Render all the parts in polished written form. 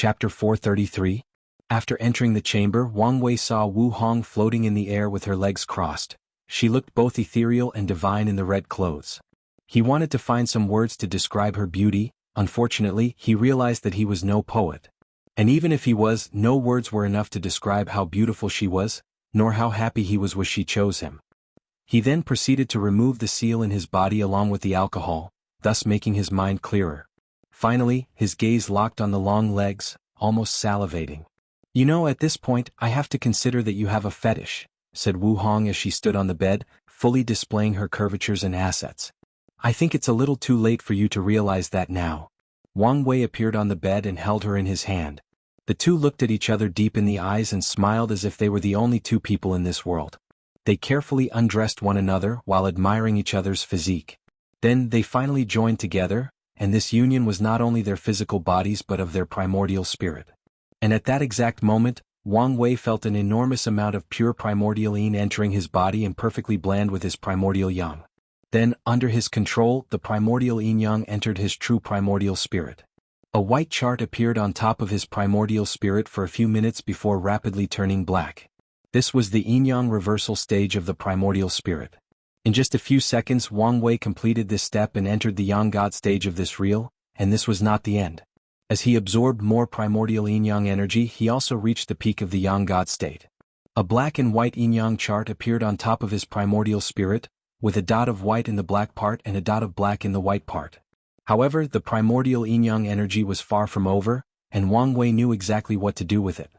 Chapter 433. After entering the chamber, Wang Wei saw Wu Hong floating in the air with her legs crossed. She looked both ethereal and divine in the red clothes. He wanted to find some words to describe her beauty. Unfortunately, he realized that he was no poet. And even if he was, no words were enough to describe how beautiful she was, nor how happy he was she chose him. He then proceeded to remove the seal in his body along with the alcohol, thus making his mind clearer. Finally, his gaze locked on the long legs, almost salivating. "You know, at this point, I have to consider that you have a fetish," said Wu Hong as she stood on the bed, fully displaying her curvatures and assets. "I think it's a little too late for you to realize that now." Wang Wei appeared on the bed and held her in his hand. The two looked at each other deep in the eyes and smiled as if they were the only two people in this world. They carefully undressed one another while admiring each other's physique. Then they finally joined together, and this union was not only their physical bodies but of their primordial spirit. And at that exact moment, Wang Wei felt an enormous amount of pure primordial yin entering his body and perfectly blend with his primordial yang. Then, under his control, the primordial yin-yang entered his true primordial spirit. A white chart appeared on top of his primordial spirit for a few minutes before rapidly turning black. This was the yin-yang reversal stage of the primordial spirit. In just a few seconds, Wang Wei completed this step and entered the yang god stage of this real, and this was not the end. As he absorbed more primordial yin-yang energy, he also reached the peak of the yang god state. A black and white yin-yang chart appeared on top of his primordial spirit, with a dot of white in the black part and a dot of black in the white part. However, the primordial yin-yang energy was far from over, and Wang Wei knew exactly what to do with it.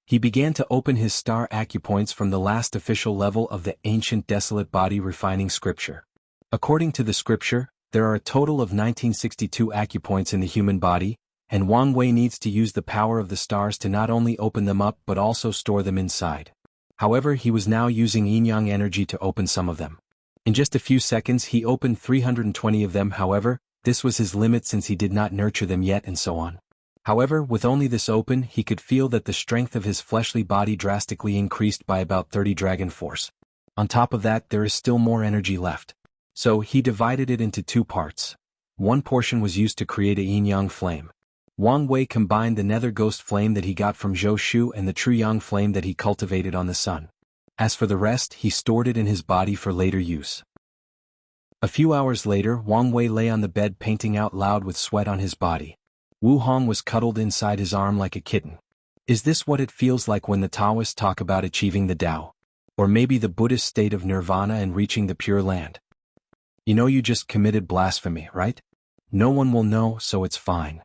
He began to open his star acupoints from the last official level of the ancient desolate body refining scripture. According to the scripture, there are a total of 1962 acupoints in the human body, and Wang Wei needs to use the power of the stars to not only open them up but also store them inside. However, he was now using yin-yang energy to open some of them. In just a few seconds he opened 320 of them. However, this was his limit since he did not nurture them yet and so on. However, with only this open, he could feel that the strength of his fleshly body drastically increased by about 30 dragon force. On top of that, there is still more energy left. So he divided it into two parts. One portion was used to create a yin-yang flame. Wang Wei combined the nether ghost flame that he got from Zhou Shu and the true yang flame that he cultivated on the sun. As for the rest, he stored it in his body for later use. A few hours later, Wang Wei lay on the bed painting out loud with sweat on his body. Wu Hong was cuddled inside his arm like a kitten. Is this what it feels like when the Taoists talk about achieving the Tao? Or maybe the Buddhist state of nirvana and reaching the pure land? You know you just committed blasphemy, right? No one will know, so it's fine.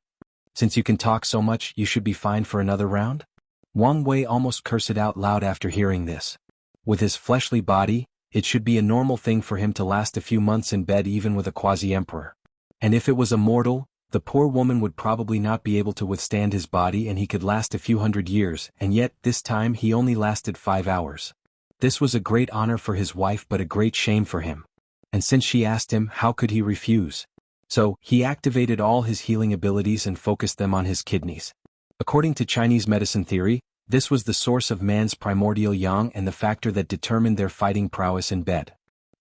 Since you can talk so much, you should be fine for another round? Wang Wei almost cursed out loud after hearing this. With his fleshly body, it should be a normal thing for him to last a few months in bed even with a quasi-emperor. And if it was a mortal, the poor woman would probably not be able to withstand his body and he could last a few hundred years, and yet, this time he only lasted 5 hours. This was a great honor for his wife but a great shame for him. And since she asked him, how could he refuse? So, he activated all his healing abilities and focused them on his kidneys. According to Chinese medicine theory, this was the source of man's primordial yang and the factor that determined their fighting prowess in bed.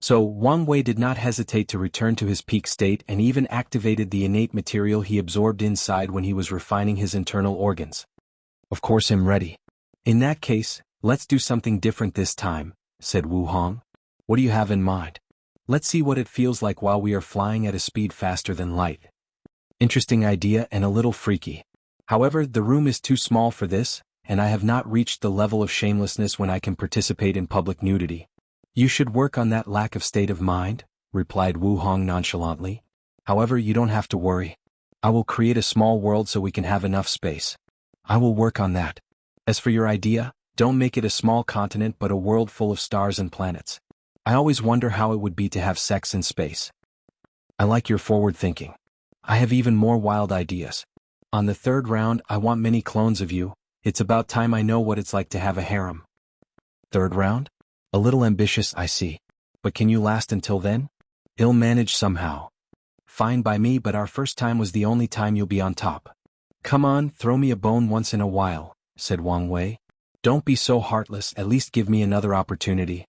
So, Wang Wei did not hesitate to return to his peak state and even activated the innate material he absorbed inside when he was refining his internal organs. Of course I'm ready. In that case, let's do something different this time, said Wu Hong. What do you have in mind? Let's see what it feels like while we are flying at a speed faster than light. Interesting idea and a little freaky. However, the room is too small for this, and I have not reached the level of shamelessness when I can participate in public nudity. You should work on that lack of state of mind, replied Wu Hong nonchalantly. However, you don't have to worry. I will create a small world so we can have enough space. I will work on that. As for your idea, don't make it a small continent but a world full of stars and planets. I always wonder how it would be to have sex in space. I like your forward thinking. I have even more wild ideas. On the third round, I want many clones of you. It's about time I know what it's like to have a harem. Third round? A little ambitious, I see. But can you last until then? I'll manage somehow. Fine by me, but our first time was the only time you'll be on top. Come on, throw me a bone once in a while, said Wang Wei. Don't be so heartless, at least give me another opportunity.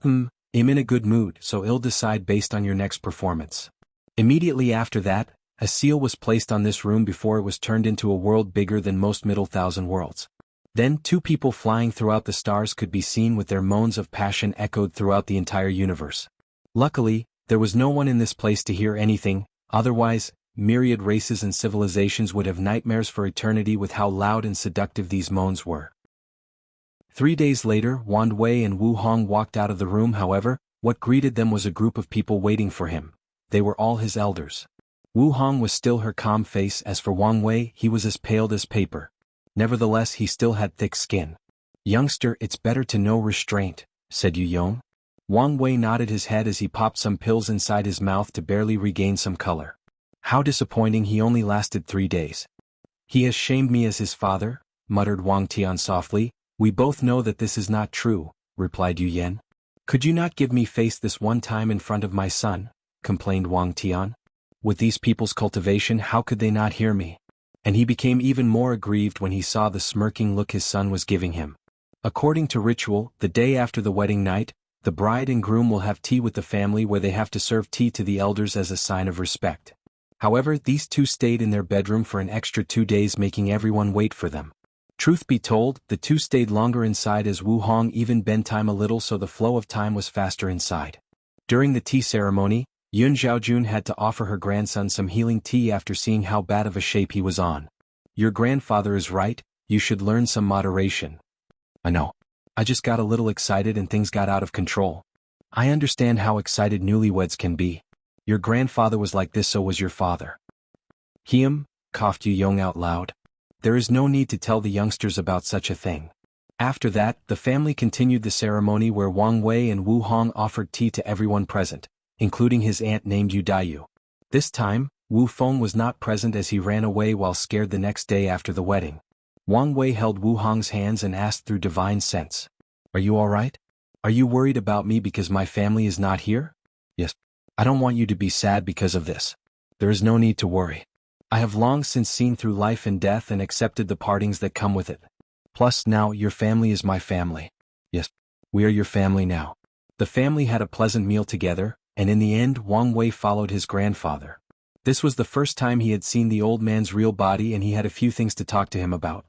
I'm in a good mood, so I'll decide based on your next performance. Immediately after that, A seal was placed on this room before it was turned into a world bigger than most Middle Thousand Worlds. Then 2 people flying throughout the stars could be seen with their moans of passion echoed throughout the entire universe. Luckily, there was no one in this place to hear anything, otherwise, myriad races and civilizations would have nightmares for eternity with how loud and seductive these moans were. 3 days later, Wang Wei and Wu Hong walked out of the room. However, what greeted them was a group of people waiting for him. They were all his elders. Wu Hong was still her calm face. As for Wang Wei, he was as pale as paper. Nevertheless, he still had thick skin. "Youngster, it's better to know restraint," said Yu Yong. Wang Wei nodded his head as he popped some pills inside his mouth to barely regain some color. "How disappointing, he only lasted 3 days. He has shamed me as his father," muttered Wang Tian softly. "We both know that this is not true," replied Yu Yen. "Could you not give me face this one time in front of my son?" complained Wang Tian. "With these people's cultivation, how could they not hear me?" And he became even more aggrieved when he saw the smirking look his son was giving him. According to ritual, the day after the wedding night, the bride and groom will have tea with the family where they have to serve tea to the elders as a sign of respect. However, these 2 stayed in their bedroom for an extra 2 days, making everyone wait for them. Truth be told, the 2 stayed longer inside as Wu Hong even bent time a little so the flow of time was faster inside. During the tea ceremony, Yun Zhaojun had to offer her grandson some healing tea after seeing how bad of a shape he was on. "Your grandfather is right, you should learn some moderation." "I know. I just got a little excited and things got out of control. I understand how excited newlyweds can be. Your grandfather was like this, so was your father." Coughed Yu Yong out loud. "There is no need to tell the youngsters about such a thing." After that, the family continued the ceremony where Wang Wei and Wu Hong offered tea to everyone present, including his aunt named Yu Daiyu. This time, Wu Feng was not present as he ran away while scared the next day after the wedding. Wang Wei held Wu Hong's hands and asked through divine sense, "Are you alright? Are you worried about me because my family is not here?" "Yes. I don't want you to be sad because of this. There is no need to worry. I have long since seen through life and death and accepted the partings that come with it. Plus now, your family is my family. Yes, we are your family now." The family had a pleasant meal together, and in the end Wang Wei followed his grandfather. This was the first time he had seen the old man's real body and he had a few things to talk to him about.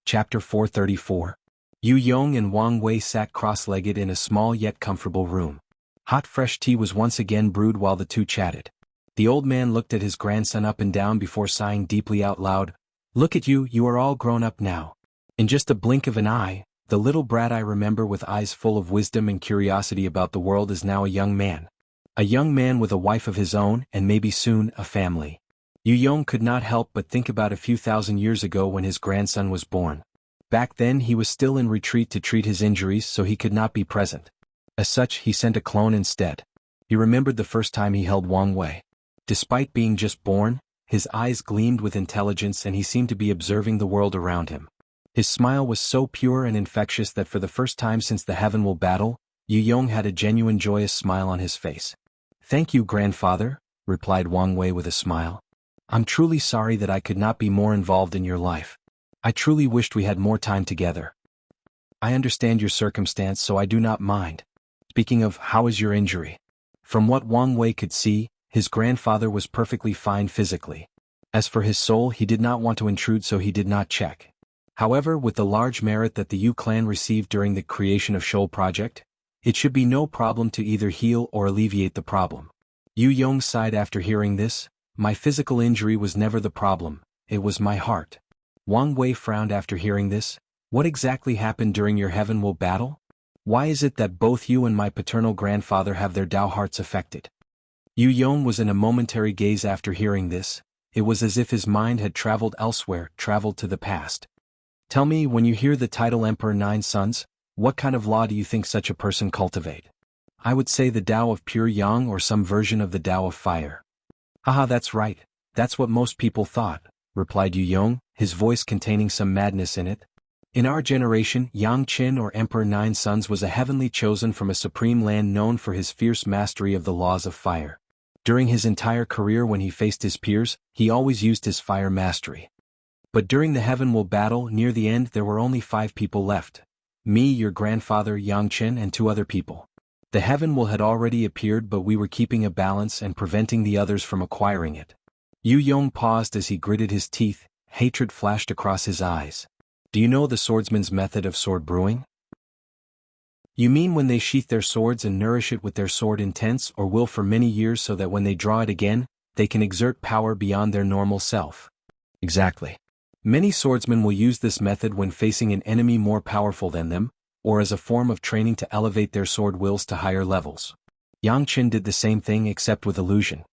Chapter 434. Yu Yong and Wang Wei sat cross-legged in a small yet comfortable room. Hot fresh tea was once again brewed while the 2 chatted. The old man looked at his grandson up and down before sighing deeply out loud. "Look at you, you are all grown up now. In just a blink of an eye, the little brat I remember with eyes full of wisdom and curiosity about the world is now a young man. A young man with a wife of his own and maybe soon a family." Yu Yong could not help but think about a few thousand years ago when his grandson was born. Back then he was still in retreat to treat his injuries, so he could not be present. As such, he sent a clone instead. He remembered the first time he held Wang Wei. Despite being just born, his eyes gleamed with intelligence and he seemed to be observing the world around him. His smile was so pure and infectious that for the first time since the Heaven Will battle, Yu Yong had a genuine joyous smile on his face. "Thank you, grandfather," replied Wang Wei with a smile. "I'm truly sorry that I could not be more involved in your life. I truly wished we had more time together. I understand your circumstance, so I do not mind. Speaking of, how is your injury?" From what Wang Wei could see, his grandfather was perfectly fine physically. As for his soul, he did not want to intrude, so he did not check. However, with the large merit that the Yu clan received during the creation of Shoal Project, it should be no problem to either heal or alleviate the problem. Yu Yong sighed after hearing this. "My physical injury was never the problem, it was my heart." Wang Wei frowned after hearing this. "What exactly happened during your Heaven Will battle? Why is it that both you and my paternal grandfather have their Dao hearts affected?" Yu Yong was in a momentary gaze after hearing this. It was as if his mind had traveled elsewhere, traveled to the past. "Tell me, when you hear the title Emperor 9 Sons, what kind of law do you think such a person cultivate?" "I would say the Tao of pure Yang or some version of the Tao of fire." "Haha, that's right, that's what most people thought," replied Yu Yong, his voice containing some madness in it. "In our generation, Yang Qin or Emperor 9 Sons was a heavenly chosen from a supreme land known for his fierce mastery of the laws of fire. During his entire career when he faced his peers, he always used his fire mastery. But during the Heaven Will battle, near the end there were only 5 people left. Me, your grandfather Yang Qin, and 2 other people. The heaven will had already appeared, but we were keeping a balance and preventing the others from acquiring it. Yu Yong paused as he gritted his teeth, hatred flashed across his eyes. Do you know the swordsman's method of sword brewing? You mean when they sheath their swords and nourish it with their sword intense or will for many years so that when they draw it again, they can exert power beyond their normal self? Exactly. Many swordsmen will use this method when facing an enemy more powerful than them, or as a form of training to elevate their sword wills to higher levels. Yang Qin did the same thing except with illusion.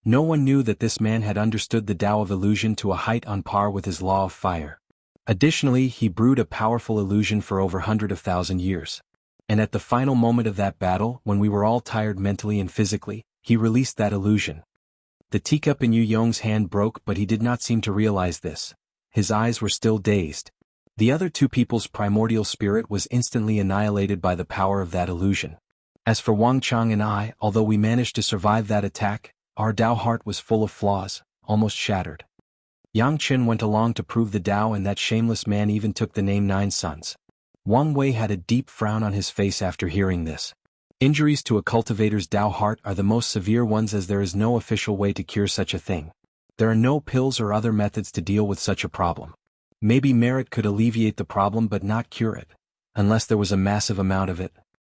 No one knew that this man had understood the Tao of illusion to a height on par with his law of fire. Additionally, he brewed a powerful illusion for over 100,000 years. And at the final moment of that battle, when we were all tired mentally and physically, he released that illusion. The teacup in Yu Yong's hand broke, but he did not seem to realize this. His eyes were still dazed. The other two people's primordial spirit was instantly annihilated by the power of that illusion. As for Wang Chang and I, although we managed to survive that attack, our Tao heart was full of flaws, almost shattered. Yang Qin went along to prove the Tao, and that shameless man even took the name Nine Sons. Wang Wei had a deep frown on his face after hearing this. Injuries to a cultivator's Tao heart are the most severe ones, as there is no official way to cure such a thing. There are no pills or other methods to deal with such a problem. Maybe merit could alleviate the problem but not cure it, unless there was a massive amount of it.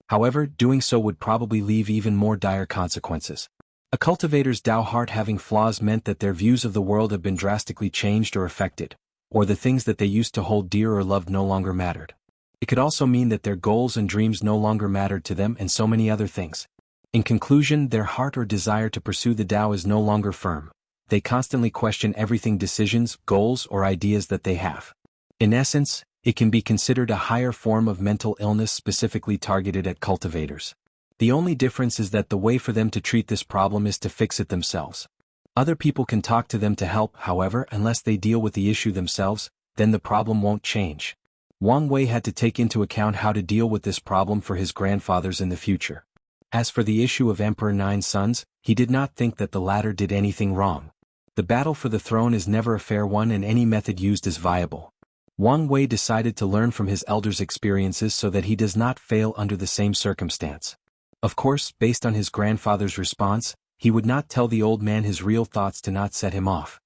However, doing so would probably leave even more dire consequences. A cultivator's Tao heart having flaws meant that their views of the world have been drastically changed or affected, or the things that they used to hold dear or loved no longer mattered. It could also mean that their goals and dreams no longer mattered to them, and so many other things. In conclusion, their heart or desire to pursue the Tao is no longer firm. They constantly question everything, decisions, goals, or ideas that they have. In essence, it can be considered a higher form of mental illness specifically targeted at cultivators. The only difference is that the way for them to treat this problem is to fix it themselves. Other people can talk to them to help, however, unless they deal with the issue themselves, then the problem won't change. Wang Wei had to take into account how to deal with this problem for his grandfathers in the future. As for the issue of Emperor Nine Sons, he did not think that the latter did anything wrong. The battle for the throne is never a fair one, and any method used is viable. Wang Wei decided to learn from his elders' experiences so that he does not fail under the same circumstance. Of course, based on his grandfather's response, he would not tell the old man his real thoughts to not set him off.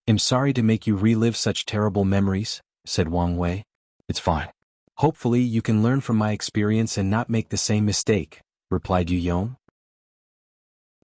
"I'm sorry to make you relive such terrible memories," said Wang Wei. "It's fine. Hopefully you can learn from my experience and not make the same mistake," replied Yu Yong.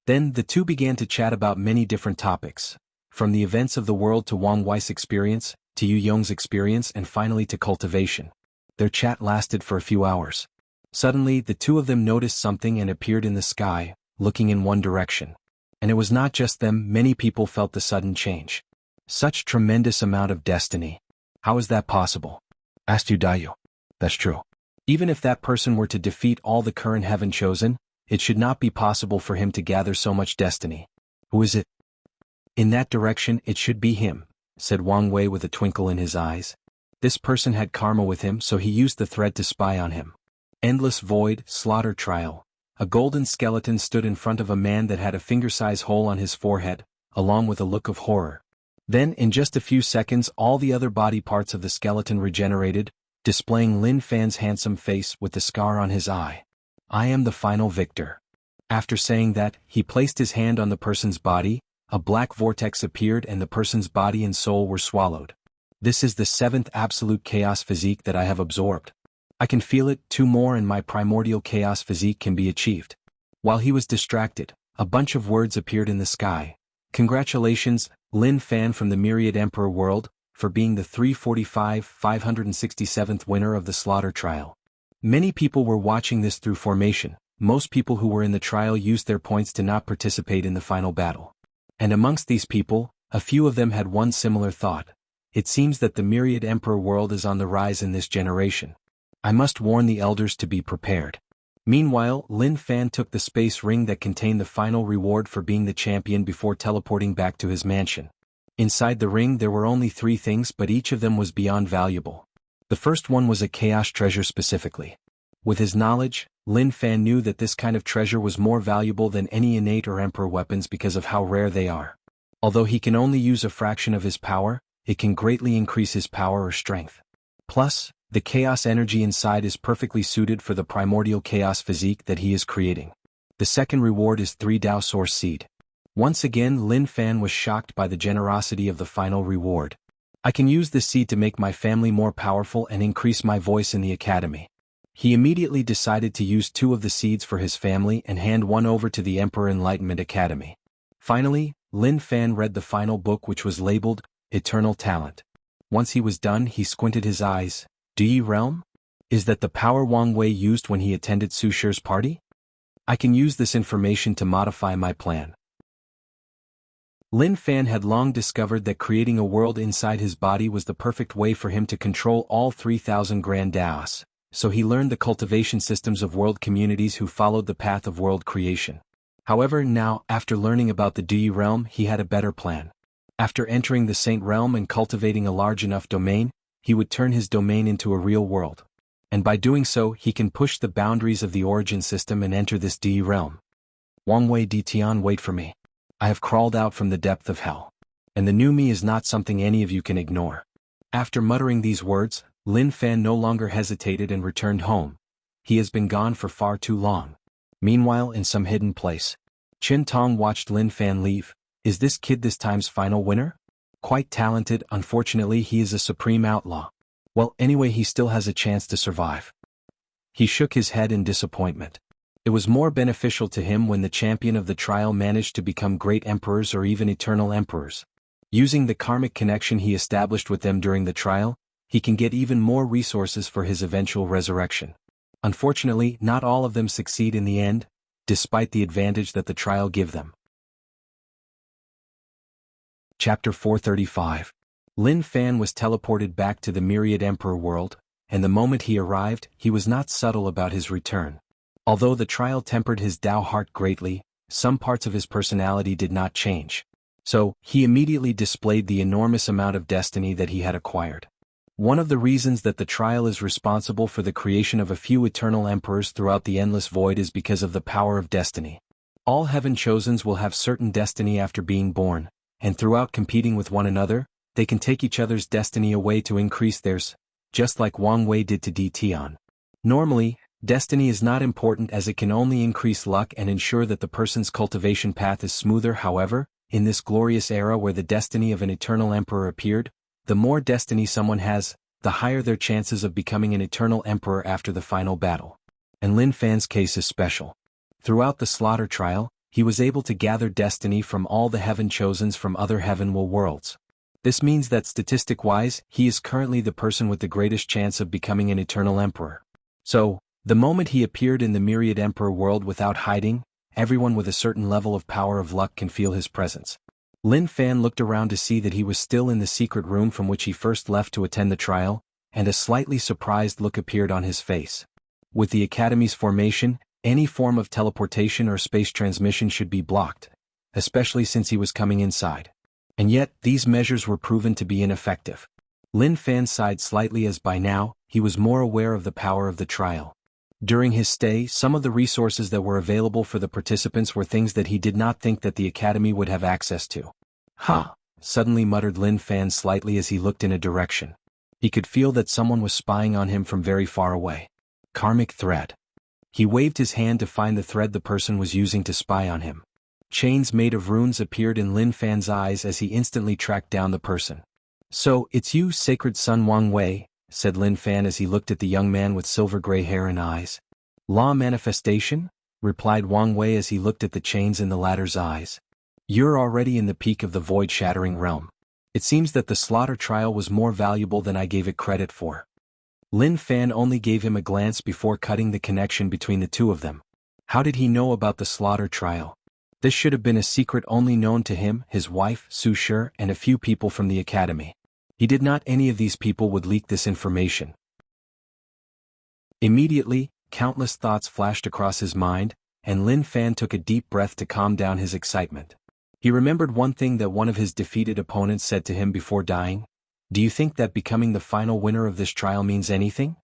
Then the two began to chat about many different topics, from the events of the world to Wang Wei's experience, to Yu Yong's experience, and finally to cultivation. Their chat lasted for a few hours. Suddenly, the two of them noticed something and appeared in the sky, looking in one direction. And it was not just them, many people felt the sudden change. Such tremendous amount of destiny. How is that possible? Asked Yu Dayu. That's true. Even if that person were to defeat all the current heaven chosen, it should not be possible for him to gather so much destiny. Who is it? In that direction, it should be him, said Wang Wei with a twinkle in his eyes. This person had karma with him, so he used the thread to spy on him. Endless void, slaughter trial. A golden skeleton stood in front of a man that had a finger-size hole on his forehead, along with a look of horror. Then, in just a few seconds, all the other body parts of the skeleton regenerated, displaying Lin Fan's handsome face with the scar on his eye. I am the final victor. After saying that, he placed his hand on the person's body, a black vortex appeared and the person's body and soul were swallowed. This is the 7th absolute chaos physique that I have absorbed. I can feel it, 2 more and my primordial chaos physique can be achieved. While he was distracted, a bunch of words appeared in the sky. Congratulations, Lin Fan from the Myriad Emperor world, for being the 567th winner of the slaughter trial. Many people were watching this through formation. Most people who were in the trial used their points to not participate in the final battle. And amongst these people, a few of them had one similar thought. It seems that the Myriad Emperor world is on the rise in this generation. I must warn the elders to be prepared. Meanwhile, Lin Fan took the space ring that contained the final reward for being the champion before teleporting back to his mansion. Inside the ring there were only 3 things, but each of them was beyond valuable. The first one was a chaos treasure specifically. With his knowledge, Lin Fan knew that this kind of treasure was more valuable than any innate or emperor weapons because of how rare they are. Although he can only use a fraction of his power, it can greatly increase his power or strength. Plus, The chaos energy inside is perfectly suited for the primordial chaos physique that he is creating. The second reward is 3 Dao Source Seed. Once again Lin Fan was shocked by the generosity of the final reward. I can use this seed to make my family more powerful and increase my voice in the academy. He immediately decided to use 2 of the seeds for his family and hand one over to the Emperor Enlightenment Academy. Finally, Lin Fan read the final book, which was labeled, Eternal Talent. Once he was done, he squinted his eyes. Yi Realm? Is that the power Wang Wei used when he attended Su Shi's party? I can use this information to modify my plan. Lin Fan had long discovered that creating a world inside his body was the perfect way for him to control all 3,000 Grand Daos, so he learned the cultivation systems of world communities who followed the path of world creation. However, now, after learning about the Yi Realm, he had a better plan. After entering the Saint Realm and cultivating a large enough domain, he would turn his domain into a real world. And by doing so, he can push the boundaries of the origin system and enter this Yi Realm. Wang Wei Di Tian, wait for me. I have crawled out from the depth of hell. And the new me is not something any of you can ignore. After muttering these words, Lin Fan no longer hesitated and returned home. He has been gone for far too long. Meanwhile, in some hidden place, Chen Tong watched Lin Fan leave. Is this kid this time's final winner? Quite talented, unfortunately he is a supreme outlaw. Well, anyway, he still has a chance to survive. He shook his head in disappointment. It was more beneficial to him when the champion of the trial managed to become great emperors or even eternal emperors. Using the karmic connection he established with them during the trial, he can get even more resources for his eventual resurrection. Unfortunately, not all of them succeed in the end, despite the advantage that the trial give them. Chapter 435. Lin Fan was teleported back to the Myriad Emperor world, and the moment he arrived, he was not subtle about his return. Although the trial tempered his Dao heart greatly, some parts of his personality did not change. So, he immediately displayed the enormous amount of destiny that he had acquired. One of the reasons that the trial is responsible for the creation of a few eternal emperors throughout the endless void is because of the power of destiny. All heaven chosens will have certain destiny after being born, and throughout competing with one another, they can take each other's destiny away to increase theirs, just like Wang Wei did to Di Tian. Normally, destiny is not important as it can only increase luck and ensure that the person's cultivation path is smoother. However, in this glorious era where the destiny of an eternal emperor appeared, the more destiny someone has, the higher their chances of becoming an eternal emperor after the final battle. And Lin Fan's case is special. Throughout the slaughter trial, he was able to gather destiny from all the heaven chosens from other heavenward worlds. This means that statistic-wise, he is currently the person with the greatest chance of becoming an eternal emperor. So, the moment he appeared in the Myriad Emperor world without hiding, everyone with a certain level of power of luck can feel his presence. Lin Fan looked around to see that he was still in the secret room from which he first left to attend the trial, and a slightly surprised look appeared on his face. With the Academy's formation, any form of teleportation or space transmission should be blocked, especially since he was coming inside. And yet, these measures were proven to be ineffective. Lin Fan sighed slightly as by now, he was more aware of the power of the trial. During his stay, some of the resources that were available for the participants were things that he did not think that the Academy would have access to. "Ha!" suddenly muttered Lin Fan slightly as he looked in a direction. He could feel that someone was spying on him from very far away. Karmic thread. He waved his hand to find the thread the person was using to spy on him. Chains made of runes appeared in Lin Fan's eyes as he instantly tracked down the person. "So, it's you, Sacred Son Wang Wei," said Lin Fan as he looked at the young man with silver-gray hair and eyes. "Law manifestation?" replied Wang Wei as he looked at the chains in the latter's eyes. "You're already in the peak of the void-shattering realm. It seems that the slaughter trial was more valuable than I gave it credit for." Lin Fan only gave him a glance before cutting the connection between the two of them. How did he know about the slaughter trial? This should have been a secret only known to him, his wife, Su Shi, and a few people from the Academy. He did not any of these people would leak this information. Immediately, countless thoughts flashed across his mind, and Lin Fan took a deep breath to calm down his excitement. He remembered one thing that one of his defeated opponents said to him before dying. "Do you think that becoming the final winner of this trial means anything?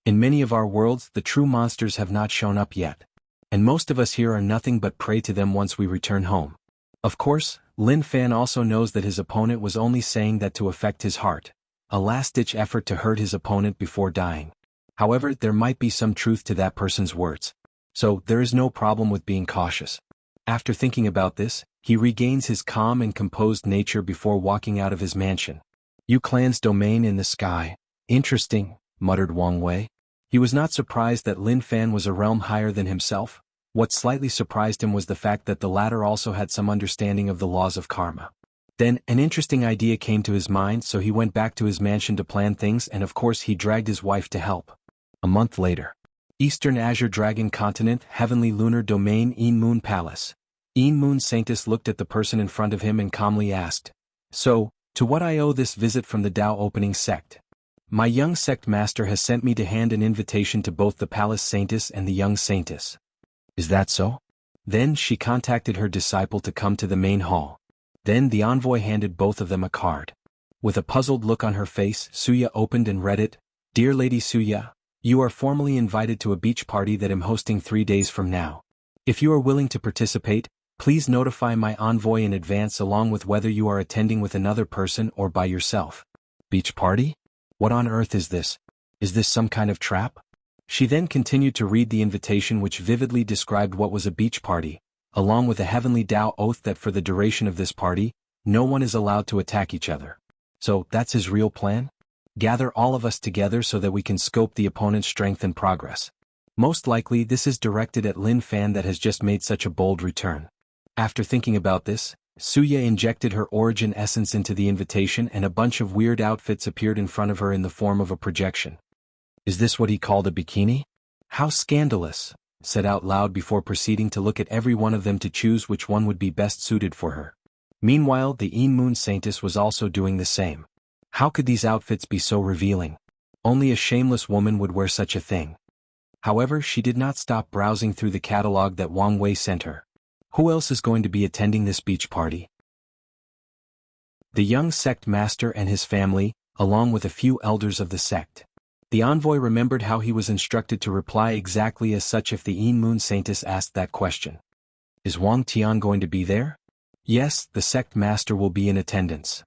In many of our worlds, the true monsters have not shown up yet. And most of us here are nothing but prey to them once we return home." Of course, Lin Fan also knows that his opponent was only saying that to affect his heart. a last-ditch effort to hurt his opponent before dying. However, there might be some truth to that person's words. So, there is no problem with being cautious. After thinking about this, he regains his calm and composed nature before walking out of his mansion. Yu clan's domain in the sky. Interesting, muttered Wang Wei. He was not surprised that Lin Fan was a realm higher than himself. What slightly surprised him was the fact that the latter also had some understanding of the laws of karma. Then, an interesting idea came to his mind, so he went back to his mansion to plan things, and of course he dragged his wife to help. A month later. Eastern Azure Dragon Continent, Heavenly Lunar Domain, Een Moon Palace. Een Moon Saintess looked at the person in front of him and calmly asked, "So, to what I owe this visit from the Tao opening sect? My young sect master has sent me to hand an invitation to both the Palace Saintess and the young Saintess." "Is that so?" Then she contacted her disciple to come to the main hall. Then the envoy handed both of them a card. With a puzzled look on her face, Suya opened and read it. "Dear Lady Suya, you are formally invited to a beach party that I'm hosting 3 days from now. If you are willing to participate, please notify my envoy in advance along with whether you are attending with another person or by yourself." Beach party? What on earth is this? Is this some kind of trap? She then continued to read the invitation, which vividly described what was a beach party, along with a heavenly Tao oath that for the duration of this party, no one is allowed to attack each other. So, that's his real plan? Gather all of us together so that we can scope the opponent's strength and progress. Most likely this is directed at Lin Fan that has just made such a bold return. After thinking about this, Suya injected her origin essence into the invitation and a bunch of weird outfits appeared in front of her in the form of a projection. "Is this what he called a bikini? How scandalous," said out loud before proceeding to look at every one of them to choose which one would be best suited for her. Meanwhile, the Een Moon Saintess was also doing the same. How could these outfits be so revealing? Only a shameless woman would wear such a thing. However, she did not stop browsing through the catalog that Wang Wei sent her. Who else is going to be attending this beach party? The young sect master and his family, along with a few elders of the sect. The envoy remembered how he was instructed to reply exactly as such if the Een Moon Saintess asked that question. "Is Wang Tian going to be there?" "Yes, the sect master will be in attendance."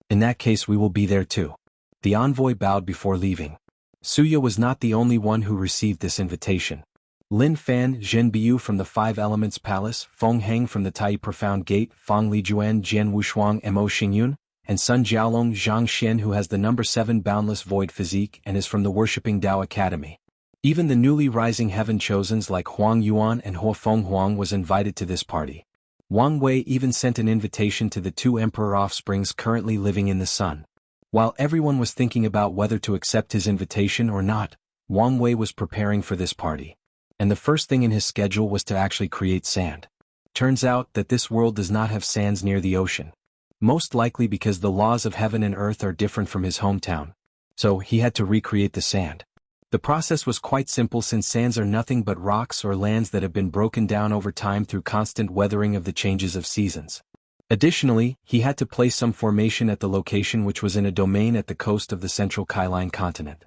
"In that case we will be there too." The envoy bowed before leaving. Suya was not the only one who received this invitation. Lin Fan, Zhen Biu from the Five Elements Palace, Feng Heng from the Tai Profound Gate, Fang Lijuan, Jian Wushuang, Mo Xingyun, and Sun Jiaolong Zhang Xian, who has the number 7 Boundless Void physique and is from the Worshipping Tao Academy. Even the newly rising heaven chosens like Huang Yuan and Hua Feng Huang was invited to this party. Wang Wei even sent an invitation to the 2 emperor offsprings currently living in the sun. While everyone was thinking about whether to accept his invitation or not, Wang Wei was preparing for this party. And the first thing in his schedule was to actually create sand. Turns out that this world does not have sands near the ocean. Most likely because the laws of heaven and earth are different from his hometown. So he had to recreate the sand. The process was quite simple since sands are nothing but rocks or lands that have been broken down over time through constant weathering of the changes of seasons. Additionally, he had to place some formation at the location which was in a domain at the coast of the central Kailine continent.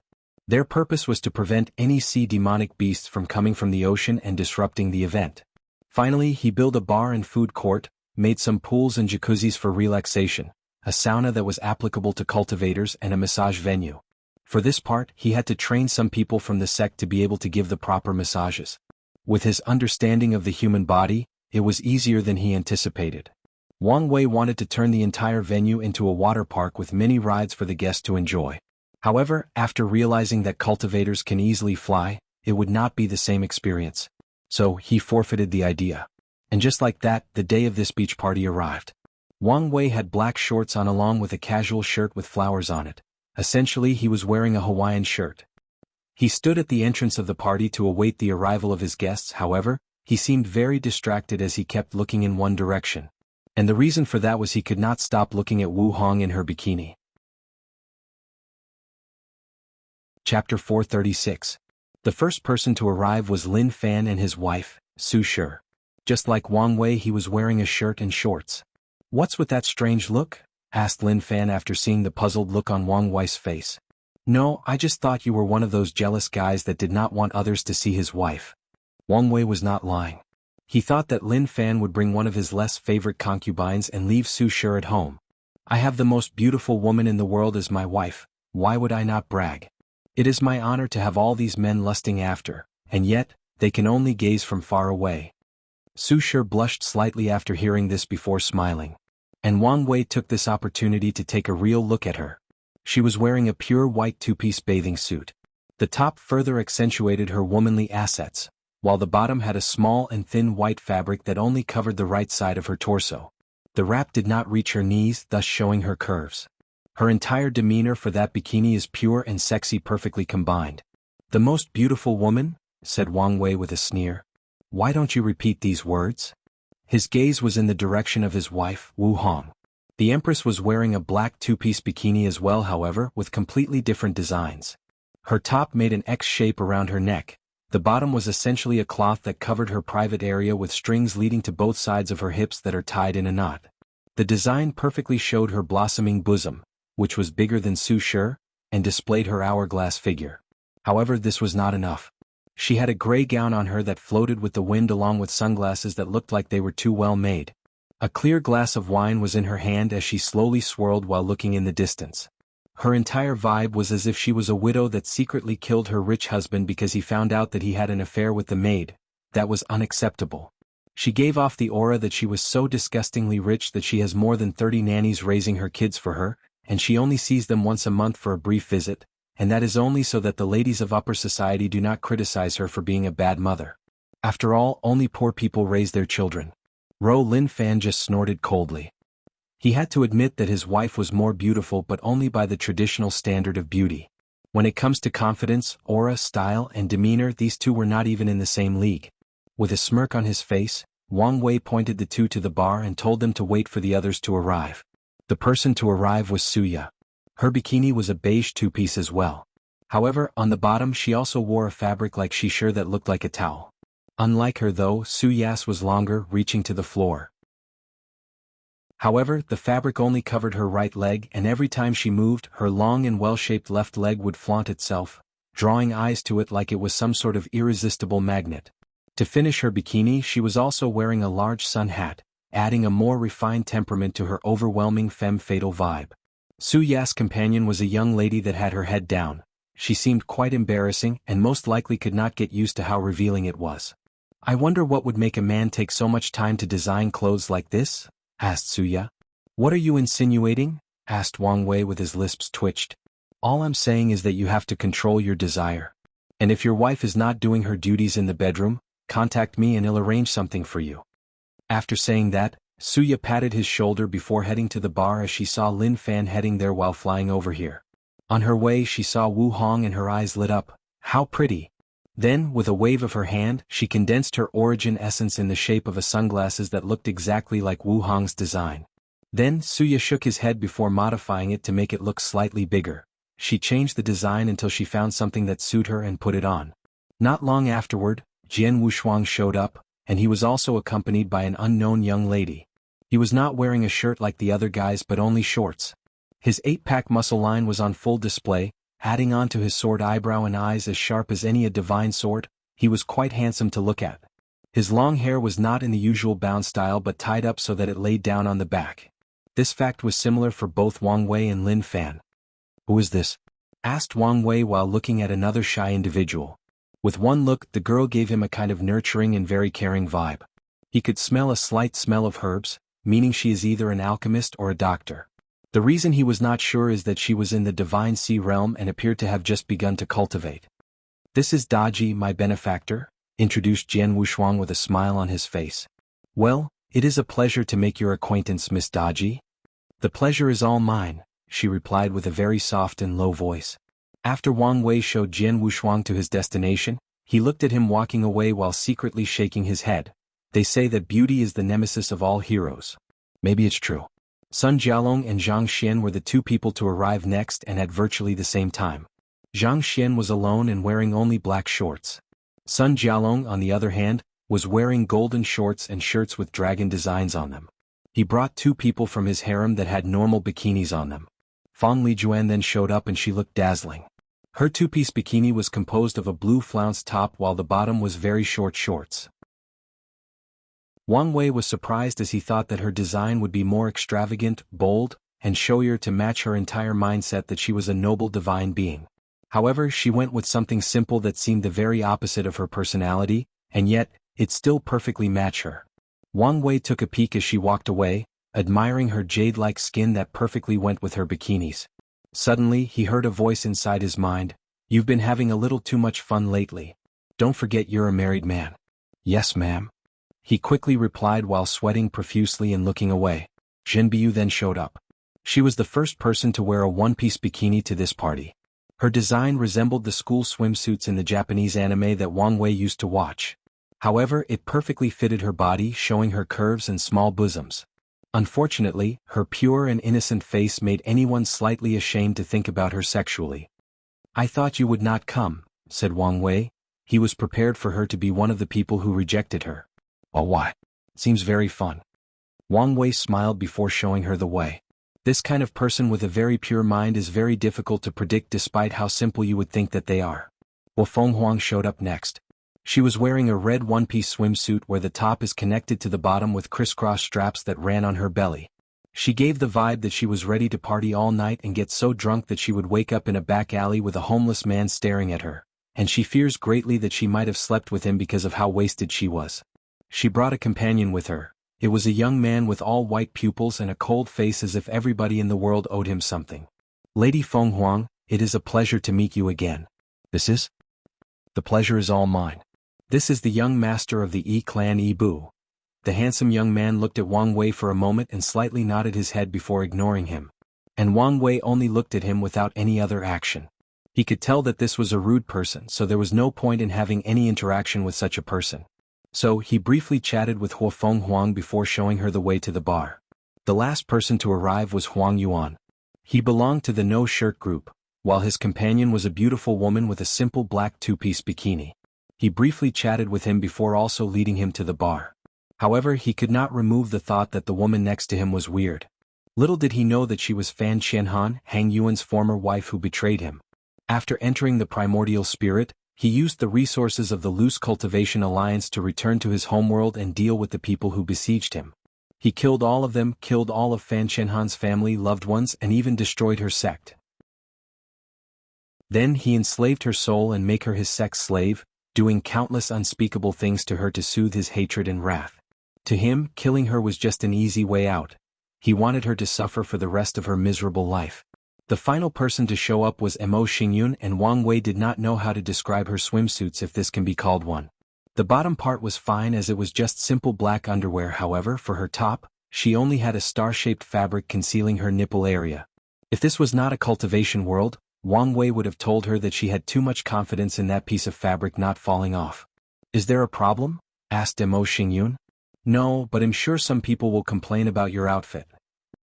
Their purpose was to prevent any sea demonic beasts from coming from the ocean and disrupting the event. Finally, he built a bar and food court, made some pools and jacuzzis for relaxation, a sauna that was applicable to cultivators and a massage venue. For this part, he had to train some people from the sect to be able to give the proper massages. With his understanding of the human body, it was easier than he anticipated. Wang Wei wanted to turn the entire venue into a water park with many rides for the guests to enjoy. However, after realizing that cultivators can easily fly, it would not be the same experience. So, he forfeited the idea. And just like that, the day of this beach party arrived. Wang Wei had black shorts on along with a casual shirt with flowers on it. Essentially, he was wearing a Hawaiian shirt. He stood at the entrance of the party to await the arrival of his guests. However, he seemed very distracted as he kept looking in one direction. And the reason for that was he could not stop looking at Wu Hong in her bikini. Chapter 436. The first person to arrive was Lin Fan and his wife, Su Shi. Just like Wang Wei, he was wearing a shirt and shorts. "What's with that strange look?" asked Lin Fan after seeing the puzzled look on Wang Wei's face. "No, I just thought you were one of those jealous guys that did not want others to see his wife." Wang Wei was not lying. He thought that Lin Fan would bring one of his less favorite concubines and leave Su Shi at home. "I have the most beautiful woman in the world as my wife," Why would I not brag? It is my honor to have all these men lusting after, and yet, they can only gaze from far away. Su Shi blushed slightly after hearing this before smiling. And Wang Wei took this opportunity to take a real look at her. She was wearing a pure white two-piece bathing suit. The top further accentuated her womanly assets, while the bottom had a small and thin white fabric that only covered the right side of her torso. The wrap did not reach her knees, thus showing her curves. Her entire demeanor for that bikini is pure and sexy, perfectly combined. The most beautiful woman? Said Wang Wei with a sneer. Why don't you repeat these words? His gaze was in the direction of his wife, Wu Hong. The Empress was wearing a black two-piece bikini as well, however, with completely different designs. Her top made an X shape around her neck. The bottom was essentially a cloth that covered her private area with strings leading to both sides of her hips that are tied in a knot. The design perfectly showed her blossoming bosom, which was bigger than Su Shi, and displayed her hourglass figure. However, this was not enough. She had a gray gown on her that floated with the wind along with sunglasses that looked like they were too well made. A clear glass of wine was in her hand as she slowly swirled while looking in the distance. Her entire vibe was as if she was a widow that secretly killed her rich husband because he found out that he had an affair with the maid. That was unacceptable. She gave off the aura that she was so disgustingly rich that she has more than 30 nannies raising her kids for her, and she only sees them once a month for a brief visit, and that is only so that the ladies of upper society do not criticize her for being a bad mother. After all, only poor people raise their children. Ro Lin Fan just snorted coldly. He had to admit that his wife was more beautiful, but only by the traditional standard of beauty. When it comes to confidence, aura, style, and demeanor, these two were not even in the same league. With a smirk on his face, Wang Wei pointed the two to the bar and told them to wait for the others to arrive. The person to arrive was Suya. Her bikini was a beige two-piece as well. However, on the bottom she also wore a fabric like Shi Shi that looked like a towel. Unlike her though, Suya's was longer, reaching to the floor. However, the fabric only covered her right leg, and every time she moved, her long and well-shaped left leg would flaunt itself, drawing eyes to it like it was some sort of irresistible magnet. To finish her bikini, she was also wearing a large sun hat, adding a more refined temperament to her overwhelming femme fatale vibe. Suya's companion was a young lady that had her head down. She seemed quite embarrassing and most likely could not get used to how revealing it was. I wonder what would make a man take so much time to design clothes like this? Asked Suya. What are you insinuating? Asked Wang Wei with his lips twitched. All I'm saying is that you have to control your desire. And if your wife is not doing her duties in the bedroom, contact me and I'll arrange something for you. After saying that, Suya patted his shoulder before heading to the bar as she saw Lin Fan heading there while flying over here. On her way she saw Wu Hong and her eyes lit up. How pretty! Then, with a wave of her hand, she condensed her origin essence in the shape of a sunglasses that looked exactly like Wu Hong's design. Then, Suya shook his head before modifying it to make it look slightly bigger. She changed the design until she found something that suited her and put it on. Not long afterward, Jian Wushuang showed up, and he was also accompanied by an unknown young lady. He was not wearing a shirt like the other guys but only shorts. His 8-pack muscle line was on full display, adding on to his sword eyebrow and eyes as sharp as any a divine sword. He was quite handsome to look at. His long hair was not in the usual bound style but tied up so that it laid down on the back. This fact was similar for both Wang Wei and Lin Fan. Who is this? Asked Wang Wei while looking at another shy individual. With one look, the girl gave him a kind of nurturing and very caring vibe. He could smell a slight smell of herbs, meaning she is either an alchemist or a doctor. The reason he was not sure is that she was in the Divine Sea realm and appeared to have just begun to cultivate. This is Daji, my benefactor, introduced Jian Wushuang with a smile on his face. Well, it is a pleasure to make your acquaintance, Miss Daji. The pleasure is all mine, she replied with a very soft and low voice. After Wang Wei showed Jian Wushuang to his destination, he looked at him walking away while secretly shaking his head. They say that beauty is the nemesis of all heroes. Maybe it's true. Sun Jialong and Zhang Xian were the two people to arrive next and at virtually the same time. Zhang Xian was alone and wearing only black shorts. Sun Jialong, on the other hand, was wearing golden shorts and shirts with dragon designs on them. He brought two people from his harem that had normal bikinis on them. Fang Lijuan then showed up and she looked dazzling. Her two-piece bikini was composed of a blue flounced top while the bottom was very short shorts. Wang Wei was surprised as he thought that her design would be more extravagant, bold, and showier to match her entire mindset that she was a noble divine being. However, she went with something simple that seemed the very opposite of her personality, and yet, it still perfectly matched her. Wang Wei took a peek as she walked away, admiring her jade-like skin that perfectly went with her bikinis. Suddenly, he heard a voice inside his mind, "You've been having a little too much fun lately. Don't forget you're a married man." "Yes, ma'am," he quickly replied while sweating profusely and looking away. Jinbiyu then showed up. She was the first person to wear a one-piece bikini to this party. Her design resembled the school swimsuits in the Japanese anime that Wang Wei used to watch. However, it perfectly fitted her body, showing her curves and small bosoms. Unfortunately, her pure and innocent face made anyone slightly ashamed to think about her sexually. "I thought you would not come," said Wang Wei. He was prepared for her to be one of the people who rejected her. "Oh, why? Seems very fun." Wang Wei smiled before showing her the way. This kind of person with a very pure mind is very difficult to predict despite how simple you would think that they are. Wu Fenghuang showed up next. She was wearing a red one-piece swimsuit where the top is connected to the bottom with crisscross straps that ran on her belly. She gave the vibe that she was ready to party all night and get so drunk that she would wake up in a back alley with a homeless man staring at her, and she fears greatly that she might have slept with him because of how wasted she was. She brought a companion with her. It was a young man with all white pupils and a cold face as if everybody in the world owed him something. "Lady Fenghuang, it is a pleasure to meet you again." "This is? The pleasure is all mine. This is the young master of the Yi clan Yi Bu." The handsome young man looked at Wang Wei for a moment and slightly nodded his head before ignoring him. And Wang Wei only looked at him without any other action. He could tell that this was a rude person, so there was no point in having any interaction with such a person. So, he briefly chatted with Wu Fenghuang before showing her the way to the bar. The last person to arrive was Huang Yuan. He belonged to the no-shirt group, while his companion was a beautiful woman with a simple black two-piece bikini. He briefly chatted with him before also leading him to the bar. However, he could not remove the thought that the woman next to him was weird. Little did he know that she was Fan Qianhan, Hang Yuan's former wife who betrayed him. After entering the primordial spirit, he used the resources of the loose Cultivation Alliance to return to his homeworld and deal with the people who besieged him. He killed all of them, killed all of Fan Qianhan's family, loved ones, and even destroyed her sect. Then he enslaved her soul and made her his sex slave, doing countless unspeakable things to her to soothe his hatred and wrath. To him, killing her was just an easy way out. He wanted her to suffer for the rest of her miserable life. The final person to show up was Mo Xingyun, and Wang Wei did not know how to describe her swimsuits, if this can be called one. The bottom part was fine as it was just simple black underwear. However, for her top, she only had a star-shaped fabric concealing her nipple area. If this was not a cultivation world, Wang Wei would have told her that she had too much confidence in that piece of fabric not falling off. "Is there a problem?" asked Mo Xingyun. "No, but I'm sure some people will complain about your outfit."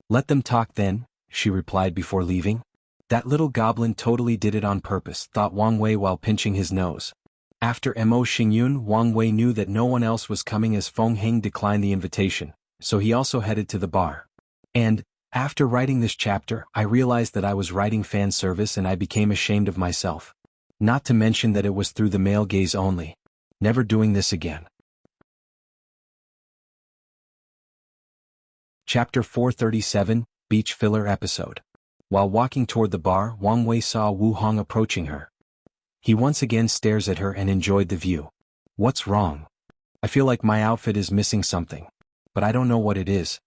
"Let them talk then," she replied before leaving. "That little goblin totally did it on purpose," thought Wang Wei while pinching his nose. After Mo Xingyun, Wang Wei knew that no one else was coming as Feng Heng declined the invitation, so he also headed to the bar. And, after writing this chapter, I realized that I was writing fan service and I became ashamed of myself. Not to mention that it was through the male gaze only. Never doing this again. Chapter 437, Beach Filler Episode. While walking toward the bar, Wang Wei saw Wu Hong approaching her. He once again stares at her and enjoyed the view. "What's wrong? I feel like my outfit is missing something. But I don't know what it is."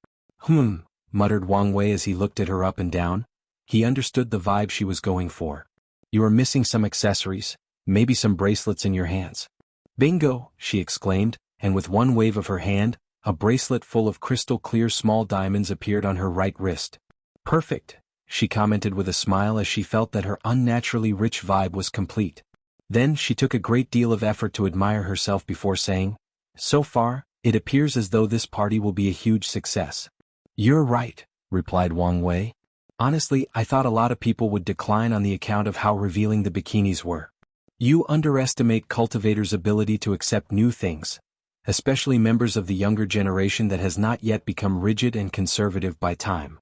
Muttered Wang Wei as he looked at her up and down. He understood the vibe she was going for. "You are missing some accessories, maybe some bracelets in your hands." "Bingo!" she exclaimed, and with one wave of her hand, a bracelet full of crystal clear small diamonds appeared on her right wrist. "Perfect," she commented with a smile as she felt that her unnaturally rich vibe was complete. Then she took a great deal of effort to admire herself before saying, "So far, it appears as though this party will be a huge success." "You're right," replied Wang Wei. "Honestly, I thought a lot of people would decline on the account of how revealing the bikinis were. You underestimate cultivators' ability to accept new things, especially members of the younger generation that has not yet become rigid and conservative by time."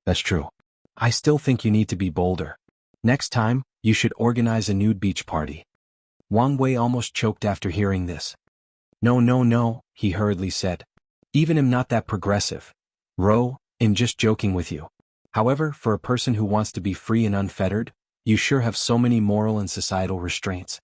"That's true. I still think you need to be bolder. Next time, you should organize a nude beach party." Wang Wei almost choked after hearing this. No, he hurriedly said. "Even I'm not that progressive. I'm just joking with you." However, for a person who wants to be free and unfettered, you sure have so many moral and societal restraints.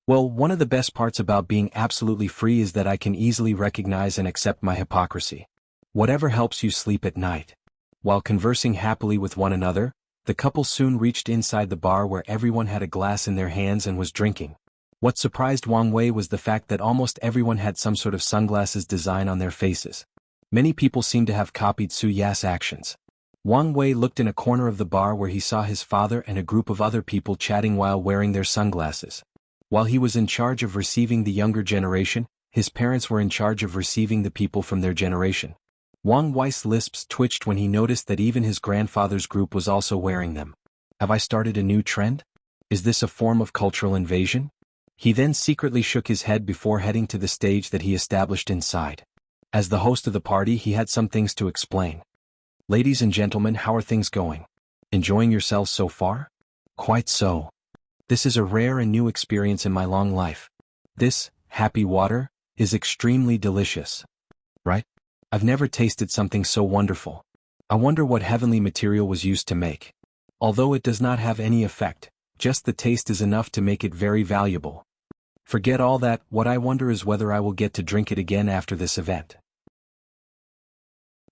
Well, one of the best parts about being absolutely free is that I can easily recognize and accept my hypocrisy. Whatever helps you sleep at night. While conversing happily with one another, the couple soon reached inside the bar where everyone had a glass in their hands and was drinking. What surprised Wang Wei was the fact that almost everyone had some sort of sunglasses design on their faces. Many people seemed to have copied Su Ya's actions. Wang Wei looked in a corner of the bar where he saw his father and a group of other people chatting while wearing their sunglasses. While he was in charge of receiving the younger generation, his parents were in charge of receiving the people from their generation. Wang Wei's lips twitched when he noticed that even his grandfather's group was also wearing them. Have I started a new trend? Is this a form of cultural invasion? He then secretly shook his head before heading to the stage that he established inside. As the host of the party, he had some things to explain. Ladies and gentlemen, how are things going? Enjoying yourselves so far? Quite so. This is a rare and new experience in my long life. This, happy water, is extremely delicious. Right? I've never tasted something so wonderful. I wonder what heavenly material was used to make. Although it does not have any effect, just the taste is enough to make it very valuable. Forget all that, what I wonder is whether I will get to drink it again after this event.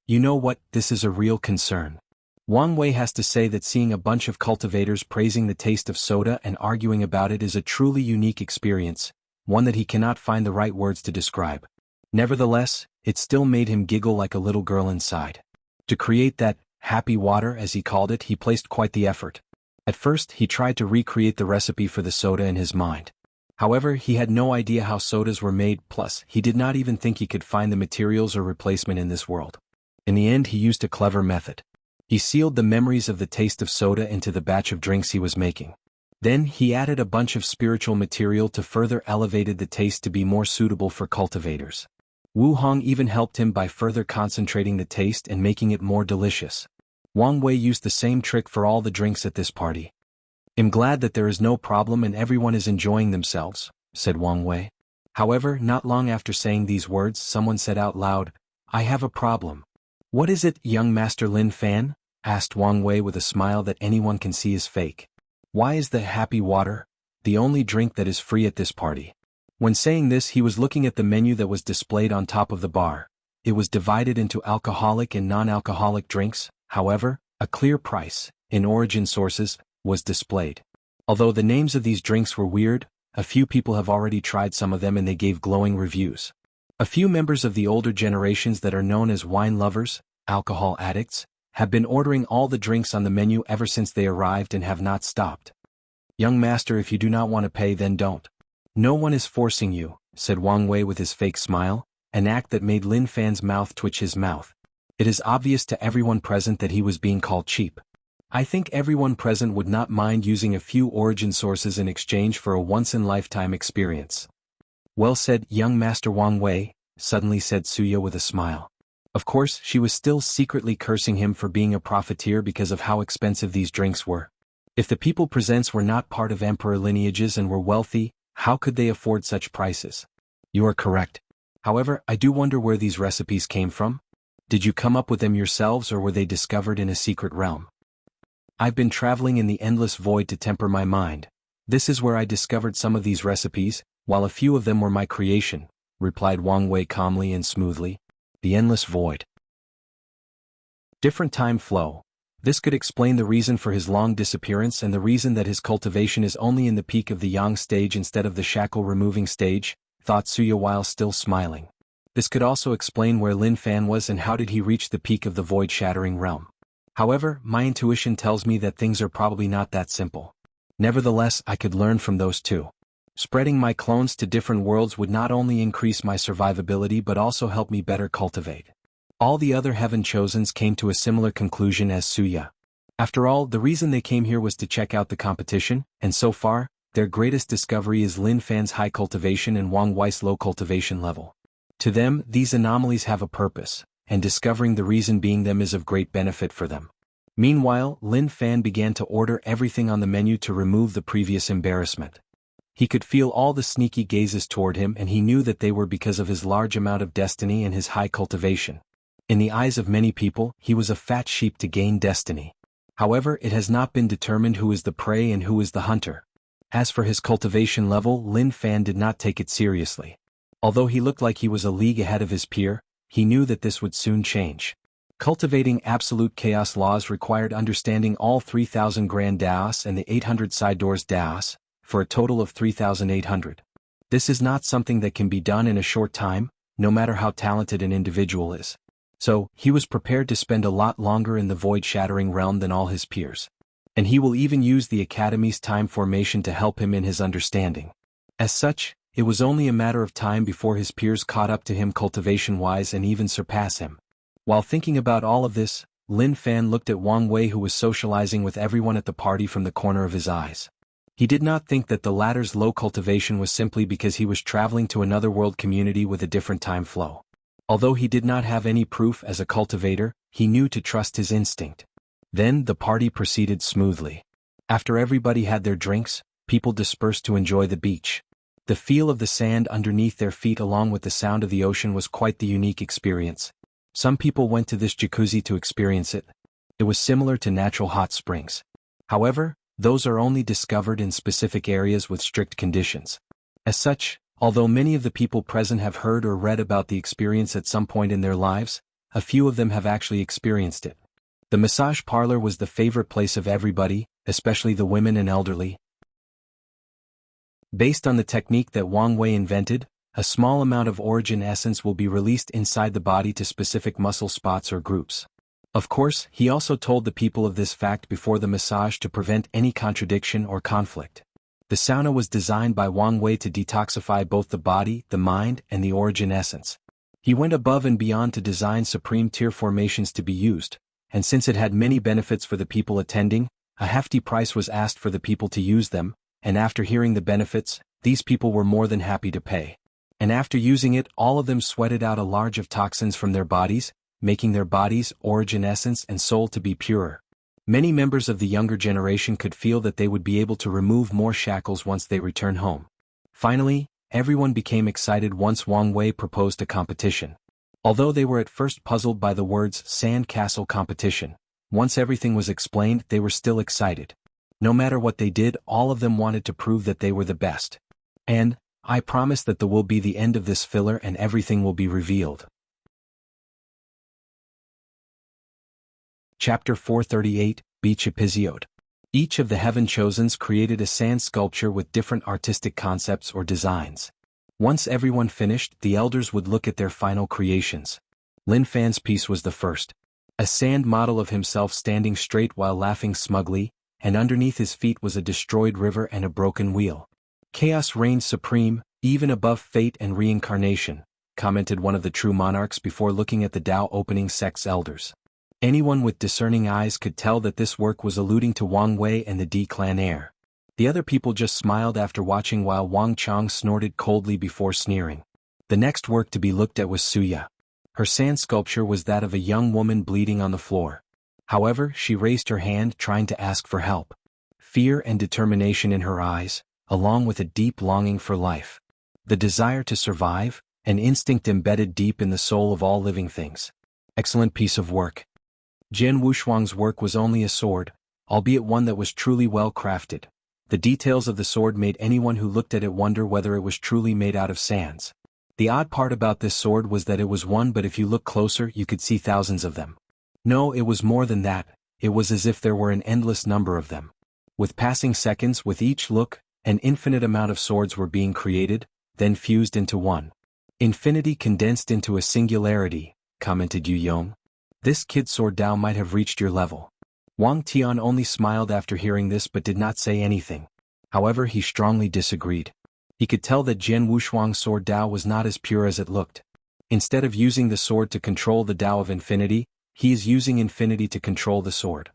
You know what, this is a real concern. Wang Wei has to say that seeing a bunch of cultivators praising the taste of soda and arguing about it is a truly unique experience, one that he cannot find the right words to describe. Nevertheless, it still made him giggle like a little girl inside. To create that happy water, as he called it, he placed quite the effort. At first, he tried to recreate the recipe for the soda in his mind. However, he had no idea how sodas were made, plus, he did not even think he could find the materials or replacement in this world. In the end, he used a clever method. He sealed the memories of the taste of soda into the batch of drinks he was making. Then, he added a bunch of spiritual material to further elevated the taste to be more suitable for cultivators. Wu Hong even helped him by further concentrating the taste and making it more delicious. Wang Wei used the same trick for all the drinks at this party. I'm glad that there is no problem and everyone is enjoying themselves, said Wang Wei. However, not long after saying these words, someone said out loud, I have a problem. What is it, young Master Lin Fan? Asked Wang Wei with a smile that anyone can see is fake. Why is the happy water the only drink that is free at this party? When saying this, he was looking at the menu that was displayed on top of the bar. It was divided into alcoholic and non-alcoholic drinks, however, a clear price, in origin sources, was displayed. Although the names of these drinks were weird, a few people have already tried some of them and they gave glowing reviews. A few members of the older generations that are known as wine lovers, alcohol addicts, have been ordering all the drinks on the menu ever since they arrived and have not stopped. Young master, if you do not want to pay, then don't. No one is forcing you, said Wang Wei with his fake smile, an act that made Lin Fan's mouth twitch his mouth. It is obvious to everyone present that he was being called cheap. I think everyone present would not mind using a few origin sources in exchange for a once-in-lifetime experience. Well said, young Master Wang Wei, suddenly said Suya with a smile. Of course, she was still secretly cursing him for being a profiteer because of how expensive these drinks were. If the people presents were not part of emperor lineages and were wealthy, how could they afford such prices? You are correct. However, I do wonder where these recipes came from. Did you come up with them yourselves or were they discovered in a secret realm? I've been traveling in the endless void to temper my mind. This is where I discovered some of these recipes, while a few of them were my creation, replied Wang Wei calmly and smoothly. The endless void. Different time flow. This could explain the reason for his long disappearance and the reason that his cultivation is only in the peak of the yang stage instead of the shackle-removing stage, thought Suya while still smiling. This could also explain where Lin Fan was and how did he reach the peak of the void-shattering realm. However, my intuition tells me that things are probably not that simple. Nevertheless, I could learn from those too. Spreading my clones to different worlds would not only increase my survivability but also help me better cultivate. All the other Heaven Chosens came to a similar conclusion as Suya. After all, the reason they came here was to check out the competition, and so far, their greatest discovery is Lin Fan's high cultivation and Wang Wei's low cultivation level. To them, these anomalies have a purpose, and discovering the reason being them is of great benefit for them. Meanwhile, Lin Fan began to order everything on the menu to remove the previous embarrassment. He could feel all the sneaky gazes toward him and he knew that they were because of his large amount of destiny and his high cultivation. In the eyes of many people, he was a fat sheep to gain destiny. However, it has not been determined who is the prey and who is the hunter. As for his cultivation level, Lin Fan did not take it seriously. Although he looked like he was a league ahead of his peer, he knew that this would soon change. Cultivating absolute chaos laws required understanding all 3,000 Grand Daos and the 800 Side Doors Daos, for a total of 3,800. This is not something that can be done in a short time, no matter how talented an individual is. So, he was prepared to spend a lot longer in the void-shattering realm than all his peers. And he will even use the Academy's time formation to help him in his understanding. As such, it was only a matter of time before his peers caught up to him cultivation-wise and even surpass him. While thinking about all of this, Lin Fan looked at Wang Wei, who was socializing with everyone at the party from the corner of his eyes. He did not think that the latter's low cultivation was simply because he was traveling to another world community with a different time flow. Although he did not have any proof as a cultivator, he knew to trust his instinct. Then the party proceeded smoothly. After everybody had their drinks, people dispersed to enjoy the beach. The feel of the sand underneath their feet along with the sound of the ocean was quite the unique experience. Some people went to this jacuzzi to experience it. It was similar to natural hot springs. However, those are only discovered in specific areas with strict conditions. As such, although many of the people present have heard or read about the experience at some point in their lives, a few of them have actually experienced it. The massage parlor was the favorite place of everybody, especially the women and elderly. Based on the technique that Wang Wei invented, a small amount of origin essence will be released inside the body to specific muscle spots or groups. Of course, he also told the people of this fact before the massage to prevent any contradiction or conflict. The sauna was designed by Wang Wei to detoxify both the body, the mind, and the origin essence. He went above and beyond to design supreme tier formations to be used, and since it had many benefits for the people attending, a hefty price was asked for the people to use them, and after hearing the benefits, these people were more than happy to pay. And after using it, all of them sweated out a large of toxins from their bodies, making their bodies, origin essence and soul to be purer. Many members of the younger generation could feel that they would be able to remove more shackles once they return home. Finally, everyone became excited once Wang Wei proposed a competition. Although they were at first puzzled by the words sand castle competition, once everything was explained, they were still excited. No matter what they did, all of them wanted to prove that they were the best. And, I promise that will be the end of this filler and everything will be revealed. Chapter 438, Beach Episode. Each of the Heaven Chosens created a sand sculpture with different artistic concepts or designs. Once everyone finished, the elders would look at their final creations. Lin Fan's piece was the first. A sand model of himself standing straight while laughing smugly, and underneath his feet was a destroyed river and a broken wheel. Chaos reigned supreme, even above fate and reincarnation, commented one of the true monarchs before looking at the Tao opening sect's elders. Anyone with discerning eyes could tell that this work was alluding to Wang Wei and the D clan heir. The other people just smiled after watching while Wang Chong snorted coldly before sneering. The next work to be looked at was Suya. Her sand sculpture was that of a young woman bleeding on the floor. However, she raised her hand trying to ask for help. Fear and determination in her eyes, along with a deep longing for life. The desire to survive, an instinct embedded deep in the soul of all living things. Excellent piece of work. Jian Wushuang's work was only a sword, albeit one that was truly well crafted. The details of the sword made anyone who looked at it wonder whether it was truly made out of sands. The odd part about this sword was that it was one, but if you look closer you could see thousands of them. No, it was more than that, it was as if there were an endless number of them. With passing seconds, with each look, an infinite amount of swords were being created, then fused into one. Infinity condensed into a singularity, commented Yu Yong. This kid sword Dao might have reached your level. Wang Tian only smiled after hearing this but did not say anything. However, he strongly disagreed. He could tell that Jian Wushuang's sword Dao was not as pure as it looked. Instead of using the sword to control the Dao of infinity, he is using infinity to control the sword.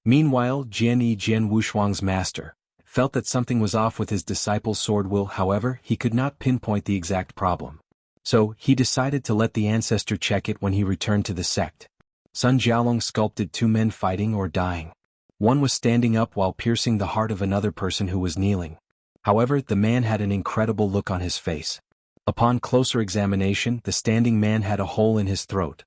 Meanwhile, Jian Wushuang's master felt that something was off with his disciple's sword will. However, he could not pinpoint the exact problem. So, he decided to let the ancestor check it when he returned to the sect. Sun Jiaolong sculpted two men fighting or dying. One was standing up while piercing the heart of another person who was kneeling. However, the man had an incredible look on his face. Upon closer examination, the standing man had a hole in his throat.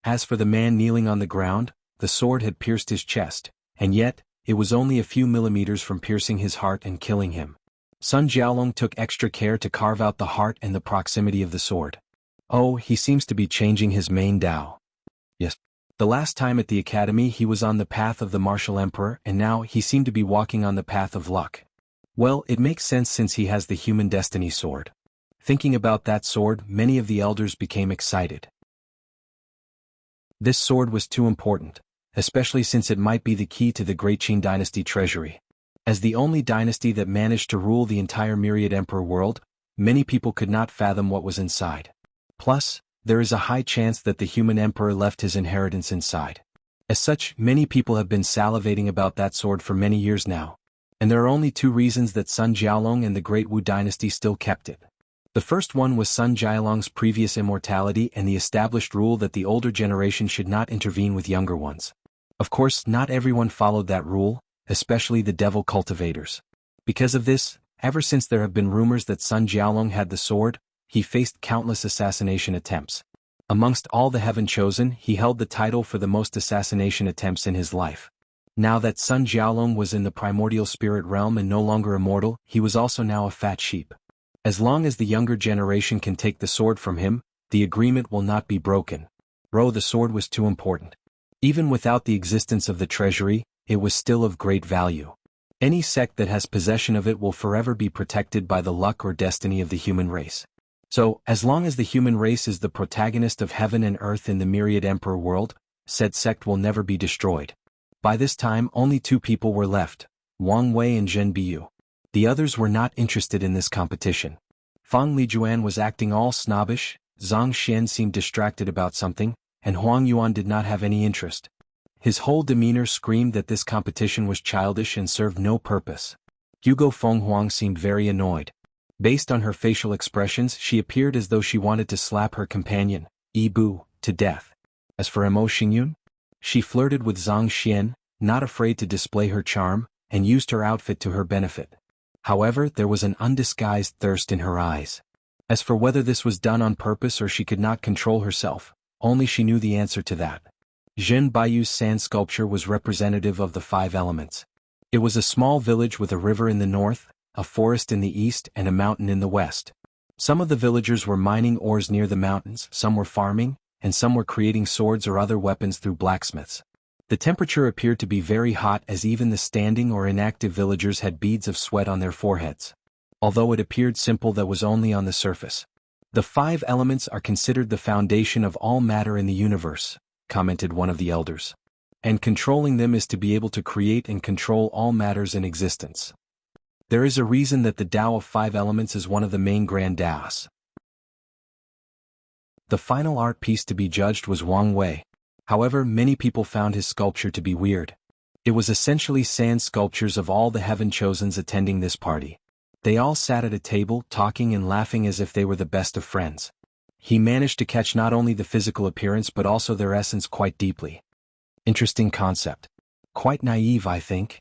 As for the man kneeling on the ground, the sword had pierced his chest, and yet, it was only a few millimeters from piercing his heart and killing him. Sun Jiaolong took extra care to carve out the heart and the proximity of the sword. Oh, he seems to be changing his main Dao. Yes. The last time at the academy he was on the path of the martial emperor and now he seemed to be walking on the path of luck. Well, it makes sense since he has the human destiny sword. Thinking about that sword, many of the elders became excited. This sword was too important, especially since it might be the key to the Great Qin dynasty treasury. As the only dynasty that managed to rule the entire myriad emperor world, many people could not fathom what was inside. Plus, there is a high chance that the human emperor left his inheritance inside. As such, many people have been salivating about that sword for many years now. And there are only two reasons that Sun Jiaolong and the Great Wu dynasty still kept it. The first one was Sun Jiaolong's previous immortality and the established rule that the older generation should not intervene with younger ones. Of course, not everyone followed that rule, especially the devil cultivators. Because of this, ever since there have been rumors that Sun Jiaolong had the sword, he faced countless assassination attempts. Amongst all the heaven chosen, he held the title for the most assassination attempts in his life. Now that Sun Jiaolong was in the primordial spirit realm and no longer immortal, he was also now a fat sheep. As long as the younger generation can take the sword from him, the agreement will not be broken. The sword was too important. Even without the existence of the treasury, it was still of great value. Any sect that has possession of it will forever be protected by the luck or destiny of the human race. So, as long as the human race is the protagonist of heaven and earth in the myriad emperor world, said sect will never be destroyed. By this time only two people were left, Wang Wei and Zhen Biyu. The others were not interested in this competition. Fang Lijuan was acting all snobbish, Zhang Xian seemed distracted about something, and Huang Yuan did not have any interest. His whole demeanor screamed that this competition was childish and served no purpose. Hugo Fenghuang seemed very annoyed. Based on her facial expressions, she appeared as though she wanted to slap her companion, Yi Bu, to death. As for Mo Xingyun, she flirted with Zhang Xian, not afraid to display her charm, and used her outfit to her benefit. However, there was an undisguised thirst in her eyes. As for whether this was done on purpose or she could not control herself, only she knew the answer to that. Zhen Baiyu's sand sculpture was representative of the 5 elements. It was a small village with a river in the north, a forest in the east and a mountain in the west. Some of the villagers were mining ores near the mountains, some were farming, and some were creating swords or other weapons through blacksmiths. The temperature appeared to be very hot as even the standing or inactive villagers had beads of sweat on their foreheads. Although it appeared simple, that was only on the surface. The 5 elements are considered the foundation of all matter in the universe, commented one of the elders. And controlling them is to be able to create and control all matters in existence. There is a reason that the Tao of 5 elements is one of the main grand Taos. The final art piece to be judged was Wang Wei. However, many people found his sculpture to be weird. It was essentially sand sculptures of all the heaven chosens attending this party. They all sat at a table, talking and laughing as if they were the best of friends. He managed to catch not only the physical appearance but also their essence quite deeply. Interesting concept. Quite naive, I think.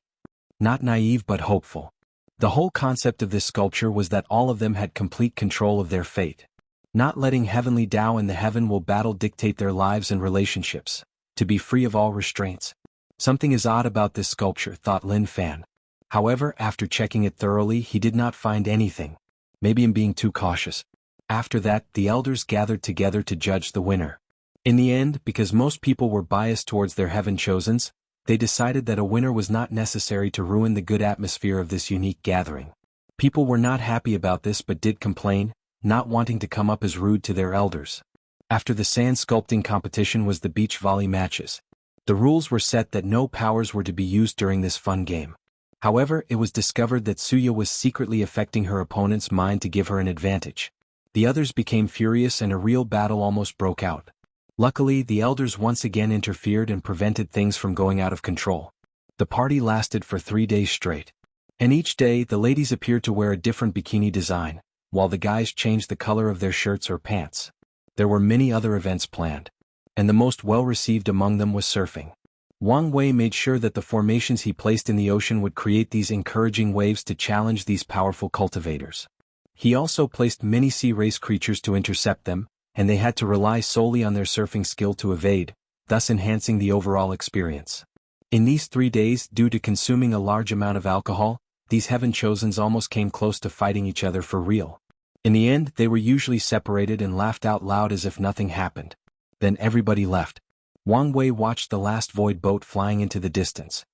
Not naive but hopeful. The whole concept of this sculpture was that all of them had complete control of their fate. Not letting heavenly Tao and the heaven will battle dictate their lives and relationships, to be free of all restraints. Something is odd about this sculpture, thought Lin Fan. However, after checking it thoroughly, he did not find anything. Maybe I'm being too cautious. After that, the elders gathered together to judge the winner. In the end, because most people were biased towards their heaven chosens, they decided that a winner was not necessary to ruin the good atmosphere of this unique gathering. People were not happy about this but did complain, not wanting to come up as rude to their elders. After the sand sculpting competition was the beach volley matches. The rules were set that no powers were to be used during this fun game. However, it was discovered that Suya was secretly affecting her opponent's mind to give her an advantage. The others became furious and a real battle almost broke out. Luckily, the elders once again interfered and prevented things from going out of control. The party lasted for 3 days straight. And each day, the ladies appeared to wear a different bikini design, while the guys changed the color of their shirts or pants. There were many other events planned. And the most well-received among them was surfing. Wang Wei made sure that the formations he placed in the ocean would create these encouraging waves to challenge these powerful cultivators. He also placed many sea race creatures to intercept them, and they had to rely solely on their surfing skill to evade, thus enhancing the overall experience. In these 3 days, due to consuming a large amount of alcohol, these Heaven Chosens almost came close to fighting each other for real. In the end, they were usually separated and laughed out loud as if nothing happened. Then everybody left. Wang Wei watched the last void boat flying into the distance.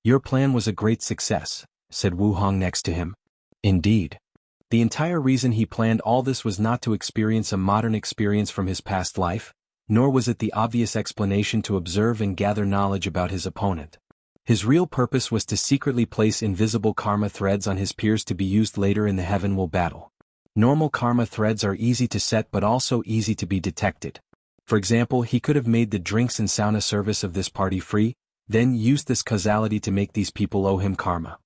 "Your plan was a great success," said Wu Hong next to him. "Indeed." The entire reason he planned all this was not to experience a modern experience from his past life, nor was it the obvious explanation to observe and gather knowledge about his opponent. His real purpose was to secretly place invisible karma threads on his peers to be used later in the Heaven Will battle. Normal karma threads are easy to set but also easy to be detected. For example, he could have made the drinks and sauna service of this party free, then used this causality to make these people owe him karma.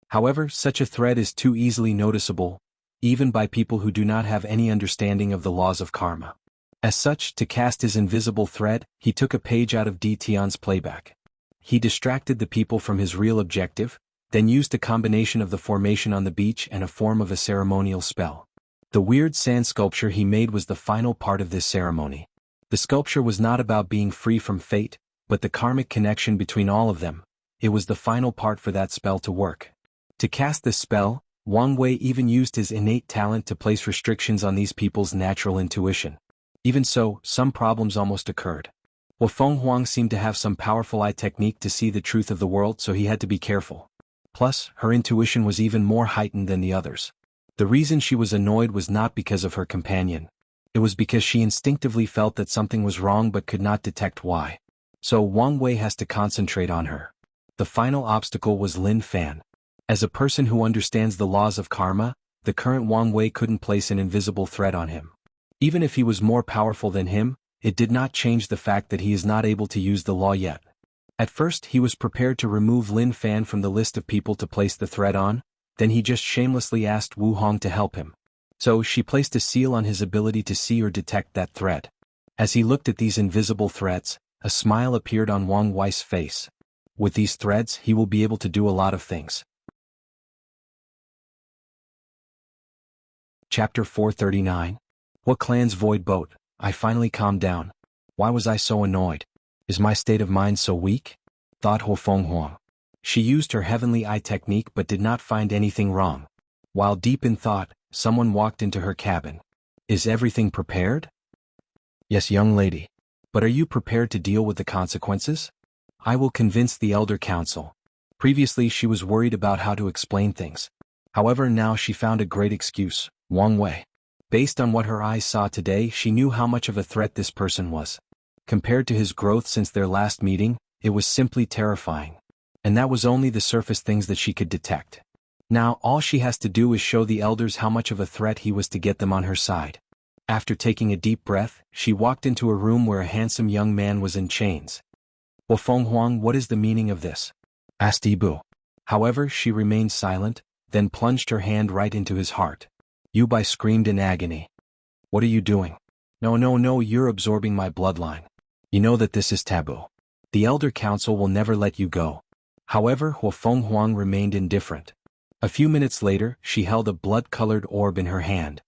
However, such a thread is too easily noticeable, even by people who do not have any understanding of the laws of karma. As such, to cast his invisible thread, he took a page out of D. Tian's playback. He distracted the people from his real objective, then used a combination of the formation on the beach and a form of a ceremonial spell. The weird sand sculpture he made was the final part of this ceremony. The sculpture was not about being free from fate, but the karmic connection between all of them. It was the final part for that spell to work. To cast this spell, Wang Wei even used his innate talent to place restrictions on these people's natural intuition. Even so, some problems almost occurred. Feng Huang seemed to have some powerful eye technique to see the truth of the world, so he had to be careful. Plus, her intuition was even more heightened than the others. The reason she was annoyed was not because of her companion. It was because she instinctively felt that something was wrong but could not detect why. So Wang Wei has to concentrate on her. The final obstacle was Lin Fan. As a person who understands the laws of karma, the current Wang Wei couldn't place an invisible thread on him. Even if he was more powerful than him, it did not change the fact that he is not able to use the law yet. At first he was prepared to remove Lin Fan from the list of people to place the thread on, then he just shamelessly asked Wu Hong to help him. So she placed a seal on his ability to see or detect that thread. As he looked at these invisible threads, a smile appeared on Wang Wei's face. With these threads he will be able to do a lot of things. Chapter 439. What clan's void boat? I finally calmed down. Why was I so annoyed? Is my state of mind so weak? Thought Feng Huang. She used her heavenly eye technique but did not find anything wrong. While deep in thought, someone walked into her cabin. Is everything prepared? Yes, young lady. But are you prepared to deal with the consequences? I will convince the Elder Council. Previously she was worried about how to explain things. However, now she found a great excuse, Wang Wei. Based on what her eyes saw today, she knew how much of a threat this person was. Compared to his growth since their last meeting, it was simply terrifying. And that was only the surface things that she could detect. Now all she has to do is show the elders how much of a threat he was to get them on her side. After taking a deep breath, she walked into a room where a handsome young man was in chains. Feng Huang, what is the meaning of this? Asked Ibu. However, she remained silent, then plunged her hand right into his heart. Yubai screamed in agony. What are you doing? No, you're absorbing my bloodline. You know that this is taboo. The Elder Council will never let you go. However, Feng Huang remained indifferent. A few minutes later, she held a blood-colored orb in her hand.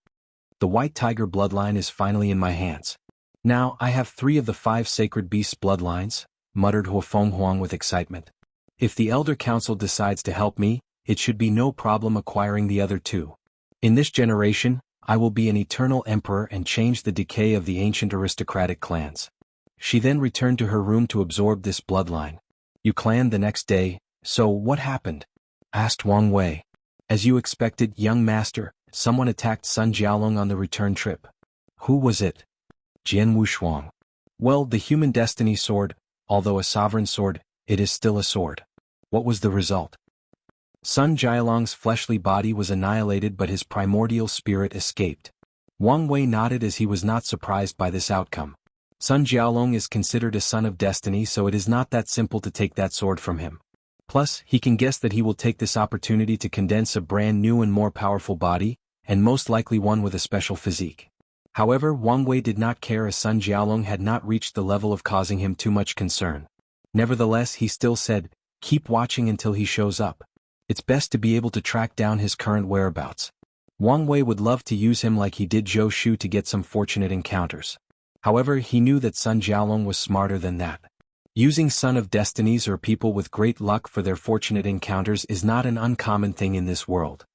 The white tiger bloodline is finally in my hands. Now, I have 3 of the 5 sacred beasts' bloodlines, muttered Feng Huang with excitement. If the Elder Council decides to help me, it should be no problem acquiring the other 2. In this generation, I will be an eternal emperor and change the decay of the ancient aristocratic clans. She then returned to her room to absorb this bloodline. You clan the next day, so what happened? Asked Wang Wei. As you expected, young master, someone attacked Sun Jialong on the return trip. Who was it? Jianwu Shuang. Well, the human destiny sword, although a sovereign sword, it is still a sword. What was the result? Sun Jialong's fleshly body was annihilated but his primordial spirit escaped. Wang Wei nodded as he was not surprised by this outcome. Sun Jialong is considered a son of destiny, so it is not that simple to take that sword from him. Plus, he can guess that he will take this opportunity to condense a brand new and more powerful body, and most likely one with a special physique. However, Wang Wei did not care as Sun Jialong had not reached the level of causing him too much concern. Nevertheless, he still said, keep watching until he shows up. It's best to be able to track down his current whereabouts. Wang Wei would love to use him like he did Zhou Shu to get some fortunate encounters. However, he knew that Sun Jialong was smarter than that. Using Son of Destinies or people with great luck for their fortunate encounters is not an uncommon thing in this world.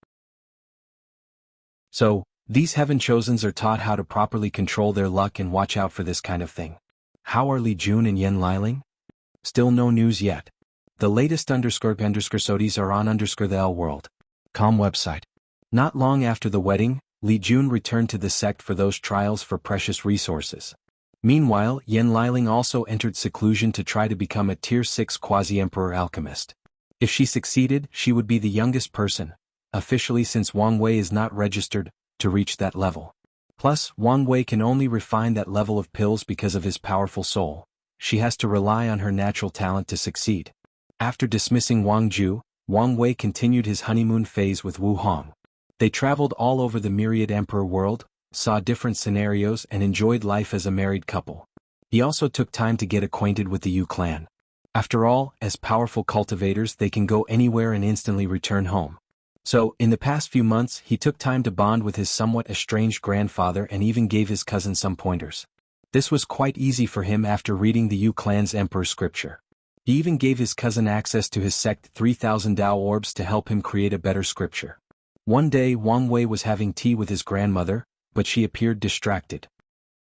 So, these Heaven Chosens are taught how to properly control their luck and watch out for this kind of thing. How are Li Jun and Yen Liling? Still no news yet. The latest _sodies are on the L World.com website. Not long after the wedding, Li Jun returned to the sect for those trials for precious resources. Meanwhile, Yen Liling also entered seclusion to try to become a Tier 6 quasi-emperor alchemist. If she succeeded, she would be the youngest person, officially since Wang Wei is not registered, to reach that level. Plus, Wang Wei can only refine that level of pills because of his powerful soul. She has to rely on her natural talent to succeed. After dismissing Wang Ju, Wang Wei continued his honeymoon phase with Wu Hong. They traveled all over the myriad emperor world, saw different scenarios and enjoyed life as a married couple. He also took time to get acquainted with the Yu clan. After all, as powerful cultivators they can go anywhere and instantly return home. So, in the past few months he took time to bond with his somewhat estranged grandfather and even gave his cousin some pointers. This was quite easy for him after reading the Yu clan's emperor scripture. He even gave his cousin access to his sect 3,000 Dao orbs to help him create a better scripture. One day Wang Wei was having tea with his grandmother, but she appeared distracted.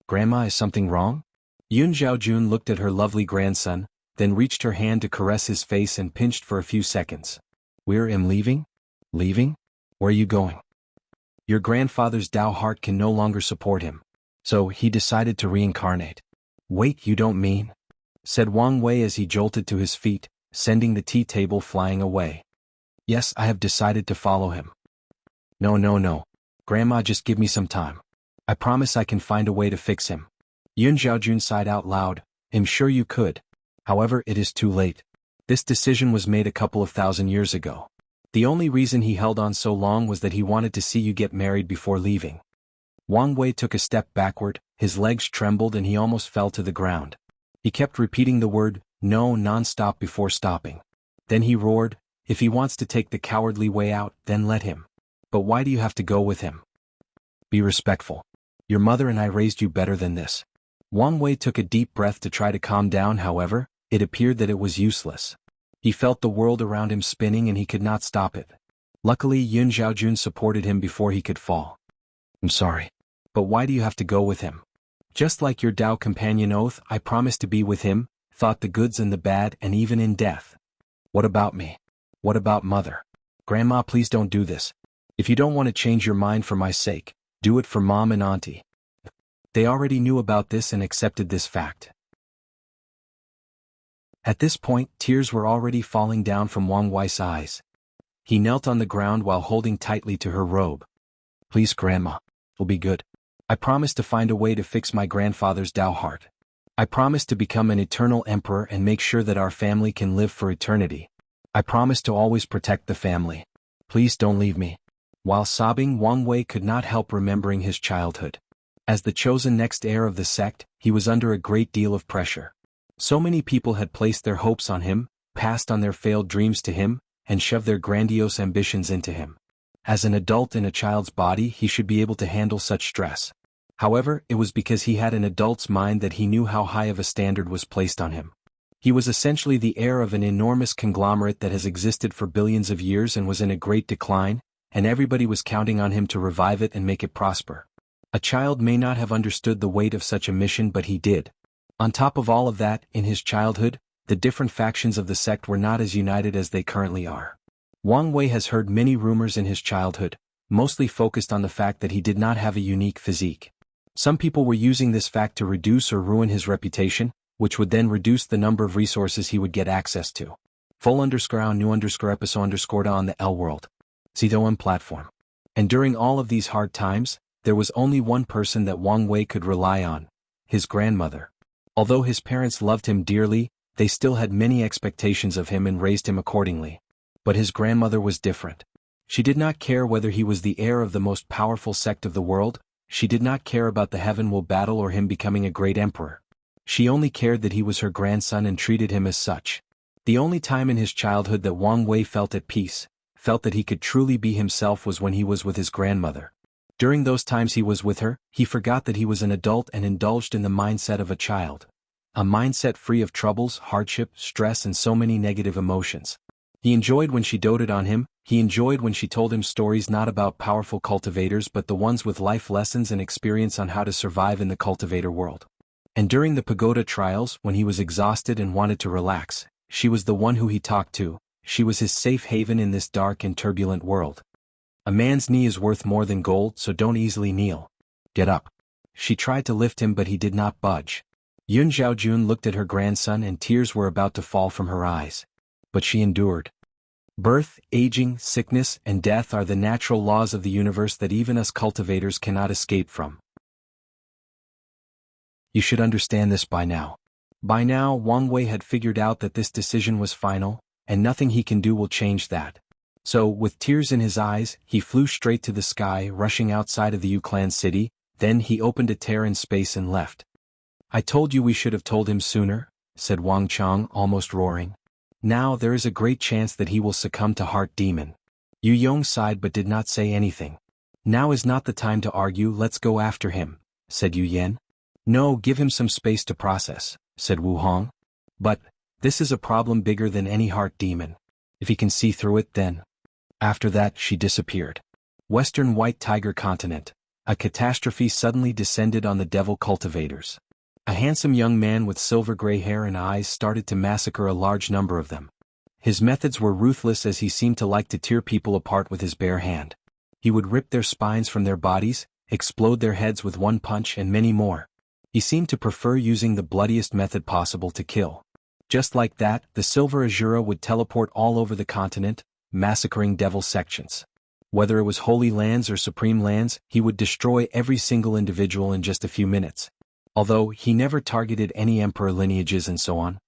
"Grandma, is something wrong?" Yun Zhaojun looked at her lovely grandson, then reached her hand to caress his face and pinched for a few seconds. "Where am leaving? Leaving? Where are you going?" "Your grandfather's Dao heart can no longer support him. So he decided to reincarnate." "Wait, you don't mean?" said Wang Wei as he jolted to his feet, sending the tea table flying away. "Yes, I have decided to follow him." No. Grandma, just give me some time. I promise I can find a way to fix him." Yun Zhaojun sighed out loud. "I'm sure you could. However, it is too late. This decision was made a couple of thousand years ago. The only reason he held on so long was that he wanted to see you get married before leaving." Wang Wei took a step backward, his legs trembled and he almost fell to the ground. He kept repeating the word, "no," non-stop before stopping. Then he roared, "If he wants to take the cowardly way out, then let him. But why do you have to go with him? Be respectful. Your mother and I raised you better than this." Wang Wei took a deep breath to try to calm down. However, it appeared that it was useless. He felt the world around him spinning and he could not stop it. Luckily Yun Zhaojun supported him before he could fall. "I'm sorry. But why do you have to go with him?" "Just like your Dao companion oath, I promise to be with him, thought the goods and the bad and even in death." "What about me? What about mother?" "Grandma, please don't do this. If you don't want to change your mind for my sake, do it for mom and auntie." They already knew about this and accepted this fact. At this point, tears were already falling down from Wang Wei's eyes. He knelt on the ground while holding tightly to her robe. "Please, Grandma. It'll be good. I promise to find a way to fix my grandfather's Dao heart. I promise to become an eternal emperor and make sure that our family can live for eternity. I promise to always protect the family. Please don't leave me." While sobbing, Wang Wei could not help remembering his childhood. As the chosen next heir of the sect, he was under a great deal of pressure. So many people had placed their hopes on him, passed on their failed dreams to him, and shoved their grandiose ambitions into him. As an adult in a child's body, he should be able to handle such stress. However, it was because he had an adult's mind that he knew how high of a standard was placed on him. He was essentially the heir of an enormous conglomerate that has existed for billions of years and was in a great decline, and everybody was counting on him to revive it and make it prosper. A child may not have understood the weight of such a mission, but he did. On top of all of that, in his childhood, the different factions of the sect were not as united as they currently are. Wang Wei has heard many rumors in his childhood, mostly focused on the fact that he did not have a unique physique. Some people were using this fact to reduce or ruin his reputation, which would then reduce the number of resources he would get access to. Full_new_episode_ on the L World. CDOM platform. And during all of these hard times, there was only one person that Wang Wei could rely on, his grandmother. Although his parents loved him dearly, they still had many expectations of him and raised him accordingly. But his grandmother was different. She did not care whether he was the heir of the most powerful sect of the world, she did not care about the heaven will battle or him becoming a great emperor. She only cared that he was her grandson and treated him as such. The only time in his childhood that Wang Wei felt at peace, felt that he could truly be himself was when he was with his grandmother. During those times he was with her, he forgot that he was an adult and indulged in the mindset of a child. A mindset free of troubles, hardship, stress and so many negative emotions. He enjoyed when she doted on him, he enjoyed when she told him stories not about powerful cultivators but the ones with life lessons and experience on how to survive in the cultivator world. And during the pagoda trials, when he was exhausted and wanted to relax, she was the one who he talked to, she was his safe haven in this dark and turbulent world. A man's knee is worth more than gold, so don't easily kneel. Get up. She tried to lift him but he did not budge. Yun Zhaojun looked at her grandson and tears were about to fall from her eyes. But she endured. Birth, aging, sickness, and death are the natural laws of the universe that even us cultivators cannot escape from. You should understand this by now. By now, Wang Wei had figured out that this decision was final, and nothing he can do will change that. So, with tears in his eyes, he flew straight to the sky, rushing outside of the Yu Clan city, then he opened a tear in space and left. I told you we should have told him sooner, said Wang Chang, almost roaring. Now there is a great chance that he will succumb to Heart Demon. Yu Yong sighed but did not say anything. Now is not the time to argue, let's go after him, said Yu Yan. No, give him some space to process, said Wu Hong. But, this is a problem bigger than any Heart Demon. If he can see through it then. After that she disappeared. Western White Tiger Continent. A catastrophe suddenly descended on the devil cultivators. A handsome young man with silver gray hair and eyes started to massacre a large number of them. His methods were ruthless as he seemed to like to tear people apart with his bare hand. He would rip their spines from their bodies, explode their heads with one punch and many more. He seemed to prefer using the bloodiest method possible to kill. Just like that, the Silver Azura would teleport all over the continent, massacring devil sections. Whether it was Holy Lands or Supreme Lands, he would destroy every single individual in just a few minutes. Although he never targeted any emperor lineages and so on.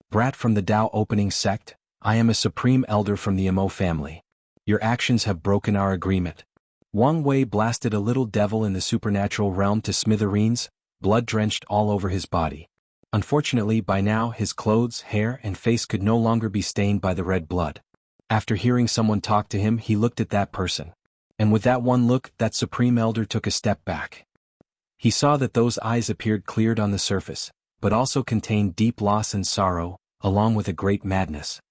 Brat from the Tao opening sect, I am a supreme elder from the Mo family. Your actions have broken our agreement. Wang Wei blasted a little devil in the supernatural realm to smithereens, blood drenched all over his body. Unfortunately by now his clothes, hair and face could no longer be stained by the red blood. After hearing someone talk to him he looked at that person. And with that one look, that supreme elder took a step back. He saw that those eyes appeared cleared on the surface, but also contained deep loss and sorrow, along with a great madness.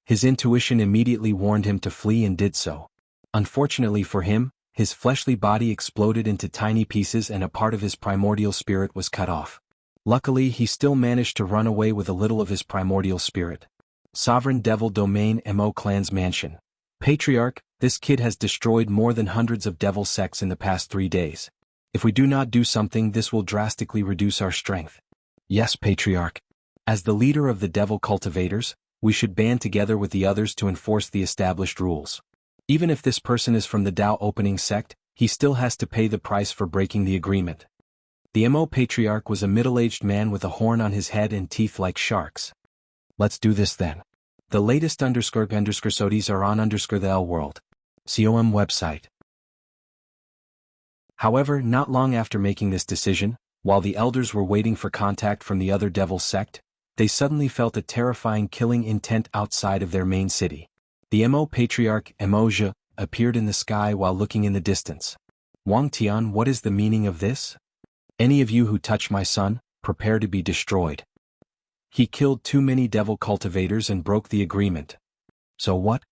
His intuition immediately warned him to flee and did so. Unfortunately for him, his fleshly body exploded into tiny pieces and a part of his primordial spirit was cut off. Luckily he still managed to run away with a little of his primordial spirit. Sovereign Devil Domain Mo Clan's Mansion. Patriarch, this kid has destroyed more than hundreds of devil sects in the past 3 days. If we do not do something, this will drastically reduce our strength. Yes, Patriarch. As the leader of the devil cultivators, we should band together with the others to enforce the established rules. Even if this person is from the Tao opening sect, he still has to pay the price for breaking the agreement. The Mo Patriarch was a middle-aged man with a horn on his head and teeth like sharks. Let's do this then. The latest __sodies are on the L world. COM website. However, not long after making this decision, while the elders were waiting for contact from the other devil sect, they suddenly felt a terrifying killing intent outside of their main city. The Mo Patriarch, Emoja, appeared in the sky while looking in the distance. Wang Tian, what is the meaning of this? Any of you who touch my son, prepare to be destroyed. He killed too many devil cultivators and broke the agreement. So what?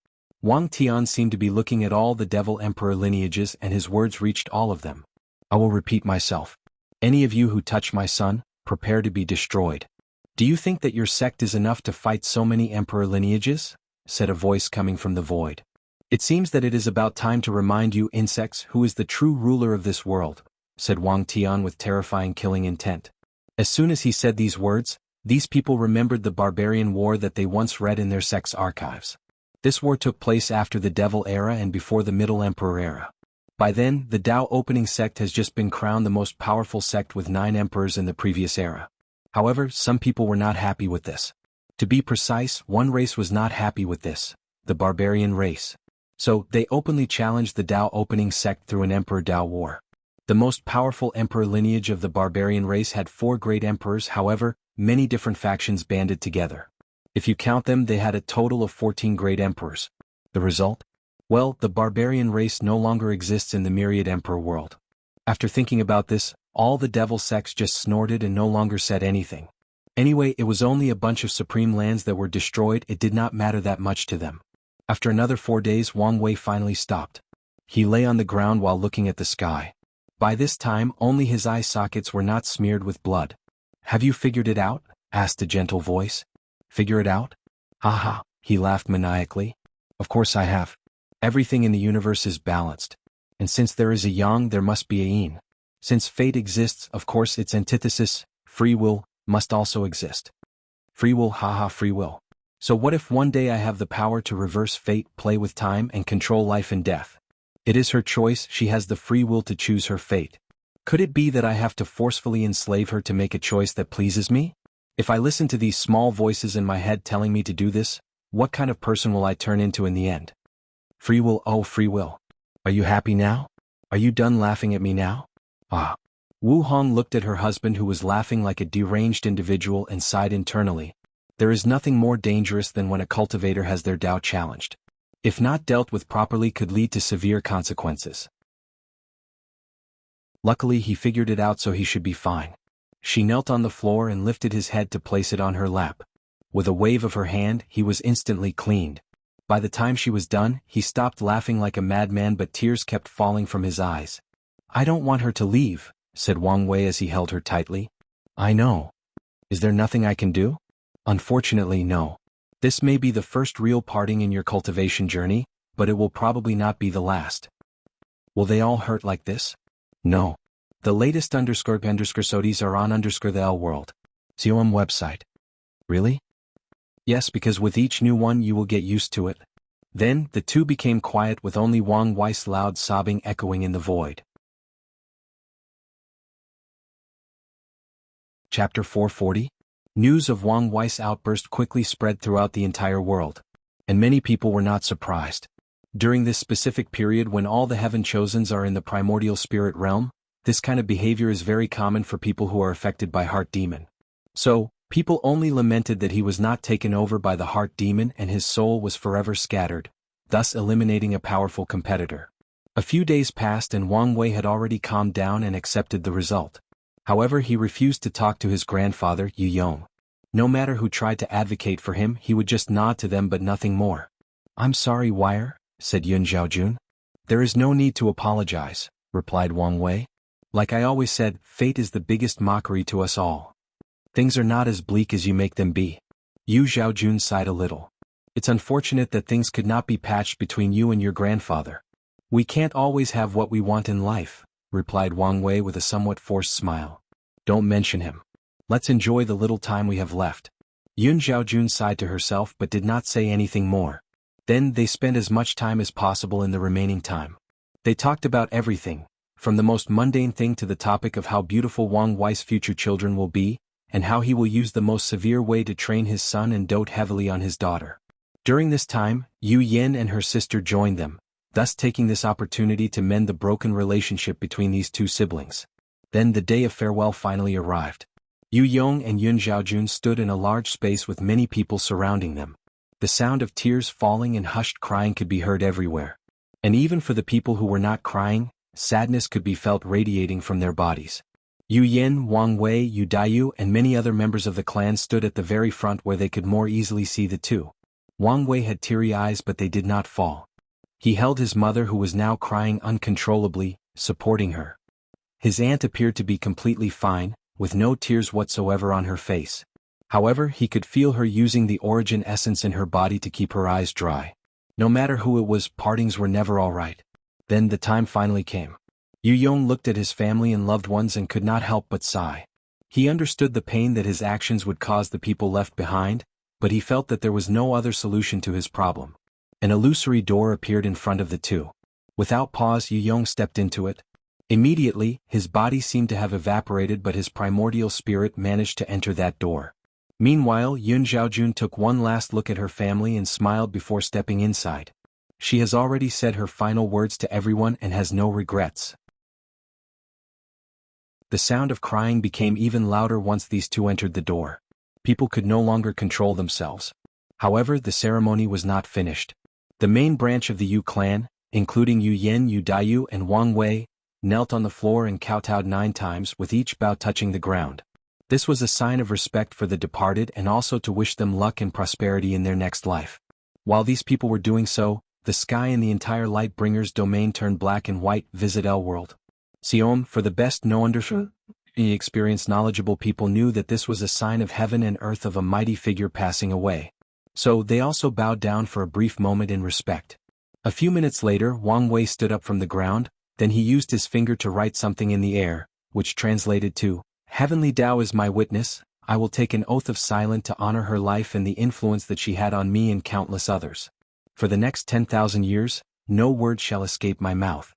Wang Tian seemed to be looking at all the devil emperor lineages and his words reached all of them. I will repeat myself. Any of you who touch my son, prepare to be destroyed. Do you think that your sect is enough to fight so many emperor lineages? Said a voice coming from the void. It seems that it is about time to remind you insects who is the true ruler of this world, said Wang Tian with terrifying killing intent. As soon as he said these words, these people remembered the barbarian war that they once read in their sect's archives. This war took place after the Devil Era and before the Middle Emperor Era. By then, the Tao opening sect has just been crowned the most powerful sect with 9 emperors in the previous era. However, some people were not happy with this. To be precise, one race was not happy with this, the barbarian race. So, they openly challenged the Tao opening sect through an Emperor Tao war. The most powerful emperor lineage of the barbarian race had 4 great emperors, however, many different factions banded together. If you count them, they had a total of 14 great emperors. The result? Well, the barbarian race no longer exists in the myriad emperor world. After thinking about this, all the devil sects just snorted and no longer said anything. Anyway, it was only a bunch of supreme lands that were destroyed. It did not matter that much to them. After another 4 days, Wang Wei finally stopped. He lay on the ground while looking at the sky. By this time, only his eye sockets were not smeared with blood. "Have you figured it out?" asked a gentle voice. "Figure it out? Haha," he laughed maniacally. "Of course I have. Everything in the universe is balanced. And since there is a yang, there must be a yin. Since fate exists, of course its antithesis, free will, must also exist. Free will, haha, free will. So what if one day I have the power to reverse fate, play with time, and control life and death? It is her choice, she has the free will to choose her fate. Could it be that I have to forcefully enslave her to make a choice that pleases me? If I listen to these small voices in my head telling me to do this, what kind of person will I turn into in the end? Free will, oh free will. Are you happy now? Are you done laughing at me now? Ah. Wu Hong looked at her husband who was laughing like a deranged individual and sighed internally. There is nothing more dangerous than when a cultivator has their Tao challenged. If not dealt with properly, could lead to severe consequences. Luckily he figured it out, so he should be fine. She knelt on the floor and lifted his head to place it on her lap. With a wave of her hand, he was instantly cleaned. By the time she was done, he stopped laughing like a madman, but tears kept falling from his eyes. "I don't want her to leave," said Wang Wei as he held her tightly. "I know. Is there nothing I can do?" "Unfortunately, no. This may be the first real parting in your cultivation journey, but it will probably not be the last." "Will they all hurt like this?" "No. The latest __sodies are on the L world. COM website." "Really?" "Yes, because with each new one you will get used to it." Then, the two became quiet with only Wang Wei's loud sobbing echoing in the void. Chapter 440. News of Wang Wei's outburst quickly spread throughout the entire world. And many people were not surprised. During this specific period when all the heaven chosens are in the primordial spirit realm, this kind of behavior is very common for people who are affected by heart demon. So, people only lamented that he was not taken over by the heart demon and his soul was forever scattered, thus eliminating a powerful competitor. A few days passed and Wang Wei had already calmed down and accepted the result. However, he refused to talk to his grandfather, Yu Yong. No matter who tried to advocate for him, he would just nod to them but nothing more. "I'm sorry, Wire," said Yun Zhaojun. "There is no need to apologize," replied Wang Wei. "Like I always said, fate is the biggest mockery to us all. Things are not as bleak as you make them be." Yu Zhaojun sighed a little. "It's unfortunate that things could not be patched between you and your grandfather. We can't always have what we want in life," replied Wang Wei with a somewhat forced smile. "Don't mention him. Let's enjoy the little time we have left." Yun Zhaojun sighed to herself but did not say anything more. Then they spent as much time as possible in the remaining time. They talked about everything, from the most mundane thing to the topic of how beautiful Wang Wei's future children will be, and how he will use the most severe way to train his son and dote heavily on his daughter. During this time, Yu Yin and her sister joined them, thus taking this opportunity to mend the broken relationship between these two siblings. Then the day of farewell finally arrived. Yu Yong and Yun Zhaojun stood in a large space with many people surrounding them. The sound of tears falling and hushed crying could be heard everywhere. And even for the people who were not crying, sadness could be felt radiating from their bodies. Yu Yin, Wang Wei, Yu Daiyu and many other members of the clan stood at the very front where they could more easily see the two. Wang Wei had teary eyes but they did not fall. He held his mother who was now crying uncontrollably, supporting her. His aunt appeared to be completely fine, with no tears whatsoever on her face. However, he could feel her using the origin essence in her body to keep her eyes dry. No matter who it was, partings were never all right. Then the time finally came. Yu Yong looked at his family and loved ones and could not help but sigh. He understood the pain that his actions would cause the people left behind, but he felt that there was no other solution to his problem. An illusory door appeared in front of the two. Without pause, Yu Yong stepped into it. Immediately, his body seemed to have evaporated but his primordial spirit managed to enter that door. Meanwhile, Yun Zhaojun took one last look at her family and smiled before stepping inside. She has already said her final words to everyone and has no regrets. The sound of crying became even louder once these two entered the door. People could no longer control themselves. However, the ceremony was not finished. The main branch of the Yu clan, including Yu Yin, Yu Daiyu, and Wang Wei, knelt on the floor and kowtowed 9 times with each bow touching the ground. This was a sign of respect for the departed and also to wish them luck and prosperity in their next life. While these people were doing so, the sky in the entire Lightbringer's domain turned black and white. Visit L-World. Siom, for the best no understood. Experienced knowledgeable people knew that this was a sign of heaven and earth of a mighty figure passing away. So they also bowed down for a brief moment in respect. A few minutes later, Wang Wei stood up from the ground, then he used his finger to write something in the air, which translated to, "Heavenly Tao is my witness, I will take an oath of silence to honor her life and the influence that she had on me and countless others. For the next 10,000 years, no word shall escape my mouth."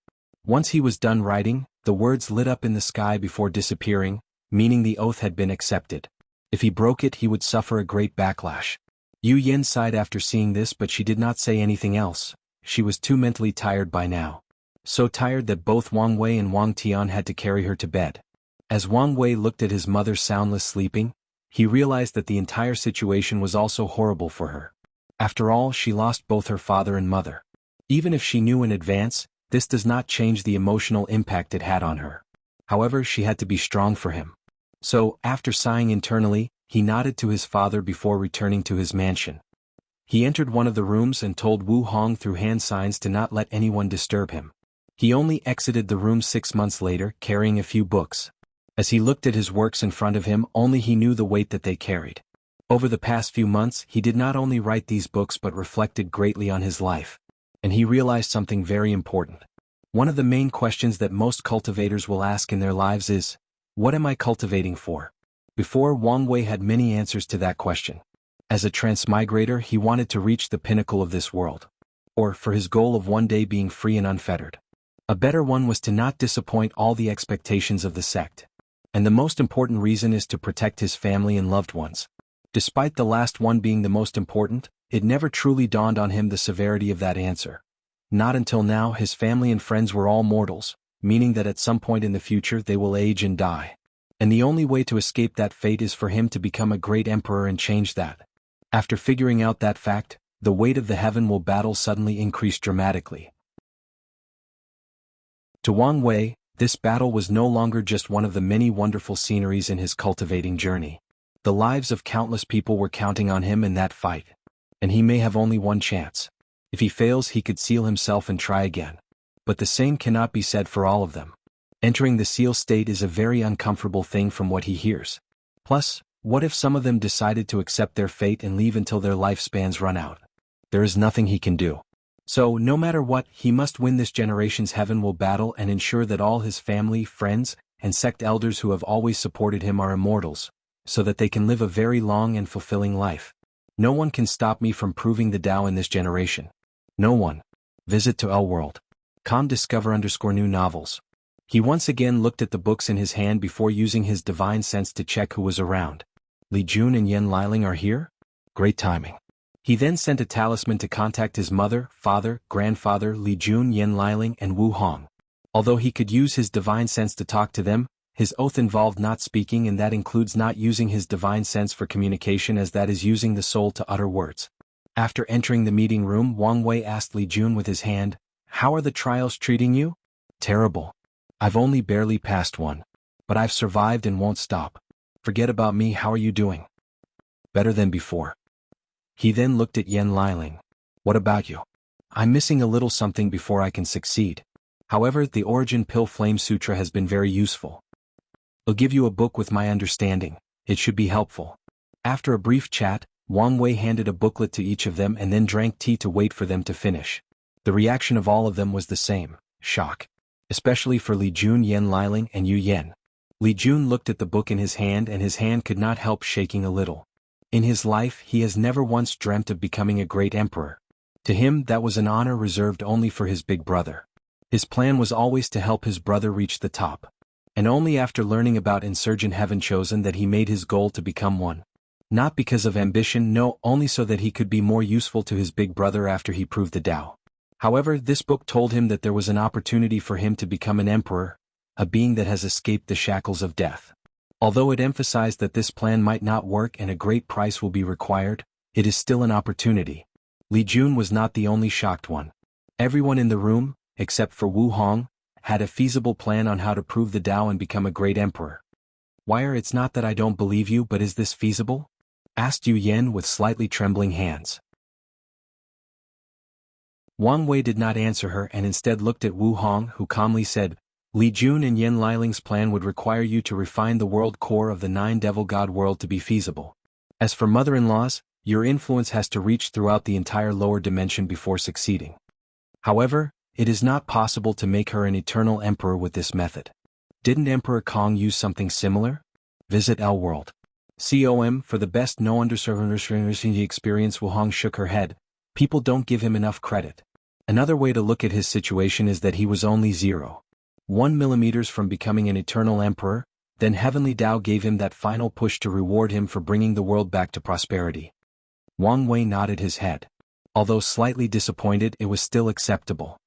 Once he was done writing, the words lit up in the sky before disappearing, meaning the oath had been accepted. If he broke it, he would suffer a great backlash. Yu Yin sighed after seeing this, but she did not say anything else. She was too mentally tired by now. So tired that both Wang Wei and Wang Tian had to carry her to bed. As Wang Wei looked at his mother soundless sleeping, he realized that the entire situation was also horrible for her. After all, she lost both her father and mother. Even if she knew in advance, this does not change the emotional impact it had on her. However, she had to be strong for him. So, after sighing internally, he nodded to his father before returning to his mansion. He entered one of the rooms and told Wu Hong through hand signs to not let anyone disturb him. He only exited the room 6 months later, carrying a few books. As he looked at his works in front of him, only he knew the weight that they carried. Over the past few months, he did not only write these books but reflected greatly on his life. And he realized something very important. One of the main questions that most cultivators will ask in their lives is, what am I cultivating for? Before, Wang Wei had many answers to that question. As a transmigrator, he wanted to reach the pinnacle of this world. Or for his goal of one day being free and unfettered. A better one was to not disappoint all the expectations of the sect. And the most important reason is to protect his family and loved ones. Despite the last one being the most important, it never truly dawned on him the severity of that answer. Not until now, his family and friends were all mortals, meaning that at some point in the future they will age and die. And the only way to escape that fate is for him to become a great emperor and change that. After figuring out that fact, the weight of the heaven will battle suddenly increased dramatically. To Wang Wei, this battle was no longer just one of the many wonderful sceneries in his cultivating journey. The lives of countless people were counting on him in that fight. And he may have only one chance. If he fails, he could seal himself and try again. But the same cannot be said for all of them. Entering the seal state is a very uncomfortable thing from what he hears. Plus, what if some of them decided to accept their fate and leave until their lifespans run out? There is nothing he can do. So, no matter what, he must win this generation's heaven will battle and ensure that all his family, friends, and sect elders who have always supported him are immortals, so that they can live a very long and fulfilling life. No one can stop me from proving the Tao in this generation. No one. Visit to L-World. Discover_new novels. He once again looked at the books in his hand before using his divine sense to check who was around. Li Jun and Yen Liling are here? Great timing. He then sent a talisman to contact his mother, father, grandfather, Li Jun, Yen Liling, and Wu Hong. Although he could use his divine sense to talk to them, his oath involved not speaking, and that includes not using his divine sense for communication, as that is using the soul to utter words. After entering the meeting room, Wang Wei asked Li Jun with his hand, "How are the trials treating you?" "Terrible. I've only barely passed one. But I've survived and won't stop. Forget about me, how are you doing?" "Better than before." He then looked at Yen Liling. "What about you?" "I'm missing a little something before I can succeed. However, the Origin Pill Flame Sutra has been very useful. I'll give you a book with my understanding. It should be helpful." After a brief chat, Wang Wei handed a booklet to each of them and then drank tea to wait for them to finish. The reaction of all of them was the same, shock. Especially for Li Jun, Yen Liling, and Yu Yen. Li Jun looked at the book in his hand and his hand could not help shaking a little. In his life, he has never once dreamt of becoming a great emperor. To him, that was an honor reserved only for his big brother. His plan was always to help his brother reach the top. And only after learning about Insurgent Heaven Chosen that he made his goal to become one. Not because of ambition, no, only so that he could be more useful to his big brother after he proved the Tao. However, this book told him that there was an opportunity for him to become an emperor, a being that has escaped the shackles of death. Although it emphasized that this plan might not work and a great price will be required, it is still an opportunity. Li Jun was not the only shocked one. Everyone in the room, except for Wu Hong, had a feasible plan on how to prove the Tao and become a great emperor. "Wire, it's not that I don't believe you, but is this feasible?" asked Yu Yen with slightly trembling hands. Wang Wei did not answer her and instead looked at Wu Hong, who calmly said, "Li Jun and Yen Liling's plan would require you to refine the world core of the Nine Devil God world to be feasible. As for mother-in-laws, your influence has to reach throughout the entire lower dimension before succeeding. However, it is not possible to make her an eternal emperor with this method. Didn't Emperor Kong use something similar? Visit L World. COM for the best no underserved experience." Wu Hong shook her head. "People don't give him enough credit. Another way to look at his situation is that he was only 0.1 millimeters from becoming an eternal emperor, then Heavenly Tao gave him that final push to reward him for bringing the world back to prosperity." Wang Wei nodded his head. Although slightly disappointed, it was still acceptable.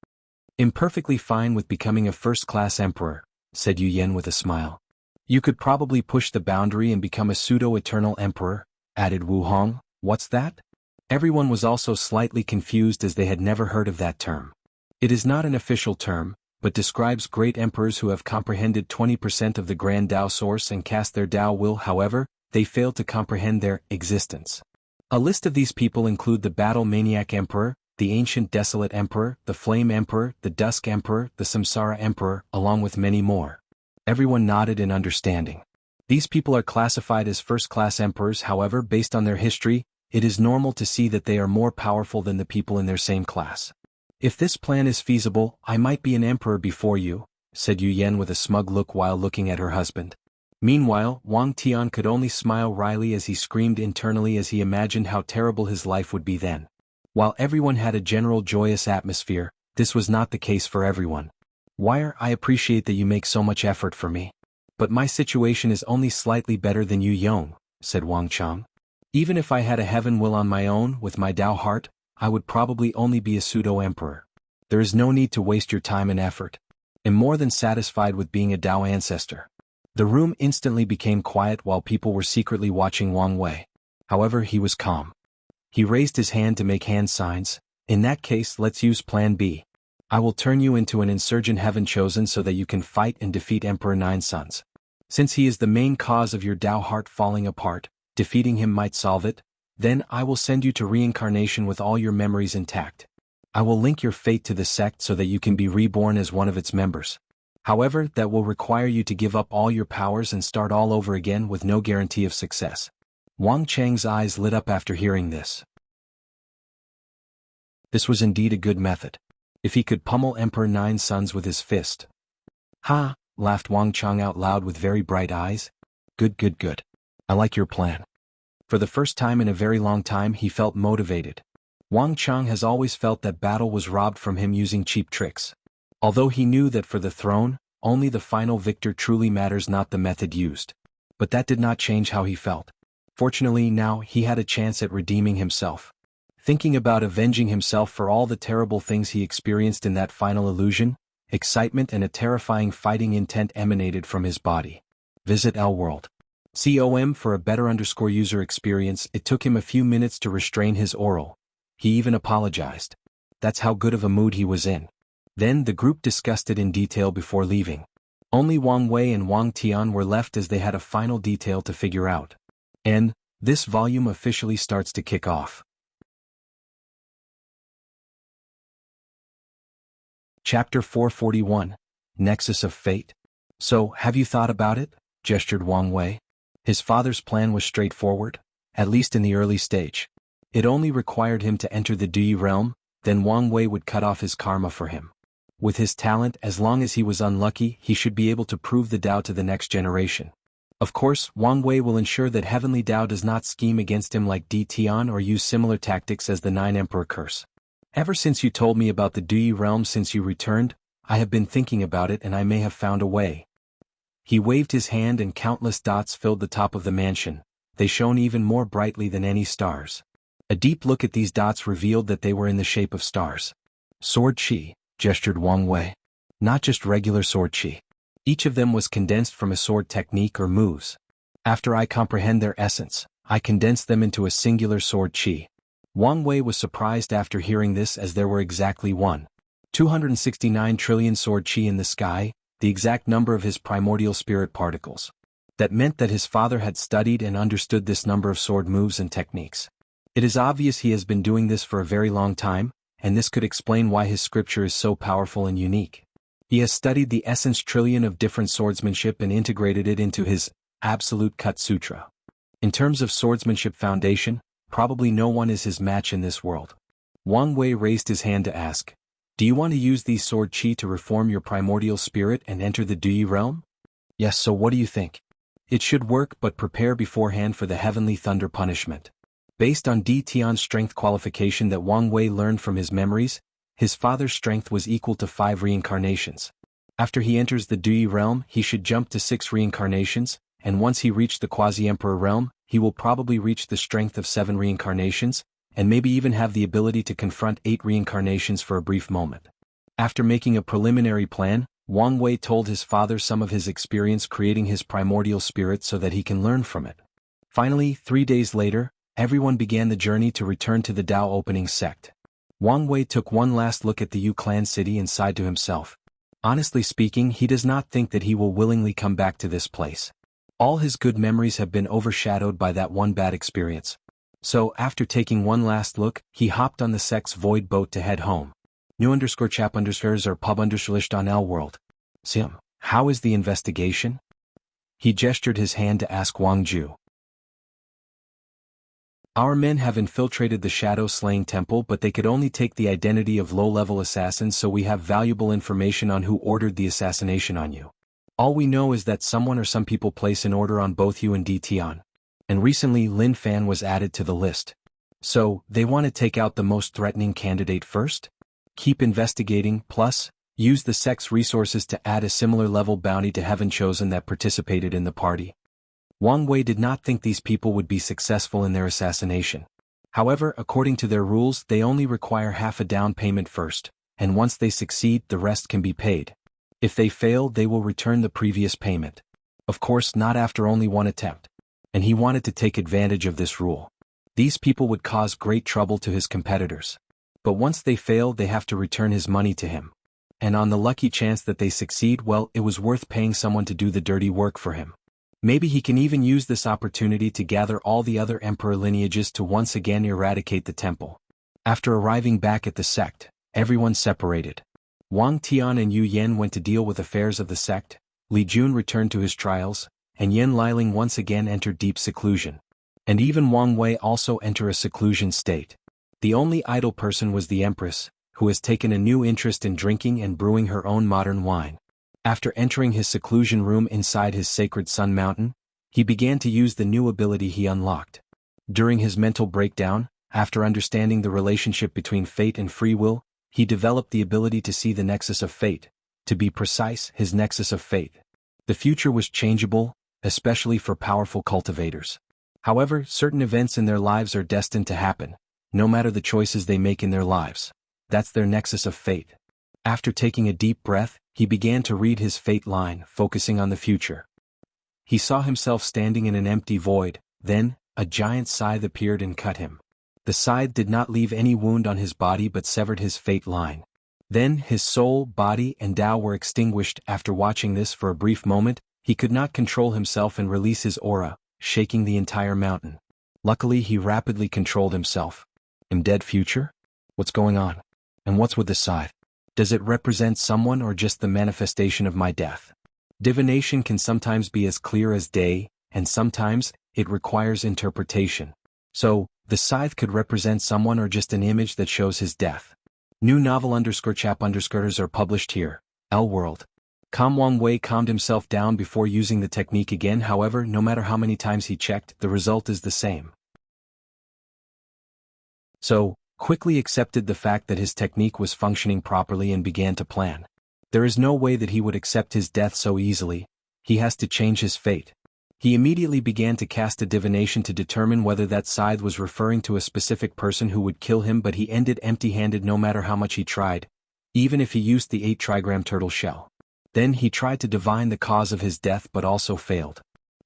"I'm perfectly fine with becoming a first-class emperor," said Yu Yen with a smile. "You could probably push the boundary and become a pseudo-eternal emperor," added Wu Hong. "What's that?" Everyone was also slightly confused as they had never heard of that term. It is not an official term, but describes great emperors who have comprehended 20% of the grand Tao source and cast their Tao will. However, they fail to comprehend their existence. A list of these people include the Battle Maniac Emperor, the Ancient Desolate Emperor, the Flame Emperor, the Dusk Emperor, the Samsara Emperor, along with many more. Everyone nodded in understanding. These people are classified as first-class emperors. However, based on their history, it is normal to see that they are more powerful than the people in their same class. "If this plan is feasible, I might be an emperor before you," said Yu Yen with a smug look while looking at her husband. Meanwhile, Wang Tian could only smile wryly as he screamed internally as he imagined how terrible his life would be then. While everyone had a general joyous atmosphere, this was not the case for everyone. "Wire, I appreciate that you make so much effort for me. But my situation is only slightly better than Yu Yong," said Wang Chang. "Even if I had a heaven will on my own with my Tao heart, I would probably only be a pseudo-emperor. There is no need to waste your time and effort. I'm more than satisfied with being a Tao ancestor." The room instantly became quiet while people were secretly watching Wang Wei. However, he was calm. He raised his hand to make hand signs. "In that case, let's use Plan B. I will turn you into an insurgent heaven chosen so that you can fight and defeat Emperor Nine Suns. Since he is the main cause of your Tao heart falling apart, defeating him might solve it. Then I will send you to reincarnation with all your memories intact. I will link your fate to the sect so that you can be reborn as one of its members. However, that will require you to give up all your powers and start all over again with no guarantee of success." Wang Chang's eyes lit up after hearing this. This was indeed a good method. If he could pummel Emperor Nine Suns with his fist. "Ha!" laughed Wang Chang out loud with very bright eyes. Good. I like your plan." For the first time in a very long time he felt motivated. Wang Chang has always felt that battle was robbed from him using cheap tricks. Although he knew that for the throne, only the final victor truly matters, not the method used. But that did not change how he felt. Fortunately now he had a chance at redeeming himself. Thinking about avenging himself for all the terrible things he experienced in that final illusion, excitement and a terrifying fighting intent emanated from his body. Visit L World. COM for a better user experience. It took him a few minutes to restrain his oral. He even apologized. That's how good of a mood he was in. Then the group discussed it in detail before leaving. Only Wang Wei and Wang Tian were left as they had a final detail to figure out. And this volume officially starts to kick off. Chapter 441, Nexus of Fate. "So, have you thought about it?" gestured Wang Wei. His father's plan was straightforward, at least in the early stage. It only required him to enter the Dui realm, then Wang Wei would cut off his karma for him. With his talent, as long as he was unlucky, he should be able to prove the Tao to the next generation. Of course, Wang Wei will ensure that Heavenly Tao does not scheme against him like Di Tian or use similar tactics as the Nine Emperor curse. "Ever since you told me about the Dui realm since you returned, I have been thinking about it and I may have found a way." He waved his hand and countless dots filled the top of the mansion. They shone even more brightly than any stars. A deep look at these dots revealed that they were in the shape of stars. "Sword Chi," gestured Wang Wei. "Not just regular sword Chi. Each of them was condensed from a sword technique or moves. After I comprehend their essence, I condense them into a singular sword Chi." Wang Wei was surprised after hearing this, as there were exactly 269 trillion sword chi in the sky, the exact number of his primordial spirit particles. That meant that his father had studied and understood this number of sword moves and techniques. It is obvious he has been doing this for a very long time, and this could explain why his scripture is so powerful and unique. He has studied the essence trillion of different swordsmanship and integrated it into his Absolute Cut Sutra. In terms of swordsmanship foundation, probably no one is his match in this world. Wang Wei raised his hand to ask, "Do you want to use these sword chi to reform your primordial spirit and enter the Dui realm?" "Yes, so what do you think?" "It should work, but prepare beforehand for the heavenly thunder punishment." Based on Di Tian's strength qualification that Wang Wei learned from his memories, his father's strength was equal to 5 reincarnations. After he enters the Dui realm, he should jump to 6 reincarnations, and once he reached the Quasi-Emperor realm, he will probably reach the strength of 7 reincarnations, and maybe even have the ability to confront 8 reincarnations for a brief moment. After making a preliminary plan, Wang Wei told his father some of his experience creating his primordial spirit so that he can learn from it. Finally, 3 days later, everyone began the journey to return to the Dao opening sect. Wang Wei took one last look at the Yu clan city and sighed to himself. Honestly speaking, he does not think that he will willingly come back to this place. All his good memories have been overshadowed by that one bad experience. So, after taking one last look, he hopped on the sect's void boat to head home. New_chap_ or pub_ on L world. Sim, how is the investigation? He gestured his hand to ask Wang Ju. Our men have infiltrated the shadow-slaying temple, but they could only take the identity of low-level assassins, so we have valuable information on who ordered the assassination on you. All we know is that someone or some people place an order on both you and Di Tian. And recently Lin Fan was added to the list. So, they want to take out the most threatening candidate first? Keep investigating, plus, use the sect's resources to add a similar level bounty to Heaven Chosen that participated in the party. Wang Wei did not think these people would be successful in their assassination. However, according to their rules, they only require half a down payment first, and once they succeed, the rest can be paid. If they fail, they will return the previous payment. Of course, not after only one attempt. And he wanted to take advantage of this rule. These people would cause great trouble to his competitors. But once they fail, they have to return his money to him. And on the lucky chance that they succeed, well, it was worth paying someone to do the dirty work for him. Maybe he can even use this opportunity to gather all the other emperor lineages to once again eradicate the temple. After arriving back at the sect, everyone separated. Wang Tian and Yu Yan went to deal with affairs of the sect, Li Jun returned to his trials, and Yan Liling once again entered deep seclusion. And even Wang Wei also entered a seclusion state. The only idle person was the Empress, who has taken a new interest in drinking and brewing her own modern wine. After entering his seclusion room inside his sacred Sun Mountain, he began to use the new ability he unlocked. During his mental breakdown, after understanding the relationship between fate and free will, he developed the ability to see the Nexus of Fate, to be precise, his Nexus of Fate. The future was changeable, especially for powerful cultivators. However, certain events in their lives are destined to happen, no matter the choices they make in their lives. That's their Nexus of Fate. After taking a deep breath, he began to read his fate line, focusing on the future. He saw himself standing in an empty void, then, a giant scythe appeared and cut him. The scythe did not leave any wound on his body but severed his fate line. Then, his soul, body, and Tao were extinguished. After watching this for a brief moment, he could not control himself and release his aura, shaking the entire mountain. Luckily, he rapidly controlled himself. Am dead future? What's going on? And what's with the scythe? Does it represent someone or just the manifestation of my death? Divination can sometimes be as clear as day, and sometimes, it requires interpretation. So, the scythe could represent someone or just an image that shows his death. New novel _chap_ are published here. L World. Wang Wei calmed himself down before using the technique again. However, no matter how many times he checked, the result is the same. So, quickly accepted the fact that his technique was functioning properly and began to plan. There is no way that he would accept his death so easily. He has to change his fate. He immediately began to cast a divination to determine whether that scythe was referring to a specific person who would kill him, but he ended empty-handed no matter how much he tried, even if he used the 8-trigram turtle shell. Then he tried to divine the cause of his death but also failed.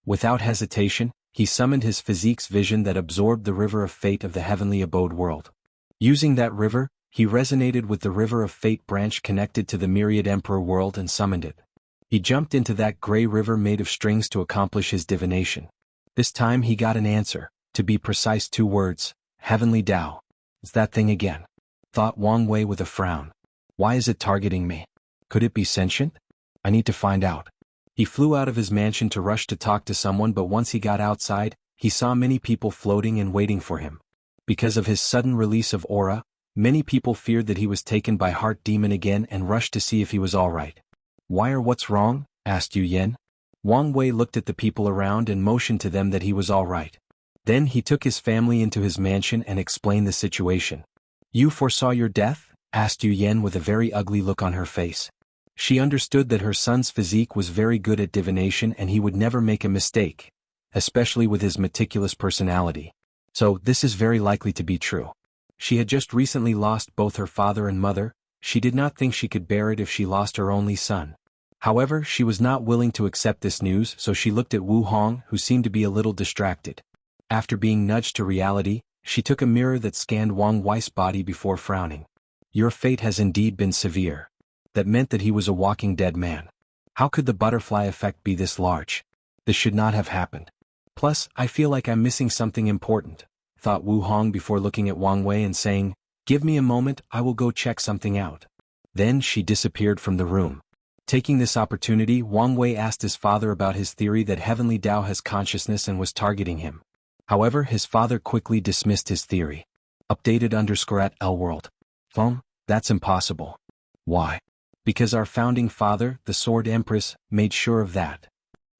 Without hesitation, he summoned his physique's vision that absorbed the river of fate of the heavenly abode world. Using that river, he resonated with the river of fate branch connected to the myriad emperor world and summoned it. He jumped into that gray river made of strings to accomplish his divination. This time he got an answer, to be precise 2 words, Heavenly Tao. It's that thing again, thought Wang Wei with a frown. Why is it targeting me? Could it be sentient? I need to find out. He flew out of his mansion to rush to talk to someone, but once he got outside, he saw many people floating and waiting for him. Because of his sudden release of aura, many people feared that he was taken by Heart Demon again and rushed to see if he was alright. Why or what's wrong? Asked Yu Yen. Wang Wei looked at the people around and motioned to them that he was alright. Then he took his family into his mansion and explained the situation. You foresaw your death? Asked Yu Yen with a very ugly look on her face. She understood that her son's physique was very good at divination and he would never make a mistake, especially with his meticulous personality. So this is very likely to be true. She had just recently lost both her father and mother. She did not think she could bear it if she lost her only son. However, she was not willing to accept this news, so she looked at Wu Hong, who seemed to be a little distracted. After being nudged to reality, she took a mirror that scanned Wang Wei's body before frowning. Your fate has indeed been severe. That meant that he was a walking dead man. How could the butterfly effect be this large? This should not have happened. Plus, I feel like I'm missing something important, thought Wu Hong before looking at Wang Wei and saying, Give me a moment, I will go check something out. Then she disappeared from the room. Taking this opportunity, Wang Wei asked his father about his theory that Heavenly Tao has consciousness and was targeting him. However, his father quickly dismissed his theory. Updated _ World. Phone? That's impossible. Why? Because our founding father, the Sword Empress, made sure of that.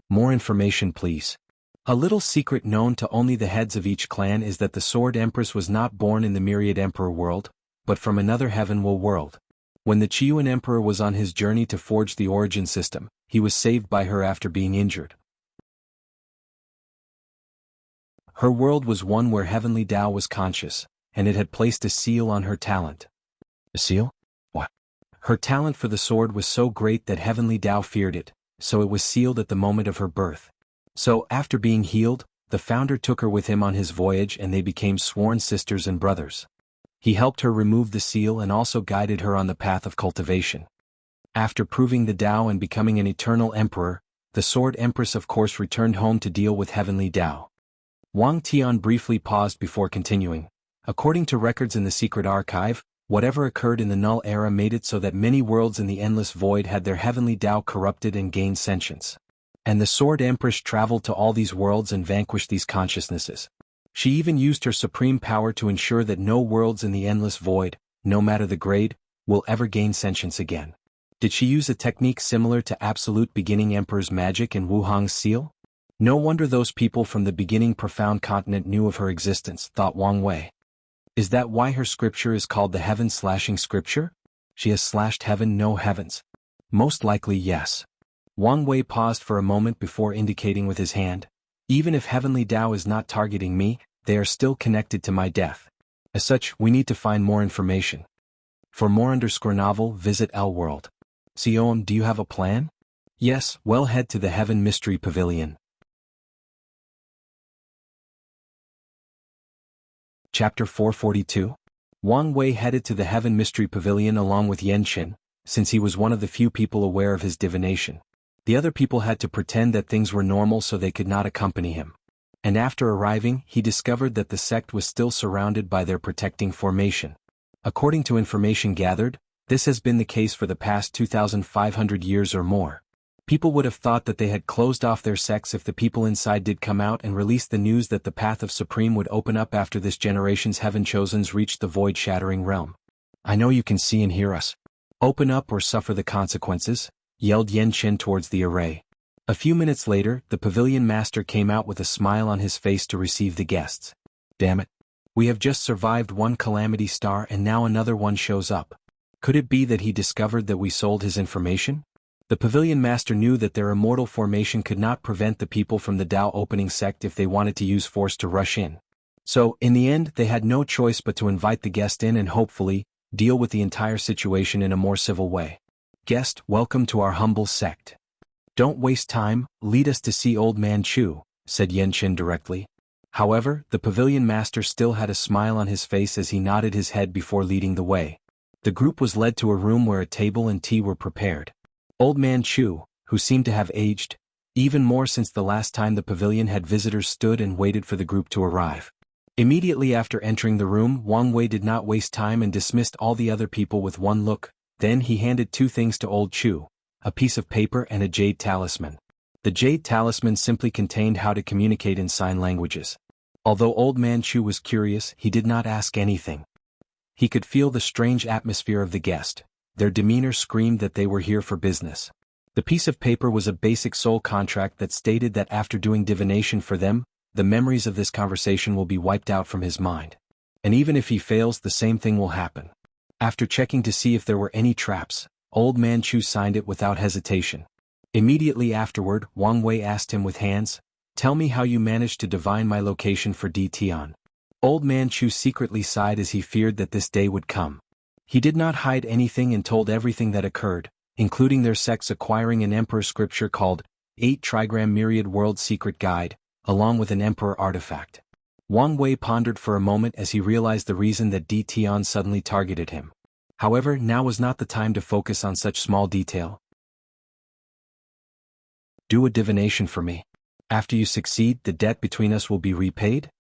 More information please. A little secret known to only the heads of each clan is that the Sword Empress was not born in the Myriad Emperor world, but from another heavenly world. When the Qiyuan Emperor was on his journey to forge the origin system, he was saved by her after being injured. Her world was one where Heavenly Tao was conscious, and it had placed a seal on her talent. A seal? What? Her talent for the sword was so great that Heavenly Tao feared it, so it was sealed at the moment of her birth. So, after being healed, the founder took her with him on his voyage and they became sworn sisters and brothers. He helped her remove the seal and also guided her on the path of cultivation. After proving the Tao and becoming an eternal emperor, the Sword Empress of course returned home to deal with Heavenly Tao. Wang Tian briefly paused before continuing. According to records in the secret archive, whatever occurred in the Null Era made it so that many worlds in the Endless Void had their Heavenly Tao corrupted and gained sentience. And the Sword Empress traveled to all these worlds and vanquished these consciousnesses. She even used her supreme power to ensure that no worlds in the Endless Void, no matter the grade, will ever gain sentience again. Did she use a technique similar to Absolute Beginning Emperor's magic and Wu Hong's seal? No wonder those people from the beginning profound continent knew of her existence, thought Wang Wei. Is that why her scripture is called the Heaven-slashing scripture? She has slashed heaven, no heavens. Most likely yes. Wang Wei paused for a moment before indicating with his hand. Even if Heavenly Tao is not targeting me, they are still connected to my death. As such, we need to find more information. For more _novel, visit L World. Xiom, do you have a plan? Yes, well, head to the Heaven Mystery Pavilion. Chapter 442. Wang Wei headed to the Heaven Mystery Pavilion along with Yan Qin, since he was one of the few people aware of his divination. The other people had to pretend that things were normal so they could not accompany him. And after arriving, he discovered that the sect was still surrounded by their protecting formation. According to information gathered, this has been the case for the past 2,500 years or more. People would have thought that they had closed off their sects if the people inside did come out and release the news that the path of Supreme would open up after this generation's Heaven Chosens reached the void-shattering realm. I know you can see and hear us. Open up or suffer the consequences, yelled Yan Qin towards the array. A few minutes later, the pavilion master came out with a smile on his face to receive the guests. Damn it. We have just survived one calamity star and now another one shows up. Could it be that he discovered that we sold his information? The pavilion master knew that their immortal formation could not prevent the people from the Tao opening sect if they wanted to use force to rush in. So, in the end, they had no choice but to invite the guest in and hopefully, deal with the entire situation in a more civil way. Guest, welcome to our humble sect. Don't waste time, lead us to see Old Man Chu, said Yen-Chin directly. However, the pavilion master still had a smile on his face as he nodded his head before leading the way. The group was led to a room where a table and tea were prepared. Old Man Chu, who seemed to have aged even more since the last time the pavilion had visitors, stood and waited for the group to arrive. Immediately after entering the room, Wang Wei did not waste time and dismissed all the other people with one look. Then he handed two things to Old Chu, a piece of paper and a jade talisman. The jade talisman simply contained how to communicate in sign languages. Although Old Man Chu was curious, he did not ask anything. He could feel the strange atmosphere of the guest. Their demeanor screamed that they were here for business. The piece of paper was a basic soul contract that stated that after doing divination for them, the memories of this conversation will be wiped out from his mind. And even if he fails, the same thing will happen. After checking to see if there were any traps, Old Man Chu signed it without hesitation. Immediately afterward, Wang Wei asked him with hands, "Tell me how you managed to divine my location for D Tian." Old Man Chu secretly sighed as he feared that this day would come. He did not hide anything and told everything that occurred, including their sects acquiring an emperor scripture called 8 Trigram Myriad World Secret Guide, along with an emperor artifact. Wang Wei pondered for a moment as he realized the reason that D Tian suddenly targeted him. However, now was not the time to focus on such small detail. "Do a divination for me. After you succeed, the debt between us will be repaid?"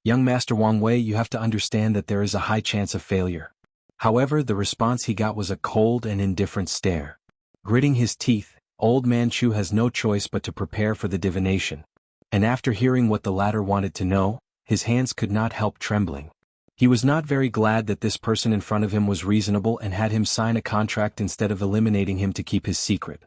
"Young Master Wang Wei, you have to understand that there is a high chance of failure." However, the response he got was a cold and indifferent stare. Gritting his teeth, Old Man Chu has no choice but to prepare for the divination. And after hearing what the latter wanted to know, his hands could not help trembling. He was not very glad that this person in front of him was reasonable and had him sign a contract instead of eliminating him to keep his secret.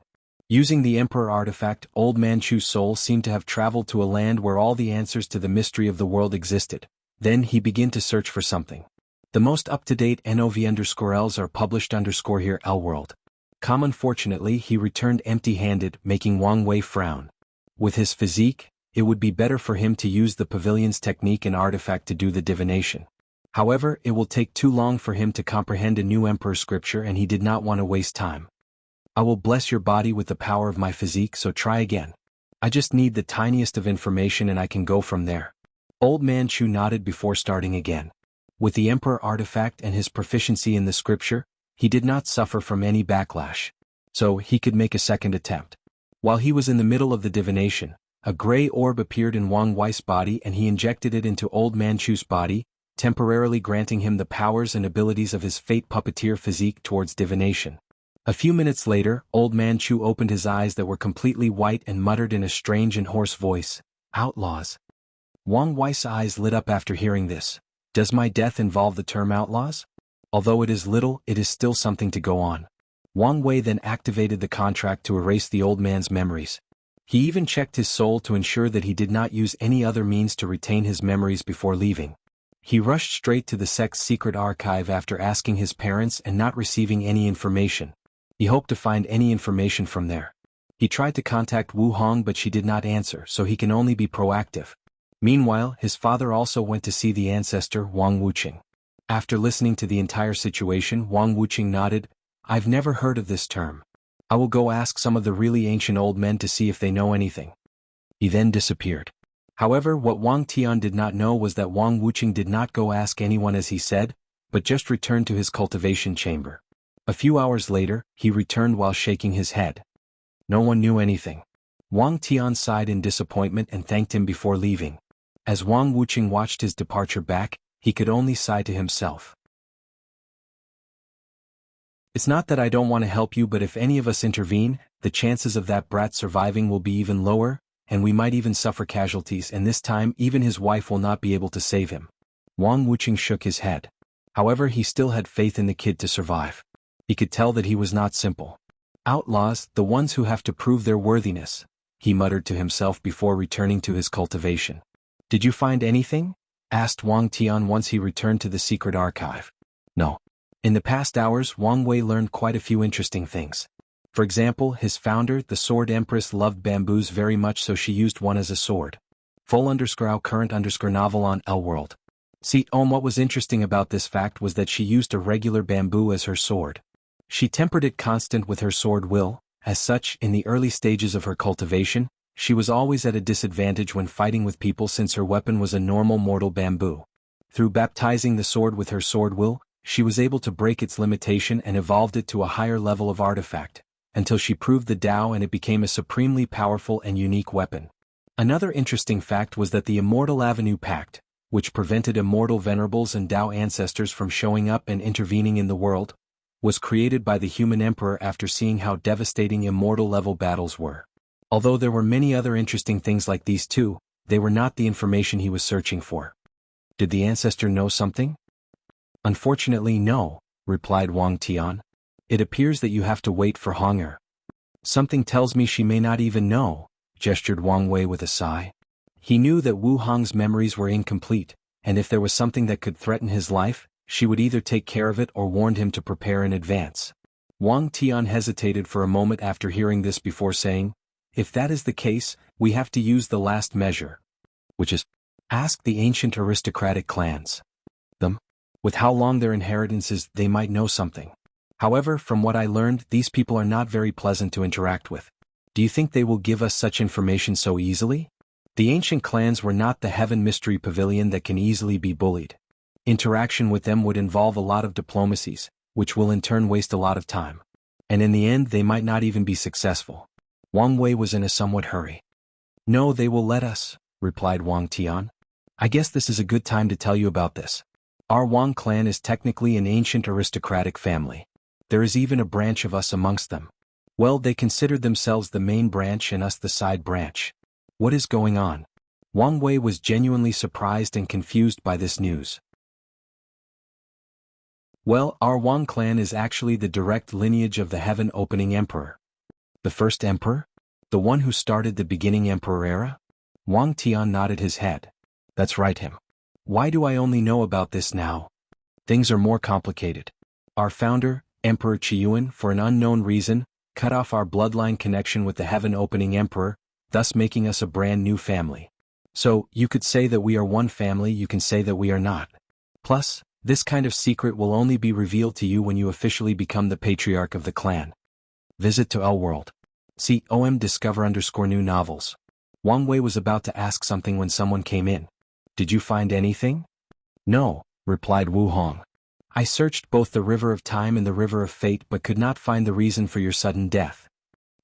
Using the Emperor artifact, Old Man Chu's soul seemed to have traveled to a land where all the answers to the mystery of the world existed. Then he began to search for something. The most up-to-date NOV_Ls are published _here L-World. Unfortunately, he returned empty-handed, making Wang Wei frown. With his physique, it would be better for him to use the pavilion's technique and artifact to do the divination. However, it will take too long for him to comprehend a new Emperor scripture and he did not want to waste time. "I will bless your body with the power of my physique, so try again. I just need the tiniest of information and I can go from there." Old Man Chu nodded before starting again. With the Emperor artifact and his proficiency in the scripture, he did not suffer from any backlash. So he could make a second attempt. While he was in the middle of the divination, a gray orb appeared in Wang Wei's body and he injected it into Old Man Chu's body, temporarily granting him the powers and abilities of his fate puppeteer physique towards divination. A few minutes later, Old Man Chu opened his eyes that were completely white and muttered in a strange and hoarse voice, "Outlaws." Wang Wei's eyes lit up after hearing this. Does my death involve the term outlaws? Although it is little, it is still something to go on. Wang Wei then activated the contract to erase the old man's memories. He even checked his soul to ensure that he did not use any other means to retain his memories before leaving. He rushed straight to the sect's secret archive after asking his parents and not receiving any information. He hoped to find any information from there. He tried to contact Wu Hong but she did not answer, so he can only be proactive. Meanwhile, his father also went to see the ancestor Wang Wuqing. After listening to the entire situation, Wang Wuqing nodded, "I've never heard of this term. I will go ask some of the really ancient old men to see if they know anything." He then disappeared. However, what Wang Tian did not know was that Wang Wuqing did not go ask anyone as he said, but just returned to his cultivation chamber. A few hours later, he returned while shaking his head. No one knew anything. Wang Tian sighed in disappointment and thanked him before leaving. As Wang Wuqing watched his departure back, he could only sigh to himself. "It's not that I don't want to help you, but if any of us intervene, the chances of that brat surviving will be even lower, and we might even suffer casualties, and this time even his wife will not be able to save him." Wang Wuqing shook his head. However, he still had faith in the kid to survive. He could tell that he was not simple. "Outlaws, the ones who have to prove their worthiness," he muttered to himself before returning to his cultivation. "Did you find anything?" asked Wang Tian once he returned to the secret archive. "No." In the past hours, Wang Wei learned quite a few interesting things. For example, his founder, the Sword Empress, loved bamboos very much, so she used one as a sword. Full_current_novel on L-World. See, what was interesting about this fact was that she used a regular bamboo as her sword. She tempered it constant with her sword will. As such, in the early stages of her cultivation, she was always at a disadvantage when fighting with people since her weapon was a normal mortal bamboo. Through baptizing the sword with her sword will, she was able to break its limitation and evolved it to a higher level of artifact, until she proved the Tao and it became a supremely powerful and unique weapon. Another interesting fact was that the Immortal Avenue Pact, which prevented immortal venerables and Tao ancestors from showing up and intervening in the world, was created by the human emperor after seeing how devastating immortal-level battles were. Although there were many other interesting things like these too, they were not the information he was searching for. Did the ancestor know something? Unfortunately no, replied Wang Tian. It appears that you have to wait for Hong'er. Something tells me she may not even know, gestured Wang Wei with a sigh. He knew that Wu Hong's memories were incomplete, and if there was something that could threaten his life, she would either take care of it or warned him to prepare in advance. Wang Tian hesitated for a moment after hearing this before saying, if that is the case, we have to use the last measure. Which is, ask the ancient aristocratic clans. Them? With how long their inheritance is, they might know something. However, from what I learned, these people are not very pleasant to interact with. Do you think they will give us such information so easily? The ancient clans were not the Heaven Mystery Pavilion that can easily be bullied. Interaction with them would involve a lot of diplomacies, which will in turn waste a lot of time. And in the end they might not even be successful. Wang Wei was in a somewhat hurry. No, they will let us, replied Wang Tian. I guess this is a good time to tell you about this. Our Wang clan is technically an ancient aristocratic family. There is even a branch of us amongst them. Well, they considered themselves the main branch and us the side branch. What is going on? Wang Wei was genuinely surprised and confused by this news. Well, our Wang clan is actually the direct lineage of the Heaven Opening Emperor. The first emperor? The one who started the beginning emperor era? Wang Tian nodded his head. That's right, him. Why do I only know about this now? Things are more complicated. Our founder, Emperor Qiyuan, for an unknown reason, cut off our bloodline connection with the Heaven Opening Emperor, thus making us a brand new family. So, you could say that we are one family, you can say that we are not. Plus, this kind of secret will only be revealed to you when you officially become the patriarch of the clan. Visit to L-World. See Discover_new novels. Wang Wei was about to ask something when someone came in. Did you find anything? No, replied Wu Hong. I searched both the River of Time and the River of Fate but could not find the reason for your sudden death.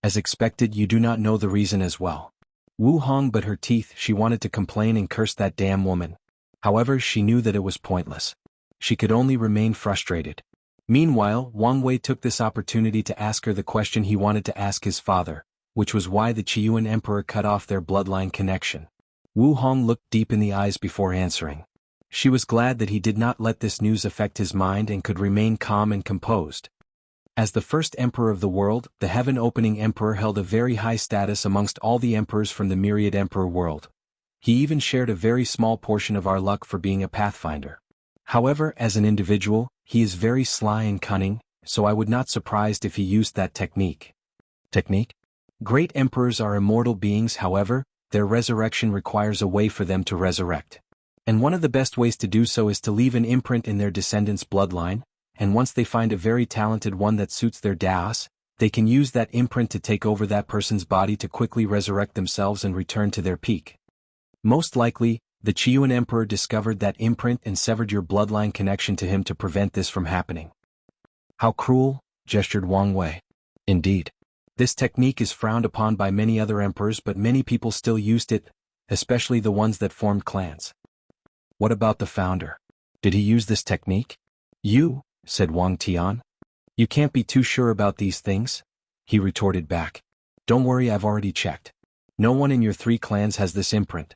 As expected, you do not know the reason as well. Wu Hong bit her teeth. She wanted to complain and curse that damn woman. However, she knew that it was pointless. She could only remain frustrated. Meanwhile, Wang Wei took this opportunity to ask her the question he wanted to ask his father, which was why the Qiyuan Emperor cut off their bloodline connection. Wu Hong looked deep in the eyes before answering. She was glad that he did not let this news affect his mind and could remain calm and composed. As the first emperor of the world, the Heaven Opening Emperor held a very high status amongst all the emperors from the myriad emperor world. He even shared a very small portion of our luck for being a pathfinder. However, as an individual, he is very sly and cunning, so I would not be surprised if he used that technique. Technique? Great emperors are immortal beings, however, their resurrection requires a way for them to resurrect. And one of the best ways to do so is to leave an imprint in their descendants' bloodline, and once they find a very talented one that suits their daos, they can use that imprint to take over that person's body to quickly resurrect themselves and return to their peak. Most likely, the Qiyuan Emperor discovered that imprint and severed your bloodline connection to him to prevent this from happening. How cruel, gestured Wang Wei. Indeed. This technique is frowned upon by many other emperors, but many people still used it, especially the ones that formed clans. What about the founder? Did he use this technique? You, said Wang Tian. You can't be too sure about these things, he retorted back. Don't worry, I've already checked. No one in your 3 clans has this imprint.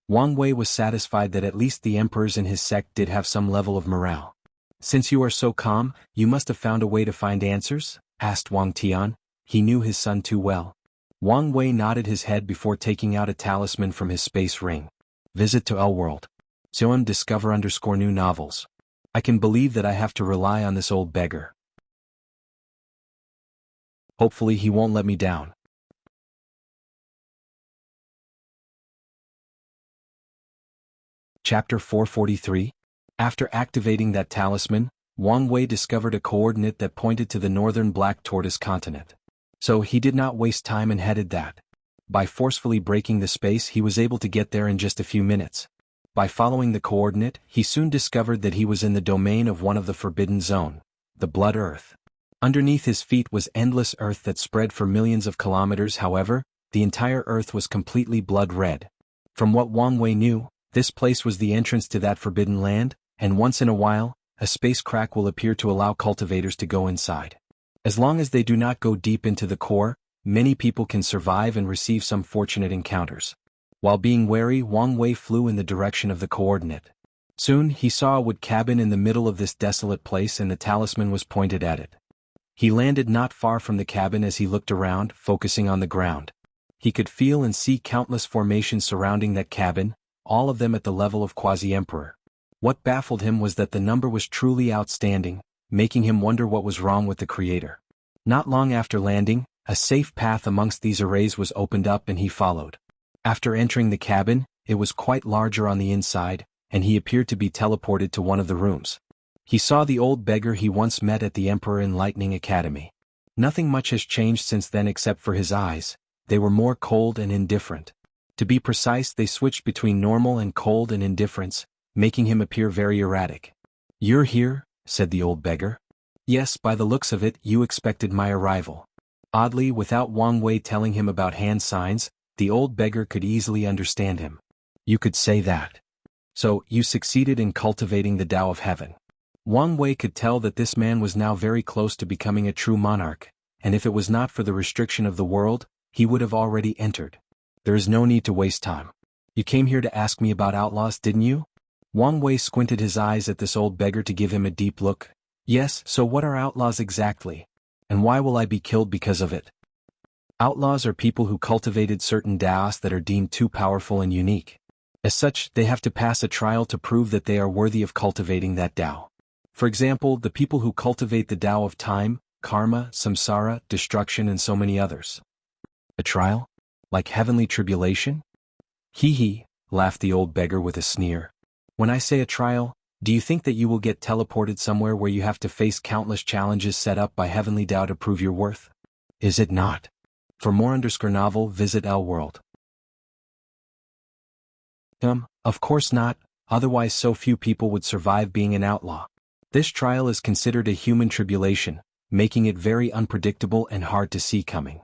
Wang Wei was satisfied that at least the emperors in his sect did have some level of morale. Since you are so calm, you must have found a way to find answers? Asked Wang Tian. He knew his son too well. Wang Wei nodded his head before taking out a talisman from his space ring. Visit to L-World. Discover_new novels. I can believe that I have to rely on this old beggar. Hopefully he won't let me down. Chapter 443. After activating that talisman, Wang Wei discovered a coordinate that pointed to the northern Black Tortoise continent. So he did not waste time and headed that By forcefully breaking the space, he was able to get there in just a few minutes. By following the coordinate, he soon discovered that he was in the domain of one of the forbidden zone, the Blood Earth. Underneath his feet was endless earth that spread for millions of kilometers. However, the entire earth was completely blood red. From what Wang Wei knew, this place was the entrance to that forbidden land, and once in a while, a space crack will appear to allow cultivators to go inside. As long as they do not go deep into the core, many people can survive and receive some fortunate encounters. While being wary, Wang Wei flew in the direction of the coordinate. Soon, he saw a wood cabin in the middle of this desolate place, and the talisman was pointed at it. He landed not far from the cabin. As he looked around, focusing on the ground, he could feel and see countless formations surrounding that cabin, all of them at the level of Quasi-Emperor. What baffled him was that the number was truly outstanding, making him wonder what was wrong with the creator. Not long after landing, a safe path amongst these arrays was opened up and he followed. After entering the cabin, it was quite larger on the inside, and he appeared to be teleported to one of the rooms. He saw the old beggar he once met at the Emperor Enlightening Academy. Nothing much has changed since then except for his eyes. They were more cold and indifferent. To be precise, they switched between normal and cold and indifference, making him appear very erratic. "You're here," said the old beggar. "Yes, by the looks of it, you expected my arrival." Oddly, without Wang Wei telling him about hand signs, the old beggar could easily understand him. "You could say that. So, you succeeded in cultivating the Tao of Heaven." Wang Wei could tell that this man was now very close to becoming a true monarch, and if it was not for the restriction of the world, he would have already entered. "There is no need to waste time. You came here to ask me about outlaws, didn't you?" Wang Wei squinted his eyes at this old beggar to give him a deep look. "Yes, so what are outlaws exactly? And why will I be killed because of it?" Outlaws are people who cultivated certain Taos that are deemed too powerful and unique. As such, they have to pass a trial to prove that they are worthy of cultivating that Tao. For example, the people who cultivate the Tao of time, karma, samsara, destruction, and so many others. A trial? Like heavenly tribulation? Hee hee, laughed the old beggar with a sneer. "When I say a trial, do you think that you will get teleported somewhere where you have to face countless challenges set up by heavenly Tao to prove your worth? Is it not? For more novel, visit L World. Of course not, otherwise so few people would survive being an outlaw. This trial is considered a human tribulation, making it very unpredictable and hard to see coming.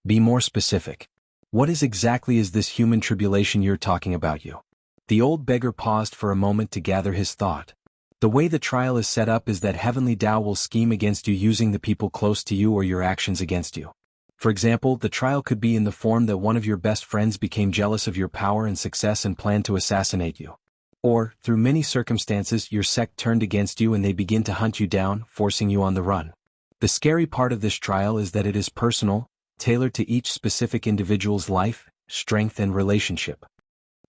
Be more specific. What exactly is this human tribulation you're talking about, you?" The old beggar paused for a moment to gather his thought. "The way the trial is set up is that heavenly Tao will scheme against you using the people close to you or your actions against you. For example, the trial could be in the form that one of your best friends became jealous of your power and success and planned to assassinate you. Or, through many circumstances, your sect turned against you and they begin to hunt you down, forcing you on the run. The scary part of this trial is that it is personal, tailored to each specific individual's life, strength, and relationship.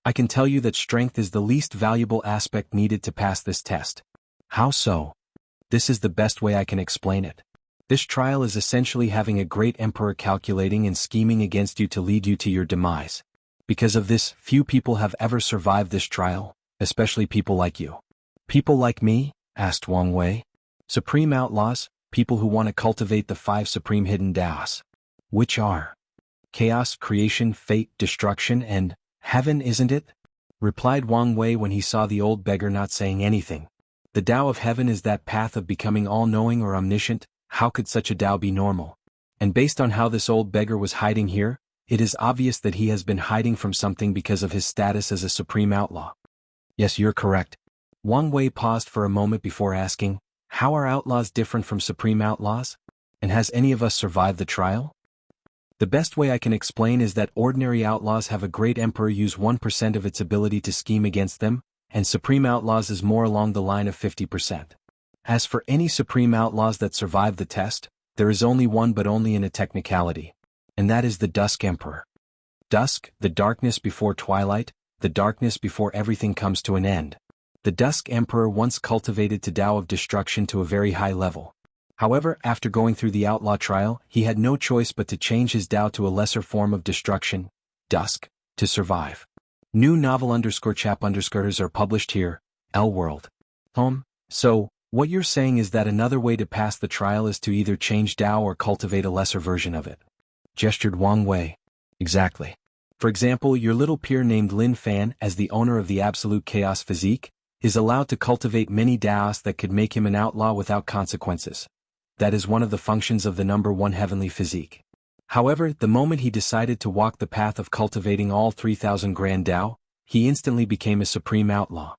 I can tell you that strength is the least valuable aspect needed to pass this test." "How so?" "This is the best way I can explain it. This trial is essentially having a great emperor calculating and scheming against you to lead you to your demise. Because of this, few people have ever survived this trial, especially people like you." "People like me?" asked Wang Wei. "Supreme outlaws, people who want to cultivate the 5 supreme hidden Taos. Which are chaos, creation, fate, destruction, and heaven, isn't it?" replied Wang Wei when he saw the old beggar not saying anything. "The Tao of Heaven is that path of becoming all-knowing or omniscient. How could such a Tao be normal? And based on how this old beggar was hiding here, it is obvious that he has been hiding from something because of his status as a supreme outlaw." "Yes, you're correct." Wang Wei paused for a moment before asking, "How are outlaws different from supreme outlaws? And has any of us survived the trial?" "The best way I can explain is that ordinary outlaws have a great emperor use 1% of its ability to scheme against them, and supreme outlaws is more along the line of 50%. As for any supreme outlaws that survive the test, there is only one, but only in a technicality. And that is the Dusk Emperor. Dusk, the darkness before twilight, the darkness before everything comes to an end. The Dusk Emperor once cultivated the Tao of destruction to a very high level. However, after going through the outlaw trial, he had no choice but to change his Tao to a lesser form of destruction, Dusk, to survive. New novel _chap_ers are published here, L World. So, what you're saying is that another way to pass the trial is to either change Tao or cultivate a lesser version of it. Gestured Wang Wei. Exactly. For example, your little peer named Lin Fan, as the owner of the Absolute Chaos Physique, is allowed to cultivate many Daos that could make him an outlaw without consequences. That is one of the functions of the number 1 heavenly physique. However, the moment he decided to walk the path of cultivating all 3,000 grand Dao, he instantly became a supreme outlaw.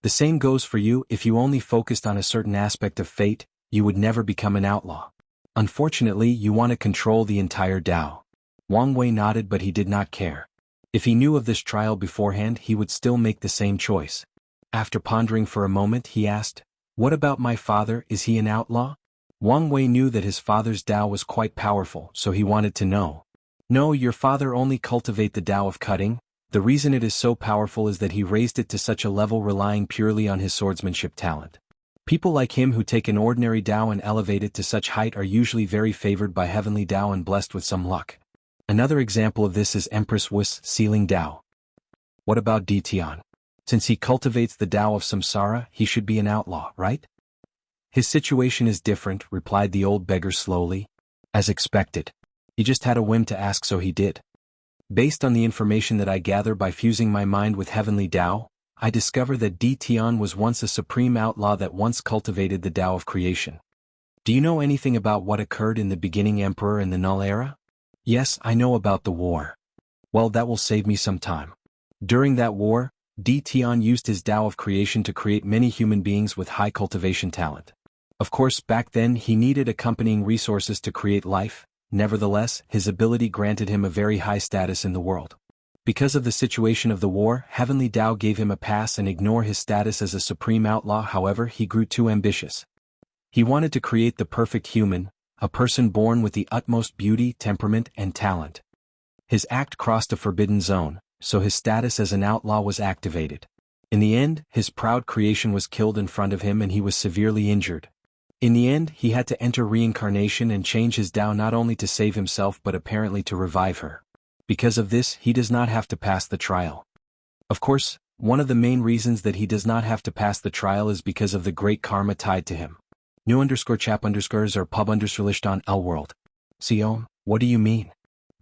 The same goes for you. If you only focused on a certain aspect of fate, you would never become an outlaw. Unfortunately, you want to control the entire Dao. Wang Wei nodded, but he did not care. If he knew of this trial beforehand, he would still make the same choice. After pondering for a moment, he asked, "What about my father, is he an outlaw?" Wang Wei knew that his father's Dao was quite powerful, so he wanted to know. "No, your father only cultivate the Dao of cutting. The reason it is so powerful is that he raised it to such a level relying purely on his swordsmanship talent. People like him who take an ordinary Dao and elevate it to such height are usually very favored by heavenly Dao and blessed with some luck. Another example of this is Empress Wu's sealing Dao. What about Ditian? Since he cultivates the Dao of Samsara, he should be an outlaw, right?" "His situation is different," replied the old beggar slowly. "As expected. He just had a whim to ask, so he did. Based on the information that I gather by fusing my mind with heavenly Dao, I discover that Ditian was once a supreme outlaw that once cultivated the Dao of creation. Do you know anything about what occurred in the beginning Emperor in the Null Era?" "Yes, I know about the war." "Well, that will save me some time. During that war, Ditian used his Dao of creation to create many human beings with high cultivation talent. Of course, back then he needed accompanying resources to create life. Nevertheless, his ability granted him a very high status in the world. Because of the situation of the war, heavenly Dao gave him a pass and ignore his status as a supreme outlaw. However, he grew too ambitious. He wanted to create the perfect human, a person born with the utmost beauty, temperament, and talent. His act crossed a forbidden zone, so his status as an outlaw was activated. In the end, his proud creation was killed in front of him and he was severely injured. In the end, he had to enter reincarnation and change his Dao not only to save himself but apparently to revive her. Because of this, he does not have to pass the trial. Of course, one of the main reasons that he does not have to pass the trial is because of the great karma tied to him. New_chap_ or pub_ on L world. Sion, what do you mean?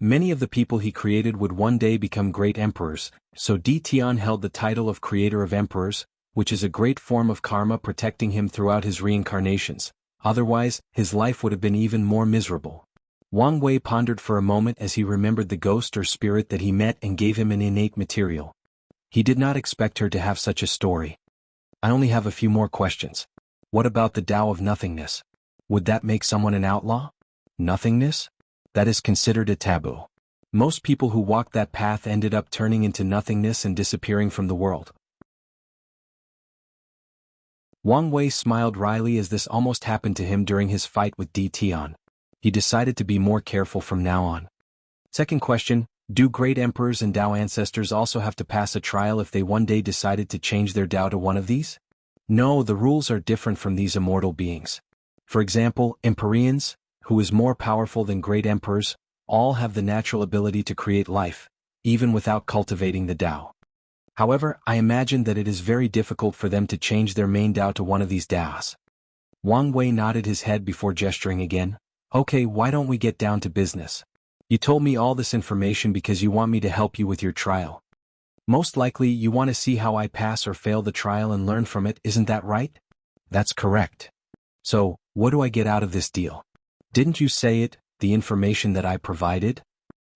Many of the people he created would one day become great emperors, so Ditian held the title of Creator of Emperors, which is a great form of karma protecting him throughout his reincarnations. Otherwise, his life would have been even more miserable. Wang Wei pondered for a moment as he remembered the ghost or spirit that he met and gave him an innate material. He did not expect her to have such a story. "I only have a few more questions. What about the Dao of nothingness? Would that make someone an outlaw?" "Nothingness? That is considered a taboo. Most people who walked that path ended up turning into nothingness and disappearing from the world." Wang Wei smiled wryly as this almost happened to him during his fight with Ditian. He decided to be more careful from now on. Second question, do great emperors and Dao ancestors also have to pass a trial if they one day decided to change their Dao to one of these? No, the rules are different from these immortal beings. For example, Empyreans, who is more powerful than great emperors, all have the natural ability to create life, even without cultivating the Dao. However, I imagine that it is very difficult for them to change their main Dao to one of these Daos. Wang Wei nodded his head before gesturing again. "Okay, why don't we get down to business? You told me all this information because you want me to help you with your trial. Most likely you want to see how I pass or fail the trial and learn from it, isn't that right?" "That's correct. So, what do I get out of this deal?" "Didn't you say it, the information that I provided?"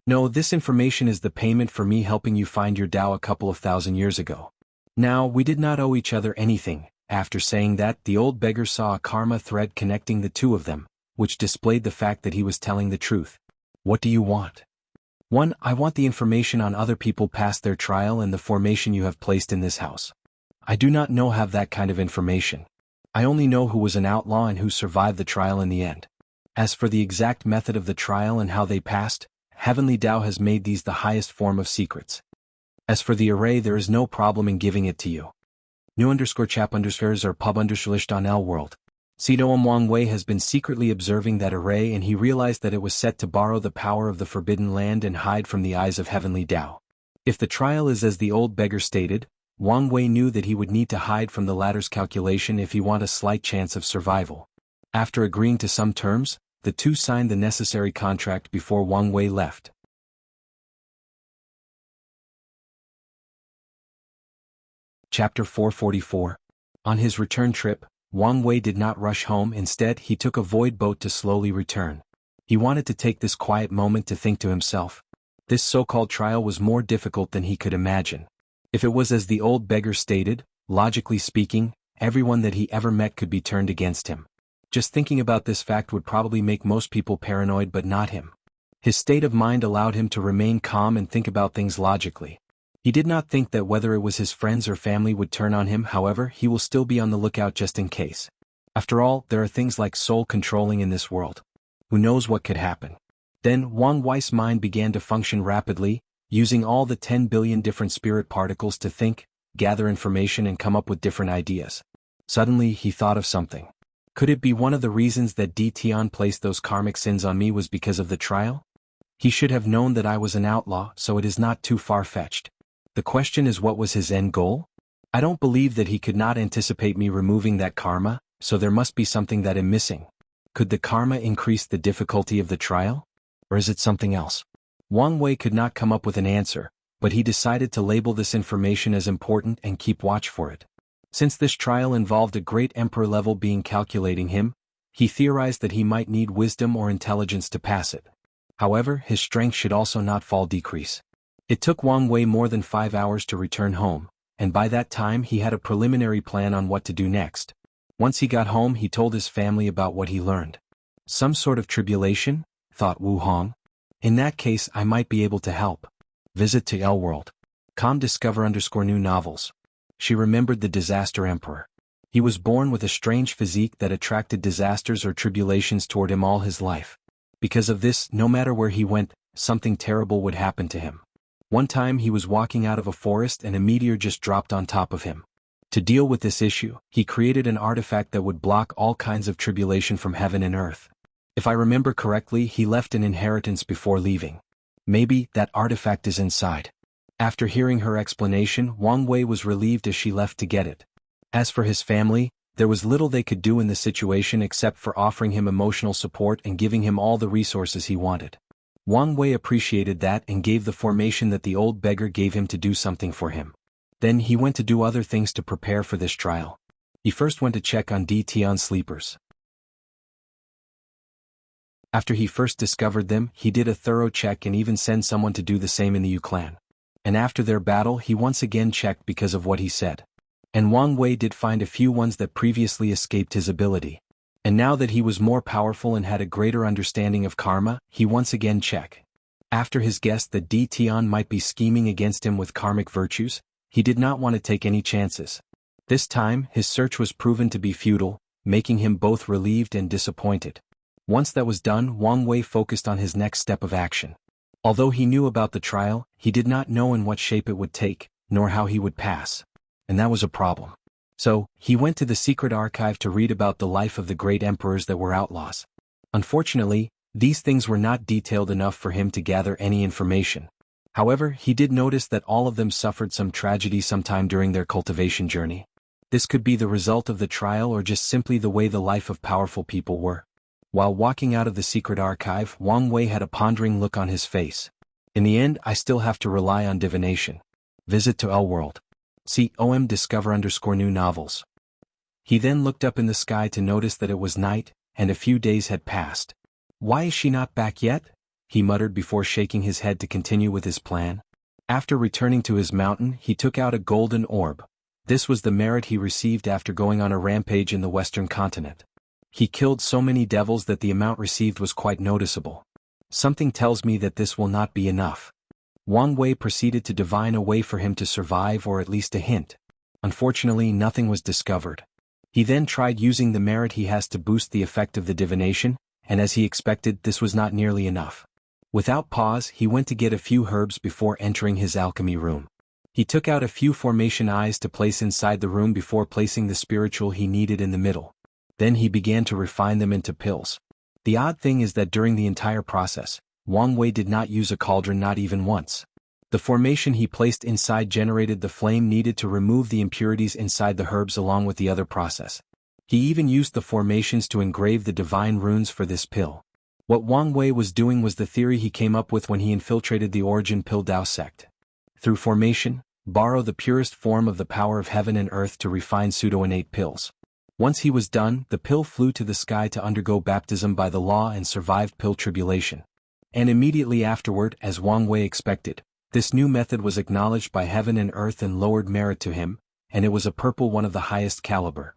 "No, this information is the payment for me helping you find your Dao a couple of thousand years ago. Now, we did not owe each other anything." After saying that, the old beggar saw a karma thread connecting the two of them, which displayed the fact that he was telling the truth. "What do you want?" "1. I want the information on other people past their trial and the formation you have placed in this house. I do not have that kind of information. I only know who was an outlaw and who survived the trial in the end. As for the exact method of the trial and how they passed, Heavenly Dao has made these the highest form of secrets. As for the array, there is no problem in giving it to you. New_chap_ or pub_ on L world. Sidoam Wang Wei has been secretly observing that array and he realized that it was set to borrow the power of the Forbidden Land and hide from the eyes of Heavenly Dao. If the trial is as the old beggar stated, Wang Wei knew that he would need to hide from the latter's calculation if he want a slight chance of survival. After agreeing to some terms, the two signed the necessary contract before Wang Wei left. Chapter 444. On his return trip, Wang Wei did not rush home. Instead, he took a void boat to slowly return. He wanted to take this quiet moment to think to himself. This so-called trial was more difficult than he could imagine. If it was as the old beggar stated, logically speaking, everyone that he ever met could be turned against him. Just thinking about this fact would probably make most people paranoid, but not him. His state of mind allowed him to remain calm and think about things logically. He did not think that whether it was his friends or family would turn on him. However, he will still be on the lookout just in case. After all, there are things like soul controlling in this world. Who knows what could happen? Then Wang Wei's mind began to function rapidly, using all the 10 billion different spirit particles to think, gather information and come up with different ideas. Suddenly he thought of something. Could it be one of the reasons that Tian placed those karmic sins on me was because of the trial? He should have known that I was an outlaw, so it is not too far-fetched. The question is, what was his end goal? I don't believe that he could not anticipate me removing that karma, so there must be something that I'm missing. Could the karma increase the difficulty of the trial? Or is it something else? Wang Wei could not come up with an answer, but he decided to label this information as important and keep watch for it. Since this trial involved a great emperor-level being calculating him, he theorized that he might need wisdom or intelligence to pass it. However, his strength should also not fall decrease. It took Wang Wei more than 5 hours to return home, and by that time he had a preliminary plan on what to do next. Once he got home, he told his family about what he learned. Some sort of tribulation, thought Wu Hong. In that case, I might be able to help. Visit to L-World. Discover_new novels. She remembered the disaster emperor. He was born with a strange physique that attracted disasters or tribulations toward him all his life. Because of this, no matter where he went, something terrible would happen to him. One time he was walking out of a forest and a meteor just dropped on top of him. To deal with this issue, he created an artifact that would block all kinds of tribulation from heaven and earth. If I remember correctly, he left an inheritance before leaving. Maybe that artifact is inside. After hearing her explanation, Wang Wei was relieved as she left to get it. As for his family, there was little they could do in the situation except for offering him emotional support and giving him all the resources he wanted. Wang Wei appreciated that and gave the formation that the old beggar gave him to do something for him. Then he went to do other things to prepare for this trial. He first went to check on Tian's sleepers. After he first discovered them, he did a thorough check and even sent someone to do the same in the Yu clan. And after their battle, he once again checked because of what he said. And Wang Wei did find a few ones that previously escaped his ability. And now that he was more powerful and had a greater understanding of karma, he once again checked. After his guess that Tian might be scheming against him with karmic virtues, he did not want to take any chances. This time, his search was proven to be futile, making him both relieved and disappointed. Once that was done, Wang Wei focused on his next step of action. Although he knew about the trial, he did not know in what shape it would take, nor how he would pass. And that was a problem. So, he went to the secret archive to read about the life of the great emperors that were outlaws. Unfortunately, these things were not detailed enough for him to gather any information. However, he did notice that all of them suffered some tragedy sometime during their cultivation journey. This could be the result of the trial or just simply the way the life of powerful people were. While walking out of the secret archive, Wang Wei had a pondering look on his face. In the end, I still have to rely on divination. Visit to L-World. Discover_new novels. He then looked up in the sky to notice that it was night, and a few days had passed. Why is she not back yet? He muttered before shaking his head to continue with his plan. After returning to his mountain, he took out a golden orb. This was the merit he received after going on a rampage in the western continent. He killed so many devils that the amount received was quite noticeable. Something tells me that this will not be enough. Wang Wei proceeded to divine a way for him to survive, or at least a hint. Unfortunately, nothing was discovered. He then tried using the merit he has to boost the effect of the divination, and as he expected, this was not nearly enough. Without pause, he went to get a few herbs before entering his alchemy room. He took out a few formation eyes to place inside the room before placing the spiritual he needed in the middle. Then he began to refine them into pills. The odd thing is that during the entire process, Wang Wei did not use a cauldron, not even once. The formation he placed inside generated the flame needed to remove the impurities inside the herbs along with the other process. He even used the formations to engrave the divine runes for this pill. What Wang Wei was doing was the theory he came up with when he infiltrated the Origin Pill Dao sect. Through formation, borrow the purest form of the power of heaven and earth to refine pseudo-innate pills. Once he was done, the pill flew to the sky to undergo baptism by the law and survived pill tribulation. And immediately afterward, as Wang Wei expected, this new method was acknowledged by heaven and earth and lowered merit to him, and it was a purple one of the highest caliber.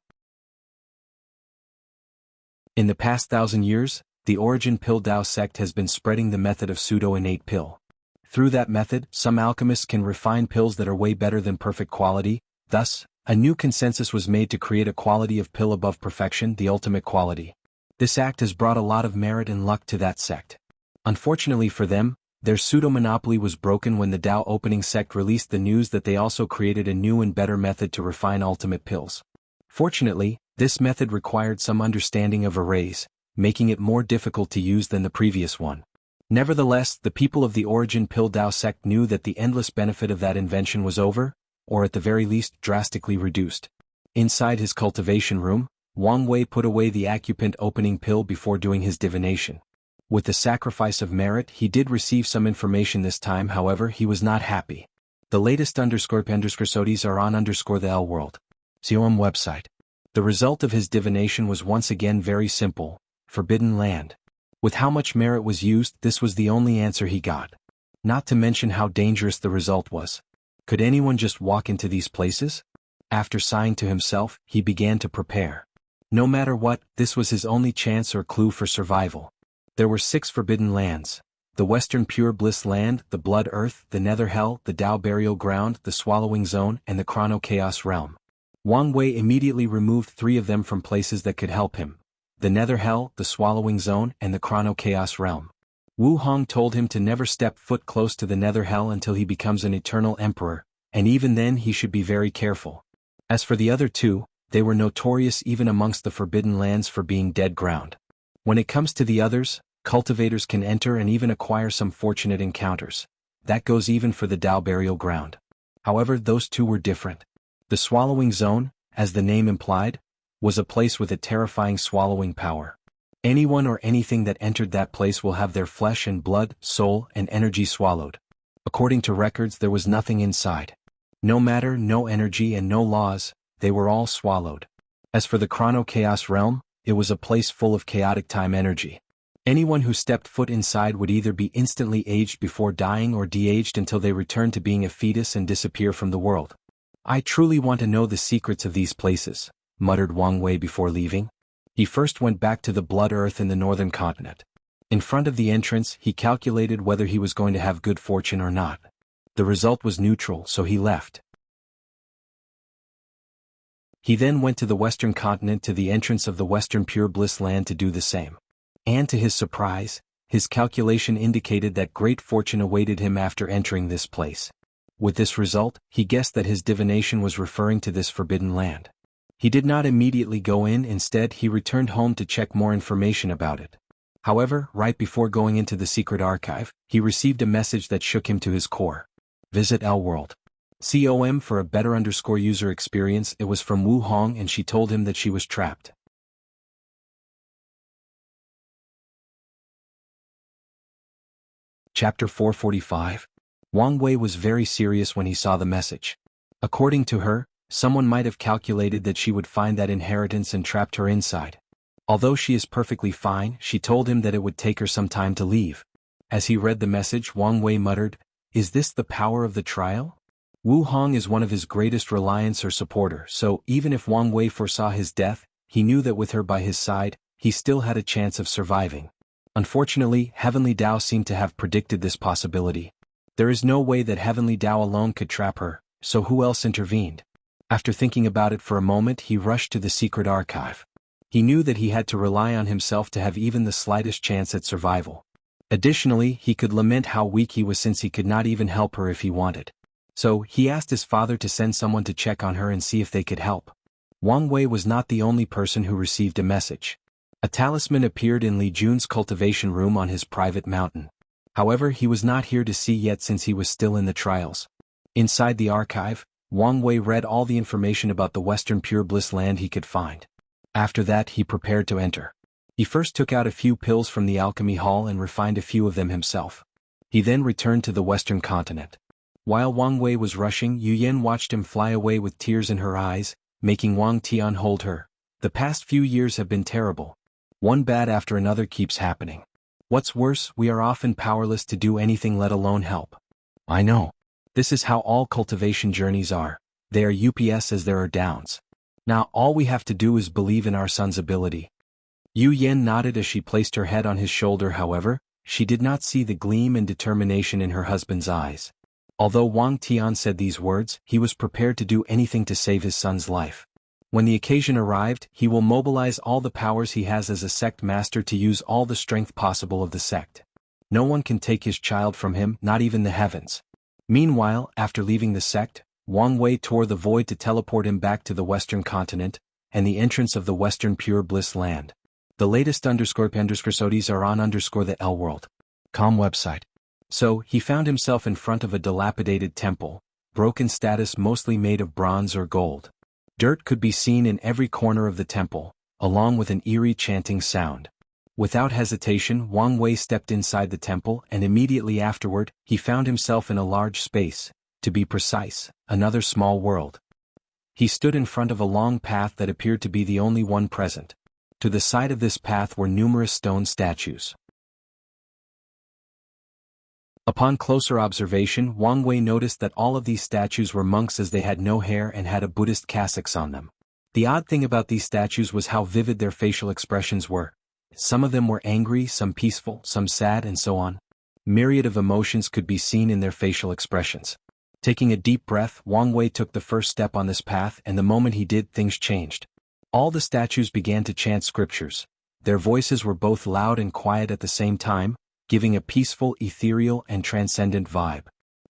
In the past 1,000 years, the Origin Pill Dao sect has been spreading the method of pseudo-innate pill. Through that method, some alchemists can refine pills that are way better than perfect quality. Thus, a new consensus was made to create a quality of pill above perfection, the ultimate quality. This act has brought a lot of merit and luck to that sect. Unfortunately for them, their pseudo-monopoly was broken when the Dao opening sect released the news that they also created a new and better method to refine ultimate pills. Fortunately, this method required some understanding of arrays, making it more difficult to use than the previous one. Nevertheless, the people of the Origin Pill Dao sect knew that the endless benefit of that invention was over, or at the very least drastically reduced. Inside his cultivation room, Wang Wei put away the Accupant opening pill before doing his divination. With the sacrifice of merit, he did receive some information this time. However, he was not happy. The latest __sodies are on _the L world. COM website. The result of his divination was once again very simple: Forbidden Land. With how much merit was used, this was the only answer he got. Not to mention how dangerous the result was. Could anyone just walk into these places? After sighing to himself, he began to prepare. No matter what, this was his only chance or clue for survival. There were 6 forbidden lands: the Western Pure Bliss Land, the Blood Earth, the Nether Hell, the Dao Burial Ground, the Swallowing Zone, and the Chrono Chaos Realm. Wang Wei immediately removed 3 of them from places that could help him: the Nether Hell, the Swallowing Zone, and the Chrono Chaos Realm. Wu Hong told him to never step foot close to the Nether Hell until he becomes an eternal emperor, and even then he should be very careful. As for the other 2, they were notorious even amongst the forbidden lands for being dead ground. When it comes to the others, cultivators can enter and even acquire some fortunate encounters. That goes even for the Dao Burial Ground. However, those 2 were different. The Swallowing Zone, as the name implied, was a place with a terrifying swallowing power. Anyone or anything that entered that place will have their flesh and blood, soul, and energy swallowed. According to records, there was nothing inside. No matter, no energy, and no laws, they were all swallowed. As for the Chrono Chaos Realm, it was a place full of chaotic time energy. Anyone who stepped foot inside would either be instantly aged before dying or de-aged until they return to being a fetus and disappear from the world. I truly want to know the secrets of these places, muttered Wang Wei before leaving. He first went back to the Blood Earth in the northern continent. In front of the entrance, he calculated whether he was going to have good fortune or not. The result was neutral, so he left. He then went to the western continent to the entrance of the Western Pure Bliss Land to do the same. And to his surprise, his calculation indicated that great fortune awaited him after entering this place. With this result, he guessed that his divination was referring to this forbidden land. He did not immediately go in. Instead, he returned home to check more information about it. However, right before going into the secret archive, he received a message that shook him to his core. Visit L World. COM for a better user experience. It was from Wu Hong, and she told him that she was trapped. Chapter 445. Wang Wei was very serious when he saw the message. According to her, someone might have calculated that she would find that inheritance and trapped her inside. Although she is perfectly fine, she told him that it would take her some time to leave. As he read the message, Wang Wei muttered, "Is this the power of the trial?" Wu Hong is one of his greatest reliance or supporter, so even if Wang Wei foresaw his death, he knew that with her by his side, he still had a chance of surviving. Unfortunately, Heavenly Dao seemed to have predicted this possibility. There is no way that Heavenly Dao alone could trap her, so who else intervened? After thinking about it for a moment, he rushed to the secret archive. He knew that he had to rely on himself to have even the slightest chance at survival. Additionally, he could lament how weak he was since he could not even help her if he wanted. So, he asked his father to send someone to check on her and see if they could help. Wang Wei was not the only person who received a message. A talisman appeared in Li Jun's cultivation room on his private mountain. However, he was not here to see yet since he was still in the trials. Inside the archive, Wang Wei read all the information about the Western Pure Bliss Land he could find. After that, he prepared to enter. He first took out a few pills from the alchemy hall and refined a few of them himself. He then returned to the western continent. While Wang Wei was rushing, Yu Yan watched him fly away with tears in her eyes, making Wang Tian hold her. The past few years have been terrible. One bad after another keeps happening. What's worse, we are often powerless to do anything, let alone help. I know. This is how all cultivation journeys are. They are ups as there are downs. Now all we have to do is believe in our son's ability. Yu Yan nodded as she placed her head on his shoulder. However, she did not see the gleam and determination in her husband's eyes. Although Wang Tian said these words, he was prepared to do anything to save his son's life. When the occasion arrived, he will mobilize all the powers he has as a sect master to use all the strength possible of the sect. No one can take his child from him, not even the heavens. Meanwhile, after leaving the sect, Wang Wei tore the void to teleport him back to the western continent, and the entrance of the western pure bliss land. The latest _episodes are on the L-World.com website. So, he found himself in front of a dilapidated temple, broken status mostly made of bronze or gold. Dirt could be seen in every corner of the temple, along with an eerie chanting sound. Without hesitation, Wang Wei stepped inside the temple, and immediately afterward, he found himself in a large space, to be precise, another small world. He stood in front of a long path that appeared to be the only one present. To the side of this path were numerous stone statues. Upon closer observation, Wang Wei noticed that all of these statues were monks, as they had no hair and had a Buddhist cassocks on them. The odd thing about these statues was how vivid their facial expressions were. Some of them were angry, some peaceful, some sad, and so on. Myriad of emotions could be seen in their facial expressions. Taking a deep breath, Wang Wei took the first step on this path, and the moment he did, things changed. All the statues began to chant scriptures. Their voices were both loud and quiet at the same time, giving a peaceful, ethereal, and transcendent vibe.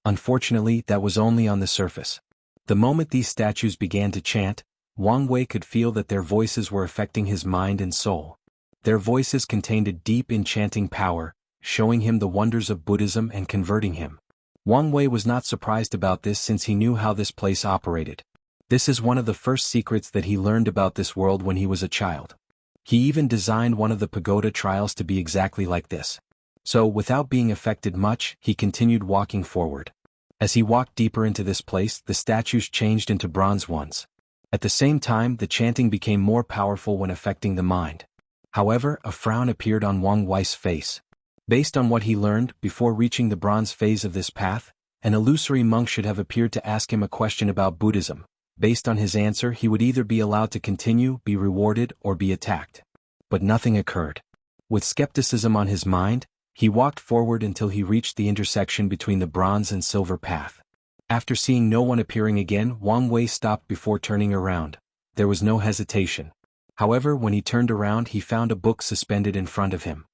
Unfortunately, that was only on the surface. The moment these statues began to chant, Wang Wei could feel that their voices were affecting his mind and soul. Their voices contained a deep enchanting power, showing him the wonders of Buddhism and converting him. Wang Wei was not surprised about this, since he knew how this place operated. This is one of the first secrets that he learned about this world when he was a child. He even designed one of the pagoda trials to be exactly like this. So, without being affected much, he continued walking forward. As he walked deeper into this place, the statues changed into bronze ones. At the same time, the chanting became more powerful when affecting the mind. However, a frown appeared on Wang Wei's face. Based on what he learned, before reaching the bronze phase of this path, an illusory monk should have appeared to ask him a question about Buddhism. Based on his answer, he would either be allowed to continue, be rewarded, or be attacked. But nothing occurred. With skepticism on his mind, he walked forward until he reached the intersection between the bronze and silver path. After seeing no one appearing again, Wang Wei stopped before turning around. There was no hesitation. However, when he turned around, he found a book suspended in front of him.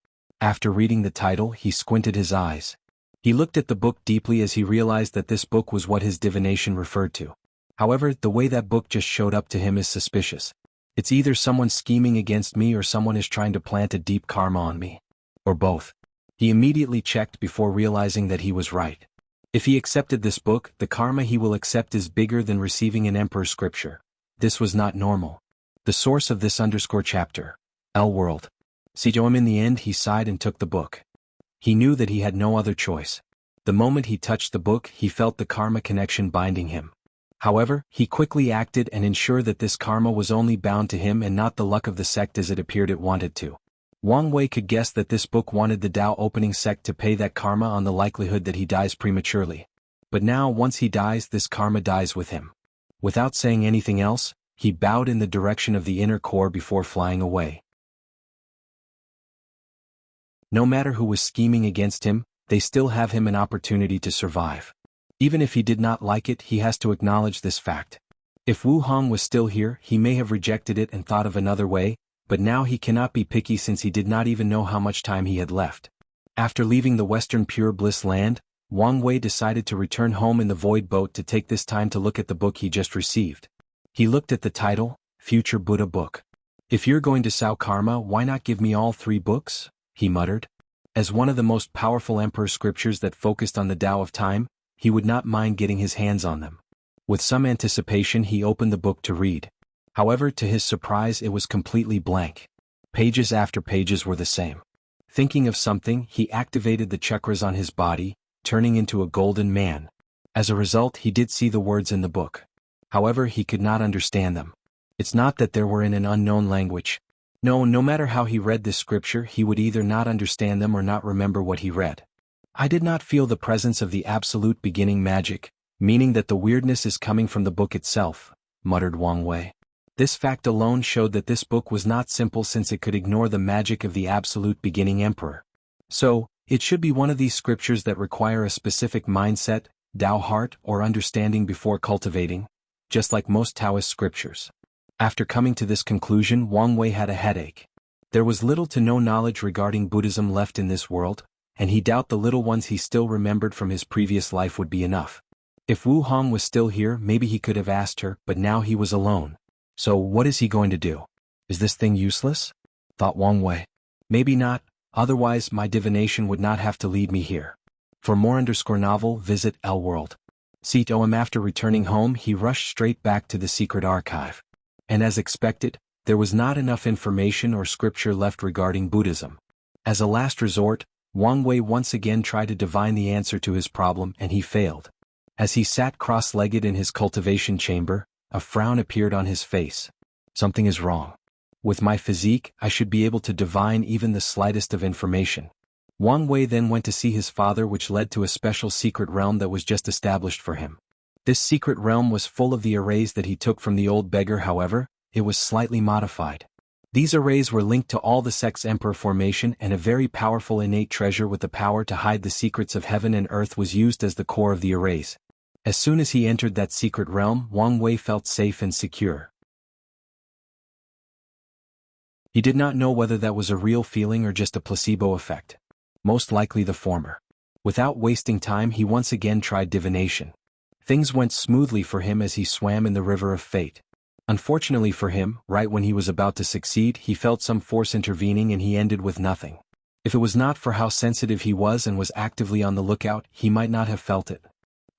After reading the title, he squinted his eyes. He looked at the book deeply as he realized that this book was what his divination referred to. However, the way that book just showed up to him is suspicious. It's either someone scheming against me or someone is trying to plant a deep karma on me. Or both. He immediately checked before realizing that he was right. If he accepted this book, the karma he will accept is bigger than receiving an emperor's scripture. This was not normal. The source of this _chapter. L-World. In the end, he sighed and took the book. He knew that he had no other choice. The moment he touched the book, he felt the karma connection binding him. However, he quickly acted and ensured that this karma was only bound to him and not the luck of the sect as it appeared it wanted to. Wang Wei could guess that this book wanted the Tao opening sect to pay that karma on the likelihood that he dies prematurely. But now, once he dies, this karma dies with him. Without saying anything else, he bowed in the direction of the inner core before flying away. No matter who was scheming against him, they still have him an opportunity to survive. Even if he did not like it, he has to acknowledge this fact. If Wu Hong was still here, he may have rejected it and thought of another way, but now he cannot be picky since he did not even know how much time he had left. After leaving the western pure bliss land, Wang Wei decided to return home in the void boat to take this time to look at the book he just received. He looked at the title, Future Buddha Book. If you're going to sow karma, why not give me all 3 books? He muttered. As one of the most powerful emperor scriptures that focused on the Tao of time, he would not mind getting his hands on them. With some anticipation, he opened the book to read. However, to his surprise, it was completely blank. Pages after pages were the same. Thinking of something, he activated the chakras on his body, turning into a golden man. As a result, he did see the words in the book. However, he could not understand them. It's not that they were in an unknown language. No matter how he read this scripture, he would either not understand them or not remember what he read. I did not feel the presence of the absolute beginning magic, meaning that the weirdness is coming from the book itself, muttered Wang Wei. This fact alone showed that this book was not simple since it could ignore the magic of the absolute beginning emperor. So, it should be one of these scriptures that require a specific mindset, Dao heart, or understanding before cultivating, just like most Taoist scriptures. After coming to this conclusion, Wang Wei had a headache. There was little to no knowledge regarding Buddhism left in this world, and he doubted the little ones he still remembered from his previous life would be enough. If Wu Hong was still here, maybe he could have asked her, but now he was alone. So what is he going to do? Is this thing useless? Thought Wang Wei. Maybe not, otherwise my divination would not have to lead me here. For more _novel, visit L-World. After returning home, he rushed straight back to the secret archive. And as expected, there was not enough information or scripture left regarding Buddhism. As a last resort, Wang Wei once again tried to divine the answer to his problem, and he failed. As he sat cross-legged in his cultivation chamber, a frown appeared on his face. Something is wrong. With my physique, I should be able to divine even the slightest of information. Wang Wei then went to see his father, which led to a special secret realm that was just established for him. This secret realm was full of the arrays that he took from the old beggar. However, it was slightly modified. These arrays were linked to all the sect's emperor formation, and a very powerful innate treasure with the power to hide the secrets of heaven and earth was used as the core of the arrays. As soon as he entered that secret realm, Wang Wei felt safe and secure. He did not know whether that was a real feeling or just a placebo effect. Most likely the former. Without wasting time, he once again tried divination. Things went smoothly for him as he swam in the river of fate. Unfortunately for him, right when he was about to succeed, he felt some force intervening and he ended with nothing. If it was not for how sensitive he was and was actively on the lookout, he might not have felt it.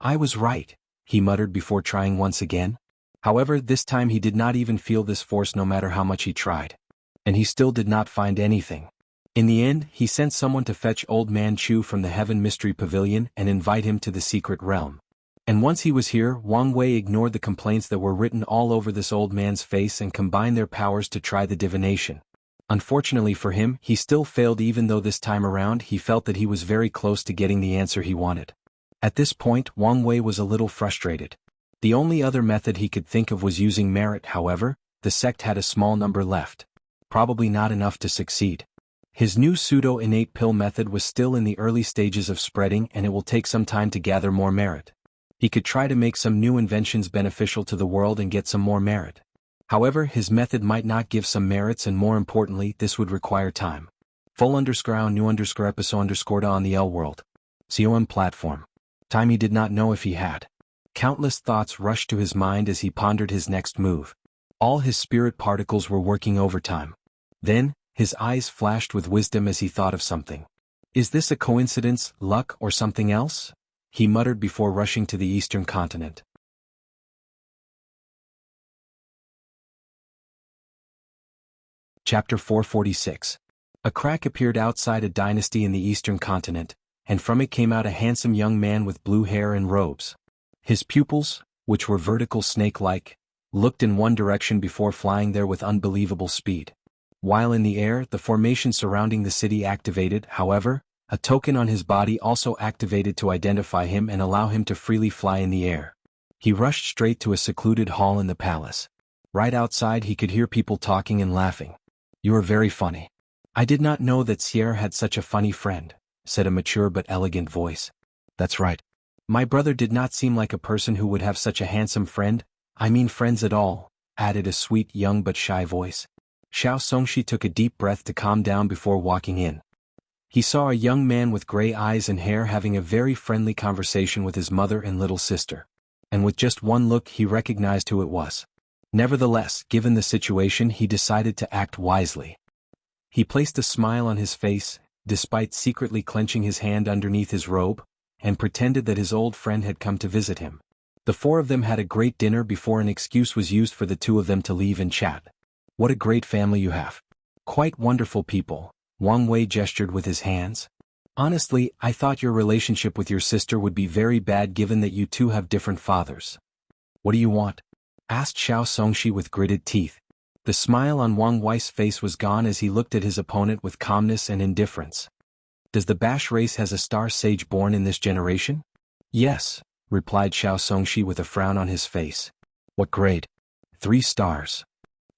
I was right, he muttered before trying once again. However, this time he did not even feel this force no matter how much he tried. And he still did not find anything. In the end, he sent someone to fetch Old Man Chu from the Heaven Mystery Pavilion and invite him to the secret realm. And once he was here, Wang Wei ignored the complaints that were written all over this old man's face and combined their powers to try the divination. Unfortunately for him, he still failed, even though this time around he felt that he was very close to getting the answer he wanted. At this point, Wang Wei was a little frustrated. The only other method he could think of was using merit. However, the sect had a small number left. Probably not enough to succeed. His new pseudo-innate pill method was still in the early stages of spreading, and it will take some time to gather more merit. He could try to make some new inventions beneficial to the world and get some more merit. However, his method might not give some merits, and more importantly, this would require time. Full _new _episode on the L-World. COM platform. Time he did not know if he had. Countless thoughts rushed to his mind as he pondered his next move. All his spirit particles were working overtime. Then, his eyes flashed with wisdom as he thought of something. Is this a coincidence, luck, or something else? He muttered before rushing to the eastern continent. Chapter 446. A crack appeared outside a dynasty in the eastern continent, and from it came out a handsome young man with blue hair and robes. His pupils, which were vertical snake-like, looked in one direction before flying there with unbelievable speed. While in the air, the formation surrounding the city activated. However, a token on his body also activated to identify him and allow him to freely fly in the air. He rushed straight to a secluded hall in the palace. Right outside he could hear people talking and laughing. "You are very funny." "I did not know that Sierra had such a funny friend," said a mature but elegant voice. "That's right. My brother did not seem like a person who would have such a handsome friend, I mean friends at all," added a sweet young but shy voice. Xiao Songshi took a deep breath to calm down before walking in. He saw a young man with gray eyes and hair having a very friendly conversation with his mother and little sister. And with just one look he recognized who it was. Nevertheless, given the situation, he decided to act wisely. He placed a smile on his face, despite secretly clenching his hand underneath his robe, and pretended that his old friend had come to visit him. The four of them had a great dinner before an excuse was used for the two of them to leave and chat. "What a great family you have. Quite wonderful people, Wang Wei gestured with his hands. Honestly, I thought your relationship with your sister would be very bad given that you two have different fathers. What do you want? Asked Xiao Songshi with gritted teeth. The smile on Wang Wei's face was gone as he looked at his opponent with calmness and indifference. Does the Bash race has a star sage born in this generation? Yes, replied Xiao Songshi with a frown on his face. What grade? 3 stars.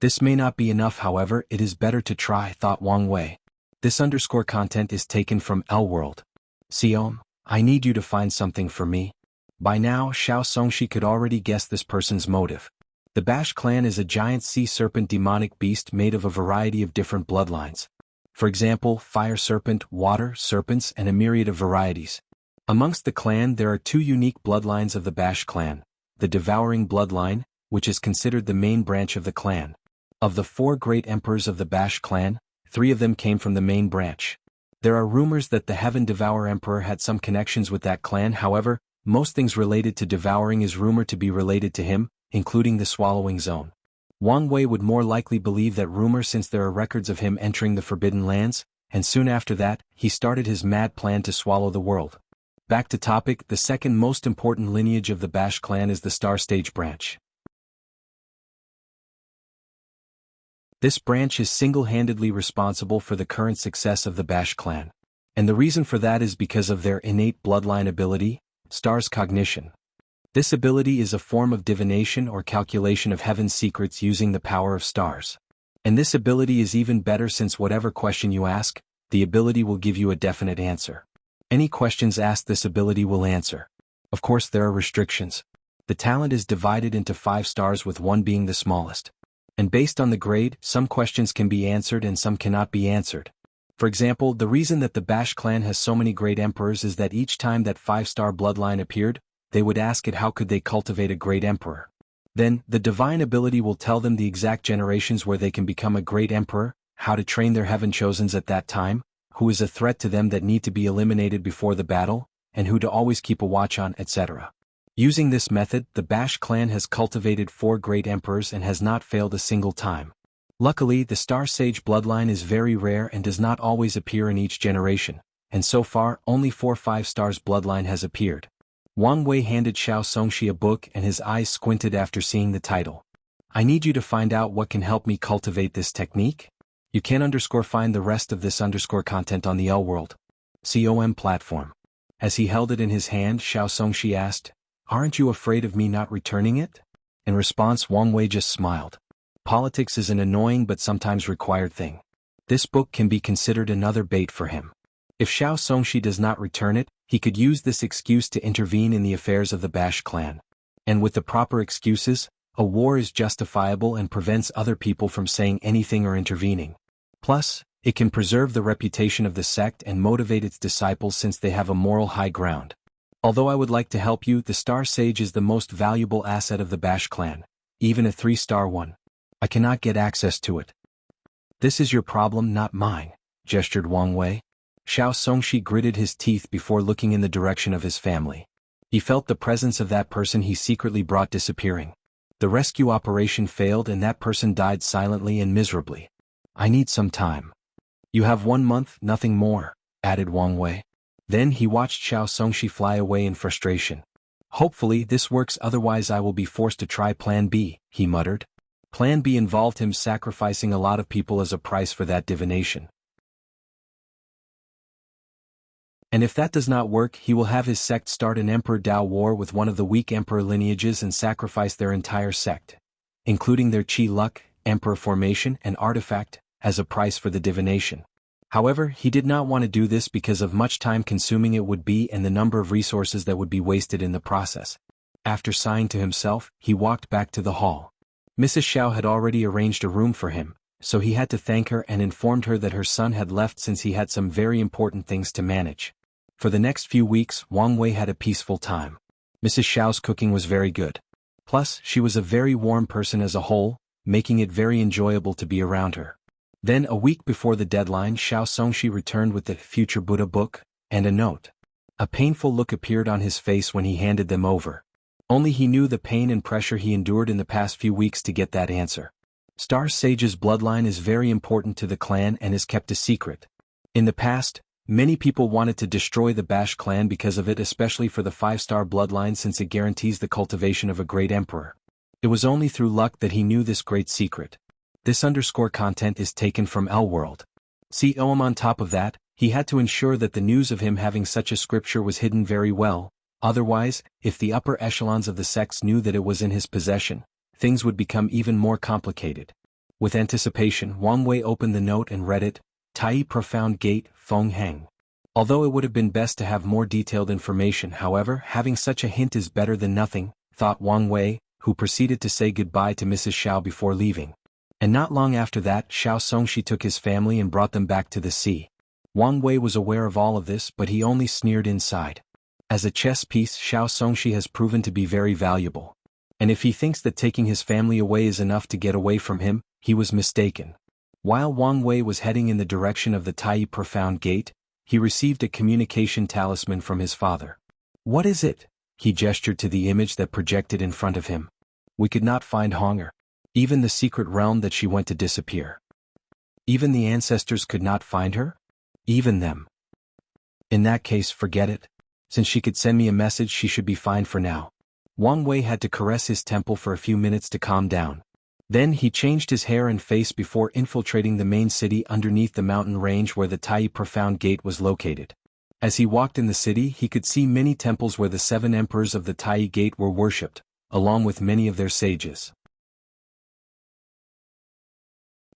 This may not be enough, however, it is better to try, thought Wang Wei. This underscore content is taken from L World. Xiom, I need you to find something for me. By now, Xiao Songshi could already guess this person's motive. The Bash clan is a giant sea serpent demonic beast made of a variety of different bloodlines. For example, fire serpent, water serpents, and a myriad of varieties. Amongst the clan there are 2 unique bloodlines of the Bash clan. The Devouring bloodline, which is considered the main branch of the clan. Of the 4 great emperors of the Bash clan, 3 of them came from the main branch. There are rumors that the Heaven Devourer Emperor had some connections with that clan, however, most things related to devouring is rumored to be related to him, including the Swallowing Zone. Wang Wei would more likely believe that rumor since there are records of him entering the Forbidden Lands, and soon after that, he started his mad plan to swallow the world. Back to topic, the second most important lineage of the Bash clan is the Star Stage branch. This branch is single-handedly responsible for the current success of the Bash clan. And the reason for that is because of their innate bloodline ability, Star's Cognition. This ability is a form of divination or calculation of heaven's secrets using the power of stars. And this ability is even better since whatever question you ask, the ability will give you a definite answer. Any questions asked this ability will answer. Of course there are restrictions. The talent is divided into 5 stars with 1 being the smallest. And based on the grade, some questions can be answered and some cannot be answered. For example, the reason that the Bash clan has so many great emperors is that each time that 5-star bloodline appeared, they would ask it how could they cultivate a great emperor. Then, the divine ability will tell them the exact generations where they can become a great emperor, how to train their heaven chosens at that time, who is a threat to them that need to be eliminated before the battle, and who to always keep a watch on, etc. Using this method, the Bash clan has cultivated 4 great emperors and has not failed a single time. Luckily, the Star Sage bloodline is very rare and does not always appear in each generation, and so far, only 4 5-stars bloodline has appeared. Wang Wei handed Xiao Songshi a book and his eyes squinted after seeing the title. I need you to find out what can help me cultivate this technique. You can find the rest of this content on the L World COM platform. As he held it in his hand, Xiao Songshi asked, "Aren't you afraid of me not returning it?" In response, Wang Wei just smiled. Politics is an annoying but sometimes required thing. This book can be considered another bait for him. If Xiao Songshi does not return it, he could use this excuse to intervene in the affairs of the Bash clan. And with the proper excuses, a war is justifiable and prevents other people from saying anything or intervening. Plus, it can preserve the reputation of the sect and motivate its disciples since they have a moral high ground. Although I would like to help you, the Star Sage is the most valuable asset of the Bash clan, even a 3-star one. I cannot get access to it. This is your problem, not mine, gestured Wang Wei. Xiao Songshi gritted his teeth before looking in the direction of his family. He felt the presence of that person he secretly brought disappearing. The rescue operation failed and that person died silently and miserably. I need some time. You have 1 month, nothing more, added Wang Wei. Then he watched Xiao Songshi fly away in frustration. Hopefully this works, otherwise I will be forced to try Plan B, he muttered. Plan B involved him sacrificing a lot of people as a price for that divination. And if that does not work, he will have his sect start an Emperor Dao war with one of the weak emperor lineages and sacrifice their entire sect, including their Qi luck, emperor formation, and artifact, as a price for the divination. However, he did not want to do this because of much time consuming it would be and the number of resources that would be wasted in the process. After sighing to himself, he walked back to the hall. Mrs. Xiao had already arranged a room for him, so he had to thank her and informed her that her son had left since he had some very important things to manage. For the next few weeks, Wang Wei had a peaceful time. Mrs. Xiao's cooking was very good. Plus, she was a very warm person as a whole, making it very enjoyable to be around her. Then a week before the deadline, Xiao Songshi returned with the Future Buddha book and a note. A painful look appeared on his face when he handed them over. Only he knew the pain and pressure he endured in the past few weeks to get that answer. Star Sage's bloodline is very important to the clan and is kept a secret. In the past, many people wanted to destroy the Bash clan because of it, especially for the 5-star bloodline, since it guarantees the cultivation of a great emperor. It was only through luck that he knew this great secret. This _ content is taken from L-World. On top of that, he had to ensure that the news of him having such a scripture was hidden very well. Otherwise, if the upper echelons of the sects knew that it was in his possession, things would become even more complicated. With anticipation, Wang Wei opened the note and read it. Tai Profound Gate, Feng Heng. Although it would have been best to have more detailed information, however, having such a hint is better than nothing, thought Wang Wei, who proceeded to say goodbye to Mrs. Xiao before leaving. And not long after that, Xiao Songshi took his family and brought them back to the sea. Wang Wei was aware of all of this, but he only sneered inside. As a chess piece, Xiao Songshi has proven to be very valuable. And if he thinks that taking his family away is enough to get away from him, he was mistaken. While Wang Wei was heading in the direction of the Tai Profound Gate, he received a communication talisman from his father. What is it? He gestured to the image that projected in front of him. We could not find Honger. Even the secret realm that she went to disappear. Even the ancestors could not find her? Even them. In that case, forget it. Since she could send me a message, she should be fine for now. Wang Wei had to caress his temple for a few minutes to calm down. Then he changed his hair and face before infiltrating the main city underneath the mountain range where the Tai Profound Gate was located. As he walked in the city, he could see many temples where the 7 emperors of the Tai Gate were worshipped, along with many of their sages.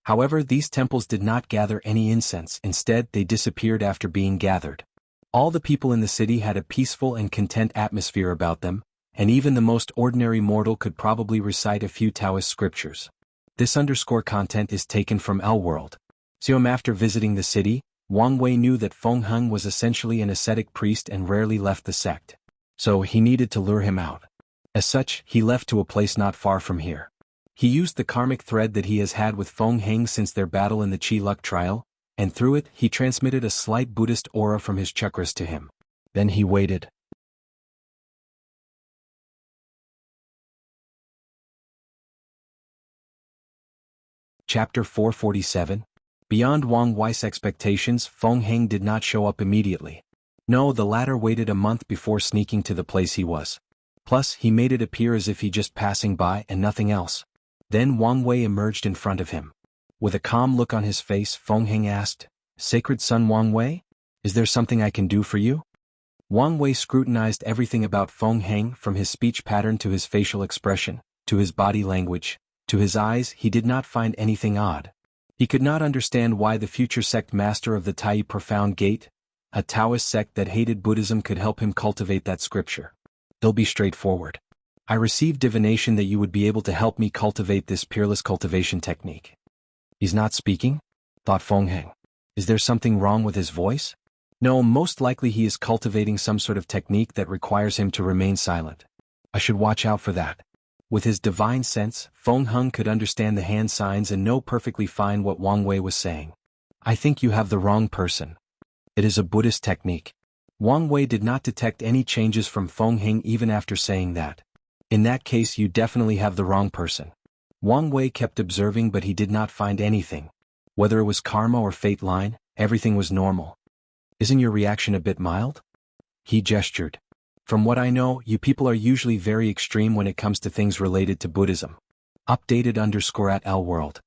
However, these temples did not gather any incense. Instead, they disappeared after being gathered. All the people in the city had a peaceful and content atmosphere about them, and even the most ordinary mortal could probably recite a few Taoist scriptures. This _ content is taken from L-World. After visiting the city, Wang Wei knew that Feng Heng was essentially an ascetic priest and rarely left the sect. So he needed to lure him out. As such, he left to a place not far from here. He used the karmic thread that he has had with Feng Heng since their battle in the Qi Luck trial, and through it he transmitted a slight Buddhist aura from his chakras to him. Then he waited. Chapter 447. Beyond Wang Wei's expectations, Feng Heng did not show up immediately. No, the latter waited a month before sneaking to the place he was. Plus, he made it appear as if he just passing by and nothing else. Then Wang Wei emerged in front of him. With a calm look on his face, Feng Heng asked, "Sacred son Wang Wei? Is there something I can do for you?" Wang Wei scrutinized everything about Feng Heng, from his speech pattern to his facial expression, to his body language, to his eyes. He did not find anything odd. He could not understand why the future sect master of the Tai Profound Gate, a Taoist sect that hated Buddhism, could help him cultivate that scripture. He'll be straightforward. I received divination that you would be able to help me cultivate this peerless cultivation technique. He's not speaking? Thought Feng Heng. Is there something wrong with his voice? No, most likely he is cultivating some sort of technique that requires him to remain silent. I should watch out for that. With his divine sense, Feng Heng could understand the hand signs and know perfectly fine what Wang Wei was saying. I think you have the wrong person. It is a Buddhist technique. Wang Wei did not detect any changes from Feng Heng even after saying that. In that case, you definitely have the wrong person. Wang Wei kept observing, but he did not find anything. Whether it was karma or fate line, everything was normal. Isn't your reaction a bit mild? He gestured. From what I know, you people are usually very extreme when it comes to things related to Buddhism. Updated _ @L-World.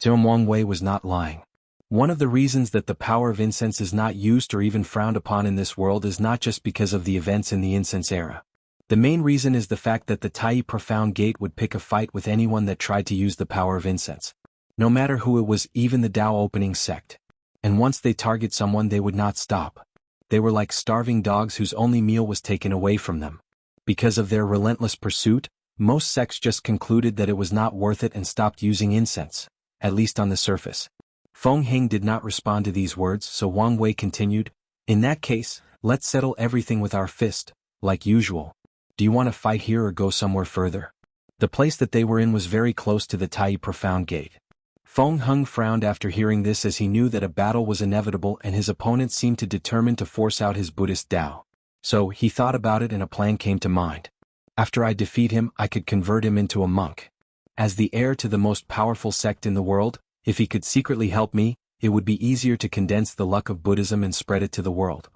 Wang Wei was not lying. One of the reasons that the power of incense is not used or even frowned upon in this world is not just because of the events in the incense era. The main reason is the fact that the Tai Profound Gate would pick a fight with anyone that tried to use the power of incense. No matter who it was, even the Tao opening sect. And once they target someone, they would not stop. They were like starving dogs whose only meal was taken away from them. Because of their relentless pursuit, most sects just concluded that it was not worth it and stopped using incense, at least on the surface. Feng Heng did not respond to these words, so Wang Wei continued, "In that case, let's settle everything with our fist, like usual. Do you want to fight here or go somewhere further?" The place that they were in was very close to the Tai Profound Gate. Feng Heng frowned after hearing this, as he knew that a battle was inevitable and his opponent seemed to determine to force out his Buddhist Tao. So he thought about it and a plan came to mind. After I defeat him, I could convert him into a monk. As the heir to the most powerful sect in the world, if he could secretly help me, it would be easier to condense the luck of Buddhism and spread it to the world.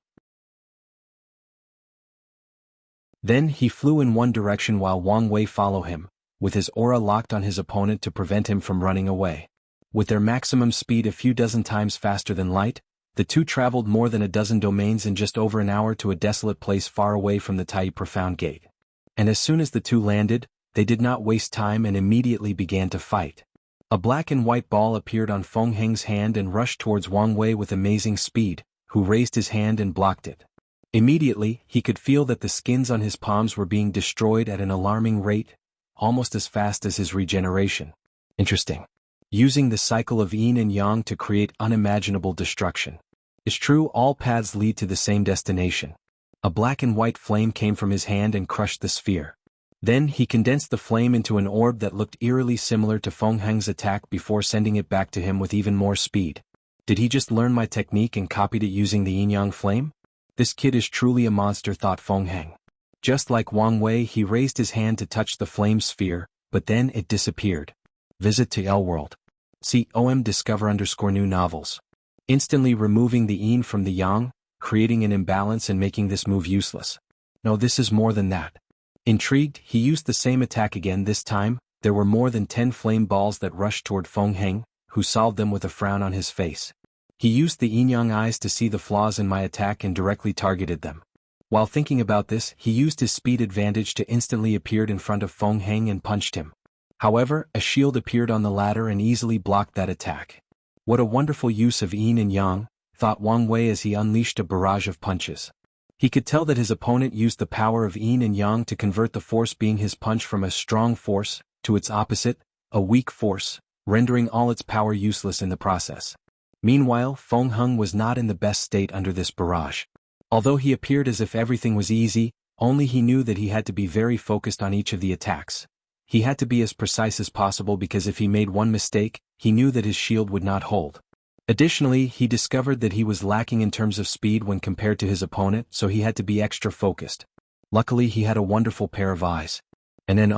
Then he flew in one direction while Wang Wei followed him, with his aura locked on his opponent to prevent him from running away. With their maximum speed a few dozen times faster than light, the two traveled more than a dozen domains in just over an hour to a desolate place far away from the Tai Profound Gate. And as soon as the two landed, they did not waste time and immediately began to fight. A black and white ball appeared on Feng Heng's hand and rushed towards Wang Wei with amazing speed, who raised his hand and blocked it. Immediately, he could feel that the skins on his palms were being destroyed at an alarming rate, almost as fast as his regeneration. Interesting. Using the cycle of yin and yang to create unimaginable destruction. It's true, all paths lead to the same destination. A black and white flame came from his hand and crushed the sphere. Then he condensed the flame into an orb that looked eerily similar to Feng Heng's attack before sending it back to him with even more speed. Did he just learn my technique and copied it using the yin-yang flame? This kid is truly a monster, thought Feng Heng. Just like Wang Wei, he raised his hand to touch the flame sphere, but then it disappeared. Visit to L World. See discover_new novels. Instantly removing the yin from the yang, creating an imbalance and making this move useless. No, this is more than that. Intrigued, he used the same attack again. This time, there were more than 10 flame balls that rushed toward Feng Heng, who solved them with a frown on his face. He used the yin-yang eyes to see the flaws in my attack and directly targeted them. While thinking about this, he used his speed advantage to instantly appear in front of Feng Heng and punched him. However, a shield appeared on the ladder and easily blocked that attack. What a wonderful use of yin and yang, thought Wang Wei as he unleashed a barrage of punches. He could tell that his opponent used the power of yin and yang to convert the force being his punch from a strong force to its opposite, a weak force, rendering all its power useless in the process. Meanwhile, Feng Heng was not in the best state under this barrage. Although he appeared as if everything was easy, only he knew that he had to be very focused on each of the attacks. He had to be as precise as possible because if he made one mistake, he knew that his shield would not hold. Additionally, he discovered that he was lacking in terms of speed when compared to his opponent, so he had to be extra focused. Luckily, he had a wonderful pair of eyes. And then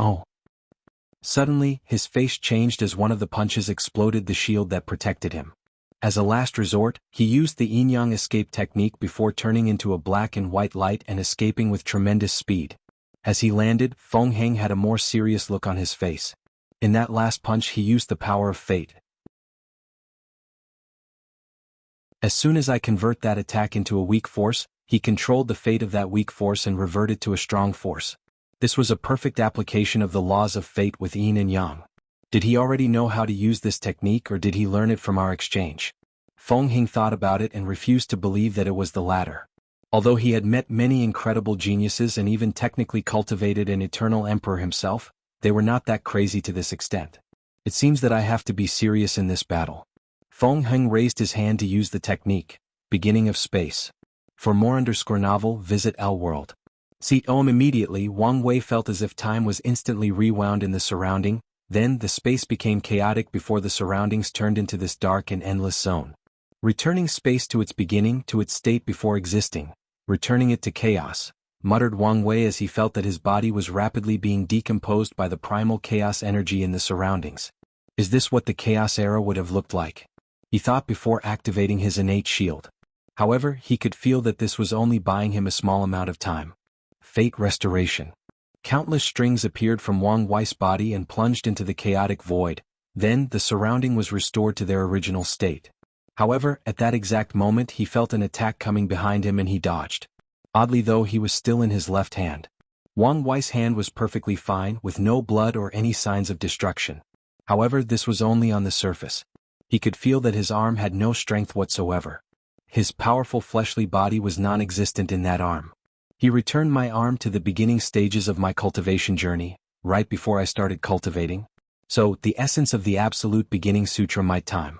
suddenly, his face changed as one of the punches exploded the shield that protected him. As a last resort, he used the yin-yang escape technique before turning into a black and white light and escaping with tremendous speed. As he landed, Feng Heng had a more serious look on his face. In that last punch he used the power of fate. As soon as I convert that attack into a weak force, he controlled the fate of that weak force and reverted to a strong force. This was a perfect application of the laws of fate with yin and yang. Did he already know how to use this technique or did he learn it from our exchange? Feng Heng thought about it and refused to believe that it was the latter. Although he had met many incredible geniuses and even technically cultivated an eternal emperor himself, they were not that crazy to this extent. It seems that I have to be serious in this battle. Feng Heng raised his hand to use the technique, beginning of space. For more novel, visit L World. See immediately Wang Wei felt as if time was instantly rewound in the surrounding, then the space became chaotic before the surroundings turned into this dark and endless zone. Returning space to its beginning, to its state before existing, returning it to chaos, muttered Wang Wei as he felt that his body was rapidly being decomposed by the primal chaos energy in the surroundings. Is this what the chaos era would have looked like? He thought before activating his innate shield. However, he could feel that this was only buying him a small amount of time. Fate restoration. Countless strings appeared from Wang Wei's body and plunged into the chaotic void, then the surrounding was restored to their original state. However, at that exact moment he felt an attack coming behind him and he dodged. Oddly though, he was still in his left hand. Wang Wei's hand was perfectly fine, with no blood or any signs of destruction. However, this was only on the surface. He could feel that his arm had no strength whatsoever. His powerful fleshly body was non-existent in that arm. He returned my arm to the beginning stages of my cultivation journey, right before I started cultivating. So, the essence of the absolute beginning sutra my time.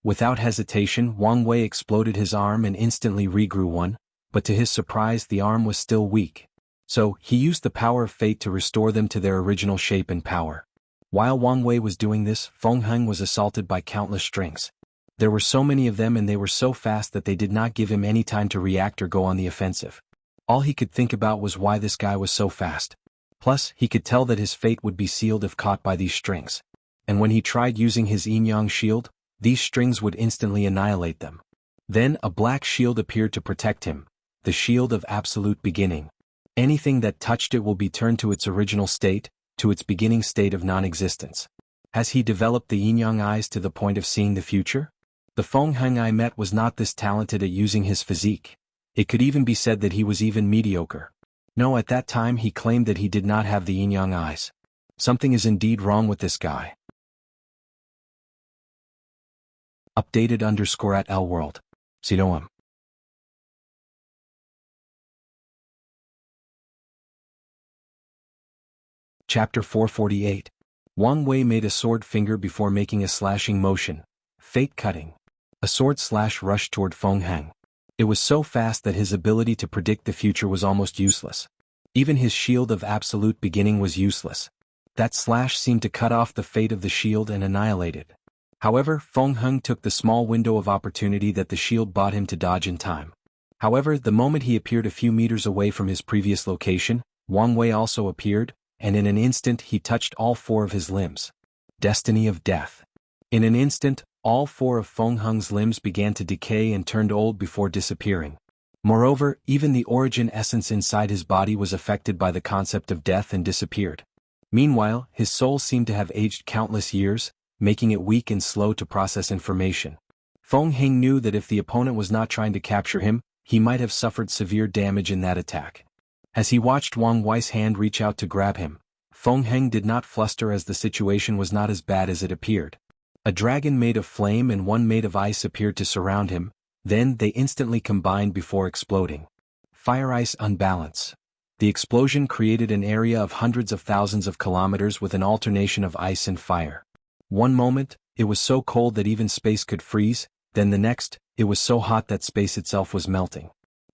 Without hesitation, Wang Wei exploded his arm and instantly regrew one, but to his surprise the arm was still weak. So, he used the power of fate to restore them to their original shape and power. While Wang Wei was doing this, Feng Heng was assaulted by countless strings. There were so many of them and they were so fast that they did not give him any time to react or go on the offensive. All he could think about was why this guy was so fast. Plus, he could tell that his fate would be sealed if caught by these strings. And when he tried using his yin-yang shield, these strings would instantly annihilate them. Then a black shield appeared to protect him, the shield of absolute beginning. Anything that touched it will be turned to its original state, to its beginning state of non-existence. Has he developed the yin-yang eyes to the point of seeing the future? The Feng Heng I met was not this talented at using his physique. It could even be said that he was even mediocre. No, at that time he claimed that he did not have the yin-yang eyes. Something is indeed wrong with this guy. Updated _ @LWorld. Sidoam. Chapter 448. Wang Wei made a sword finger before making a slashing motion. Fate cutting. A sword slash rushed toward Feng Heng. It was so fast that his ability to predict the future was almost useless. Even his shield of absolute beginning was useless. That slash seemed to cut off the fate of the shield and annihilate it. However, Feng Heng took the small window of opportunity that the shield bought him to dodge in time. However, the moment he appeared a few meters away from his previous location, Wang Wei also appeared, and in an instant he touched all four of his limbs. Destiny of death. In an instant, all four of Feng Heng's limbs began to decay and turned old before disappearing. Moreover, even the origin essence inside his body was affected by the concept of death and disappeared. Meanwhile, his soul seemed to have aged countless years, making it weak and slow to process information. Feng Heng knew that if the opponent was not trying to capture him, he might have suffered severe damage in that attack. As he watched Wang Wei's hand reach out to grab him, Feng Heng did not fluster as the situation was not as bad as it appeared. A dragon made of flame and one made of ice appeared to surround him, then they instantly combined before exploding. Fire-ice unbalance. The explosion created an area of hundreds of thousands of kilometers with an alternation of ice and fire. One moment, it was so cold that even space could freeze, then the next, it was so hot that space itself was melting.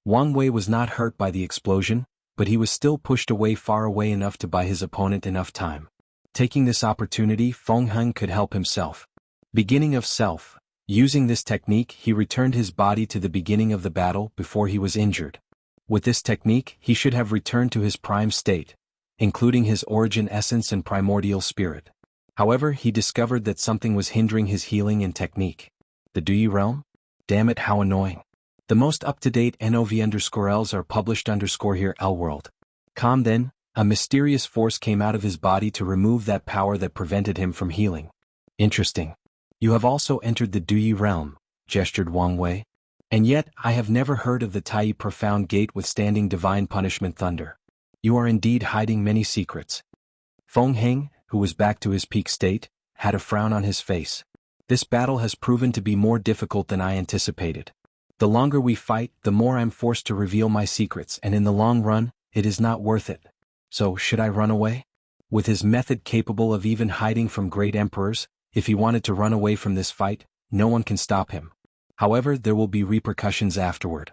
Wang Wei was not hurt by the explosion, but he was still pushed away far away enough to buy his opponent enough time. Taking this opportunity, Feng Heng could help himself. Beginning of self. Using this technique, he returned his body to the beginning of the battle before he was injured. With this technique, he should have returned to his prime state, including his origin essence and primordial spirit. However, he discovered that something was hindering his healing and technique. The Dui realm? Damn it, how annoying. The most up-to-date NOV_Ls are published _ _LWorld. Then, a mysterious force came out of his body to remove that power that prevented him from healing. Interesting. You have also entered the Dui realm, gestured Wang Wei. And yet, I have never heard of the Tai Profound Gate withstanding divine punishment thunder. You are indeed hiding many secrets. Feng Heng, who was back to his peak state, had a frown on his face. This battle has proven to be more difficult than I anticipated. The longer we fight, the more I'm forced to reveal my secrets, and in the long run, it is not worth it. So, should I run away? With his method capable of even hiding from great emperors, if he wanted to run away from this fight, no one can stop him. However, there will be repercussions afterward.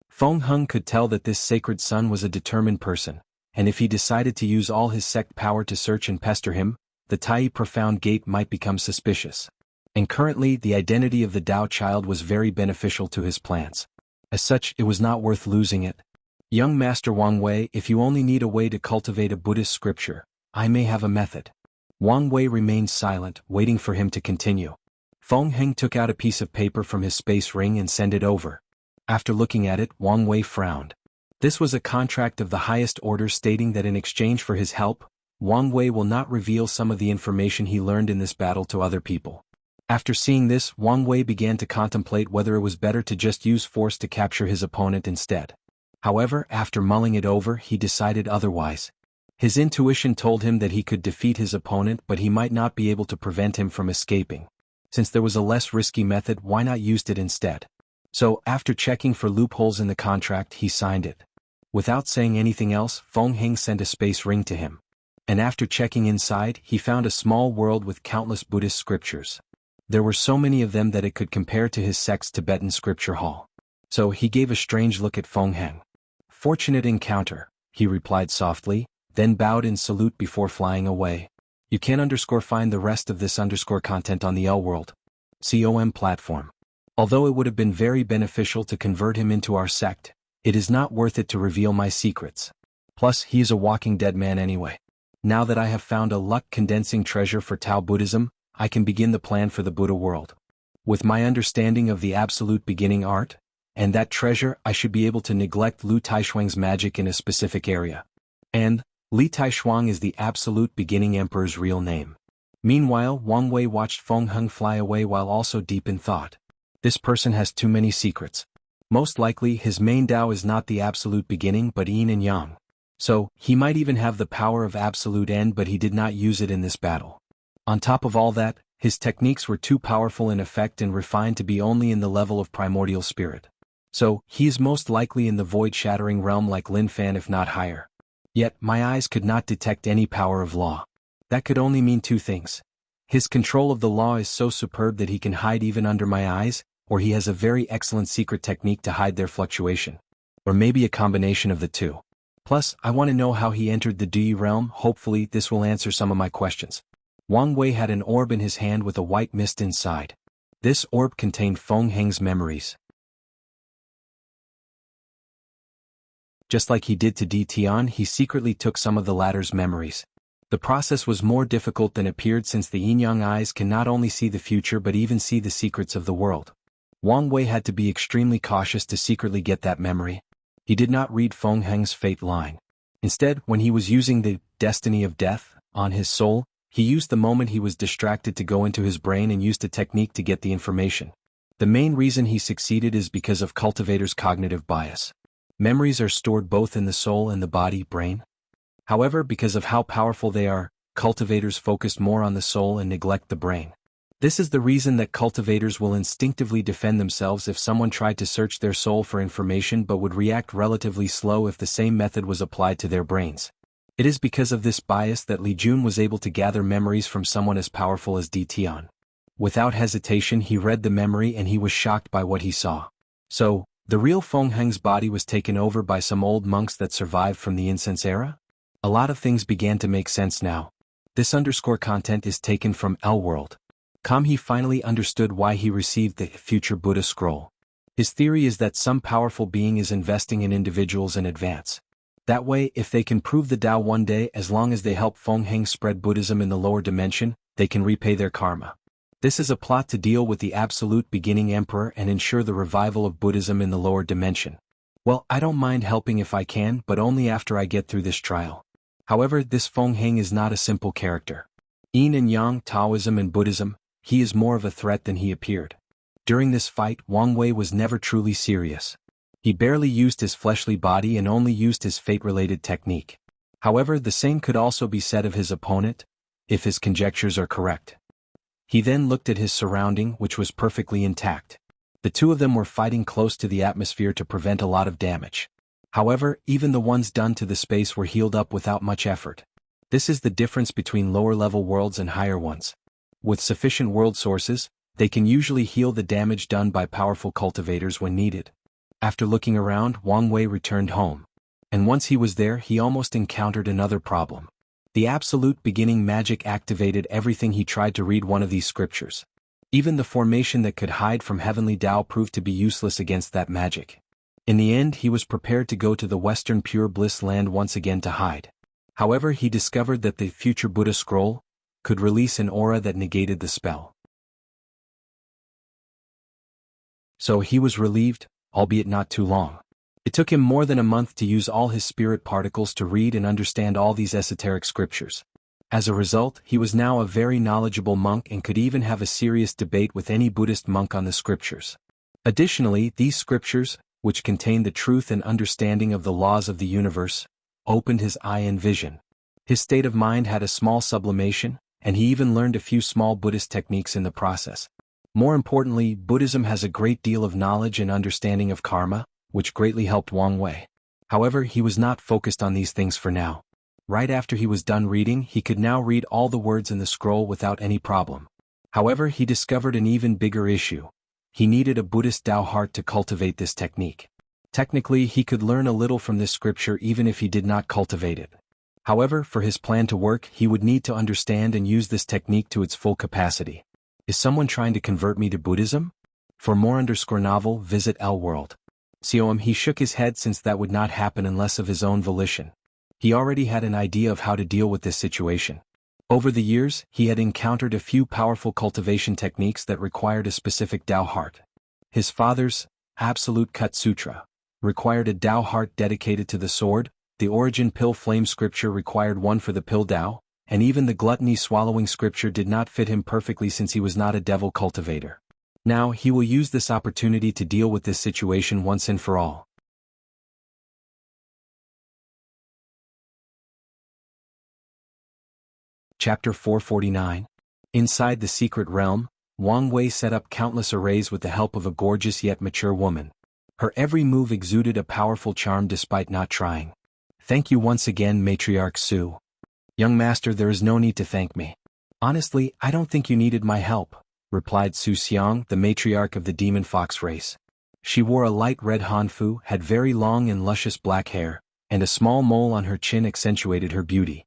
Feng Heng could tell that this sacred son was a determined person, and if he decided to use all his sect power to search and pester him, the Tai Profound Gate might become suspicious. And currently, the identity of the Tao child was very beneficial to his plans. As such, it was not worth losing it. Young Master Wang Wei, if you only need a way to cultivate a Buddhist scripture, I may have a method. Wang Wei remained silent, waiting for him to continue. Feng Heng took out a piece of paper from his space ring and sent it over. After looking at it, Wang Wei frowned. This was a contract of the highest order stating that in exchange for his help, Wang Wei will not reveal some of the information he learned in this battle to other people. After seeing this, Wang Wei began to contemplate whether it was better to just use force to capture his opponent instead. However, after mulling it over, he decided otherwise. His intuition told him that he could defeat his opponent, but he might not be able to prevent him from escaping. Since there was a less risky method, why not use it instead? So, after checking for loopholes in the contract, he signed it. Without saying anything else, Feng Heng sent a space ring to him. And after checking inside, he found a small world with countless Buddhist scriptures. There were so many of them that it could compare to his sect's Tibetan scripture hall. So he gave a strange look at Feng Heng. Fortunate encounter, he replied softly, then bowed in salute before flying away. You can find the rest of this content on the LWorld.com platform. Although it would have been very beneficial to convert him into our sect, It is not worth it to reveal my secrets. Plus, he is a walking dead man anyway. Now that I have found a luck-condensing treasure for Tao Buddhism, I can begin the plan for the Buddha world. With my understanding of the absolute beginning art, and that treasure, I should be able to neglect Lu Taishuang's magic in a specific area. And, Li Taishuang is the absolute beginning emperor's real name. Meanwhile, Wang Wei watched Feng Heng fly away while also deep in thought. This person has too many secrets. Most likely, his main Tao is not the absolute beginning but yin and yang. So, he might even have the power of absolute end but he did not use it in this battle. On top of all that, his techniques were too powerful in effect and refined to be only in the level of primordial spirit. So, he is most likely in the void-shattering realm like Lin Fan if not higher. Yet, my eyes could not detect any power of law. That could only mean two things. His control of the law is so superb that he can hide even under my eyes, or he has a very excellent secret technique to hide their fluctuation. Or maybe a combination of the two. Plus, I want to know how he entered the Dui realm. Hopefully this will answer some of my questions. Wang Wei had an orb in his hand with a white mist inside. This orb contained Feng Heng's memories. Just like he did to Di Tian, he secretly took some of the latter's memories. The process was more difficult than appeared since the yin-yang eyes can not only see the future but even see the secrets of the world. Wang Wei had to be extremely cautious to secretly get that memory. He did not read Feng Heng's fate line. Instead, when he was using the destiny of death on his soul, he used the moment he was distracted to go into his brain and used a technique to get the information. The main reason he succeeded is because of cultivator's cognitive bias. Memories are stored both in the soul and the body, brain. However, because of how powerful they are, cultivators focused more on the soul and neglect the brain. This is the reason that cultivators will instinctively defend themselves if someone tried to search their soul for information but would react relatively slow if the same method was applied to their brains. It is because of this bias that Li Jun was able to gather memories from someone as powerful as Di Tian. Without hesitation he read the memory and he was shocked by what he saw. So, the real Feng Heng's body was taken over by some old monks that survived from the incense era? A lot of things began to make sense now. This underscore content is taken from L World. He finally understood why he received the future Buddha scroll. His theory is that some powerful being is investing in individuals in advance. That way, if they can prove the Tao one day, as long as they help Feng Heng spread Buddhism in the lower dimension, they can repay their karma. This is a plot to deal with the absolute beginning emperor and ensure the revival of Buddhism in the lower dimension. Well, I don't mind helping if I can, but only after I get through this trial. However, this Feng Heng is not a simple character. Yin and Yang, Taoism and Buddhism, he is more of a threat than he appeared. During this fight, Wang Wei was never truly serious. He barely used his fleshly body and only used his fate-related technique. However, the same could also be said of his opponent, if his conjectures are correct. He then looked at his surrounding, which was perfectly intact. The two of them were fighting close to the atmosphere to prevent a lot of damage. However, even the ones done to the space were healed up without much effort. This is the difference between lower-level worlds and higher ones. With sufficient world sources, they can usually heal the damage done by powerful cultivators when needed. After looking around, Wang Wei returned home. And once he was there, he almost encountered another problem. The absolute beginning magic activated everything he tried to read one of these scriptures. Even the formation that could hide from heavenly Tao proved to be useless against that magic. In the end, he was prepared to go to the Western Pure Bliss land once again to hide. However, he discovered that the future Buddha scroll could release an aura that negated the spell. So he was relieved, albeit not too long. It took him more than a month to use all his spirit particles to read and understand all these esoteric scriptures. As a result, he was now a very knowledgeable monk and could even have a serious debate with any Buddhist monk on the scriptures. Additionally, these scriptures, which contained the truth and understanding of the laws of the universe, opened his eye and vision. His state of mind had a small sublimation, and he even learned a few small Buddhist techniques in the process. More importantly, Buddhism has a great deal of knowledge and understanding of karma, which greatly helped Wang Wei. However, he was not focused on these things for now. Right after he was done reading, he could now read all the words in the scroll without any problem. However, he discovered an even bigger issue. He needed a Buddhist Tao heart to cultivate this technique. Technically, he could learn a little from this scripture even if he did not cultivate it. However, for his plan to work, he would need to understand and use this technique to its full capacity. Is someone trying to convert me to Buddhism? For more _novel, visit L World. He shook his head since that would not happen unless of his own volition. He already had an idea of how to deal with this situation. Over the years, he had encountered a few powerful cultivation techniques that required a specific Tao heart. His father's Absolute Cut Sutra required a Tao heart dedicated to the sword, the Origin Pill Flame scripture required one for the Pill Tao, and even the Gluttony Swallowing scripture did not fit him perfectly since he was not a devil cultivator. Now he will use this opportunity to deal with this situation once and for all. Chapter 449. Inside the secret realm, Wang Wei set up countless arrays with the help of a gorgeous yet mature woman. Her every move exuded a powerful charm despite not trying. Thank you once again, Matriarch Su. Young master, there is no need to thank me. Honestly, I don't think you needed my help, replied Su Xiang, the matriarch of the demon fox race. She wore a light red hanfu, had very long and luscious black hair, and a small mole on her chin accentuated her beauty.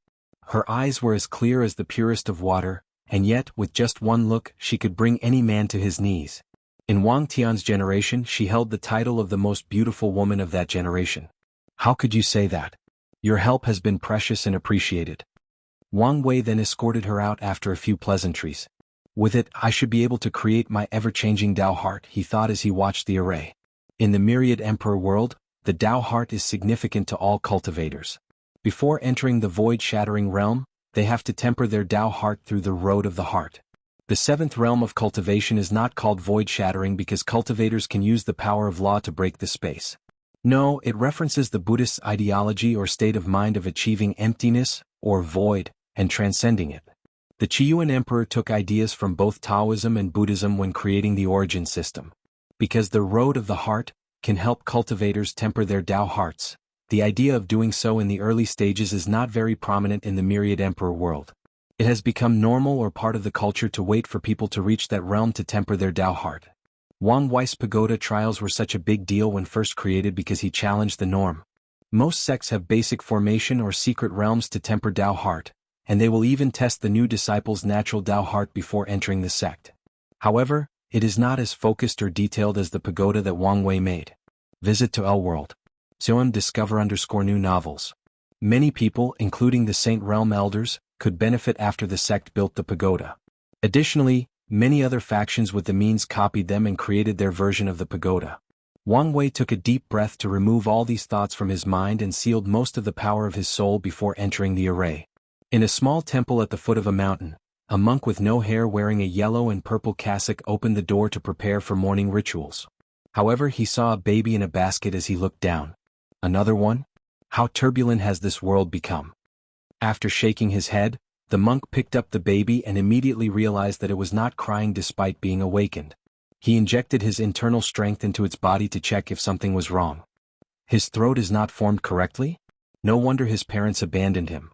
Her eyes were as clear as the purest of water, and yet, with just one look, she could bring any man to his knees. In Wang Tian's generation, she held the title of the most beautiful woman of that generation. How could you say that? Your help has been precious and appreciated. Wang Wei then escorted her out after a few pleasantries. With it, I should be able to create my ever-changing Tao heart, he thought as he watched the array. In the myriad emperor world, the Tao heart is significant to all cultivators. Before entering the void-shattering realm, they have to temper their Tao heart through the road of the heart. The seventh realm of cultivation is not called void-shattering because cultivators can use the power of law to break the space. No, it references the Buddhist ideology or state of mind of achieving emptiness, or void, and transcending it. The Qiyuan emperor took ideas from both Taoism and Buddhism when creating the origin system. Because the road of the heart can help cultivators temper their Tao hearts, the idea of doing so in the early stages is not very prominent in the myriad emperor world. It has become normal or part of the culture to wait for people to reach that realm to temper their Tao heart. Wang Wei's pagoda trials were such a big deal when first created because he challenged the norm. Most sects have basic formation or secret realms to temper Tao heart, and they will even test the new disciples' natural Tao heart before entering the sect. However, it is not as focused or detailed as the pagoda that Wang Wei made. Visit to L World. Discover_new novels. Many people, including the Saint Realm elders, could benefit after the sect built the pagoda. Additionally, many other factions with the means copied them and created their version of the pagoda. Wang Wei took a deep breath to remove all these thoughts from his mind and sealed most of the power of his soul before entering the array. In a small temple at the foot of a mountain, a monk with no hair wearing a yellow and purple cassock opened the door to prepare for morning rituals. However, he saw a baby in a basket as he looked down. Another one? How turbulent has this world become? After shaking his head, the monk picked up the baby and immediately realized that it was not crying despite being awakened. He injected his internal strength into its body to check if something was wrong. His throat is not formed correctly? No wonder his parents abandoned him.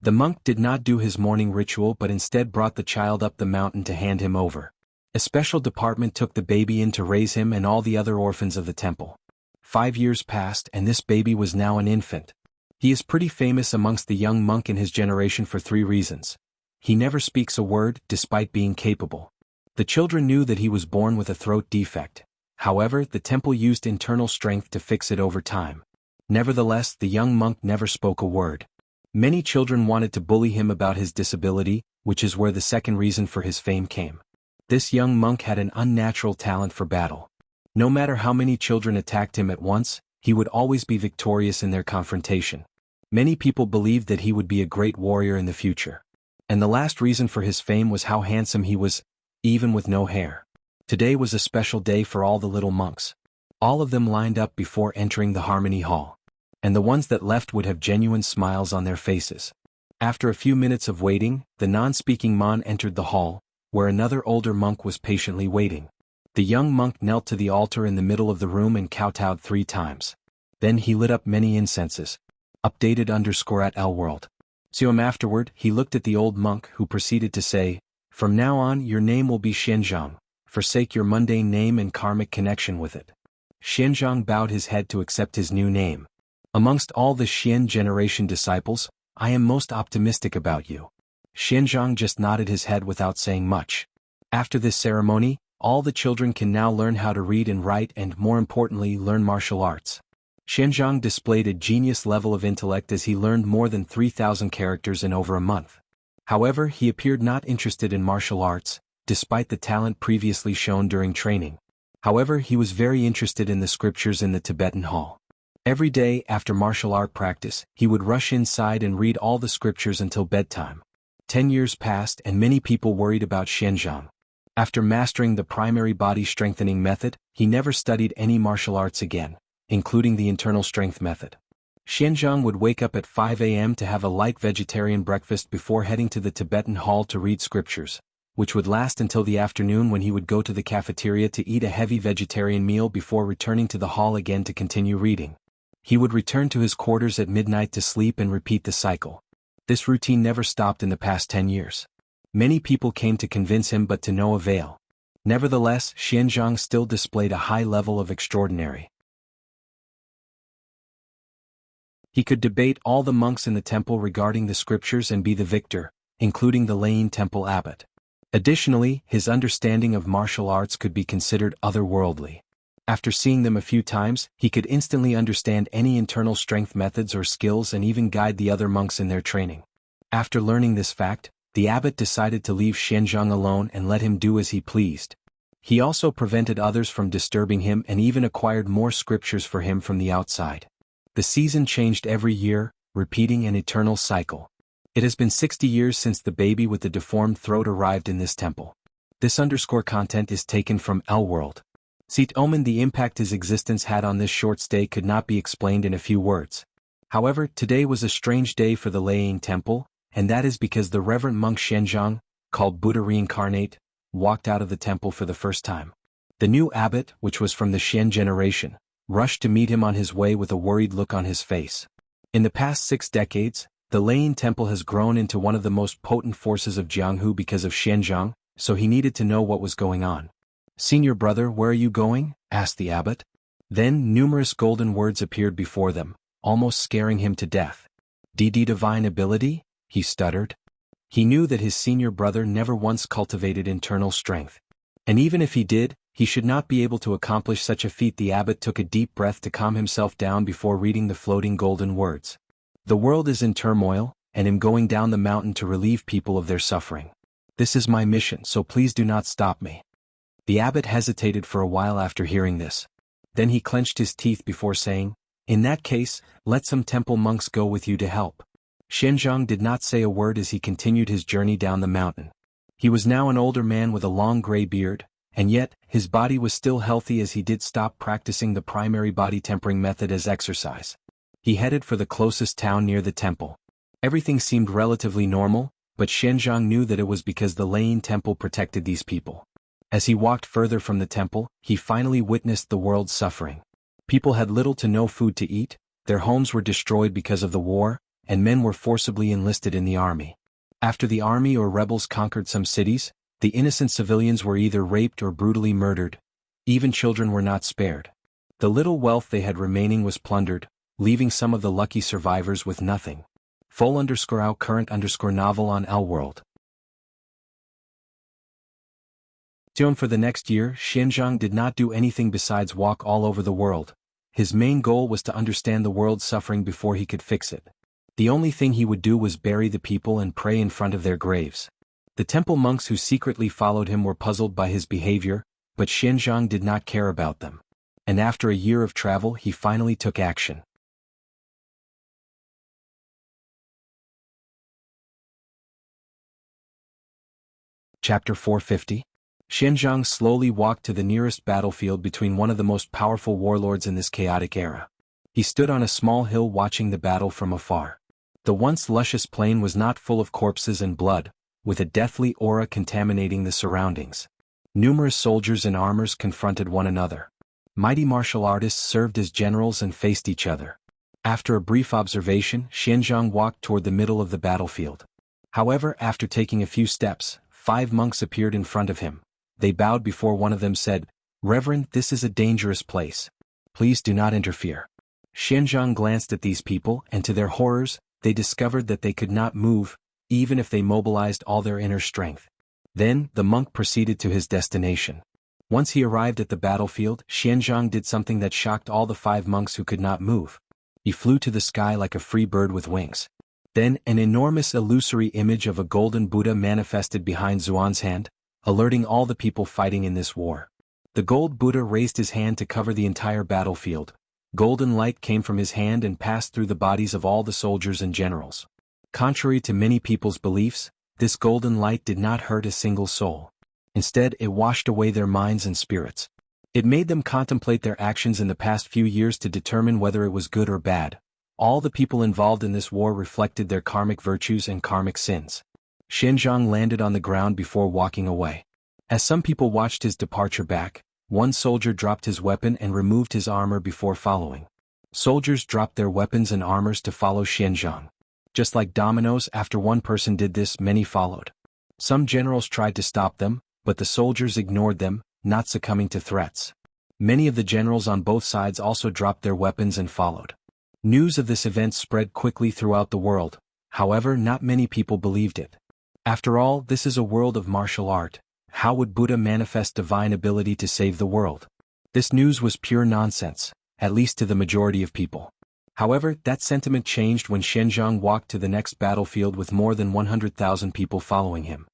The monk did not do his morning ritual but instead brought the child up the mountain to hand him over. A special department took the baby in to raise him and all the other orphans of the temple. 5 years passed and this baby was now an infant. He is pretty famous amongst the young monk in his generation for 3 reasons. He never speaks a word, despite being capable. The children knew that he was born with a throat defect. However, the temple used internal strength to fix it over time. Nevertheless, the young monk never spoke a word. Many children wanted to bully him about his disability, which is where the second reason for his fame came. This young monk had an unnatural talent for battle. No matter how many children attacked him at once, he would always be victorious in their confrontation. Many people believed that he would be a great warrior in the future. And the last reason for his fame was how handsome he was, even with no hair. Today was a special day for all the little monks. All of them lined up before entering the Harmony Hall. And the ones that left would have genuine smiles on their faces. After a few minutes of waiting, the non-speaking mon entered the hall, where another older monk was patiently waiting. The young monk knelt to the altar in the middle of the room and kowtowed 3 times. Then he lit up many incenses. Updated_at L World. Afterward, he looked at the old monk who proceeded to say, "From now on your name will be Xianzhang. Forsake your mundane name and karmic connection with it." Xianzhang bowed his head to accept his new name. "Amongst all the Xian generation disciples, I am most optimistic about you." Xianzhang just nodded his head without saying much. After this ceremony, All the children can now learn how to read and write and, more importantly, learn martial arts. Xianzhang displayed a genius level of intellect as he learned more than 3,000 characters in over a month. However, he appeared not interested in martial arts, despite the talent previously shown during training. However, he was very interested in the scriptures in the Tibetan hall. Every day after martial art practice, he would rush inside and read all the scriptures until bedtime. 10 years passed and many people worried about Xianzhang. After mastering the primary body strengthening method, he never studied any martial arts again, including the internal strength method. Xianzhang would wake up at 5 a.m. to have a light vegetarian breakfast before heading to the Tibetan hall to read scriptures, which would last until the afternoon when he would go to the cafeteria to eat a heavy vegetarian meal before returning to the hall again to continue reading. He would return to his quarters at midnight to sleep and repeat the cycle. This routine never stopped in the past 10 years. Many people came to convince him but to no avail. Nevertheless, Xianzhang still displayed a high level of extraordinary. He could debate all the monks in the temple regarding the scriptures and be the victor, including the Lane temple abbot. Additionally, his understanding of martial arts could be considered otherworldly. After seeing them a few times, he could instantly understand any internal strength methods or skills and even guide the other monks in their training. After learning this fact, the abbot decided to leave Xianzhang alone and let him do as he pleased. He also prevented others from disturbing him and even acquired more scriptures for him from the outside. The season changed every year, repeating an eternal cycle. It has been 60 years since the baby with the deformed throat arrived in this temple. This _ content is taken from L-World. Seat Omen. The impact his existence had on this short stay could not be explained in a few words. However, today was a strange day for the Lane temple, and that is because the Reverend monk Xianzhang, called Buddha Reincarnate, walked out of the temple for the first time. The new abbot, which was from the Xian generation, rushed to meet him on his way with a worried look on his face. In the past 6 decades, the Lane temple has grown into one of the most potent forces of Jianghu because of Xianzhang, so he needed to know what was going on. "Senior brother, where are you going?" asked the abbot. Then numerous golden words appeared before them, almost scaring him to death. Divine ability?" he stuttered. He knew that his senior brother never once cultivated internal strength. And even if he did, he should not be able to accomplish such a feat. The abbot took a deep breath to calm himself down before reading the floating golden words. "The world is in turmoil, and am going down the mountain to relieve people of their suffering. This is my mission, so please do not stop me." The abbot hesitated for a while after hearing this. Then he clenched his teeth before saying, "In that case, let some temple monks go with you to help." Xianzhang did not say a word as he continued his journey down the mountain. He was now an older man with a long gray beard, and yet, his body was still healthy as he did stop practicing the primary body tempering method as exercise. He headed for the closest town near the temple. Everything seemed relatively normal, but Xianzhang knew that it was because the Lane temple protected these people. As he walked further from the temple, he finally witnessed the world's suffering. People had little to no food to eat, their homes were destroyed because of the war, and men were forcibly enlisted in the army. After the army or rebels conquered some cities, the innocent civilians were either raped or brutally murdered. Even children were not spared. The little wealth they had remaining was plundered, leaving some of the lucky survivors with nothing. Full_out current_novel on L-World. For the next year, Xianzhang did not do anything besides walk all over the world. His main goal was to understand the world's suffering before he could fix it. The only thing he would do was bury the people and pray in front of their graves. The temple monks who secretly followed him were puzzled by his behavior, but Xianzhang did not care about them. And after a year of travel, he finally took action. Chapter 450. Xianzhang slowly walked to the nearest battlefield between one of the most powerful warlords in this chaotic era. He stood on a small hill watching the battle from afar. The once luscious plain was not full of corpses and blood, with a deathly aura contaminating the surroundings. Numerous soldiers in armors confronted one another. Mighty martial artists served as generals and faced each other. After a brief observation, Xianzhang walked toward the middle of the battlefield. However, after taking a few steps, 5 monks appeared in front of him. They bowed before one of them said, "Reverend, this is a dangerous place. Please do not interfere." Xianzhang glanced at these people and to their horrors, they discovered that they could not move, even if they mobilized all their inner strength. Then, the monk proceeded to his destination. Once he arrived at the battlefield, Xianzhang did something that shocked all the 5 monks who could not move. He flew to the sky like a free bird with wings. Then, an enormous illusory image of a golden Buddha manifested behind Xuan's hand, alerting all the people fighting in this war. The gold Buddha raised his hand to cover the entire battlefield. Golden light came from his hand and passed through the bodies of all the soldiers and generals. Contrary to many people's beliefs, this golden light did not hurt a single soul. Instead, it washed away their minds and spirits. It made them contemplate their actions in the past few years to determine whether it was good or bad. All the people involved in this war reflected their karmic virtues and karmic sins. Xianzhang landed on the ground before walking away. As some people watched his departure back, one soldier dropped his weapon and removed his armor before following. Soldiers dropped their weapons and armors to follow Xianzhang. Just like dominoes, after one person did this, many followed. Some generals tried to stop them, but the soldiers ignored them, not succumbing to threats. Many of the generals on both sides also dropped their weapons and followed. News of this event spread quickly throughout the world, however not many people believed it. After all, this is a world of martial art. How would Buddha manifest divine ability to save the world? This news was pure nonsense, at least to the majority of people. However, that sentiment changed when Xianzhang walked to the next battlefield with more than 100,000 people following him.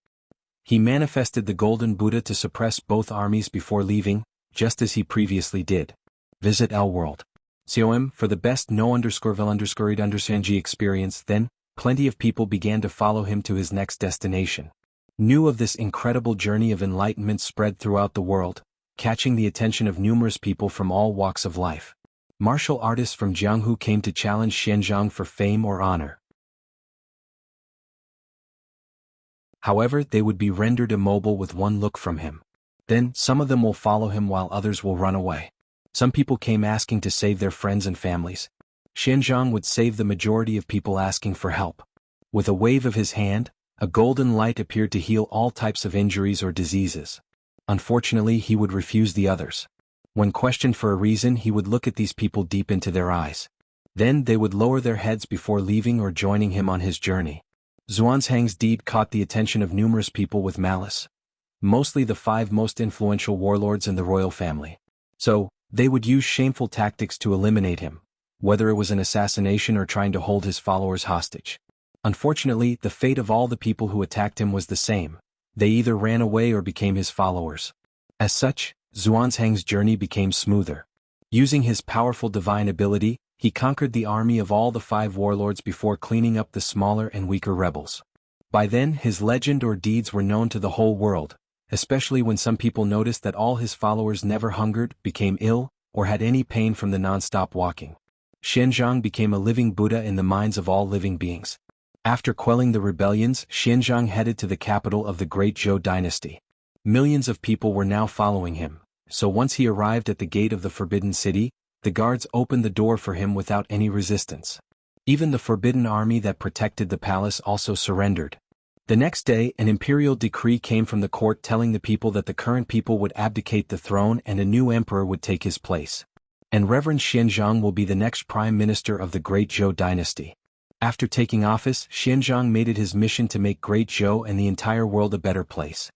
He manifested the golden Buddha to suppress both armies before leaving, just as he previously did. Visit L World. COM for the best no_vil_read_G experience. Then, plenty of people began to follow him to his next destination. News of this incredible journey of enlightenment spread throughout the world, catching the attention of numerous people from all walks of life. Martial artists from Jianghu came to challenge Xianzhang for fame or honor. However, they would be rendered immobile with one look from him. Then, some of them will follow him while others will run away. Some people came asking to save their friends and families. Xianzhang would save the majority of people asking for help. With a wave of his hand, a golden light appeared to heal all types of injuries or diseases. Unfortunately, he would refuse the others. When questioned for a reason, he would look at these people deep into their eyes. Then they would lower their heads before leaving or joining him on his journey. Xuanzhang's deed caught the attention of numerous people with malice. Mostly the 5 most influential warlords in the royal family. So, they would use shameful tactics to eliminate him, whether it was an assassination or trying to hold his followers hostage. Unfortunately, the fate of all the people who attacked him was the same. They either ran away or became his followers. As such, Xuanzhang's journey became smoother. Using his powerful divine ability, he conquered the army of all the 5 warlords before cleaning up the smaller and weaker rebels. By then, his legend or deeds were known to the whole world, especially when some people noticed that all his followers never hungered, became ill, or had any pain from the non-stop walking. Xianzhang became a living Buddha in the minds of all living beings. After quelling the rebellions, Xianzhang headed to the capital of the Great Zhou dynasty. Millions of people were now following him, so once he arrived at the gate of the Forbidden City, the guards opened the door for him without any resistance. Even the forbidden army that protected the palace also surrendered. The next day, an imperial decree came from the court telling the people that the current people would abdicate the throne and a new emperor would take his place. And Reverend Xianzhang will be the next prime minister of the Great Zhou dynasty. After taking office, Xianzhang made it his mission to make Great Zhou and the entire world a better place.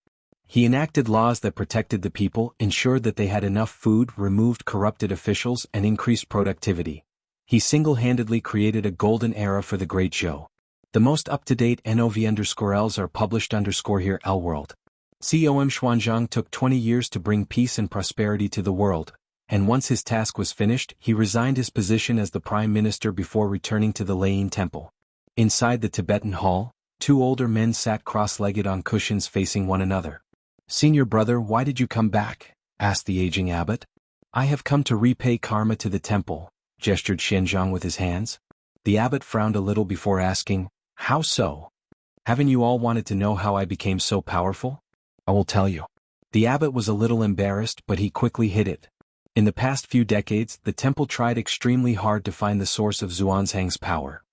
He enacted laws that protected the people, ensured that they had enough food, removed corrupted officials, and increased productivity. He single-handedly created a golden era for the Great Zhou. The most up-to-date NOV_Ls are published _here L World. COM Xuanzhang took 20 years to bring peace and prosperity to the world, and once his task was finished, he resigned his position as the prime minister before returning to the Lane Temple. Inside the Tibetan hall, 2 older men sat cross-legged on cushions facing one another. "Senior brother, why did you come back?" asked the aging abbot. "I have come to repay karma to the temple," gestured Xianzhang with his hands. The abbot frowned a little before asking, "How so? Haven't you all wanted to know how I became so powerful? I will tell you." The abbot was a little embarrassed, but he quickly hid it. In the past few decades, the temple tried extremely hard to find the source of Xuanzhang's power.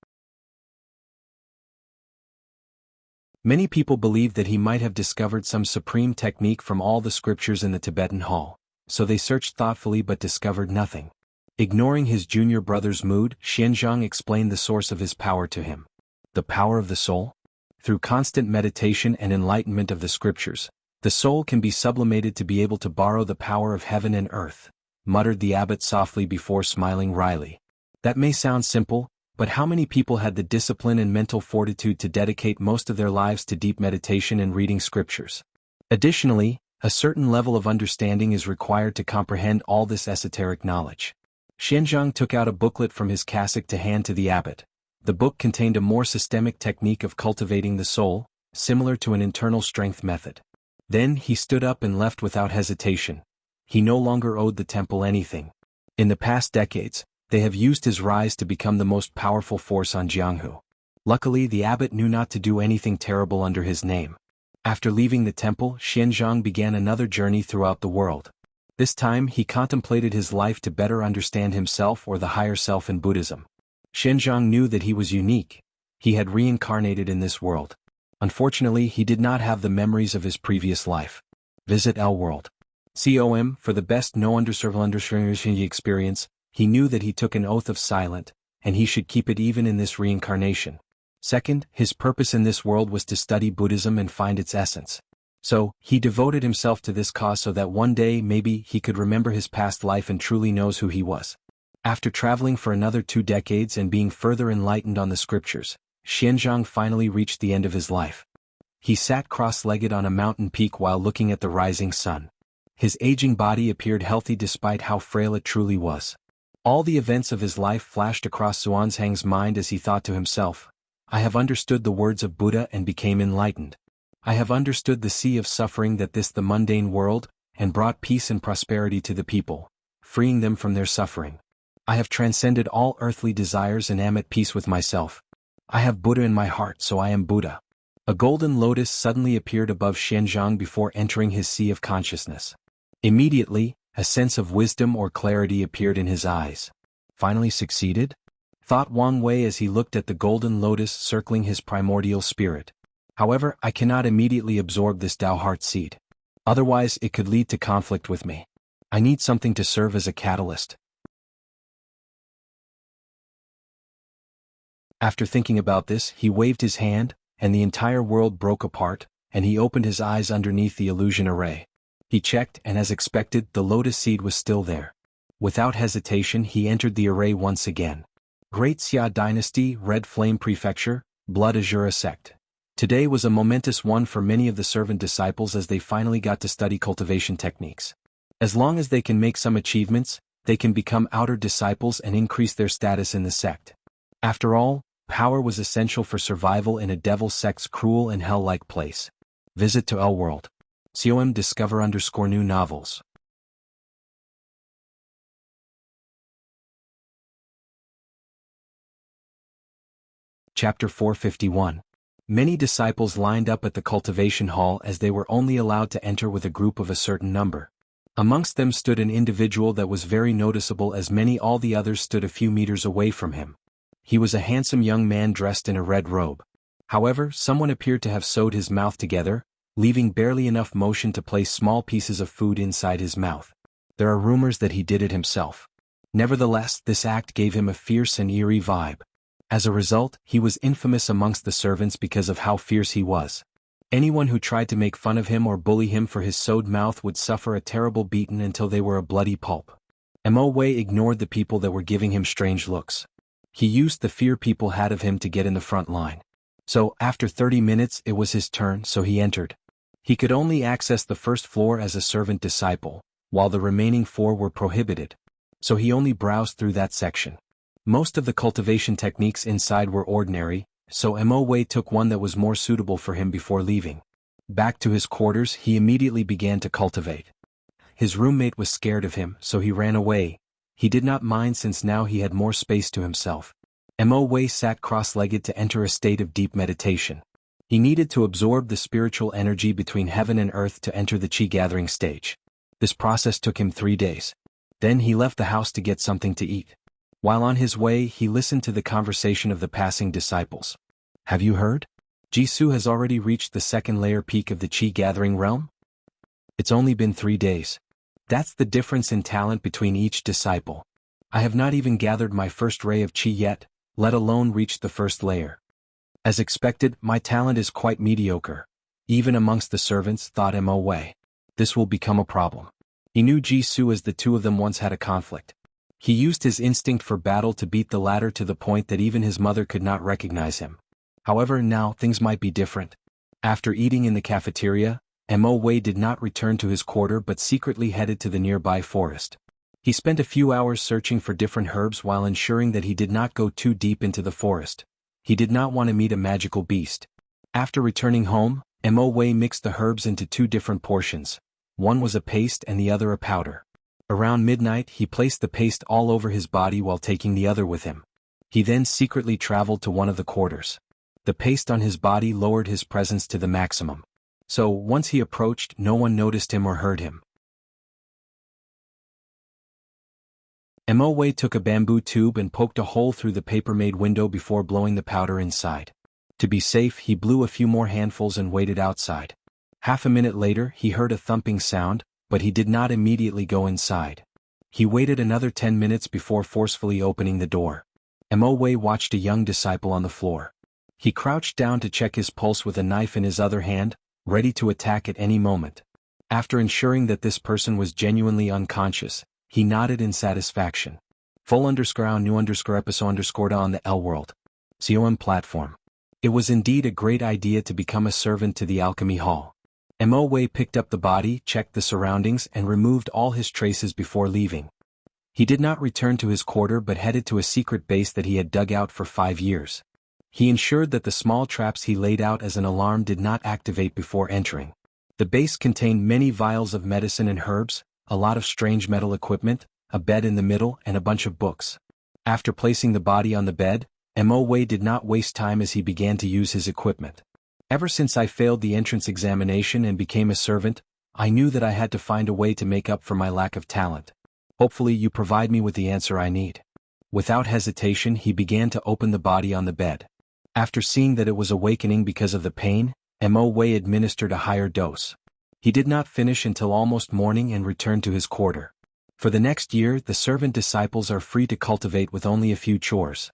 Many people believed that he might have discovered some supreme technique from all the scriptures in the Tibetan hall, so they searched thoughtfully but discovered nothing. Ignoring his junior brother's mood, Xianzhang explained the source of his power to him. The power of the soul? Through constant meditation and enlightenment of the scriptures, The soul can be sublimated to be able to borrow the power of heaven and earth, muttered the abbot softly before smiling wryly. That may sound simple, but how many people had the discipline and mental fortitude to dedicate most of their lives to deep meditation and reading scriptures? Additionally, a certain level of understanding is required to comprehend all this esoteric knowledge. Xianzhang took out a booklet from his cassock to hand to the abbot. The book contained a more systemic technique of cultivating the soul, similar to an internal strength method. Then he stood up and left without hesitation. He no longer owed the temple anything. In the past decades, they have used his rise to become the most powerful force on Jianghu. Luckily, the abbot knew not to do anything terrible under his name. After leaving the temple, Xianzhang began another journey throughout the world. This time he contemplated his life to better understand himself or the higher self in Buddhism. Xianzhang knew that he was unique. He had reincarnated in this world. Unfortunately, he did not have the memories of his previous life. Visit L World. For the best no understanding experience, he knew that he took an oath of silence, and he should keep it even in this reincarnation. Second, his purpose in this world was to study Buddhism and find its essence. So, he devoted himself to this cause so that one day maybe he could remember his past life and truly knows who he was. After traveling for another 2 decades and being further enlightened on the scriptures, Xianzhang finally reached the end of his life. He sat cross-legged on a mountain peak while looking at the rising sun. His aging body appeared healthy despite how frail it truly was. All the events of his life flashed across Xuanzang's mind as he thought to himself, I have understood the words of Buddha and became enlightened. I have understood the sea of suffering that the mundane world, and brought peace and prosperity to the people, freeing them from their suffering. I have transcended all earthly desires and am at peace with myself. I have Buddha in my heart, so I am Buddha. A golden lotus suddenly appeared above Xianzhang before entering his sea of consciousness. Immediately, a sense of wisdom or clarity appeared in his eyes. Finally succeeded? Thought Wang Wei as he looked at the golden lotus circling his primordial spirit. However, I cannot immediately absorb this Tao heart seed. Otherwise, it could lead to conflict with me. I need something to serve as a catalyst. After thinking about this, he waved his hand, and the entire world broke apart, and he opened his eyes underneath the illusion array. He checked, and as expected, the lotus seed was still there. Without hesitation, he entered the array once again. Great Xia Dynasty, Red Flame Prefecture, Blood Azura Sect. Today was a momentous one for many of the servant disciples as they finally got to study cultivation techniques. As long as they can make some achievements, they can become outer disciples and increase their status in the sect. After all, power was essential for survival in a devil sect's cruel and hell-like place. Visit to L World. Discover_new novels. Chapter 451. Many disciples lined up at the cultivation hall as they were only allowed to enter with a group of a certain number. Amongst them stood an individual that was very noticeable as all the others stood a few meters away from him. He was a handsome young man dressed in a red robe. However, someone appeared to have sewed his mouth together, leaving barely enough motion to place small pieces of food inside his mouth. There are rumors that he did it himself. Nevertheless, this act gave him a fierce and eerie vibe. As a result, he was infamous amongst the servants because of how fierce he was. Anyone who tried to make fun of him or bully him for his sewed mouth would suffer a terrible beating until they were a bloody pulp. Mo Wei ignored the people that were giving him strange looks. He used the fear people had of him to get in the front line. So, after 30 minutes it was his turn, so he entered. He could only access the first floor as a servant disciple, while the remaining 4 were prohibited. So he only browsed through that section. Most of the cultivation techniques inside were ordinary, so Mo Wei took one that was more suitable for him before leaving. Back to his quarters, he immediately began to cultivate. His roommate was scared of him, so he ran away. He did not mind since now he had more space to himself. Mo Wei sat cross-legged to enter a state of deep meditation. He needed to absorb the spiritual energy between heaven and earth to enter the Qi gathering stage. This process took him 3 days. Then he left the house to get something to eat. While on his way, he listened to the conversation of the passing disciples. Have you heard? Jisoo has already reached the 2nd layer peak of the Qi gathering realm? It's only been 3 days. That's the difference in talent between each disciple. I have not even gathered my first ray of Qi yet, let alone reached the 1st layer. As expected, my talent is quite mediocre. Even amongst the servants, thought Mo Wei. This will become a problem. He knew Ji Su as the two of them once had a conflict. He used his instinct for battle to beat the latter to the point that even his mother could not recognize him. However, now things might be different. After eating in the cafeteria, Mo Wei did not return to his quarter but secretly headed to the nearby forest. He spent a few hours searching for different herbs while ensuring that he did not go too deep into the forest. He did not want to meet a magical beast. After returning home, Mo Wei mixed the herbs into two different portions. One was a paste and the other a powder. Around midnight he placed the paste all over his body while taking the other with him. He then secretly traveled to one of the quarters. The paste on his body lowered his presence to the maximum. So, once he approached, no one noticed him or heard him. Mo Wei took a bamboo tube and poked a hole through the paper-made window before blowing the powder inside. To be safe, he blew a few more handfuls and waited outside. Half a minute later, he heard a thumping sound, but he did not immediately go inside. He waited another 10 minutes before forcefully opening the door. Mo Wei watched a young disciple on the floor. He crouched down to check his pulse with a knife in his other hand, ready to attack at any moment. After ensuring that this person was genuinely unconscious, he nodded in satisfaction. Full_new_episode_ on the L World. COM platform. It was indeed a great idea to become a servant to the alchemy hall. Mo Wei picked up the body, checked the surroundings and removed all his traces before leaving. He did not return to his quarter but headed to a secret base that he had dug out for 5 years. He ensured that the small traps he laid out as an alarm did not activate before entering. The base contained many vials of medicine and herbs, a lot of strange metal equipment, a bed in the middle and a bunch of books. After placing the body on the bed, Mo Wei did not waste time as he began to use his equipment. Ever since I failed the entrance examination and became a servant, I knew that I had to find a way to make up for my lack of talent. Hopefully you provide me with the answer I need. Without hesitation he began to open the body on the bed. After seeing that it was awakening because of the pain, Mo Wei administered a higher dose. He did not finish until almost morning and returned to his quarter. For the next year the servant disciples are free to cultivate with only a few chores.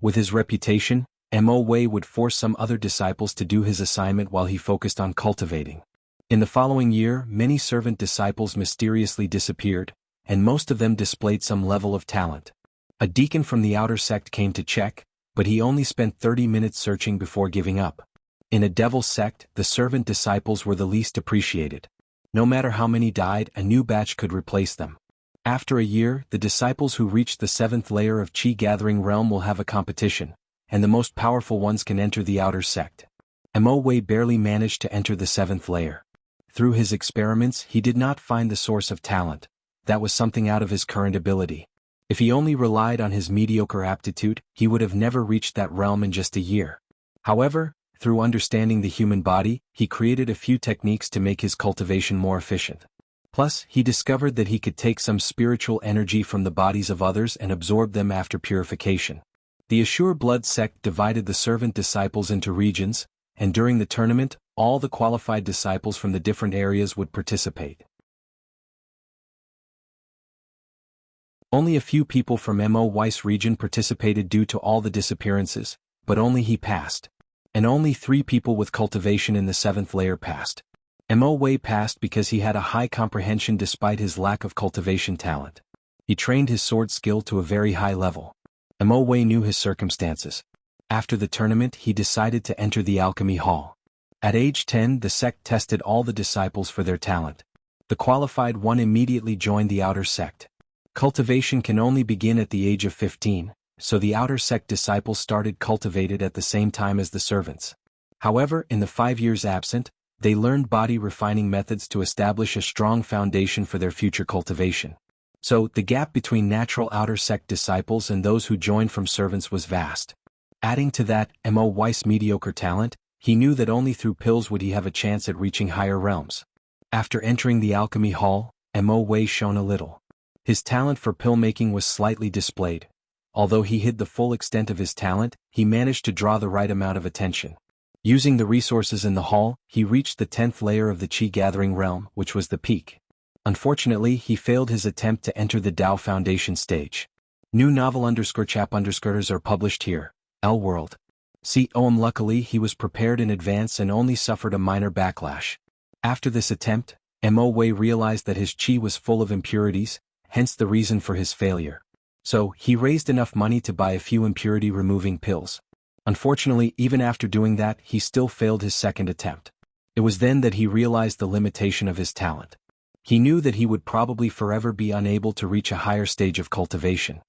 With his reputation, Mo Wei would force some other disciples to do his assignment while he focused on cultivating. In the following year many servant disciples mysteriously disappeared, and most of them displayed some level of talent. A deacon from the outer sect came to check, but he only spent 30 minutes searching before giving up. In a devil sect, the servant disciples were the least appreciated. No matter how many died, a new batch could replace them. After a year, the disciples who reached the 7th layer of Qi Gathering Realm will have a competition, and the most powerful ones can enter the outer sect. Mo Wei barely managed to enter the 7th layer. Through his experiments he did not find the source of talent. That was something out of his current ability. If he only relied on his mediocre aptitude, he would have never reached that realm in just a year. However, through understanding the human body, he created a few techniques to make his cultivation more efficient. Plus, he discovered that he could take some spiritual energy from the bodies of others and absorb them after purification. The Assure Blood sect divided the servant disciples into regions, and during the tournament, all the qualified disciples from the different areas would participate. Only a few people from Mo Weiss region participated due to all the disappearances, but only he passed. And only 3 people with cultivation in the 7th layer passed. Mo Wei passed because he had a high comprehension despite his lack of cultivation talent. He trained his sword skill to a very high level. Mo Wei knew his circumstances. After the tournament he decided to enter the alchemy hall. At age 10 the sect tested all the disciples for their talent. The qualified one immediately joined the outer sect. Cultivation can only begin at the age of 15, so the outer sect disciples started cultivated at the same time as the servants. However, in the 5 years absent, they learned body refining methods to establish a strong foundation for their future cultivation. So, the gap between natural outer sect disciples and those who joined from servants was vast. Adding to that, Mo Weiss' mediocre talent, he knew that only through pills would he have a chance at reaching higher realms. After entering the alchemy hall, Mo Wei shone a little. His talent for pill making was slightly displayed. Although he hid the full extent of his talent, he managed to draw the right amount of attention. Using the resources in the hall, he reached the 10th layer of the Qi Gathering Realm, which was the peak. Unfortunately, he failed his attempt to enter the Dao Foundation stage. New novel _chap_ers are published here. L World. Luckily he was prepared in advance and only suffered a minor backlash. After this attempt, Mo Wei realized that his qi was full of impurities, hence the reason for his failure. So, he raised enough money to buy a few impurity-removing pills. Unfortunately, even after doing that, he still failed his second attempt. It was then that he realized the limitation of his talent. He knew that he would probably forever be unable to reach a higher stage of cultivation.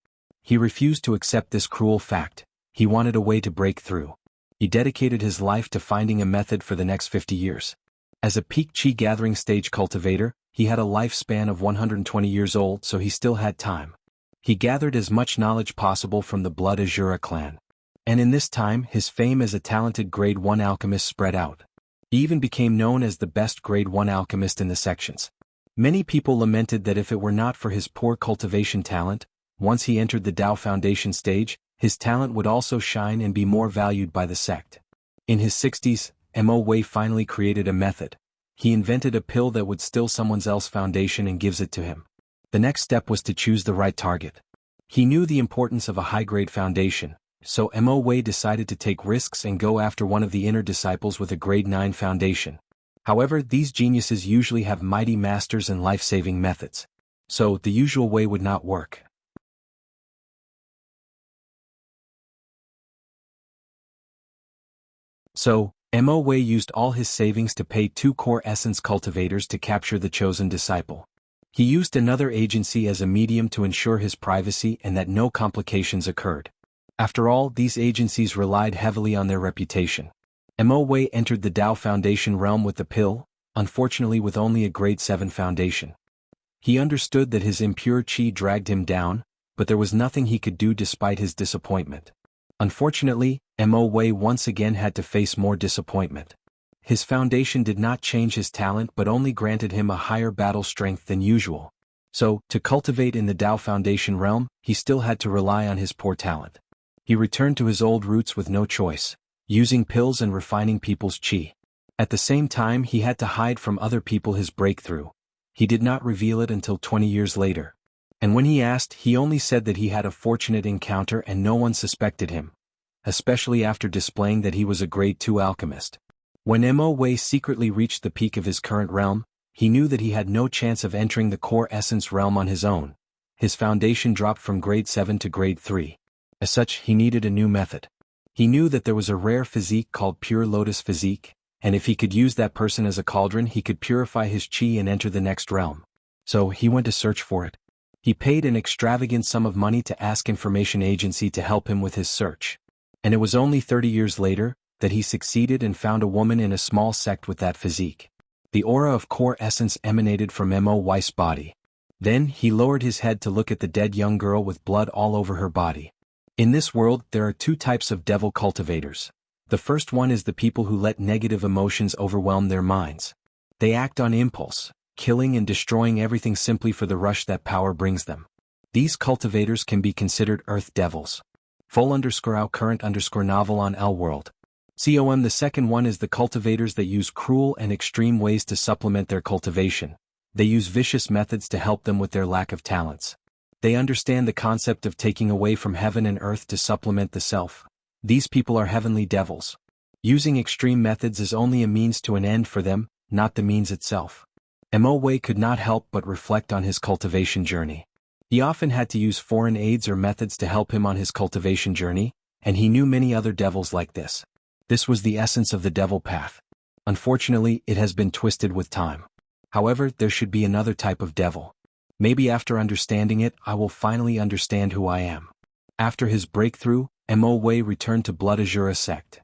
He refused to accept this cruel fact. He wanted a way to break through. He dedicated his life to finding a method for the next 50 years. As a peak qi gathering stage cultivator, he had a lifespan of 120 years old, so he still had time. He gathered as much knowledge possible from the Blood Azura clan. And in this time, his fame as a talented Grade 1 alchemist spread out. He even became known as the best Grade 1 alchemist in the sections. Many people lamented that if it were not for his poor cultivation talent, once he entered the Dao Foundation stage, his talent would also shine and be more valued by the sect. In his 60s, Mo Wei finally created a method. He invented a pill that would still someone else's foundation and gives it to him. The next step was to choose the right target. He knew the importance of a high-grade foundation, so Mo Wei decided to take risks and go after one of the inner disciples with a Grade 9 foundation. However, these geniuses usually have mighty masters and life-saving methods. So, the usual way would not work. So, Mo Wei used all his savings to pay 2 core essence cultivators to capture the chosen disciple. He used another agency as a medium to ensure his privacy and that no complications occurred. After all, these agencies relied heavily on their reputation. Mo Wei entered the Dao Foundation realm with the pill, unfortunately with only a Grade 7 foundation. He understood that his impure qi dragged him down, but there was nothing he could do despite his disappointment. Unfortunately, Mo Wei once again had to face more disappointment. His foundation did not change his talent but only granted him a higher battle strength than usual. So, to cultivate in the Dao Foundation realm, he still had to rely on his poor talent. He returned to his old roots with no choice, using pills and refining people's qi. At the same time, he had to hide from other people his breakthrough. He did not reveal it until 20 years later. And when he asked, he only said that he had a fortunate encounter and no one suspected him, especially after displaying that he was a Grade 2 alchemist. When Mo Wei secretly reached the peak of his current realm, he knew that he had no chance of entering the core essence realm on his own. His foundation dropped from Grade 7 to Grade 3. As such, he needed a new method. He knew that there was a rare physique called Pure Lotus Physique, and if he could use that person as a cauldron, he could purify his qi and enter the next realm. So, he went to search for it. He paid an extravagant sum of money to Ask Information Agency to help him with his search. And it was only 30 years later that he succeeded and found a woman in a small sect with that physique. The aura of core essence emanated from Mo Wei's body. Then, he lowered his head to look at the dead young girl with blood all over her body. In this world, there are 2 types of devil cultivators. The first one is the people who let negative emotions overwhelm their minds. They act on impulse, killing and destroying everything simply for the rush that power brings them. These cultivators can be considered earth devils. Full_out current_novel on L World. The second one is the cultivators that use cruel and extreme ways to supplement their cultivation. They use vicious methods to help them with their lack of talents. They understand the concept of taking away from heaven and earth to supplement the self. These people are heavenly devils. Using extreme methods is only a means to an end for them, not the means itself. Mo Wei could not help but reflect on his cultivation journey. He often had to use foreign aids or methods to help him on his cultivation journey, and he knew many other devils like this. This was the essence of the devil path. Unfortunately, it has been twisted with time. However, there should be another type of devil. Maybe after understanding it, I will finally understand who I am. After his breakthrough, Mo Wei returned to Blood Azura sect.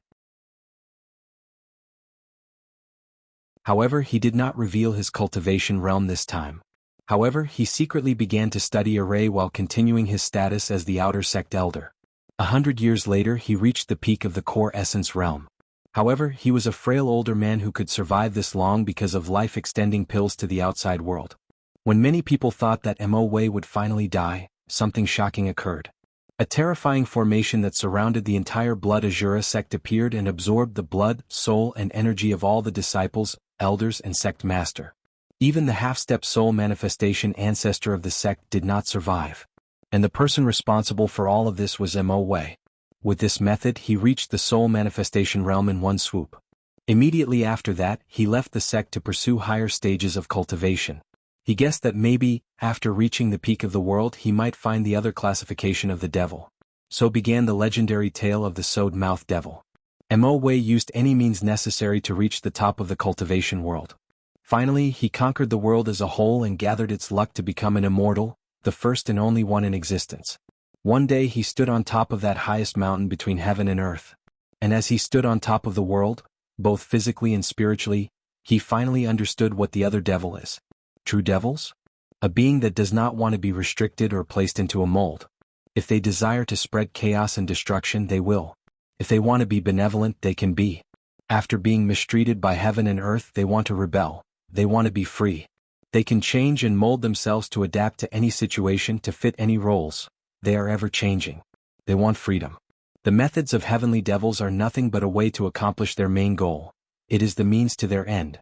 However, he did not reveal his cultivation realm this time. However, he secretly began to study array while continuing his status as the outer sect elder. 100 years later, he reached the peak of the core essence realm. However, he was a frail older man who could survive this long because of life-extending pills to the outside world. When many people thought that Mo Wei would finally die, something shocking occurred. A terrifying formation that surrounded the entire Blood Azura sect appeared and absorbed the blood, soul and energy of all the disciples, elders and sect master. Even the half-step soul manifestation ancestor of the sect did not survive. And the person responsible for all of this was Mo Wei. With this method he reached the soul manifestation realm in one swoop. Immediately after that he left the sect to pursue higher stages of cultivation. He guessed that maybe, after reaching the peak of the world he might find the other classification of the devil. So began the legendary tale of the sewed-mouthed devil. Mo Wei used any means necessary to reach the top of the cultivation world. Finally he conquered the world as a whole and gathered its luck to become an immortal, the first and only one in existence. One day he stood on top of that highest mountain between heaven and earth. And as he stood on top of the world, both physically and spiritually, he finally understood what the other devil is. True devils? A being that does not want to be restricted or placed into a mold. If they desire to spread chaos and destruction, they will. If they want to be benevolent, they can be. After being mistreated by heaven and earth, they want to rebel. They want to be free. They can change and mold themselves to adapt to any situation, to fit any roles. They are ever changing. They want freedom. The methods of heavenly devils are nothing but a way to accomplish their main goal. It is the means to their end.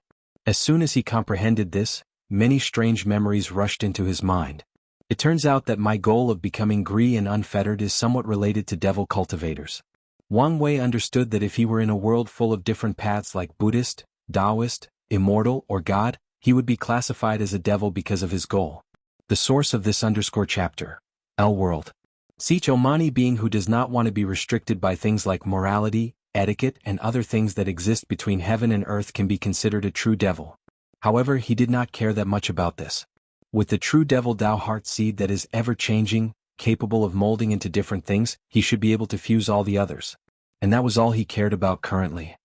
As soon as he comprehended this, many strange memories rushed into his mind. It turns out that my goal of becoming free and unfettered is somewhat related to devil cultivators. Wang Wei understood that if he were in a world full of different paths like Buddhist, Taoist, immortal, or God, he would be classified as a devil because of his goal. The source of this _chapter. L world. Sich Omani being who does not want to be restricted by things like morality, etiquette and other things that exist between heaven and earth can be considered a true devil. However, he did not care that much about this. With the true devil Tao heart seed that is ever-changing, capable of molding into different things, he should be able to fuse all the others. And that was all he cared about currently.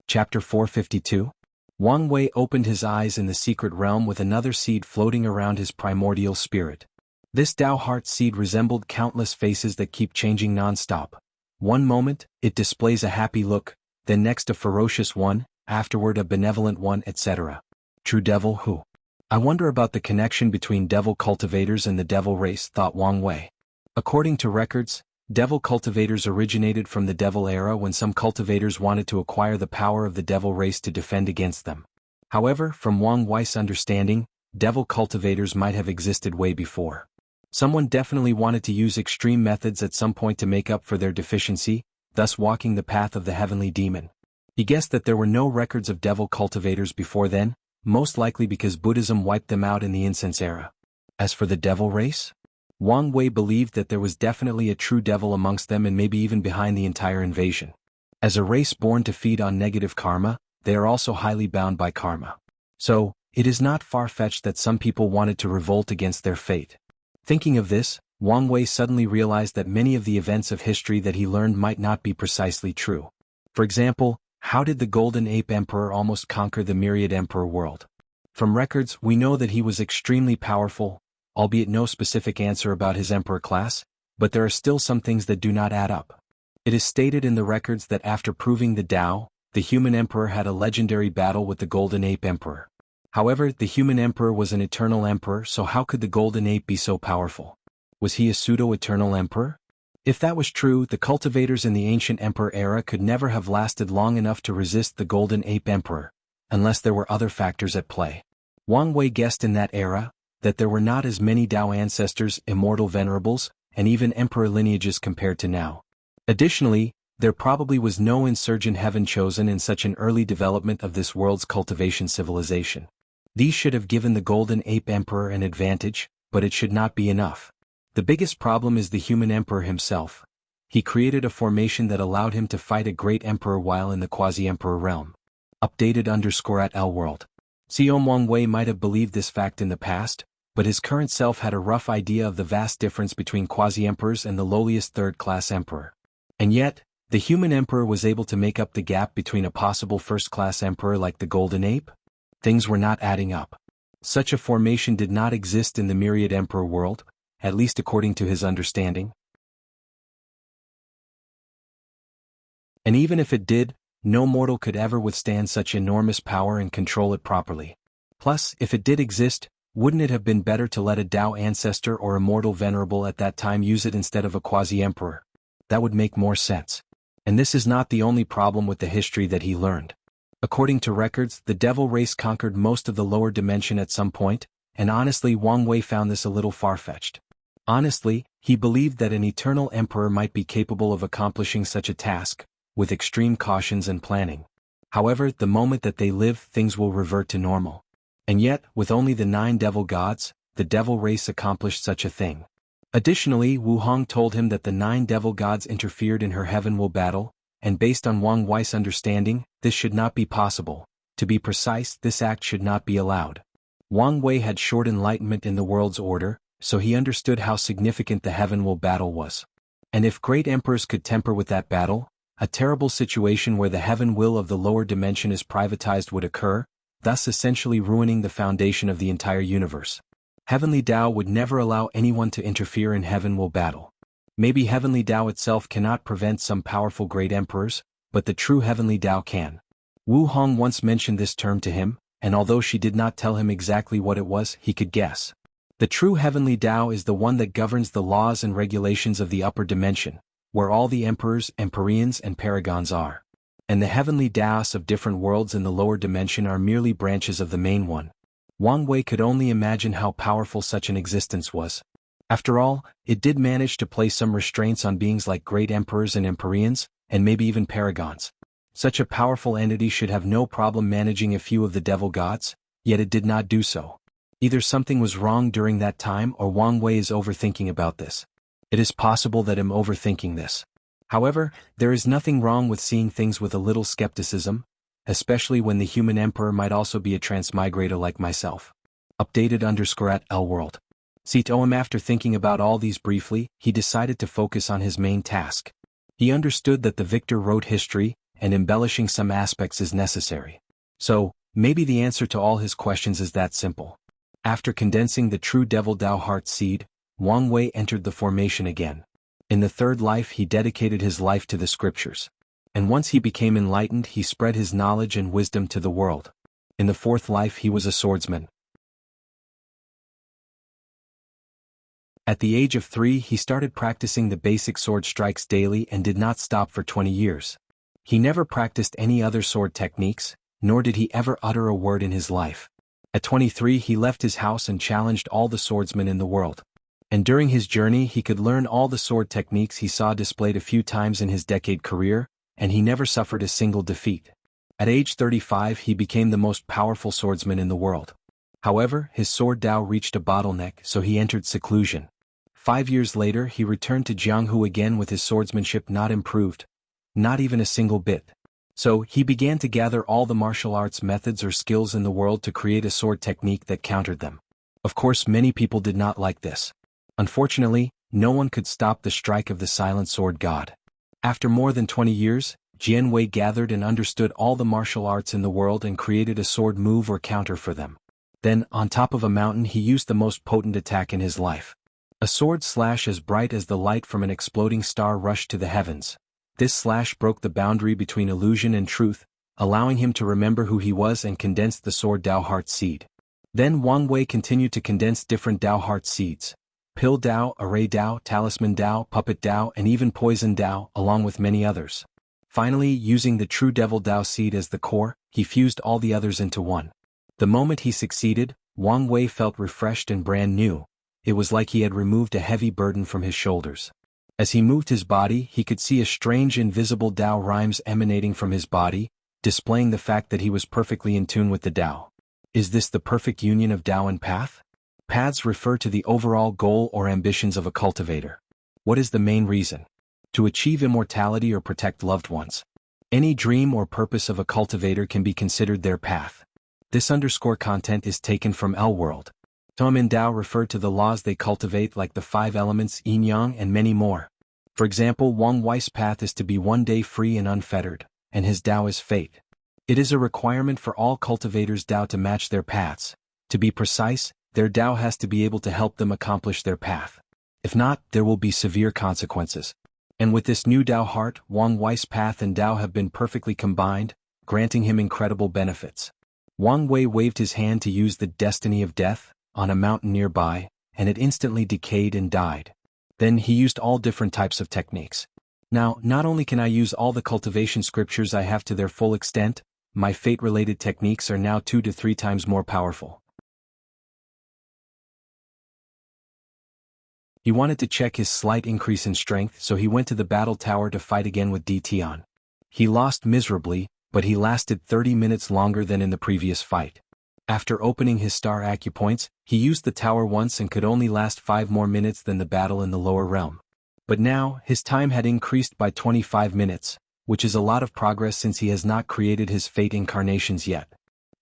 Chapter 452. Wang Wei opened his eyes in the secret realm with another seed floating around his primordial spirit. This Tao heart seed resembled countless faces that keep changing non-stop. One moment, it displays a happy look, then next a ferocious one, afterward a benevolent one, etc. True devil who? I wonder about the connection between devil cultivators and the devil race, thought Wang Wei. According to records, devil cultivators originated from the devil era when some cultivators wanted to acquire the power of the devil race to defend against them. However, from Wang Wei's understanding, devil cultivators might have existed way before. Someone definitely wanted to use extreme methods at some point to make up for their deficiency, thus walking the path of the heavenly demon. He guessed that there were no records of devil cultivators before then, most likely because Buddhism wiped them out in the incense era. As for the devil race? Wang Wei believed that there was definitely a true devil amongst them and maybe even behind the entire invasion. As a race born to feed on negative karma, they are also highly bound by karma. So, it is not far-fetched that some people wanted to revolt against their fate. Thinking of this, Wang Wei suddenly realized that many of the events of history that he learned might not be precisely true. For example, how did the Golden Ape Emperor almost conquer the Myriad Emperor world? From records, we know that he was extremely powerful, albeit no specific answer about his emperor class, but there are still some things that do not add up. It is stated in the records that after proving the Tao, the human emperor had a legendary battle with the Golden Ape Emperor. However, the human emperor was an eternal emperor, so how could the Golden Ape be so powerful? Was he a pseudo-eternal emperor? If that was true, the cultivators in the ancient emperor era could never have lasted long enough to resist the Golden Ape Emperor, unless there were other factors at play. Wang Wei guessed in that era that there were not as many Tao ancestors, immortal venerables, and even emperor lineages compared to now. Additionally, there probably was no insurgent heaven chosen in such an early development of this world's cultivation civilization. These should have given the Golden Ape Emperor an advantage, but it should not be enough. The biggest problem is the human emperor himself. He created a formation that allowed him to fight a great emperor while in the quasi-emperor realm. Updated _at L world. Xiom Wang Wei might have believed this fact in the past, but his current self had a rough idea of the vast difference between quasi-emperors and the lowliest third-class emperor. And yet, the human emperor was able to make up the gap between a possible first-class emperor like the Golden Ape? Things were not adding up. Such a formation did not exist in the Myriad Emperor world, at least according to his understanding. And even if it did, no mortal could ever withstand such enormous power and control it properly. Plus, if it did exist, wouldn't it have been better to let a Tao ancestor or immortal venerable at that time use it instead of a quasi-emperor? That would make more sense. And this is not the only problem with the history that he learned. According to records, the devil race conquered most of the lower dimension at some point, and honestly Wang Wei found this a little far-fetched. Honestly, he believed that an eternal emperor might be capable of accomplishing such a task, with extreme cautions and planning. However, the moment that they live, things will revert to normal. And yet, with only the 9 devil gods, the devil race accomplished such a thing. Additionally, Wu Hong told him that the 9 devil gods interfered in her heaven-will battle, and based on Wang Wei's understanding, this should not be possible. To be precise, this act should not be allowed. Wang Wei had short enlightenment in the world's order, so he understood how significant the heaven-will battle was. And if great emperors could temper with that battle, a terrible situation where the heaven-will of the lower dimension is privatized would occur, thus essentially ruining the foundation of the entire universe. Heavenly Tao would never allow anyone to interfere in heaven-will battle. Maybe Heavenly Tao itself cannot prevent some powerful great emperors, but the true Heavenly Tao can. Wu Hong once mentioned this term to him, and although she did not tell him exactly what it was, he could guess. The true Heavenly Tao is the one that governs the laws and regulations of the upper dimension, where all the emperors, empyreans and paragons are. And the heavenly Taos of different worlds in the lower dimension are merely branches of the main one. Wang Wei could only imagine how powerful such an existence was. After all, it did manage to place some restraints on beings like great emperors and empyreans, and maybe even paragons. Such a powerful entity should have no problem managing a few of the devil gods, yet it did not do so. Either something was wrong during that time or Wang Wei is overthinking about this. It is possible that I'm overthinking this. However, there is nothing wrong with seeing things with a little skepticism, especially when the human emperor might also be a transmigrator like myself. Updated_@L World. After thinking about all these briefly, he decided to focus on his main task. He understood that the victor wrote history, and embellishing some aspects is necessary. So, maybe the answer to all his questions is that simple. After condensing the true Devil Tao Heart seed, Wang Wei entered the formation again. In the third life he dedicated his life to the scriptures. And once he became enlightened he spread his knowledge and wisdom to the world. In the fourth life he was a swordsman. At the age of 3 he started practicing the basic sword strikes daily and did not stop for 20 years. He never practiced any other sword techniques, nor did he ever utter a word in his life. At 23 he left his house and challenged all the swordsmen in the world. And during his journey he could learn all the sword techniques he saw displayed a few times in his decade career, and he never suffered a single defeat. At age 35 he became the most powerful swordsman in the world. However, his sword Tao reached a bottleneck, so he entered seclusion. 5 years later he returned to Jianghu again with his swordsmanship not improved, not even a single bit. So he began to gather all the martial arts methods or skills in the world to create a sword technique that countered them. Of course many people did not like this. Unfortunately, no one could stop the strike of the silent sword god. After more than 20 years, Jian Wei gathered and understood all the martial arts in the world and created a sword move or counter for them. Then, on top of a mountain he used the most potent attack in his life. A sword slash as bright as the light from an exploding star rushed to the heavens. This slash broke the boundary between illusion and truth, allowing him to remember who he was and condensed the sword Tao Heart seed. Then Wang Wei continued to condense different Tao Heart seeds. Pill Tao, Array Tao, Talisman Tao, Puppet Tao, and even Poison Tao, along with many others. Finally, using the true Devil Tao seed as the core, he fused all the others into one. The moment he succeeded, Wang Wei felt refreshed and brand new. It was like he had removed a heavy burden from his shoulders. As he moved his body, he could see a strange invisible Tao rhymes emanating from his body, displaying the fact that he was perfectly in tune with the Tao. Is this the perfect union of Tao and path? Paths refer to the overall goal or ambitions of a cultivator. What is the main reason? To achieve immortality or protect loved ones. Any dream or purpose of a cultivator can be considered their path. This underscore content is taken from L World. Tom and Tao refer to the laws they cultivate like the 5 elements, yin-yang and many more. For example, Wang Wei's path is to be one day free and unfettered, and his Tao is fate. It is a requirement for all cultivators' Tao to match their paths. To be precise, their Tao has to be able to help them accomplish their path. If not, there will be severe consequences. And with this new Tao heart, Wang Wei's path and Tao have been perfectly combined, granting him incredible benefits. Wang Wei waved his hand to use the destiny of death on a mountain nearby, and it instantly decayed and died. Then he used all different types of techniques. Now, not only can I use all the cultivation scriptures I have to their full extent, my fate-related techniques are now 2 to 3 times more powerful. He wanted to check his slight increase in strength, so he went to the battle tower to fight again with Tian. He lost miserably, but he lasted 30 minutes longer than in the previous fight. After opening his star acupoints, he used the tower once and could only last 5 more minutes than the battle in the lower realm. But now, his time had increased by 25 minutes, which is a lot of progress since he has not created his fate incarnations yet.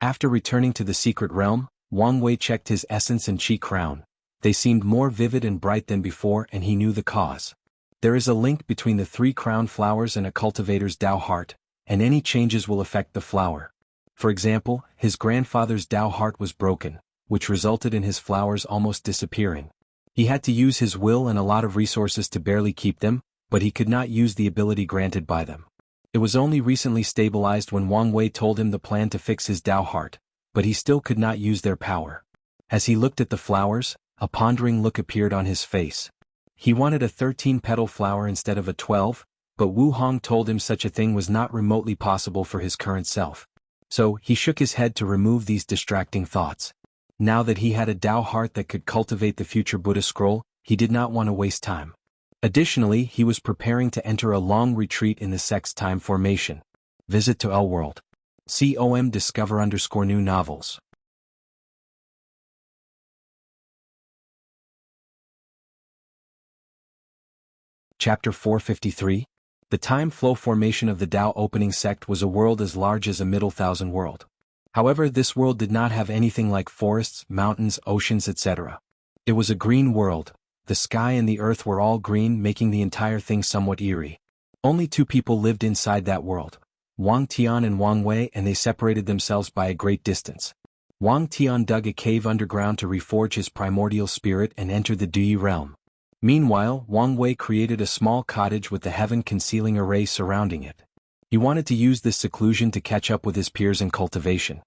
After returning to the secret realm, Wang Wei checked his essence and chi crown. They seemed more vivid and bright than before, and he knew the cause. There is a link between the 3 crown flowers and a cultivator's Tao heart, and any changes will affect the flower. For example, his grandfather's Tao heart was broken, which resulted in his flowers almost disappearing. He had to use his will and a lot of resources to barely keep them, but he could not use the ability granted by them. It was only recently stabilized when Wang Wei told him the plan to fix his Tao heart, but he still could not use their power. As he looked at the flowers, a pondering look appeared on his face. He wanted a 13-petal flower instead of a 12, but Wu Hong told him such a thing was not remotely possible for his current self. So, he shook his head to remove these distracting thoughts. Now that he had a Tao heart that could cultivate the future Buddha scroll, he did not want to waste time. Additionally, he was preparing to enter a long retreat in the Sex Time Formation. Visit to L World. COM discover_new novels. Chapter 453. The time flow formation of the Tao opening sect was a world as large as a Middle Thousand world. However, this world did not have anything like forests, mountains, oceans, etc. It was a green world. The sky and the earth were all green, making the entire thing somewhat eerie. Only 2 people lived inside that world, Wang Tian and Wang Wei, and they separated themselves by a great distance. Wang Tian dug a cave underground to reforge his primordial spirit and entered the Duyi realm. Meanwhile, Wang Wei created a small cottage with the heaven-concealing array surrounding it. He wanted to use this seclusion to catch up with his peers in cultivation.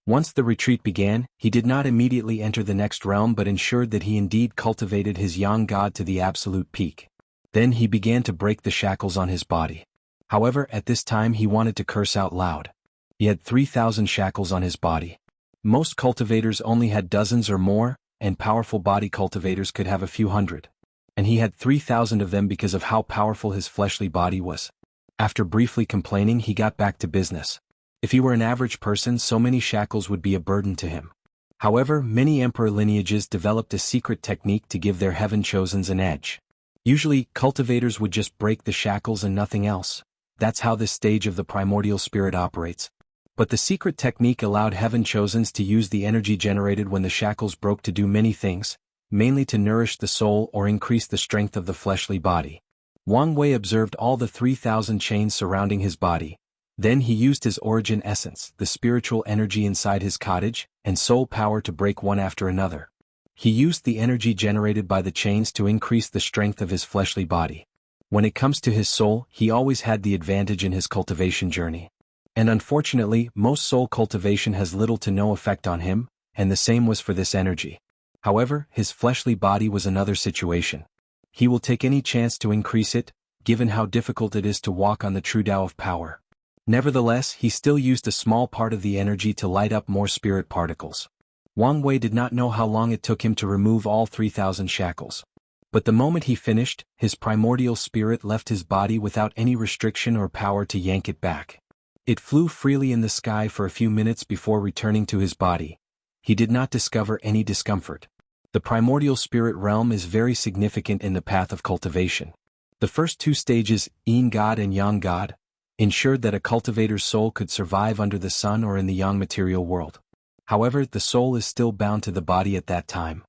Once the retreat began, he did not immediately enter the next realm but ensured that he indeed cultivated his Yang God to the absolute peak. Then he began to break the shackles on his body. However, at this time he wanted to curse out loud. He had 3,000 shackles on his body. Most cultivators only had dozens or more, and powerful body cultivators could have a few hundred. And he had 3,000 of them because of how powerful his fleshly body was. After briefly complaining, he got back to business. If he were an average person, so many shackles would be a burden to him. However, many emperor lineages developed a secret technique to give their heaven-chosens an edge. Usually, cultivators would just break the shackles and nothing else. That's how this stage of the primordial spirit operates. But the secret technique allowed heaven-chosens to use the energy generated when the shackles broke to do many things, mainly to nourish the soul or increase the strength of the fleshly body. Wang Wei observed all the 3,000 chains surrounding his body. Then he used his origin essence, the spiritual energy inside his cottage, and soul power to break one after another. He used the energy generated by the chains to increase the strength of his fleshly body. When it comes to his soul, he always had the advantage in his cultivation journey. And unfortunately, most soul cultivation has little to no effect on him, and the same was for this energy. However, his fleshly body was another situation. He will take any chance to increase it, given how difficult it is to walk on the true Tao of power. Nevertheless, he still used a small part of the energy to light up more spirit particles. Wang Wei did not know how long it took him to remove all 3,000 shackles. But the moment he finished, his primordial spirit left his body without any restriction or power to yank it back. It flew freely in the sky for a few minutes before returning to his body. He did not discover any discomfort. The primordial spirit realm is very significant in the path of cultivation. The first 2 stages, Yin God and Yang God, ensured that a cultivator's soul could survive under the sun or in the Yang material world. However, the soul is still bound to the body at that time.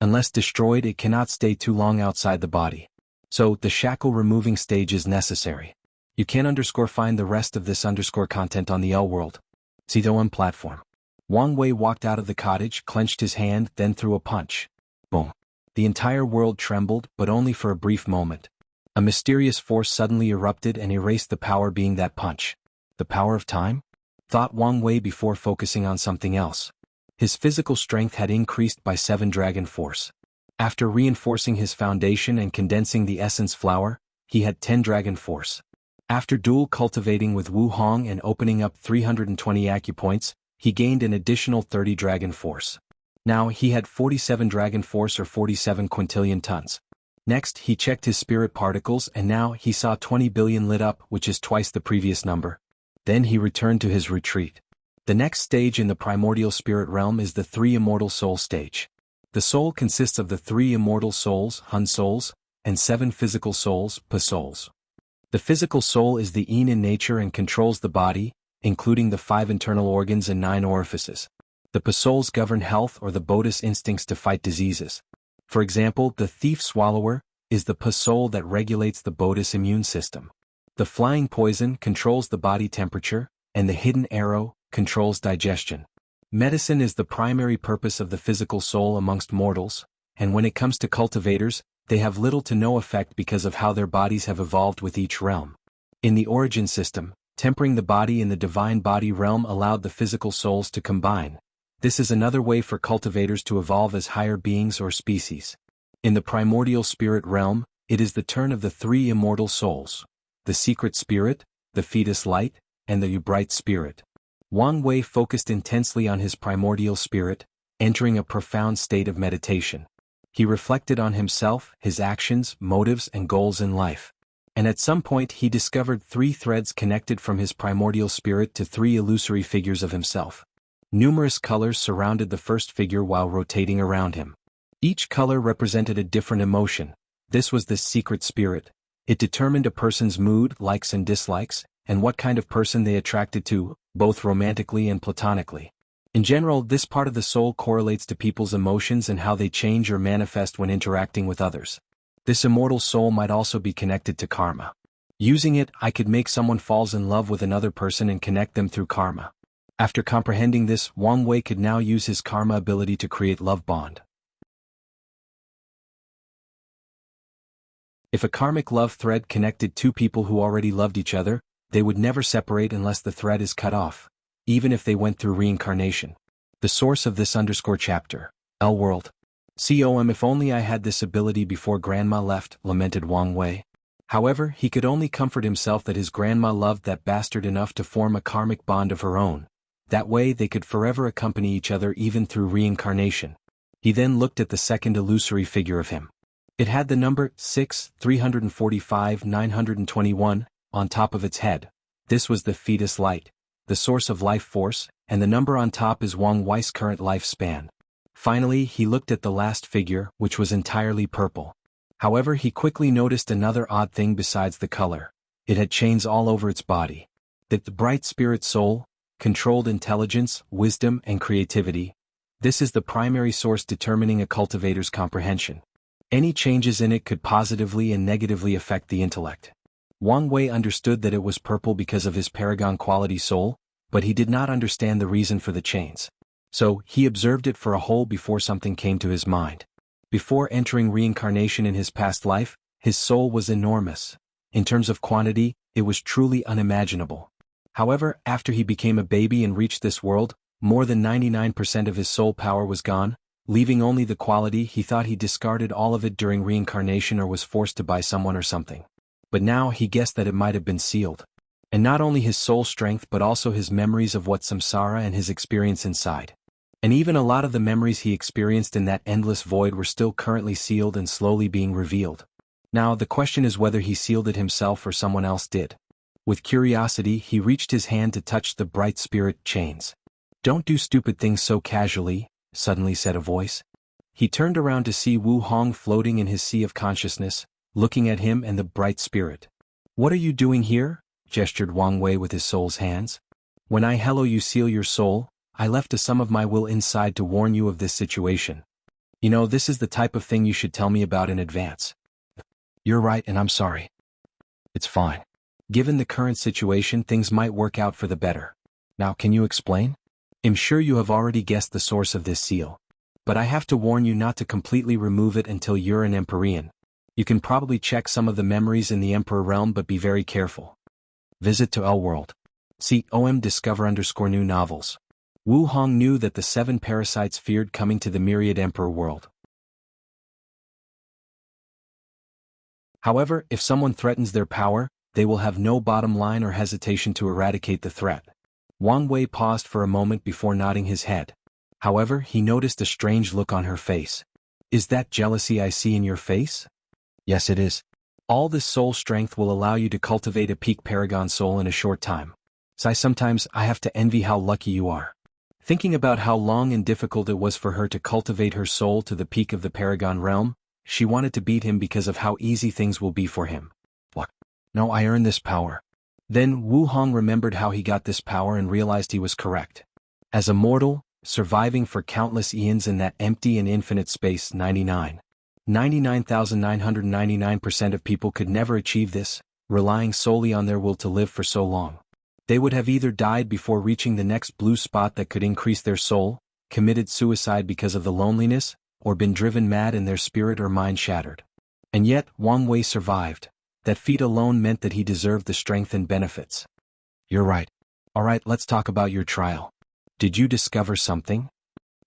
Unless destroyed, it cannot stay too long outside the body. So, the shackle removing stage is necessary. You can find the rest of this content on the L World. COM platform. Wang Wei walked out of the cottage, clenched his hand, then threw a punch. Boom. The entire world trembled, but only for a brief moment. A mysterious force suddenly erupted and erased the power being that punch. The power of time? Thought Wang Wei before focusing on something else. His physical strength had increased by 7 dragon force. After reinforcing his foundation and condensing the essence flower, he had 10 dragon force. After dual cultivating with Wu Hong and opening up 320 acupoints, he gained an additional 30 dragon force. Now he had 47 dragon force or 47 quintillion tons. Next, he checked his spirit particles and now he saw 20 billion lit up, which is twice the previous number. Then he returned to his retreat. The next stage in the primordial spirit realm is the 3 immortal soul stage. The soul consists of the 3 immortal souls, Hun souls, and 7 physical souls, Pa souls. The physical soul is the Yin in nature and controls the body, including the 5 internal organs and 9 orifices. The Pa souls govern health or the Bodhis instincts to fight diseases. For example, the thief swallower is the Pa soul that regulates the Bodhis immune system. The flying poison controls the body temperature, and the hidden arrow controls digestion. Medicine is the primary purpose of the physical soul amongst mortals, and when it comes to cultivators, they have little to no effect because of how their bodies have evolved with each realm. In the origin system, tempering the body in the divine body realm allowed the physical souls to combine. This is another way for cultivators to evolve as higher beings or species. In the primordial spirit realm, it is the turn of the 3 immortal souls: the secret spirit, the fetus light, and the bright spirit. Wang Wei focused intensely on his primordial spirit, entering a profound state of meditation. He reflected on himself, his actions, motives, and goals in life. And at some point he discovered 3 threads connected from his primordial spirit to 3 illusory figures of himself. Numerous colors surrounded the first figure while rotating around him. Each color represented a different emotion. This was the secret spirit. It determined a person's mood, likes and dislikes, and what kind of person they attracted to, both romantically and platonically. In general, this part of the soul correlates to people's emotions and how they change or manifest when interacting with others. This immortal soul might also be connected to karma. Using it, I could make someone falls in love with another person and connect them through karma. After comprehending this, Wang Wei could now use his karma ability to create love bond. If a karmic love thread connected 2 people who already loved each other, they would never separate unless the thread is cut off, even if they went through reincarnation. The source of this _chapter. L World. COM if only I had this ability before grandma left, lamented Wang Wei. However, he could only comfort himself that his grandma loved that bastard enough to form a karmic bond of her own. That way they could forever accompany each other even through reincarnation. He then looked at the second illusory figure of him. It had the number 6, 345, 921 on top of its head. This was the fetus light, the source of life force, and the number on top is Wang Wei's current lifespan. Finally, he looked at the last figure, which was entirely purple. However, he quickly noticed another odd thing besides the color. It had chains all over its body. That the bright spirit soul controlled intelligence, wisdom, and creativity. This is the primary source determining a cultivator's comprehension. Any changes in it could positively and negatively affect the intellect. Wang Wei understood that it was purple because of his paragon quality soul, but he did not understand the reason for the chains. So, he observed it for a whole before something came to his mind. Before entering reincarnation in his past life, his soul was enormous. In terms of quantity, it was truly unimaginable. However, after he became a baby and reached this world, more than 99% of his soul power was gone, leaving only the quality. He thought he discarded all of it during reincarnation or was forced to by someone or something. But now he guessed that it might have been sealed. And not only his soul strength but also his memories of what samsara and his experience inside. And even a lot of the memories he experienced in that endless void were still currently sealed and slowly being revealed. Now the question is whether he sealed it himself or someone else did. With curiosity, he reached his hand to touch the bright spirit chains. "Don't do stupid things so casually," suddenly said a voice. He turned around to see Wu Hong floating in his sea of consciousness, looking at him and the bright spirit. "What are you doing here?" gestured Wang Wei with his soul's hands. "When I hello you seal your soul, I left a sum of my will inside to warn you of this situation. You know, this is the type of thing you should tell me about in advance." "You're right and I'm sorry." "It's fine. Given the current situation, things might work out for the better. Now can you explain? I'm sure you have already guessed the source of this seal. But I have to warn you not to completely remove it until you're an Empyrean. You can probably check some of the memories in the Emperor realm but be very careful. Visit to L World. COM discover _new novels. Wu Hong knew that the 7 parasites feared coming to the myriad Emperor world. However, if someone threatens their power, they will have no bottom line or hesitation to eradicate the threat. Wang Wei paused for a moment before nodding his head. However, he noticed a strange look on her face. Is that jealousy I see in your face? Yes, it is. All this soul strength will allow you to cultivate a peak paragon soul in a short time. So sometimes I have to envy how lucky you are. Thinking about how long and difficult it was for her to cultivate her soul to the peak of the paragon realm, she wanted to beat him because of how easy things will be for him. What? No, I earned this power. Then Wu Hong remembered how he got this power and realized he was correct. As a mortal, surviving for countless eons in that empty and infinite space 99,999% of people could never achieve this, relying solely on their will to live for so long. They would have either died before reaching the next blue spot that could increase their soul, committed suicide because of the loneliness, or been driven mad and their spirit or mind shattered. And yet, Wang Wei survived. That feat alone meant that he deserved the strength and benefits. You're right. Alright, let's talk about your trial. Did you discover something?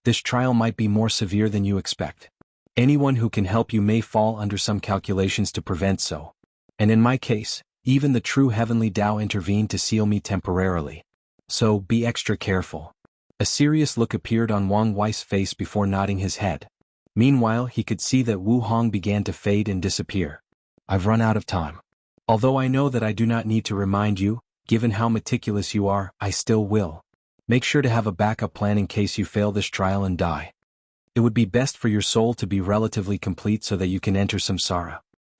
This trial might be more severe than you expect. Anyone who can help you may fall under some calculations to prevent so. And in my case, even the true heavenly Tao intervened to seal me temporarily. So, be extra careful. A serious look appeared on Wang Wei's face before nodding his head. Meanwhile, he could see that Wu Hong began to fade and disappear. I've run out of time. Although I know that I do not need to remind you, given how meticulous you are, I still will. Make sure to have a backup plan in case you fail this trial and die. It would be best for your soul to be relatively complete so that you can enter samsara.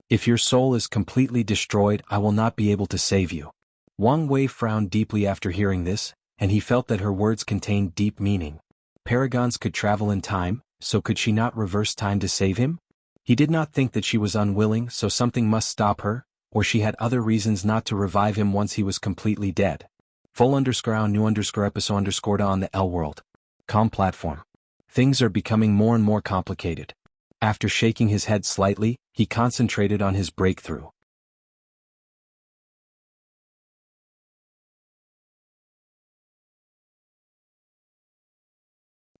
If your soul is completely destroyed, I will not be able to save you. Wang Wei frowned deeply after hearing this, and he felt that her words contained deep meaning. Paragons could travel in time, so could she not reverse time to save him? He did not think that she was unwilling, so something must stop her, or she had other reasons not to revive him once he was completely dead. Full_new_episode_ on the L World. Com platform. Things are becoming more and more complicated. After shaking his head slightly, he concentrated on his breakthrough.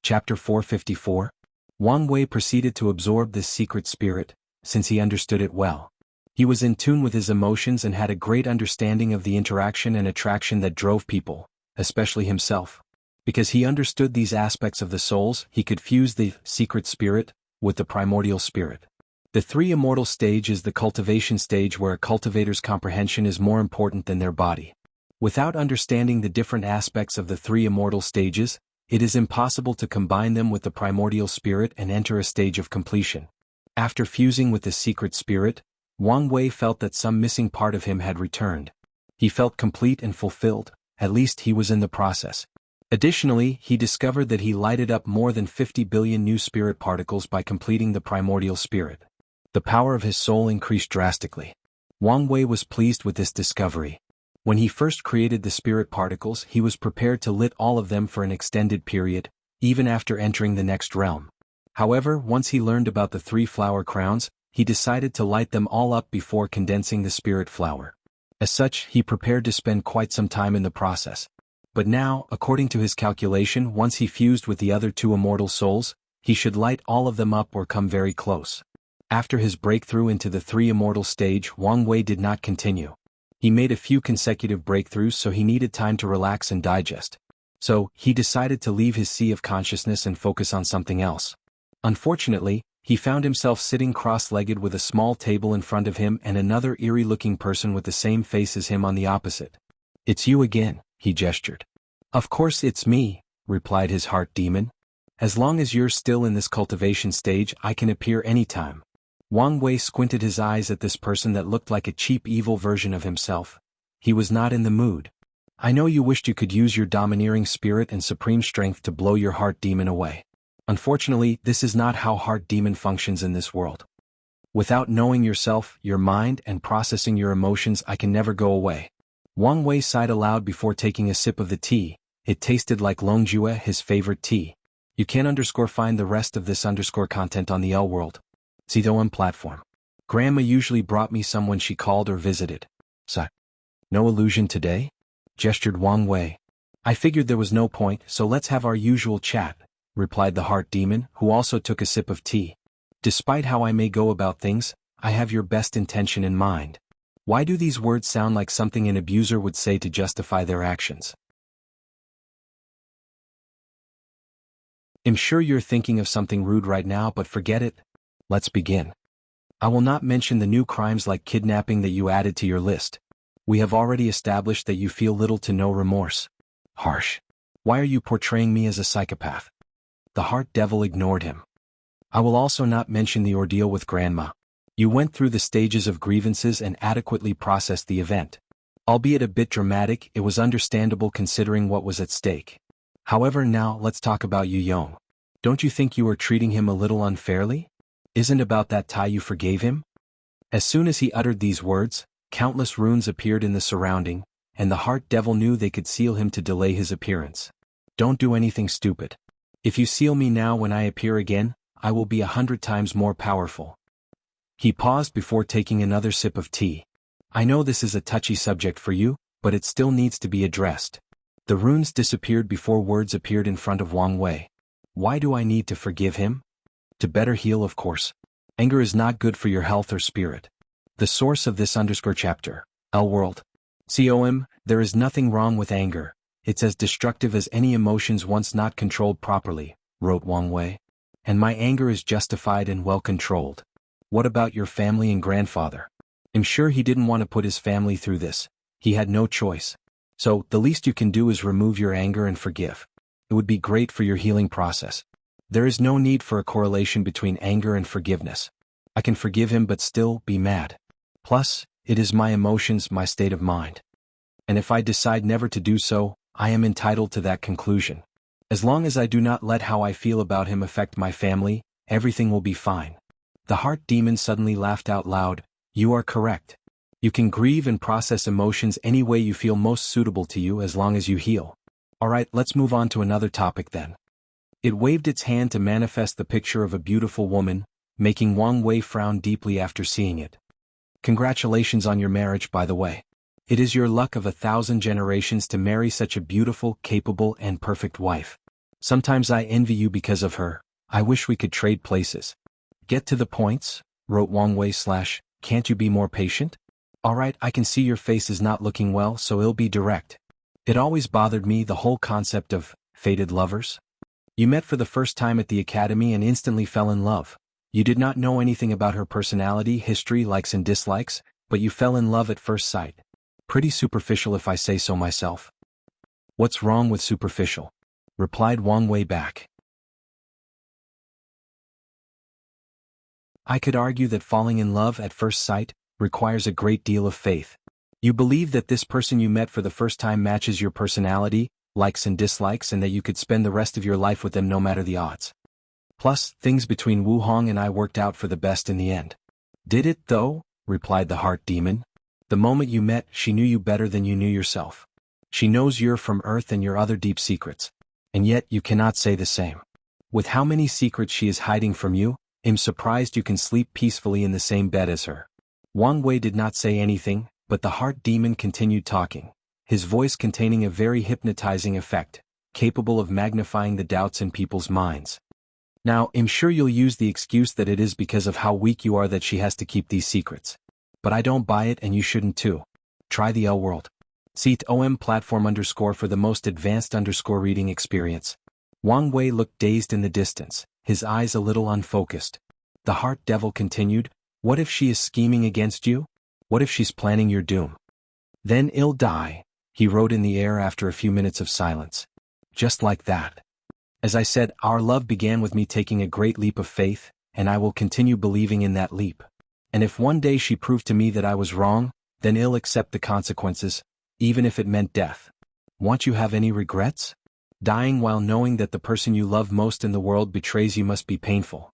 Chapter 454. Wang Wei proceeded to absorb this secret spirit, since he understood it well. He was in tune with his emotions and had a great understanding of the interaction and attraction that drove people, especially himself. Because he understood these aspects of the souls, he could fuse the secret spirit with the primordial spirit. The three immortal stage is the cultivation stage where a cultivator's comprehension is more important than their body. Without understanding the different aspects of the three immortal stages, it is impossible to combine them with the primordial spirit and enter a stage of completion. After fusing with the secret spirit, Wang Wei felt that some missing part of him had returned. He felt complete and fulfilled, at least he was in the process. Additionally, he discovered that he lighted up more than 50 billion new spirit particles by completing the primordial spirit. The power of his soul increased drastically. Wang Wei was pleased with this discovery. When he first created the spirit particles, he was prepared to lit all of them for an extended period, even after entering the next realm. However, once he learned about the 3 flower crowns, he decided to light them all up before condensing the spirit flower. As such, he prepared to spend quite some time in the process. But now, according to his calculation, once he fused with the other 2 immortal souls, he should light all of them up or come very close. After his breakthrough into the 3 immortal stage, Wang Wei did not continue. He made a few consecutive breakthroughs, so he needed time to relax and digest. So, he decided to leave his sea of consciousness and focus on something else. Unfortunately, he found himself sitting cross-legged with a small table in front of him and another eerie-looking person with the same face as him on the opposite. "It's you again," he gestured. "Of course it's me," replied his heart demon. "As long as you're still in this cultivation stage, I can appear anytime." Wang Wei squinted his eyes at this person that looked like a cheap evil version of himself. He was not in the mood. "I know you wished you could use your domineering spirit and supreme strength to blow your heart demon away. Unfortunately, this is not how heart demon functions in this world. Without knowing yourself, your mind, and processing your emotions, I can never go away." Wang Wei sighed aloud before taking a sip of the tea. It tasted like Longjue, his favorite tea. You can find the rest of this content on the L World. See the OM platform. Grandma usually brought me some when she called or visited. So, no illusion today? Gestured Wang Wei. "I figured there was no point, so let's have our usual chat," replied the heart demon, who also took a sip of tea. "Despite how I may go about things, I have your best intention in mind." Why do these words sound like something an abuser would say to justify their actions? I'm sure you're thinking of something rude right now, but forget it. Let's begin. I will not mention the new crimes like kidnapping that you added to your list. We have already established that you feel little to no remorse. Harsh. Why are you portraying me as a psychopath? The heart devil ignored him. I will also not mention the ordeal with Grandma. You went through the stages of grievances and adequately processed the event. Albeit a bit dramatic, it was understandable considering what was at stake. However, now let's talk about Yu Yong. Don't you think you are treating him a little unfairly? Isn't about that tie you forgave him? As soon as he uttered these words, countless runes appeared in the surrounding, and the heart devil knew they could seal him to delay his appearance. Don't do anything stupid. If you seal me now when I appear again, I will be 100 times more powerful. He paused before taking another sip of tea. I know this is a touchy subject for you, but it still needs to be addressed. The runes disappeared before words appeared in front of Wang Wei. Why do I need to forgive him? To better heal, of course. Anger is not good for your health or spirit. The source of this _chapter, L World. COM, there is nothing wrong with anger. It's as destructive as any emotions once not controlled properly, wrote Wang Wei. And my anger is justified and well controlled. What about your family and grandfather? I'm sure he didn't want to put his family through this. He had no choice. So, the least you can do is remove your anger and forgive. It would be great for your healing process. There is no need for a correlation between anger and forgiveness. I can forgive him but still be mad. Plus, it is my emotions, my state of mind. And if I decide never to do so, I am entitled to that conclusion. As long as I do not let how I feel about him affect my family, everything will be fine. The heart demon suddenly laughed out loud. You are correct. You can grieve and process emotions any way you feel most suitable to you as long as you heal. Alright, let's move on to another topic then. It waved its hand to manifest the picture of a beautiful woman, making Wang Wei frown deeply after seeing it. Congratulations on your marriage, by the way. It is your luck of 1,000 generations to marry such a beautiful, capable, and perfect wife. Sometimes I envy you because of her. I wish we could trade places. Get to the points, wrote Wang Wei / can't you be more patient? Alright, I can see your face is not looking well, so I'll be direct. It always bothered me, the whole concept of fated lovers. You met for the first time at the academy and instantly fell in love. You did not know anything about her personality, history, likes and dislikes, but you fell in love at first sight. Pretty superficial if I say so myself. What's wrong with superficial? Replied Wang Wei back. I could argue that falling in love at first sight requires a great deal of faith. You believe that this person you met for the first time matches your personality, likes and dislikes, and that you could spend the rest of your life with them no matter the odds. Plus, things between Wu Hong and I worked out for the best in the end. Did it, though? Replied the heart demon. The moment you met, she knew you better than you knew yourself. She knows you're from Earth and your other deep secrets. And yet you cannot say the same. With how many secrets she is hiding from you, I'm surprised you can sleep peacefully in the same bed as her. Wang Wei did not say anything, but the heart demon continued talking, his voice containing a very hypnotizing effect, capable of magnifying the doubts in people's minds. Now, I'm sure you'll use the excuse that it is because of how weak you are that she has to keep these secrets. But I don't buy it and you shouldn't too. Try the L World. CTOM platform _ for the most advanced _ reading experience. Wang Wei looked dazed in the distance, his eyes a little unfocused. The heart devil continued, what if she is scheming against you? What if she's planning your doom? Then I'll die, he wrote in the air after a few minutes of silence. Just like that. As I said, our love began with me taking a great leap of faith, and I will continue believing in that leap. And if one day she proved to me that I was wrong, then I'll accept the consequences, even if it meant death. Won't you have any regrets? Dying while knowing that the person you love most in the world betrays you must be painful.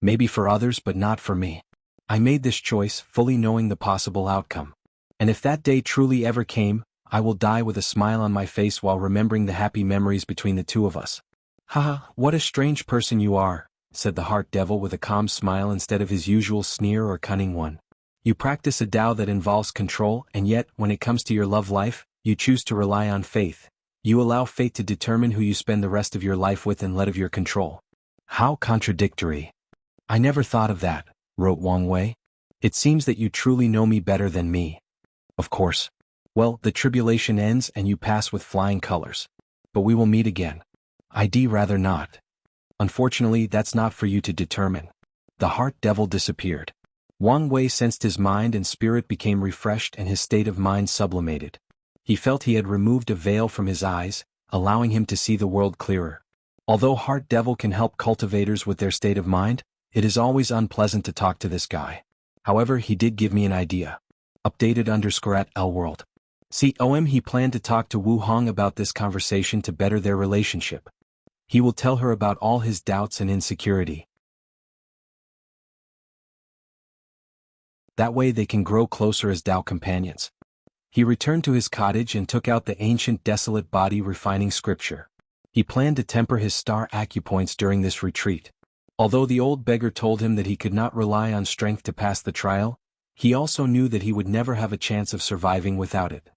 Maybe for others, but not for me. I made this choice, fully knowing the possible outcome. And if that day truly ever came, I will die with a smile on my face while remembering the happy memories between the two of us. Haha, what a strange person you are, said the heart devil with a calm smile instead of his usual sneer or cunning one. You practice a Tao that involves control, and yet, when it comes to your love life, you choose to rely on faith. You allow fate to determine who you spend the rest of your life with and let of your control. How contradictory. I never thought of that, wrote Wang Wei. It seems that you truly know me better than me. Of course. Well, the tribulation ends and you pass with flying colors. But we will meet again. I'd rather not. Unfortunately, that's not for you to determine. The heart devil disappeared. Wang Wei sensed his mind and spirit became refreshed and his state of mind sublimated. He felt he had removed a veil from his eyes, allowing him to see the world clearer. Although Heart Devil can help cultivators with their state of mind, it is always unpleasant to talk to this guy. However, he did give me an idea. Updated_@L World. He planned to talk to Wu Hong about this conversation to better their relationship. He will tell her about all his doubts and insecurity. That way they can grow closer as Tao companions. He returned to his cottage and took out the ancient desolate body refining scripture. He planned to temper his star acupoints during this retreat. Although the old beggar told him that he could not rely on strength to pass the trial, he also knew that he would never have a chance of surviving without it.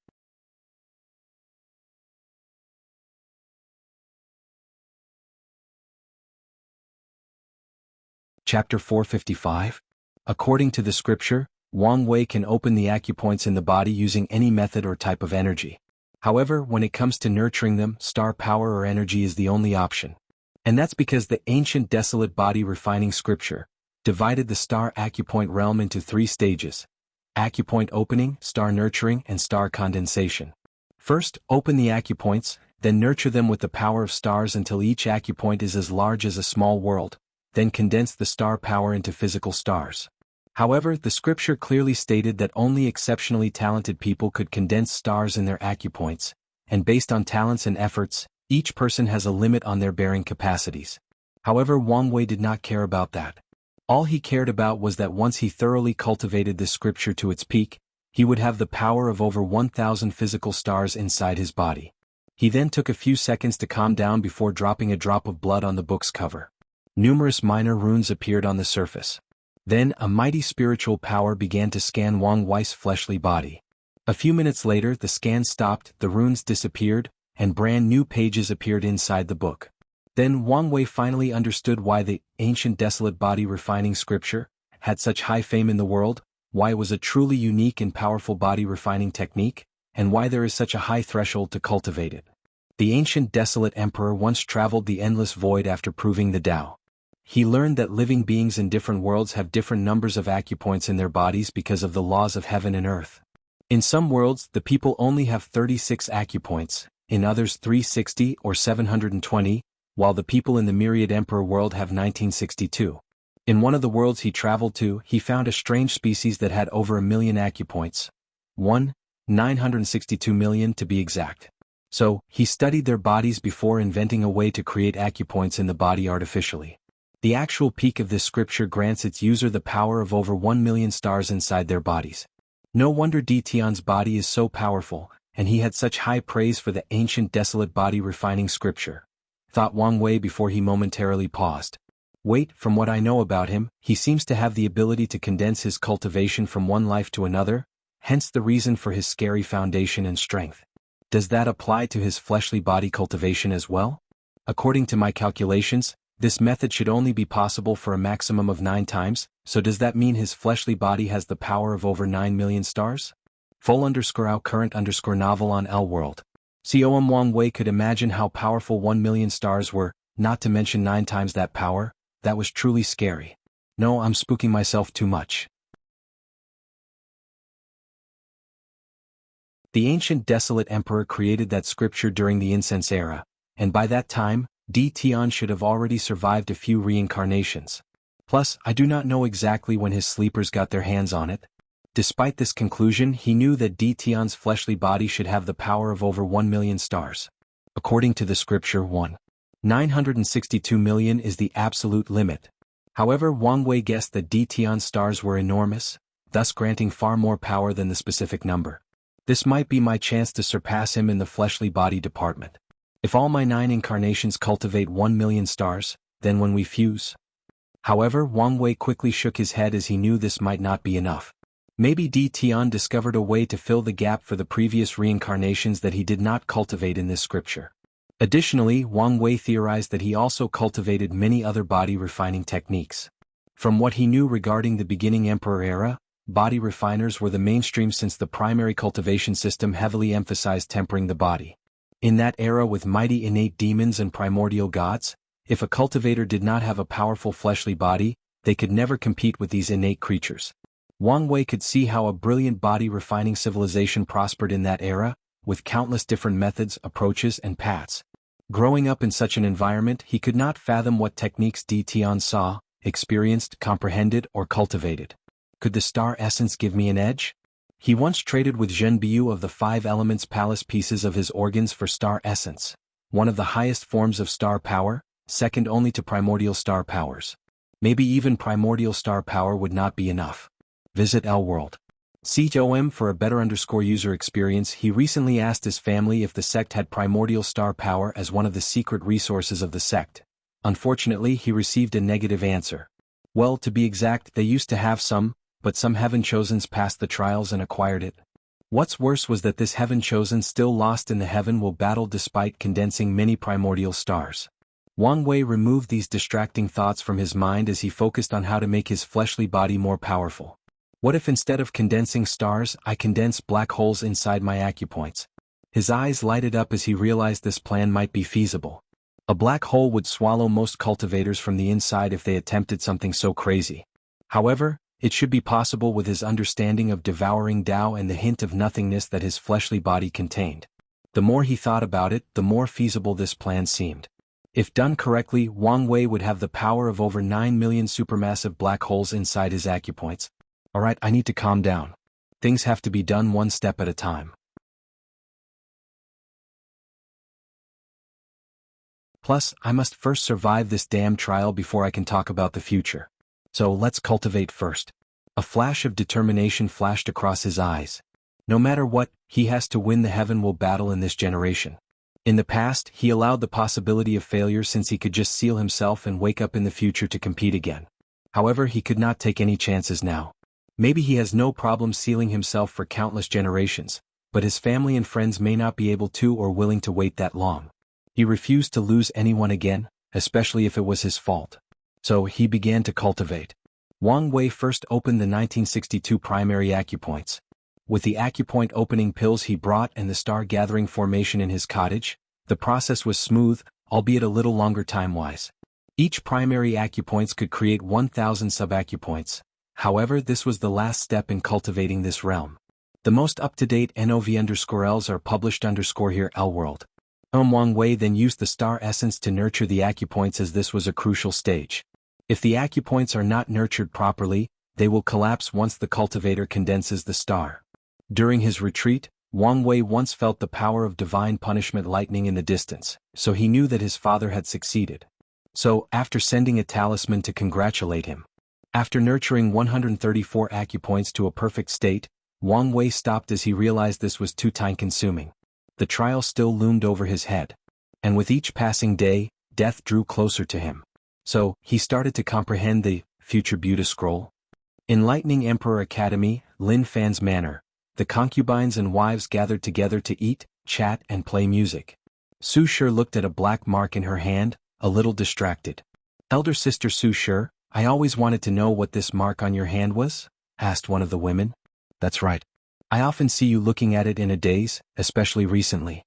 Chapter 455. According to the scripture, Wang Wei can open the acupoints in the body using any method or type of energy. However, when it comes to nurturing them, star power or energy is the only option. And that's because the ancient desolate body refining scripture divided the star acupoint realm into 3 stages: acupoint opening, star nurturing, and star condensation. First, open the acupoints, then nurture them with the power of stars until each acupoint is as large as a small world, then condense the star power into physical stars. However, the scripture clearly stated that only exceptionally talented people could condense stars in their acupoints, and based on talents and efforts, each person has a limit on their bearing capacities. However, Wang Wei did not care about that. All he cared about was that once he thoroughly cultivated this scripture to its peak, he would have the power of over 1,000 physical stars inside his body. He then took a few seconds to calm down before dropping a drop of blood on the book's cover. Numerous minor runes appeared on the surface. Then, a mighty spiritual power began to scan Wang Wei's fleshly body. A few minutes later, the scan stopped, the runes disappeared, and brand new pages appeared inside the book. Then Wang Wei finally understood why the ancient desolate body refining scripture had such high fame in the world, why it was a truly unique and powerful body refining technique, and why there is such a high threshold to cultivate it. The ancient desolate emperor once traveled the endless void after proving the Tao. He learned that living beings in different worlds have different numbers of acupoints in their bodies because of the laws of heaven and earth. In some worlds, the people only have 36 acupoints, in others 360 or 720, while the people in the Myriad Emperor world have 1962. In one of the worlds he traveled to, he found a strange species that had over 1 million acupoints. 962 million to be exact. So, he studied their bodies before inventing a way to create acupoints in the body artificially. The actual peak of this scripture grants its user the power of over 1 million stars inside their bodies. No wonder Tian's body is so powerful, and he had such high praise for the ancient desolate body refining scripture, thought Wang Wei before he momentarily paused. Wait, from what I know about him, he seems to have the ability to condense his cultivation from one life to another, hence the reason for his scary foundation and strength. Does that apply to his fleshly body cultivation as well? According to my calculations, this method should only be possible for a maximum of 9 times, so does that mean his fleshly body has the power of over 9 million stars? Full_current_novel on L World. Wang Wei could imagine how powerful 1 million stars were, not to mention 9 times that power. That was truly scary. No, I'm spooking myself too much. The ancient desolate emperor created that scripture during the incense era, and by that time, Tian should have already survived a few reincarnations. Plus, I do not know exactly when his sleepers got their hands on it. Despite this conclusion, he knew that Tian's fleshly body should have the power of over 1 million stars. According to the scripture, 962 million is the absolute limit. However, Wang Wei guessed that Tian's stars were enormous, thus granting far more power than the specific number. This might be my chance to surpass him in the fleshly body department. If all my 9 incarnations cultivate 1 million stars, then when we fuse. However, Wang Wei quickly shook his head as he knew this might not be enough. Maybe Tian discovered a way to fill the gap for the previous reincarnations that he did not cultivate in this scripture. Additionally, Wang Wei theorized that he also cultivated many other body refining techniques. From what he knew regarding the beginning Emperor era, body refiners were the mainstream since the primary cultivation system heavily emphasized tempering the body. In that era with mighty innate demons and primordial gods, If a cultivator did not have a powerful fleshly body, they could never compete with these innate creatures. Wang Wei could see how a brilliant body-refining civilization prospered in that era, with countless different methods, approaches, and paths. Growing up in such an environment, he could not fathom what techniques Di Tian saw, experienced, comprehended, or cultivated. Could the star essence give me an edge? He once traded with Zhen Biu of the Five Elements Palace pieces of his organs for star essence, one of the highest forms of star power, second only to primordial star powers. Maybe even primordial star power would not be enough. Visit L World. COM for a better user experience. He recently asked his family if the sect had primordial star power as one of the secret resources of the sect. Unfortunately, he received a negative answer. Well, to be exact, they used to have some, but some heaven-chosens passed the trials and acquired it. What's worse was that this heaven-chosen still lost in the heaven will battle despite condensing many primordial stars. Wang Wei removed these distracting thoughts from his mind as he focused on how to make his fleshly body more powerful. What if instead of condensing stars, I condense black holes inside my acupoints? His eyes lighted up as he realized this plan might be feasible. A black hole would swallow most cultivators from the inside if they attempted something so crazy. However, it should be possible with his understanding of devouring Tao and the hint of nothingness that his fleshly body contained. The more he thought about it, the more feasible this plan seemed. If done correctly, Wang Wei would have the power of over 9 million supermassive black holes inside his acupoints. Alright, I need to calm down. Things have to be done one step at a time. Plus, I must first survive this damn trial before I can talk about the future. So let's cultivate first. A flash of determination flashed across his eyes. No matter what, he has to win the heaven will battle in this generation. In the past, he allowed the possibility of failure since he could just seal himself and wake up in the future to compete again. However, he could not take any chances now. Maybe he has no problem sealing himself for countless generations, but his family and friends may not be able to or willing to wait that long. He refused to lose anyone again, especially if it was his fault. So he began to cultivate. Wang Wei first opened the 1962 primary acupoints. With the acupoint opening pills he brought and the star-gathering formation in his cottage, the process was smooth, albeit a little longer time-wise. Each primary acupoints could create 1,000 sub-acupoints. However, this was the last step in cultivating this realm. The most up-to-date NOV_Ls are published _here L World. Wang Wei then used the star essence to nurture the acupoints as this was a crucial stage. If the acupoints are not nurtured properly, they will collapse once the cultivator condenses the star. During his retreat, Wang Wei once felt the power of divine punishment lightning in the distance, so he knew that his father had succeeded. So, after sending a talisman to congratulate him. After nurturing 134 acupoints to a perfect state, Wang Wei stopped as he realized this was too time-consuming. The trial still loomed over his head. And with each passing day, death drew closer to him. So, he started to comprehend the future Buddha scroll. In Lightning Emperor Academy, Lin Fan's manor, the concubines and wives gathered together to eat, chat, and play music. Su Shi looked at a black mark in her hand, a little distracted. Elder sister Su Shi, I always wanted to know what this mark on your hand was? Asked one of the women. That's right. I often see you looking at it in a daze, especially recently.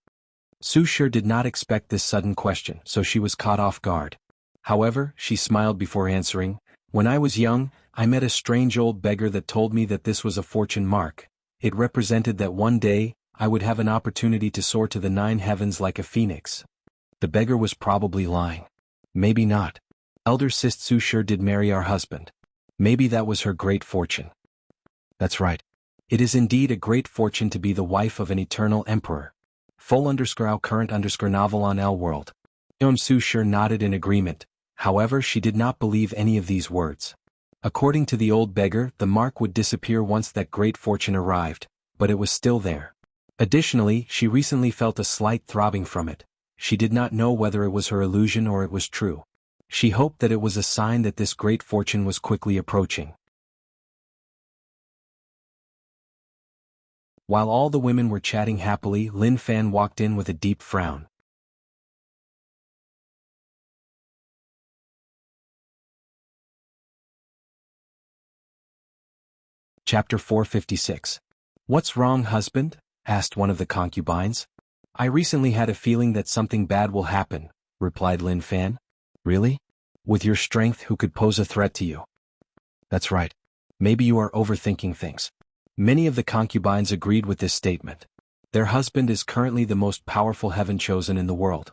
Su Shi did not expect this sudden question, so she was caught off guard. However, she smiled before answering. When I was young, I met a strange old beggar that told me that this was a fortune mark. It represented that one day, I would have an opportunity to soar to the 9 heavens like a phoenix. The beggar was probably lying. Maybe not. Elder Sis Su Shi did marry our husband. Maybe that was her great fortune. That's right. It is indeed a great fortune to be the wife of an eternal emperor. Full_current_novel on L World. Su Shi nodded in agreement. However, she did not believe any of these words. According to the old beggar, the mark would disappear once that great fortune arrived, but it was still there. Additionally, she recently felt a slight throbbing from it. She did not know whether it was her illusion or it was true. She hoped that it was a sign that this great fortune was quickly approaching. While all the women were chatting happily, Lin Fan walked in with a deep frown. Chapter 456. What's wrong, husband? Asked one of the concubines. I recently had a feeling that something bad will happen, replied Lin Fan. Really? With your strength, who could pose a threat to you? That's right. Maybe you are overthinking things. Many of the concubines agreed with this statement. Their husband is currently the most powerful heaven chosen in the world.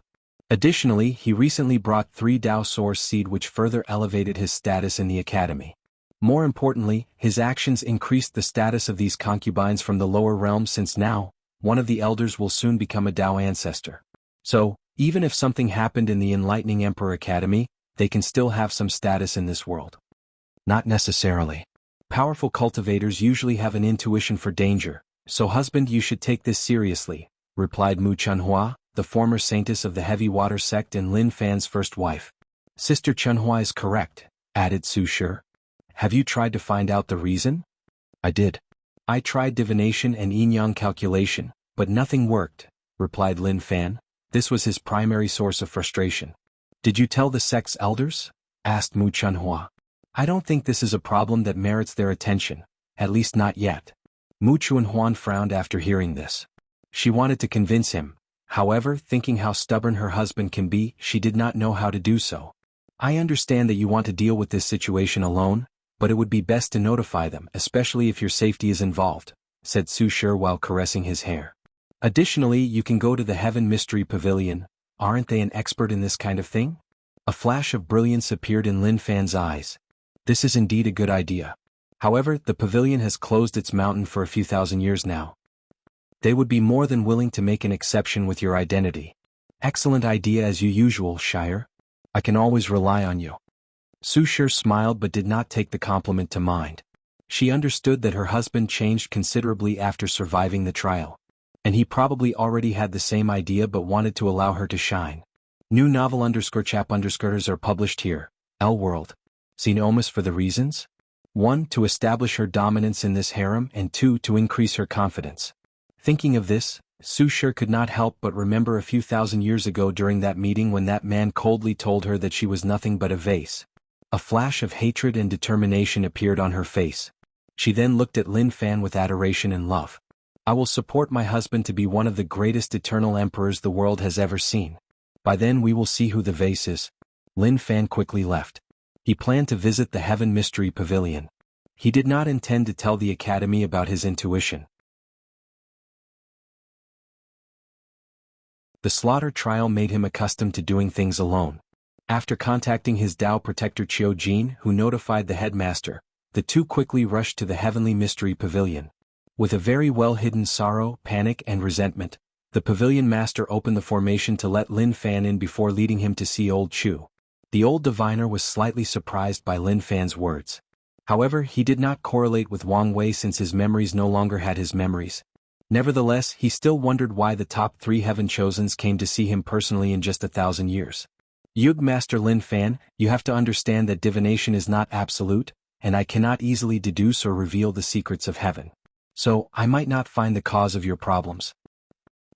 Additionally, he recently brought 3 Dao Source Seed, which further elevated his status in the academy. More importantly, his actions increased the status of these concubines from the lower realms, since now, one of the elders will soon become a Dao ancestor. So, even if something happened in the Enlightening Emperor Academy, they can still have some status in this world. Not necessarily. Powerful cultivators usually have an intuition for danger, so husband, you should take this seriously, replied Mu Chunhua, the former saintess of the Heavy Water sect and Lin Fan's first wife. Sister Chunhua is correct, added Su Shi. Have you tried to find out the reason? I did. I tried divination and yin-yang calculation, but nothing worked, replied Lin Fan. This was his primary source of frustration. Did you tell the sect's elders? Asked Mu Chunhua. I don't think this is a problem that merits their attention, at least not yet. Mu Chunhuan frowned after hearing this. She wanted to convince him. However, thinking how stubborn her husband can be, she did not know how to do so. I understand that you want to deal with this situation alone, but it would be best to notify them, especially if your safety is involved, said Su Shi while caressing his hair. Additionally, you can go to the Heaven Mystery Pavilion. Aren't they an expert in this kind of thing? A flash of brilliance appeared in Lin Fan's eyes. This is indeed a good idea. However, the pavilion has closed its mountain for a few thousand years now. They would be more than willing to make an exception with your identity. Excellent idea as usual, Shire. I can always rely on you. Su Shi smiled but did not take the compliment to mind. She understood that her husband changed considerably after surviving the trial. And he probably already had the same idea but wanted to allow her to shine. New novel _chap_ers are published here, L World. See Nomus for the reasons? 1. To establish her dominance in this harem, and 2. To increase her confidence. Thinking of this, Su Shi could not help but remember a few thousand years ago during that meeting when that man coldly told her that she was nothing but a vase. A flash of hatred and determination appeared on her face. She then looked at Lin Fan with adoration and love. I will support my husband to be one of the greatest eternal emperors the world has ever seen. By then we will see who the vase is. Lin Fan quickly left. He planned to visit the Heaven Mystery Pavilion. He did not intend to tell the Academy about his intuition. The slaughter trial made him accustomed to doing things alone. After contacting his Dao protector Qiu Jin, who notified the headmaster, the two quickly rushed to the Heavenly Mystery Pavilion. With a very well-hidden sorrow, panic, and resentment, the pavilion master opened the formation to let Lin Fan in before leading him to see Old Chu. The old diviner was slightly surprised by Lin Fan's words. However, he did not correlate with Wang Wei since his memories no longer had his memories. Nevertheless, he still wondered why the top 3 Heaven Chosens came to see him personally in just 1,000 years. Yug Master Lin Fan, you have to understand that divination is not absolute, and I cannot easily deduce or reveal the secrets of heaven. So, I might not find the cause of your problems.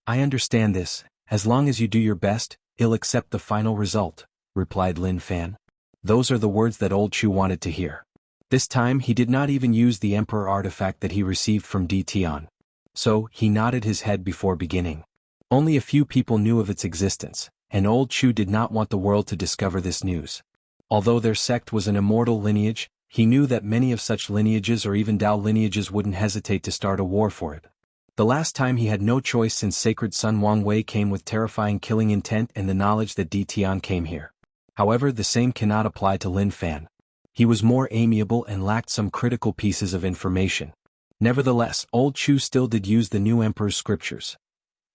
I understand this. As long as you do your best, I'll accept the final result, replied Lin Fan. Those are the words that Old Chu wanted to hear. This time he did not even use the Emperor artifact that he received from Di Tian. So, he nodded his head before beginning. Only a few people knew of its existence, and Old Chu did not want the world to discover this news. Although their sect was an immortal lineage, he knew that many of such lineages or even Dao lineages wouldn't hesitate to start a war for it. The last time he had no choice since Sacred Son Wang Wei came with terrifying killing intent and the knowledge that Di Tian came here. However, the same cannot apply to Lin Fan. He was more amiable and lacked some critical pieces of information. Nevertheless, Old Chu still did use the new Emperor's scriptures.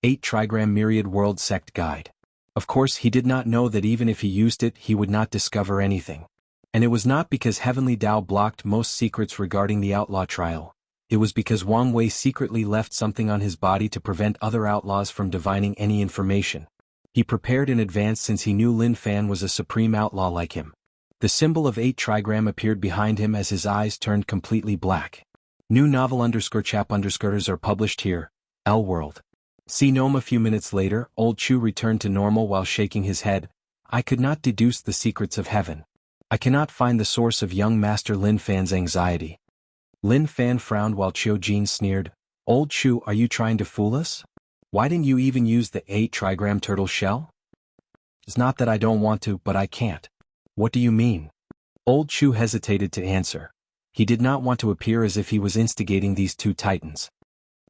8 Trigram Myriad World Sect Guide. Of course, he did not know that even if he used it, he would not discover anything. And it was not because Heavenly Dao blocked most secrets regarding the outlaw trial. It was because Wang Wei secretly left something on his body to prevent other outlaws from divining any information. He prepared in advance since he knew Lin Fan was a supreme outlaw like him. The symbol of 8 Trigram appeared behind him as his eyes turned completely black. New novel _chap_ers are published here, L World. See Gnome. A few minutes later, Old Chu returned to normal while shaking his head. I could not deduce the secrets of heaven. I cannot find the source of young Master Lin Fan's anxiety. Lin Fan frowned while Qiu Jin sneered. Old Chu, are you trying to fool us? Why didn't you even use the 8 Trigram turtle shell? It's not that I don't want to, but I can't. What do you mean? Old Chu hesitated to answer. He did not want to appear as if he was instigating these two titans.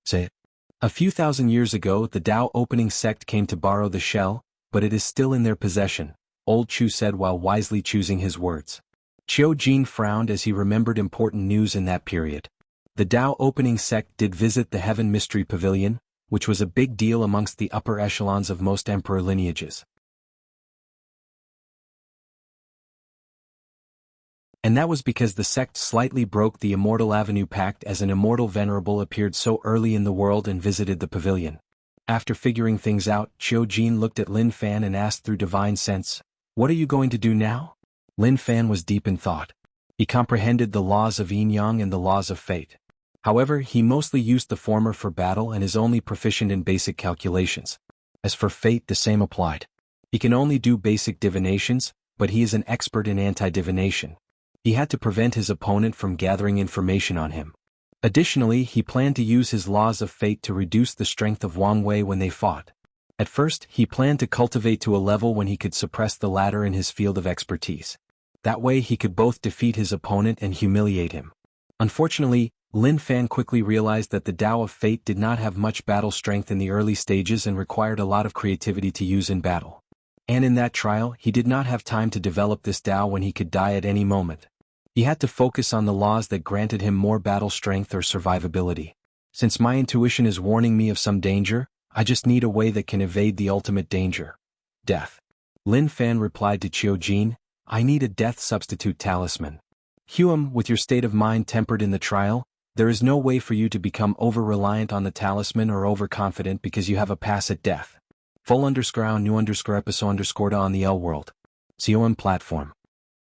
Say it. A few thousand years ago, the Tao opening sect came to borrow the shell, but it is still in their possession, Old Chu said while wisely choosing his words. Qiu Jin frowned as he remembered important news in that period. The Tao opening sect did visit the Heaven Mystery Pavilion, which was a big deal amongst the upper echelons of most emperor lineages. And that was because the sect slightly broke the Immortal Avenue Pact as an immortal venerable appeared so early in the world and visited the pavilion. After figuring things out, Qiu Jin looked at Lin Fan and asked through divine sense, "What are you going to do now?" Lin Fan was deep in thought. He comprehended the laws of yin-yang and the laws of fate. However, he mostly used the former for battle and is only proficient in basic calculations. As for fate, the same applied. He can only do basic divinations, but he is an expert in anti-divination. He had to prevent his opponent from gathering information on him. Additionally, he planned to use his laws of fate to reduce the strength of Wang Wei when they fought. At first, he planned to cultivate to a level when he could suppress the latter in his field of expertise. That way he could both defeat his opponent and humiliate him. Unfortunately, Lin Fan quickly realized that the Tao of Fate did not have much battle strength in the early stages and required a lot of creativity to use in battle. And in that trial, he did not have time to develop this Tao when he could die at any moment. He had to focus on the laws that granted him more battle strength or survivability. Since my intuition is warning me of some danger, I just need a way that can evade the ultimate danger. Death. Lin Fan replied to Qiu Jin, "I need a death substitute talisman. Huam, with your state of mind tempered in the trial, there is no way for you to become over-reliant on the talisman or overconfident because you have a pass at death. Full_new_episode_ on the L world. COM platform.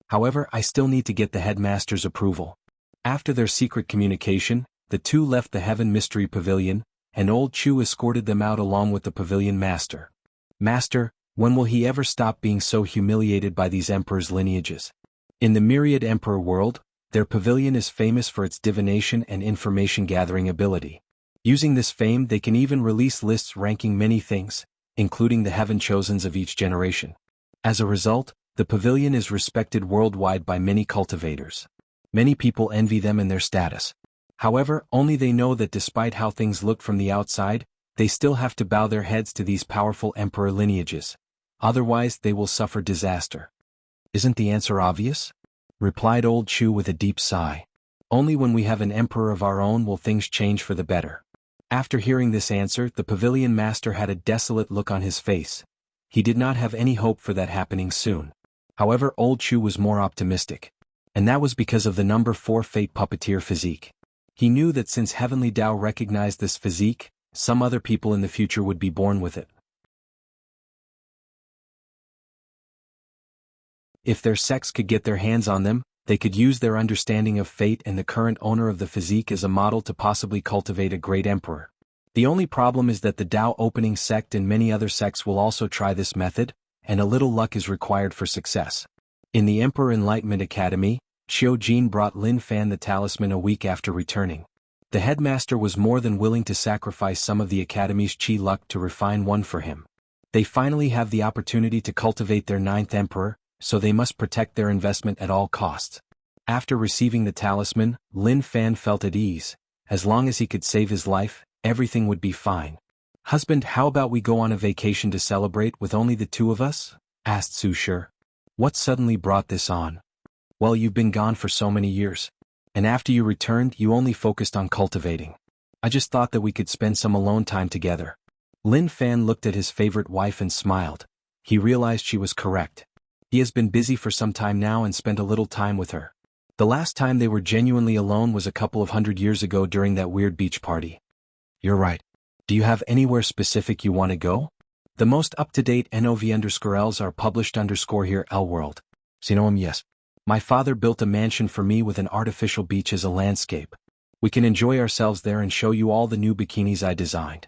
However, I still need to get the headmaster's approval." After their secret communication, the two left the Heaven Mystery Pavilion, and Old Chu escorted them out along with the pavilion master. "Master, when will he ever stop being so humiliated by these emperors' lineages?" In the myriad emperor world, their pavilion is famous for its divination and information-gathering ability. Using this fame, they can even release lists ranking many things, including the Heaven Chosens of each generation. As a result, the pavilion is respected worldwide by many cultivators. Many people envy them and their status. However, only they know that despite how things look from the outside, they still have to bow their heads to these powerful emperor lineages. Otherwise, they will suffer disaster. "Isn't the answer obvious?" replied Old Chu with a deep sigh. "Only when we have an emperor of our own will things change for the better." After hearing this answer, the pavilion master had a desolate look on his face. He did not have any hope for that happening soon. However, Old Chu was more optimistic. And that was because of the number 4 Fate Puppeteer physique. He knew that since Heavenly Tao recognized this physique, some other people in the future would be born with it. If their sects could get their hands on them, they could use their understanding of fate and the current owner of the physique as a model to possibly cultivate a great emperor. The only problem is that the Tao opening sect and many other sects will also try this method, and a little luck is required for success. In the Emperor Enlightenment Academy, Qiu Jin brought Lin Fan the talisman a week after returning. The headmaster was more than willing to sacrifice some of the Academy's chi luck to refine one for him. They finally have the opportunity to cultivate their 9th emperor, so they must protect their investment at all costs. After receiving the talisman, Lin Fan felt at ease. As long as he could save his life, everything would be fine. "Husband, how about we go on a vacation to celebrate with only the two of us?" asked Su Shi. "What suddenly brought this on?" "Well, you've been gone for so many years. And after you returned, you only focused on cultivating. I just thought that we could spend some alone time together." Lin Fan looked at his favorite wife and smiled. He realized she was correct. He has been busy for some time now and spent a little time with her. The last time they were genuinely alone was a couple of 100 years ago during that weird beach party. "You're right. Do you have anywhere specific you want to go?" "The most up-to-date NOV_Ls are published_here L-World. Sinoam, yes. My father built a mansion for me with an artificial beach as a landscape. We can enjoy ourselves there and show you all the new bikinis I designed."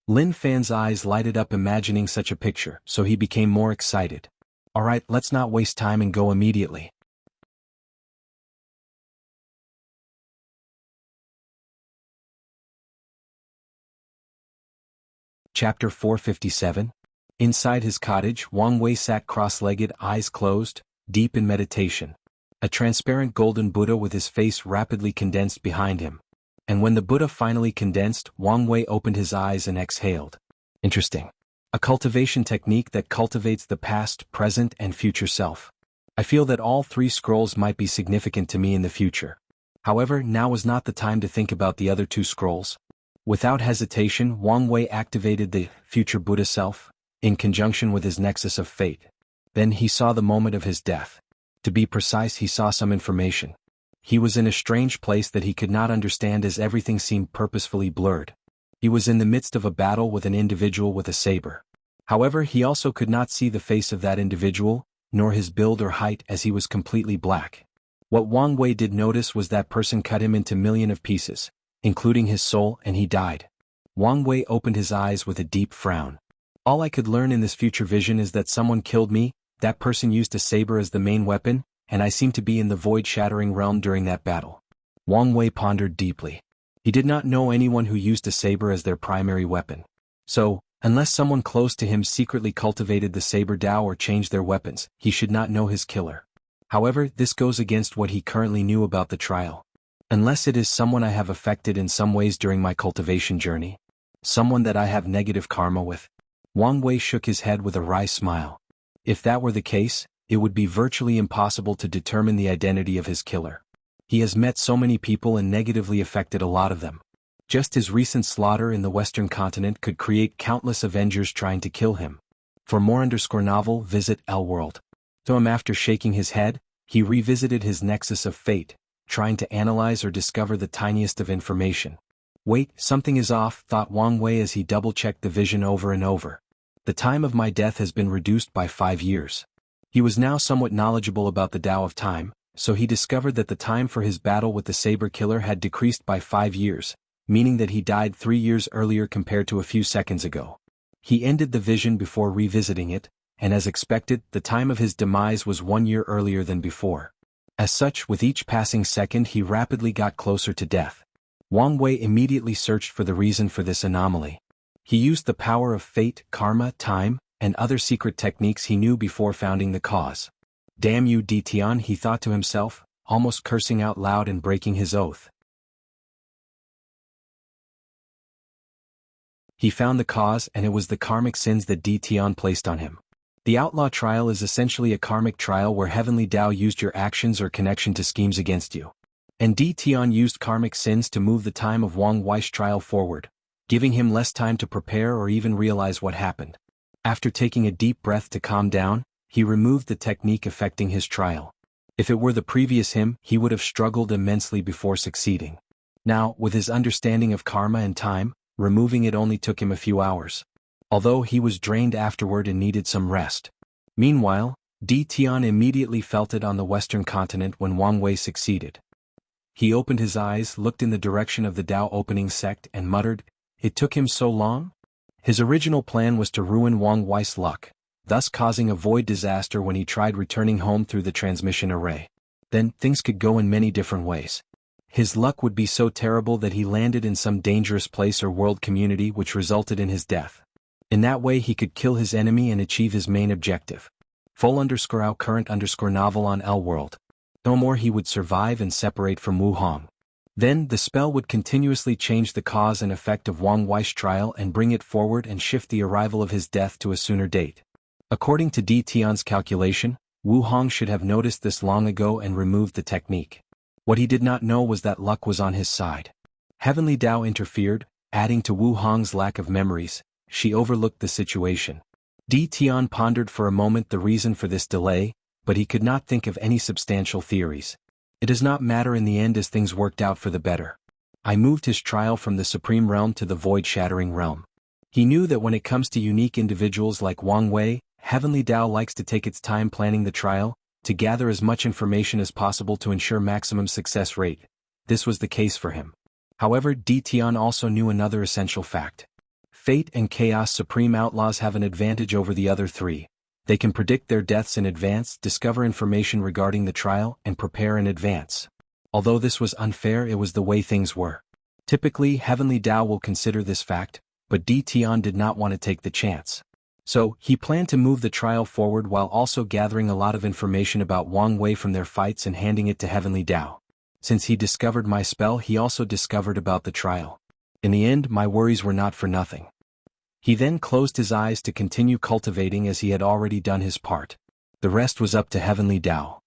Lin Fan's eyes lighted up imagining such a picture, so he became more excited. "Alright, let's not waste time and go immediately." Chapter 457. Inside his cottage, Wang Wei sat cross-legged, eyes closed, deep in meditation. A transparent golden Buddha with his face rapidly condensed behind him. And when the Buddha finally condensed, Wang Wei opened his eyes and exhaled. Interesting. A cultivation technique that cultivates the past, present, and future self. I feel that all three scrolls might be significant to me in the future. However, now was not the time to think about the other two scrolls. Without hesitation, Wang Wei activated the future Buddha self, in conjunction with his Nexus of Fate. Then he saw the moment of his death. To be precise, he saw some information. He was in a strange place that he could not understand as everything seemed purposefully blurred. He was in the midst of a battle with an individual with a saber. However, he also could not see the face of that individual, nor his build or height, as he was completely black. What Wang Wei did notice was that person cut him into millions of pieces, including his soul, and he died. Wang Wei opened his eyes with a deep frown. All I could learn in this future vision is that someone killed me, that person used a saber as the main weapon, and I seemed to be in the void-shattering realm during that battle. Wang Wei pondered deeply. He did not know anyone who used a saber as their primary weapon. So, unless someone close to him secretly cultivated the saber Dao or changed their weapons, he should not know his killer. However, this goes against what he currently knew about the trial. Unless it is someone I have affected in some ways during my cultivation journey. Someone that I have negative karma with. Wang Wei shook his head with a wry smile. If that were the case, it would be virtually impossible to determine the identity of his killer. He has met so many people and negatively affected a lot of them. Just his recent slaughter in the Western continent could create countless Avengers trying to kill him. For more novel, visit L-World. After shaking his head, he revisited his Nexus of Fate, trying to analyze or discover the tiniest of information. Wait, something is off, thought Wang Wei as he double-checked the vision over and over. The time of my death has been reduced by 5 years. He was now somewhat knowledgeable about the Tao of time, so he discovered that the time for his battle with the saber killer had decreased by 5 years, meaning that he died 3 years earlier compared to a few seconds ago. He ended the vision before revisiting it, and as expected, the time of his demise was 1 year earlier than before. As such, with each passing second he rapidly got closer to death. Wang Wei immediately searched for the reason for this anomaly. He used the power of fate, karma, time, and other secret techniques he knew before founding the cause. Damn you, Ditian, he thought to himself, almost cursing out loud and breaking his oath. He found the cause, and it was the karmic sins that Ditian placed on him. The outlaw trial is essentially a karmic trial where Heavenly Tao used your actions or connection to schemes against you. And Ditian used karmic sins to move the time of Wang Wei's trial forward, giving him less time to prepare or even realize what happened. After taking a deep breath to calm down, he removed the technique affecting his trial. If it were the previous him, he would have struggled immensely before succeeding. Now, with his understanding of karma and time, removing it only took him a few hours. Although he was drained afterward and needed some rest. Meanwhile, Ditian immediately felt it on the Western continent when Wang Wei succeeded. He opened his eyes, looked in the direction of the Tao opening sect, and muttered, "It took him so long?" His original plan was to ruin Wang Wei's luck, thus causing a void disaster when he tried returning home through the transmission array. Then, things could go in many different ways. His luck would be so terrible that he landed in some dangerous place or world community which resulted in his death. In that way he could kill his enemy and achieve his main objective. Full_out current_novel on L-World. No more he would survive and separate from Wu Hong. Then, the spell would continuously change the cause and effect of Wang Wei's trial and bring it forward and shift the arrival of his death to a sooner date. According to Ditian's calculation, Wu Hong should have noticed this long ago and removed the technique. What he did not know was that luck was on his side. Heavenly Tao interfered, adding to Wu Hong's lack of memories. She overlooked the situation. Ditian pondered for a moment the reason for this delay, but he could not think of any substantial theories. It does not matter in the end as things worked out for the better. I moved his trial from the supreme realm to the void-shattering realm. He knew that when it comes to unique individuals like Wang Wei, Heavenly Tao likes to take its time planning the trial, to gather as much information as possible to ensure maximum success rate. This was the case for him. However, Ditian also knew another essential fact. Fate and Chaos Supreme Outlaws have an advantage over the other three. They can predict their deaths in advance, discover information regarding the trial, and prepare in advance. Although this was unfair, it was the way things were. Typically, Heavenly Tao will consider this fact, but Ditian did not want to take the chance. So, he planned to move the trial forward while also gathering a lot of information about Wang Wei from their fights and handing it to Heavenly Dao. Since he discovered my spell, he also discovered about the trial. In the end, my worries were not for nothing. He then closed his eyes to continue cultivating as he had already done his part. The rest was up to Heavenly Dao.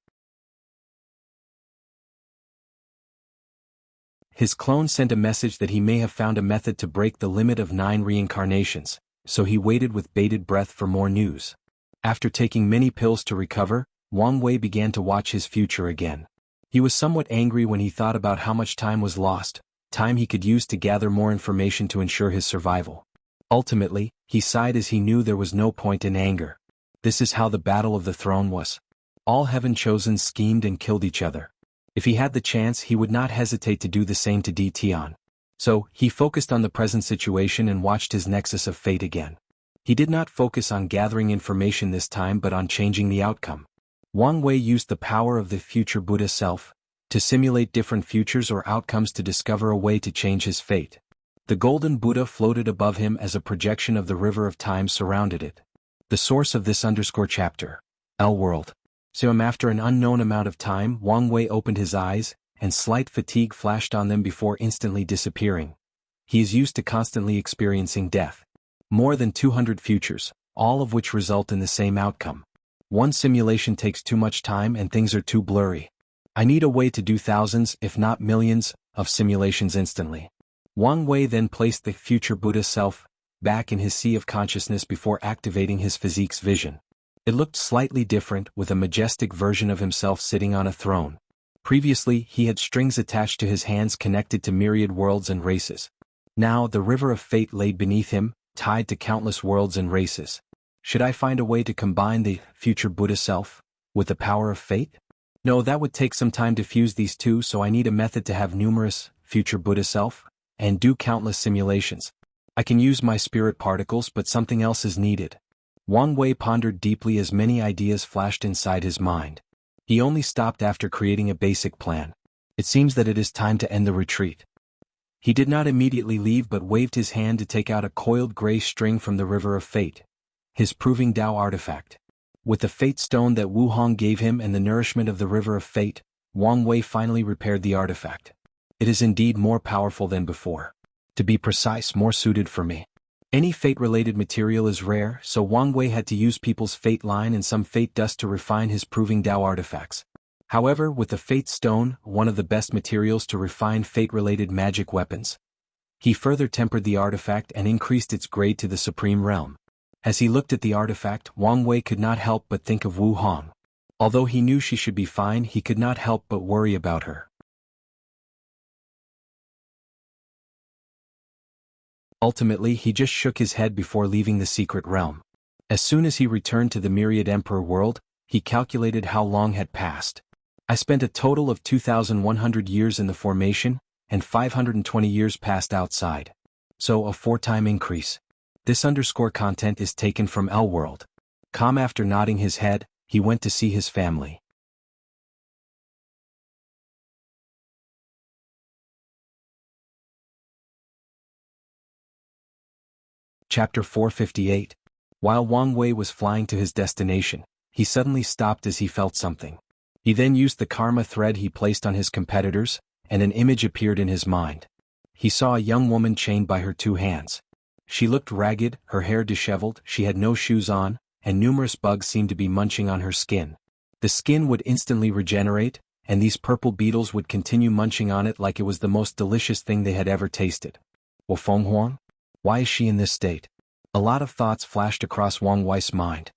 His clone sent a message that he may have found a method to break the limit of 9 reincarnations, so he waited with bated breath for more news. After taking many pills to recover, Wang Wei began to watch his future again. He was somewhat angry when he thought about how much time was lost, time he could use to gather more information to ensure his survival. Ultimately, he sighed as he knew there was no point in anger. This is how the battle of the throne was. All heaven-chosen schemed and killed each other. If he had the chance, he would not hesitate to do the same to Di Tian. So, he focused on the present situation and watched his Nexus of Fate again. He did not focus on gathering information this time but on changing the outcome. Wang Wei used the power of the future Buddha self to simulate different futures or outcomes to discover a way to change his fate. The golden Buddha floated above him as a projection of the river of time surrounded it. The source of this _chapter. L-World. So after an unknown amount of time, Wang Wei opened his eyes, and slight fatigue flashed on them before instantly disappearing. He is used to constantly experiencing death. More than 200 futures, all of which result in the same outcome. One simulation takes too much time and things are too blurry. I need a way to do thousands, if not millions, of simulations instantly. Wang Wei then placed the future Buddha self back in his sea of consciousness before activating his physique's vision. It looked slightly different, with a majestic version of himself sitting on a throne. Previously, he had strings attached to his hands connected to myriad worlds and races. Now, the river of fate lay beneath him, tied to countless worlds and races. Should I find a way to combine the future Buddha self with the power of fate? No, that would take some time to fuse these two, so I need a method to have numerous future Buddha self and do countless simulations. I can use my spirit particles, but something else is needed. Wang Wei pondered deeply as many ideas flashed inside his mind. He only stopped after creating a basic plan. It seems that it is time to end the retreat. He did not immediately leave but waved his hand to take out a coiled gray string from the river of fate. His proving Dao artifact. With the fate stone that Wu Hong gave him and the nourishment of the river of fate, Wang Wei finally repaired the artifact. It is indeed more powerful than before. To be precise, more suited for me. Any fate-related material is rare, so Wang Wei had to use people's fate line and some fate dust to refine his proving Dao artifacts. However, with the fate stone, one of the best materials to refine fate-related magic weapons, he further tempered the artifact and increased its grade to the supreme realm. As he looked at the artifact, Wang Wei could not help but think of Wu Hong. Although he knew she should be fine, he could not help but worry about her. Ultimately, he just shook his head before leaving the secret realm. As soon as he returned to the Myriad Emperor world, he calculated how long had passed. I spent a total of 2,100 years in the formation, and 520 years passed outside. So a 4-time increase. This _content is taken from L-World. After nodding his head, he went to see his family. Chapter 458. While Wang Wei was flying to his destination, he suddenly stopped as he felt something. He then used the karma thread he placed on his competitors, and an image appeared in his mind. He saw a young woman chained by her 2 hands. She looked ragged, her hair disheveled, she had no shoes on, and numerous bugs seemed to be munching on her skin. The skin would instantly regenerate, and these purple beetles would continue munching on it like it was the most delicious thing they had ever tasted. Wo Feng Huang? Why is she in this state? A lot of thoughts flashed across Wang Wei's mind.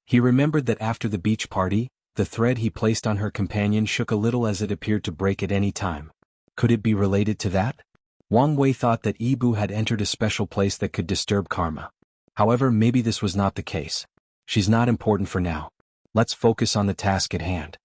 He remembered that after the beach party, the thread he placed on her companion shook a little as it appeared to break at any time. Could it be related to that? Wang Wei thought that Ibu had entered a special place that could disturb karma. However, maybe this was not the case. She's not important for now. Let's focus on the task at hand.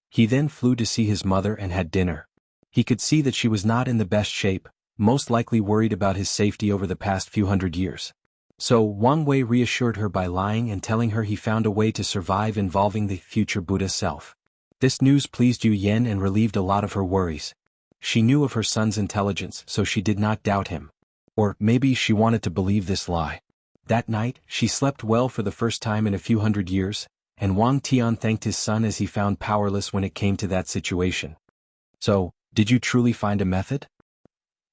He then flew to see his mother and had dinner. He could see that she was not in the best shape, most likely worried about his safety over the past few hundred years. So Wang Wei reassured her by lying and telling her he found a way to survive involving the future Buddha self. This news pleased Yu Yen and relieved a lot of her worries. She knew of her son's intelligence, so she did not doubt him. Or maybe she wanted to believe this lie. That night, she slept well for the first time in a few hundred years, and Wang Tian thanked his son as he found powerless when it came to that situation. So, did you truly find a method?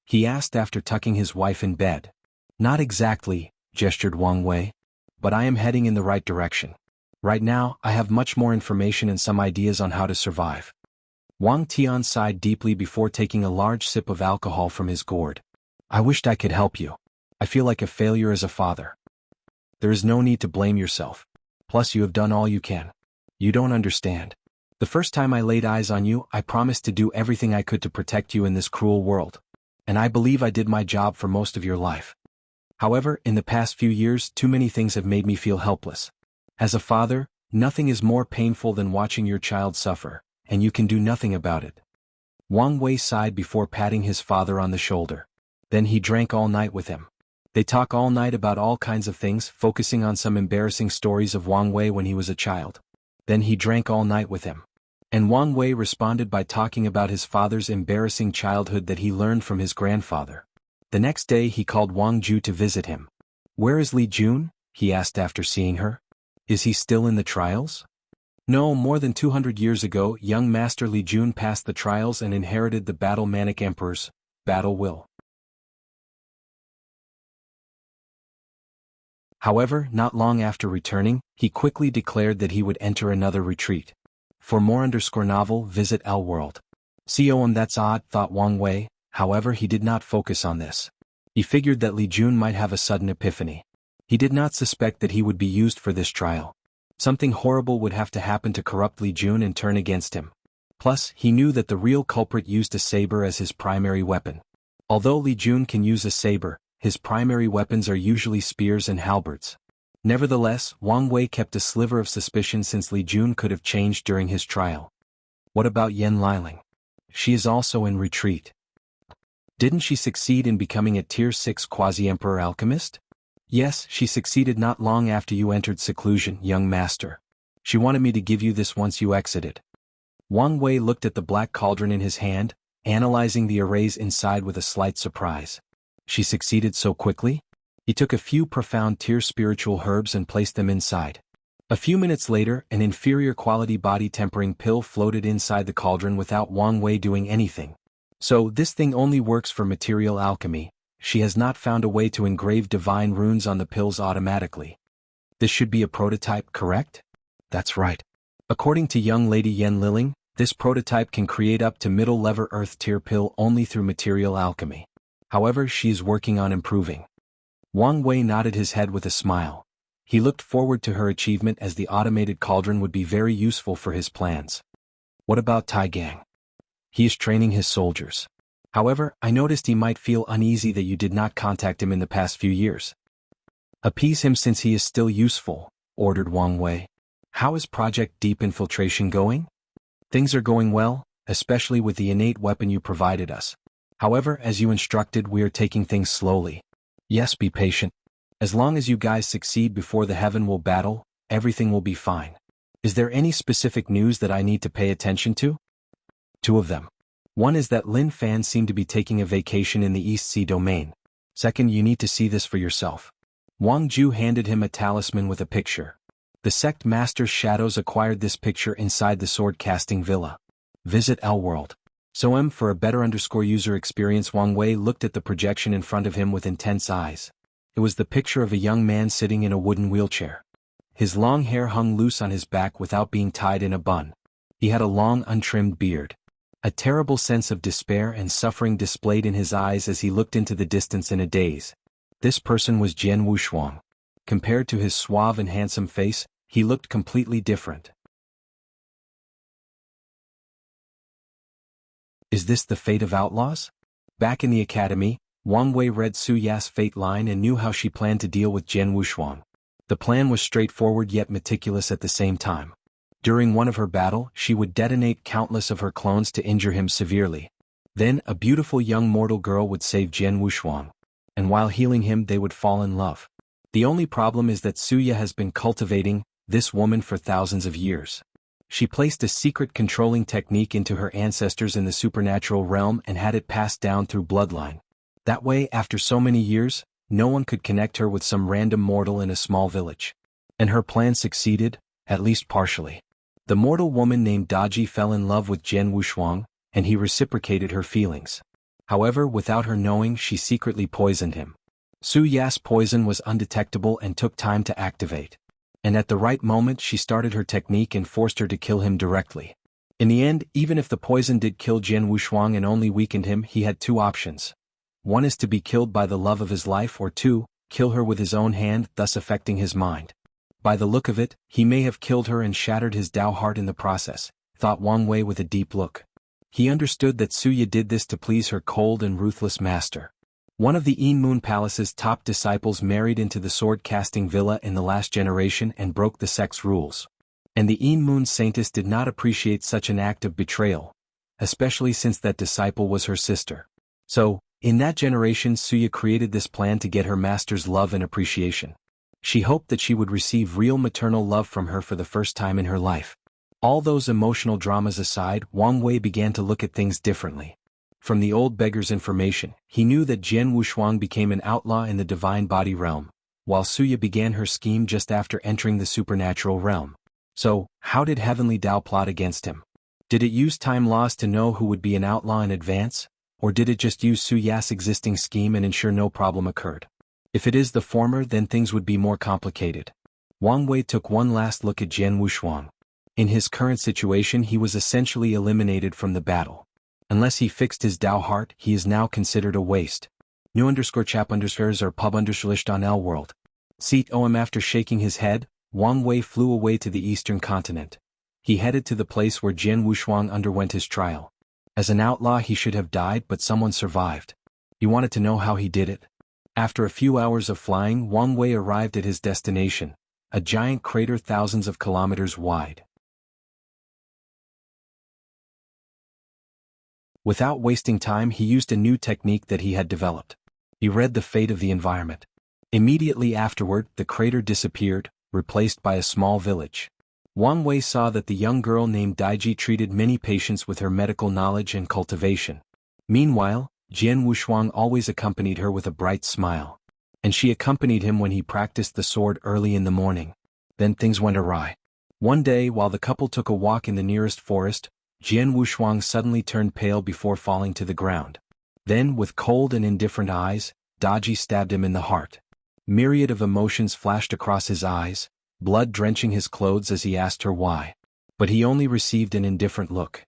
He asked after tucking his wife in bed. Not exactly, gestured Wang Wei. But I am heading in the right direction. Right now, I have much more information and some ideas on how to survive. Wang Tian sighed deeply before taking a large sip of alcohol from his gourd. I wished I could help you. I feel like a failure as a father. There is no need to blame yourself. Plus you have done all you can. You don't understand. The first time I laid eyes on you, I promised to do everything I could to protect you in this cruel world. And I believe I did my job for most of your life. However, in the past few years, too many things have made me feel helpless. As a father, nothing is more painful than watching your child suffer, and you can do nothing about it. Wang Wei sighed before patting his father on the shoulder. Then he drank all night with him. They talk all night about all kinds of things, focusing on some embarrassing stories of Wang Wei when he was a child. Then he drank all night with him. And Wang Wei responded by talking about his father's embarrassing childhood that he learned from his grandfather. The next day he called Wang Ju to visit him. Where is Li Jun? He asked after seeing her. Is he still in the trials? No, more than 200 years ago, young Master Li Jun passed the trials and inherited the Battle Manic Emperor's battle will. However, not long after returning, he quickly declared that he would enter another retreat. For more _novel, visit L World. That's odd, thought Wang Wei. However, he did not focus on this. He figured that Li Jun might have a sudden epiphany. He did not suspect that he would be used for this trial. Something horrible would have to happen to corrupt Li Jun and turn against him. Plus, he knew that the real culprit used a saber as his primary weapon. Although Li Jun can use a saber, his primary weapons are usually spears and halberds. Nevertheless, Wang Wei kept a sliver of suspicion since Li Jun could have changed during his trial. What about Yan Liling? She is also in retreat. Didn't she succeed in becoming a Tier 6 quasi-emperor alchemist? Yes, she succeeded not long after you entered seclusion, young master. She wanted me to give you this once you exited. Wang Wei looked at the black cauldron in his hand, analyzing the arrays inside with a slight surprise. She succeeded so quickly? He took a few profound tier spiritual herbs and placed them inside. A few minutes later, an inferior quality body tempering pill floated inside the cauldron without Wang Wei doing anything. So, this thing only works for material alchemy. She has not found a way to engrave divine runes on the pills automatically. This should be a prototype, correct? That's right. According to young lady Yan Liling, this prototype can create up to middle-level earth tier pill only through material alchemy. However, she is working on improving. Wang Wei nodded his head with a smile. He looked forward to her achievement as the automated cauldron would be very useful for his plans. What about Tai Gang? He is training his soldiers. However, I noticed he might feel uneasy that you did not contact him in the past few years. Appease him since he is still useful, ordered Wang Wei. How is Project Deep Infiltration going? Things are going well, especially with the innate weapon you provided us. However, as you instructed, we are taking things slowly. Yes, be patient. As long as you guys succeed before the heaven will battle, everything will be fine. Is there any specific news that I need to pay attention to? Two of them. One is that Lin Fan seemed to be taking a vacation in the East Sea domain. Second, you need to see this for yourself. Wang Ju handed him a talisman with a picture. The sect master's shadows acquired this picture inside the sword-casting villa. Visit L World. So for a better user experience, Wang Wei looked at the projection in front of him with intense eyes. It was the picture of a young man sitting in a wooden wheelchair. His long hair hung loose on his back without being tied in a bun. He had a long untrimmed beard. A terrible sense of despair and suffering displayed in his eyes as he looked into the distance in a daze. This person was Jian Wushuang. Compared to his suave and handsome face, he looked completely different. Is this the fate of outlaws? Back in the academy, Wang Wei read Su Ya's fate line and knew how she planned to deal with Jian Wushuang. The plan was straightforward yet meticulous at the same time. During one of her battle, she would detonate countless of her clones to injure him severely. Then, a beautiful young mortal girl would save Jian Wushuang. And while healing him, they would fall in love. The only problem is that Suya has been cultivating this woman for thousands of years. She placed a secret controlling technique into her ancestors in the supernatural realm and had it passed down through bloodline. That way, after so many years, no one could connect her with some random mortal in a small village. And her plan succeeded, at least partially. The mortal woman named Daji fell in love with Jian Wushuang, and he reciprocated her feelings. However, without her knowing, she secretly poisoned him. Su Ya's poison was undetectable and took time to activate. And at the right moment she started her technique and forced her to kill him directly. In the end, even if the poison did kill Jian Wushuang and only weakened him, he had two options. One is to be killed by the love of his life, or two, kill her with his own hand, thus affecting his mind. By the look of it, he may have killed her and shattered his Dao heart in the process, thought Wang Wei with a deep look. He understood that Su Ya did this to please her cold and ruthless master. One of the Yin Moon Palace's top disciples married into the sword-casting villa in the last generation and broke the sect's rules. And the Yin Moon Saintess did not appreciate such an act of betrayal, especially since that disciple was her sister. So, in that generation, Su Ya created this plan to get her master's love and appreciation. She hoped that she would receive real maternal love from her for the first time in her life. All those emotional dramas aside, Wang Wei began to look at things differently. From the old beggar's information, he knew that Jian Wushuang became an outlaw in the divine body realm, while Su Ya began her scheme just after entering the supernatural realm. So, how did Heavenly Dao plot against him? Did it use time laws to know who would be an outlaw in advance, or did it just use Su Ya's existing scheme and ensure no problem occurred? If it is the former, then things would be more complicated. Wang Wei took one last look at Jian Wushuang. In his current situation, he was essentially eliminated from the battle. Unless he fixed his Dao heart, he is now considered a waste. New_chap_fares or pub_list on L world. Seat OM. After shaking his head, Wang Wei flew away to the eastern continent. He headed to the place where Jian Wushuang underwent his trial. As an outlaw he should have died, but someone survived. You wanted to know how he did it? After a few hours of flying, Wang Wei arrived at his destination, a giant crater thousands of kilometers wide. Without wasting time, he used a new technique that he had developed. He read the fate of the environment. Immediately afterward, the crater disappeared, replaced by a small village. Wang Wei saw that the young girl named Daiji treated many patients with her medical knowledge and cultivation. Meanwhile, Jian Wushuang always accompanied her with a bright smile. And she accompanied him when he practiced the sword early in the morning. Then things went awry. One day, while the couple took a walk in the nearest forest, Jian Wushuang suddenly turned pale before falling to the ground. Then, with cold and indifferent eyes, Daji stabbed him in the heart. Myriad of emotions flashed across his eyes, blood drenching his clothes as he asked her why. But he only received an indifferent look.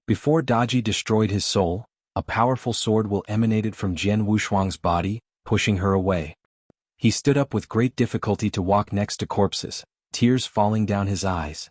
Before Daji destroyed his soul, a powerful sword will emanated from Jian Wushuang's body, pushing her away. He stood up with great difficulty to walk next to corpses, tears falling down his eyes.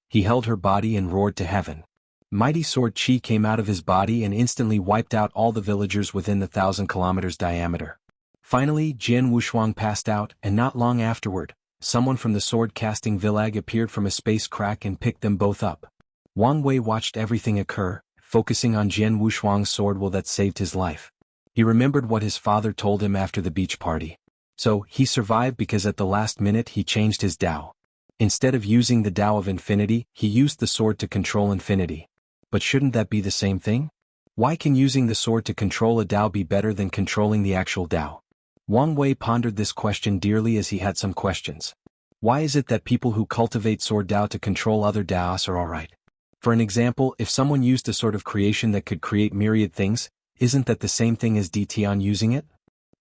He held her body and roared to heaven. Mighty sword chi came out of his body and instantly wiped out all the villagers within the 1,000 kilometers diameter. Finally, Jian Wushuang passed out, and not long afterward, someone from the sword-casting village appeared from a space crack and picked them both up. Wang Wei watched everything occur, focusing on Jian Wushuang's sword will that saved his life. He remembered what his father told him after the beach party. So, he survived because at the last minute he changed his Dao. Instead of using the Dao of infinity, he used the sword to control infinity. But shouldn't that be the same thing? Why can using the sword to control a Dao be better than controlling the actual Dao? Wang Wei pondered this question dearly as he had some questions. Why is it that people who cultivate sword Dao to control other Daos are alright? For an example, if someone used a sword of creation that could create myriad things, isn't that the same thing as DT on using it?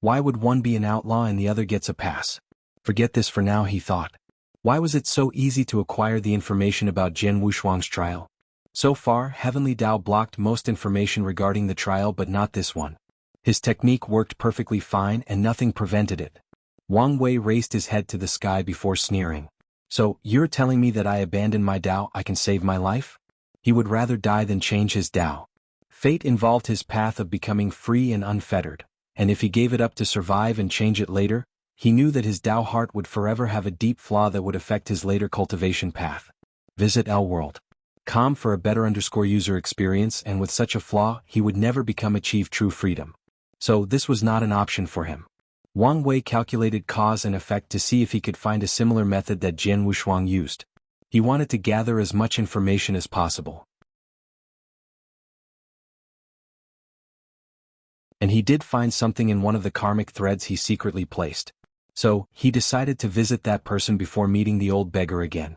Why would one be an outlaw and the other gets a pass? Forget this for now, he thought. Why was it so easy to acquire the information about Jian Wushuang's trial? So far, Heavenly Dao blocked most information regarding the trial, but not this one. His technique worked perfectly fine and nothing prevented it. Wang Wei raised his head to the sky before sneering. So, you're telling me that I abandon my Dao, I can save my life? He would rather die than change his Dao. Fate involved his path of becoming free and unfettered, and if he gave it up to survive and change it later, he knew that his Dao heart would forever have a deep flaw that would affect his later cultivation path. Visit L World. Com for a better user experience, and with such a flaw, he would never achieve true freedom. So this was not an option for him. Wang Wei calculated cause and effect to see if he could find a similar method that Jian Wushuang used. He wanted to gather as much information as possible. And he did find something in one of the karmic threads he secretly placed. So, he decided to visit that person before meeting the old beggar again.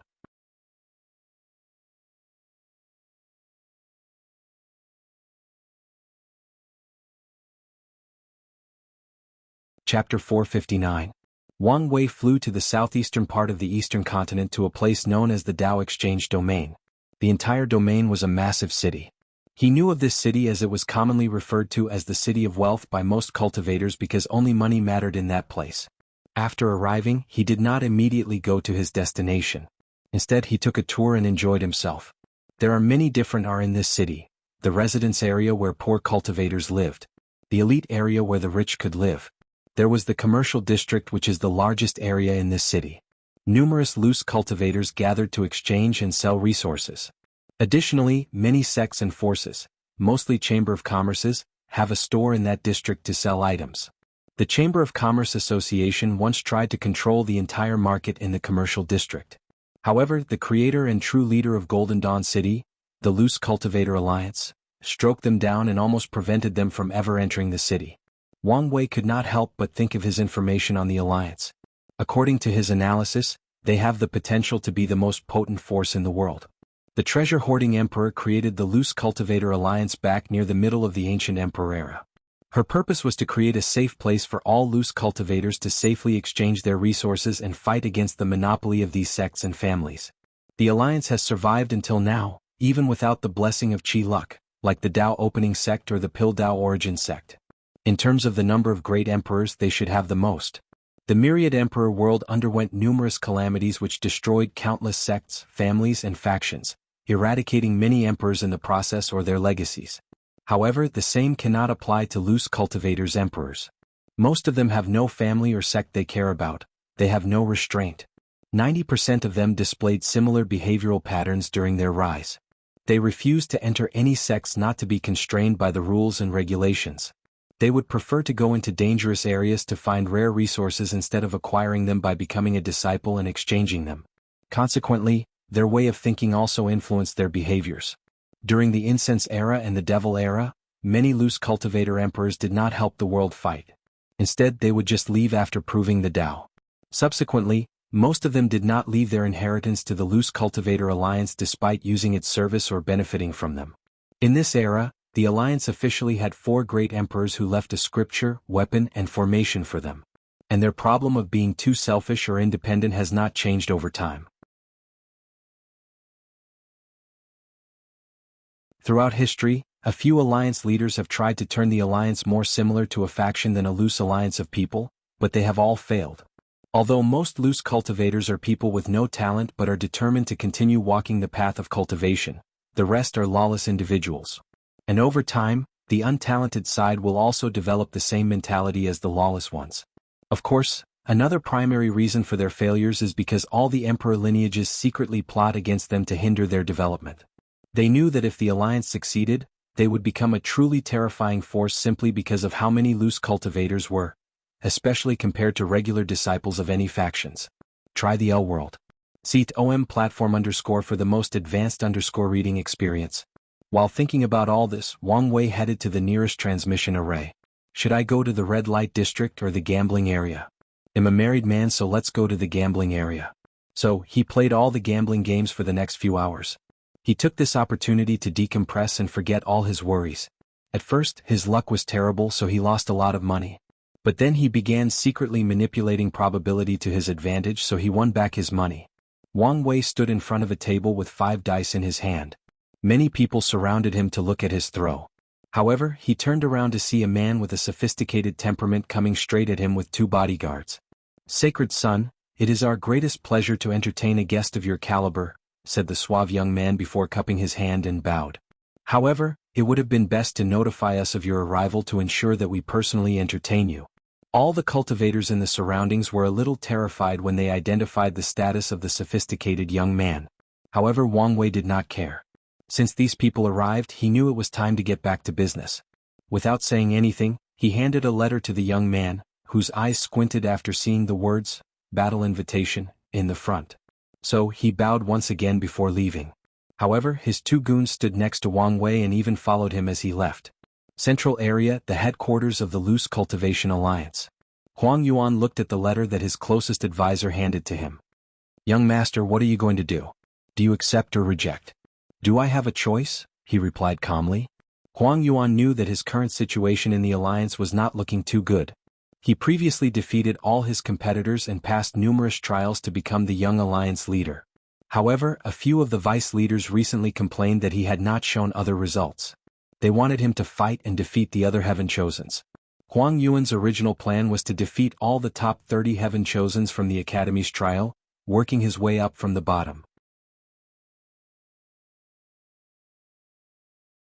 Chapter 459. Wang Wei flew to the southeastern part of the eastern continent to a place known as the Dao Exchange Domain. The entire domain was a massive city. He knew of this city as it was commonly referred to as the City of Wealth by most cultivators because only money mattered in that place. After arriving, he did not immediately go to his destination. Instead, he took a tour and enjoyed himself. There are many different in this city: the residence area where poor cultivators lived, the elite area where the rich could live. There was the commercial district, which is the largest area in this city. Numerous loose cultivators gathered to exchange and sell resources. Additionally, many sects and forces, mostly Chamber of Commerces, have a store in that district to sell items. The Chamber of Commerce Association once tried to control the entire market in the commercial district. However, the creator and true leader of Golden Dawn City, the Loose Cultivator Alliance, stroked them down and almost prevented them from ever entering the city. Wang Wei could not help but think of his information on the alliance. According to his analysis, they have the potential to be the most potent force in the world. The treasure-hoarding emperor created the Loose Cultivator Alliance back near the middle of the ancient emperor era. Her purpose was to create a safe place for all loose cultivators to safely exchange their resources and fight against the monopoly of these sects and families. The alliance has survived until now, even without the blessing of Qi luck, like the Dao Opening Sect or the Pill Dao Origin Sect. In terms of the number of great emperors, they should have the most. The myriad emperor world underwent numerous calamities which destroyed countless sects, families and factions, eradicating many emperors in the process or their legacies. However, the same cannot apply to loose cultivators' emperors. Most of them have no family or sect they care about, they have no restraint. 90% of them displayed similar behavioral patterns during their rise. They refused to enter any sects not to be constrained by the rules and regulations. They would prefer to go into dangerous areas to find rare resources instead of acquiring them by becoming a disciple and exchanging them. Consequently, their way of thinking also influenced their behaviors. During the Incense Era and the Devil Era, many loose cultivator emperors did not help the world fight. Instead, they would just leave after proving the Tao. Subsequently, most of them did not leave their inheritance to the Loose Cultivator Alliance despite using its service or benefiting from them. In this era, the Alliance officially had 4 great emperors who left a scripture, weapon, and formation for them. And their problem of being too selfish or independent has not changed over time. Throughout history, a few Alliance leaders have tried to turn the Alliance more similar to a faction than a loose alliance of people, but they have all failed. Although most loose cultivators are people with no talent but are determined to continue walking the path of cultivation, the rest are lawless individuals. And over time, the untalented side will also develop the same mentality as the lawless ones. Of course, another primary reason for their failures is because all the emperor lineages secretly plot against them to hinder their development. They knew that if the alliance succeeded, they would become a truly terrifying force simply because of how many loose cultivators were, especially compared to regular disciples of any factions. Try the L world. Seat.om platform _ for the most advanced _ reading experience. While thinking about all this, Wang Wei headed to the nearest transmission array. Should I go to the red light district or the gambling area? I'm a married man, so let's go to the gambling area. So, he played all the gambling games for the next few hours. He took this opportunity to decompress and forget all his worries. At first, his luck was terrible, so he lost a lot of money. But then he began secretly manipulating probability to his advantage, so he won back his money. Wang Wei stood in front of a table with 5 dice in his hand. Many people surrounded him to look at his throw. However, he turned around to see a man with a sophisticated temperament coming straight at him with 2 bodyguards. "Sacred son, it is our greatest pleasure to entertain a guest of your caliber," said the suave young man before cupping his hand and bowed. "However, it would have been best to notify us of your arrival to ensure that we personally entertain you." All the cultivators in the surroundings were a little terrified when they identified the status of the sophisticated young man. However, Wang Wei did not care. Since these people arrived, he knew it was time to get back to business. Without saying anything, he handed a letter to the young man, whose eyes squinted after seeing the words, "Battle Invitation," in the front. So, he bowed once again before leaving. However, his 2 goons stood next to Wang Wei and even followed him as he left. Central area, the headquarters of the Loose Cultivation Alliance. Huang Yuan looked at the letter that his closest advisor handed to him. Young master, what are you going to do? Do you accept or reject? Do I have a choice? He replied calmly. Huang Yuan knew that his current situation in the alliance was not looking too good. He previously defeated all his competitors and passed numerous trials to become the young alliance leader. However, a few of the vice leaders recently complained that he had not shown other results. They wanted him to fight and defeat the other Heaven Chosens. Huang Yuan's original plan was to defeat all the top 30 Heaven Chosens from the Academy's trial, working his way up from the bottom.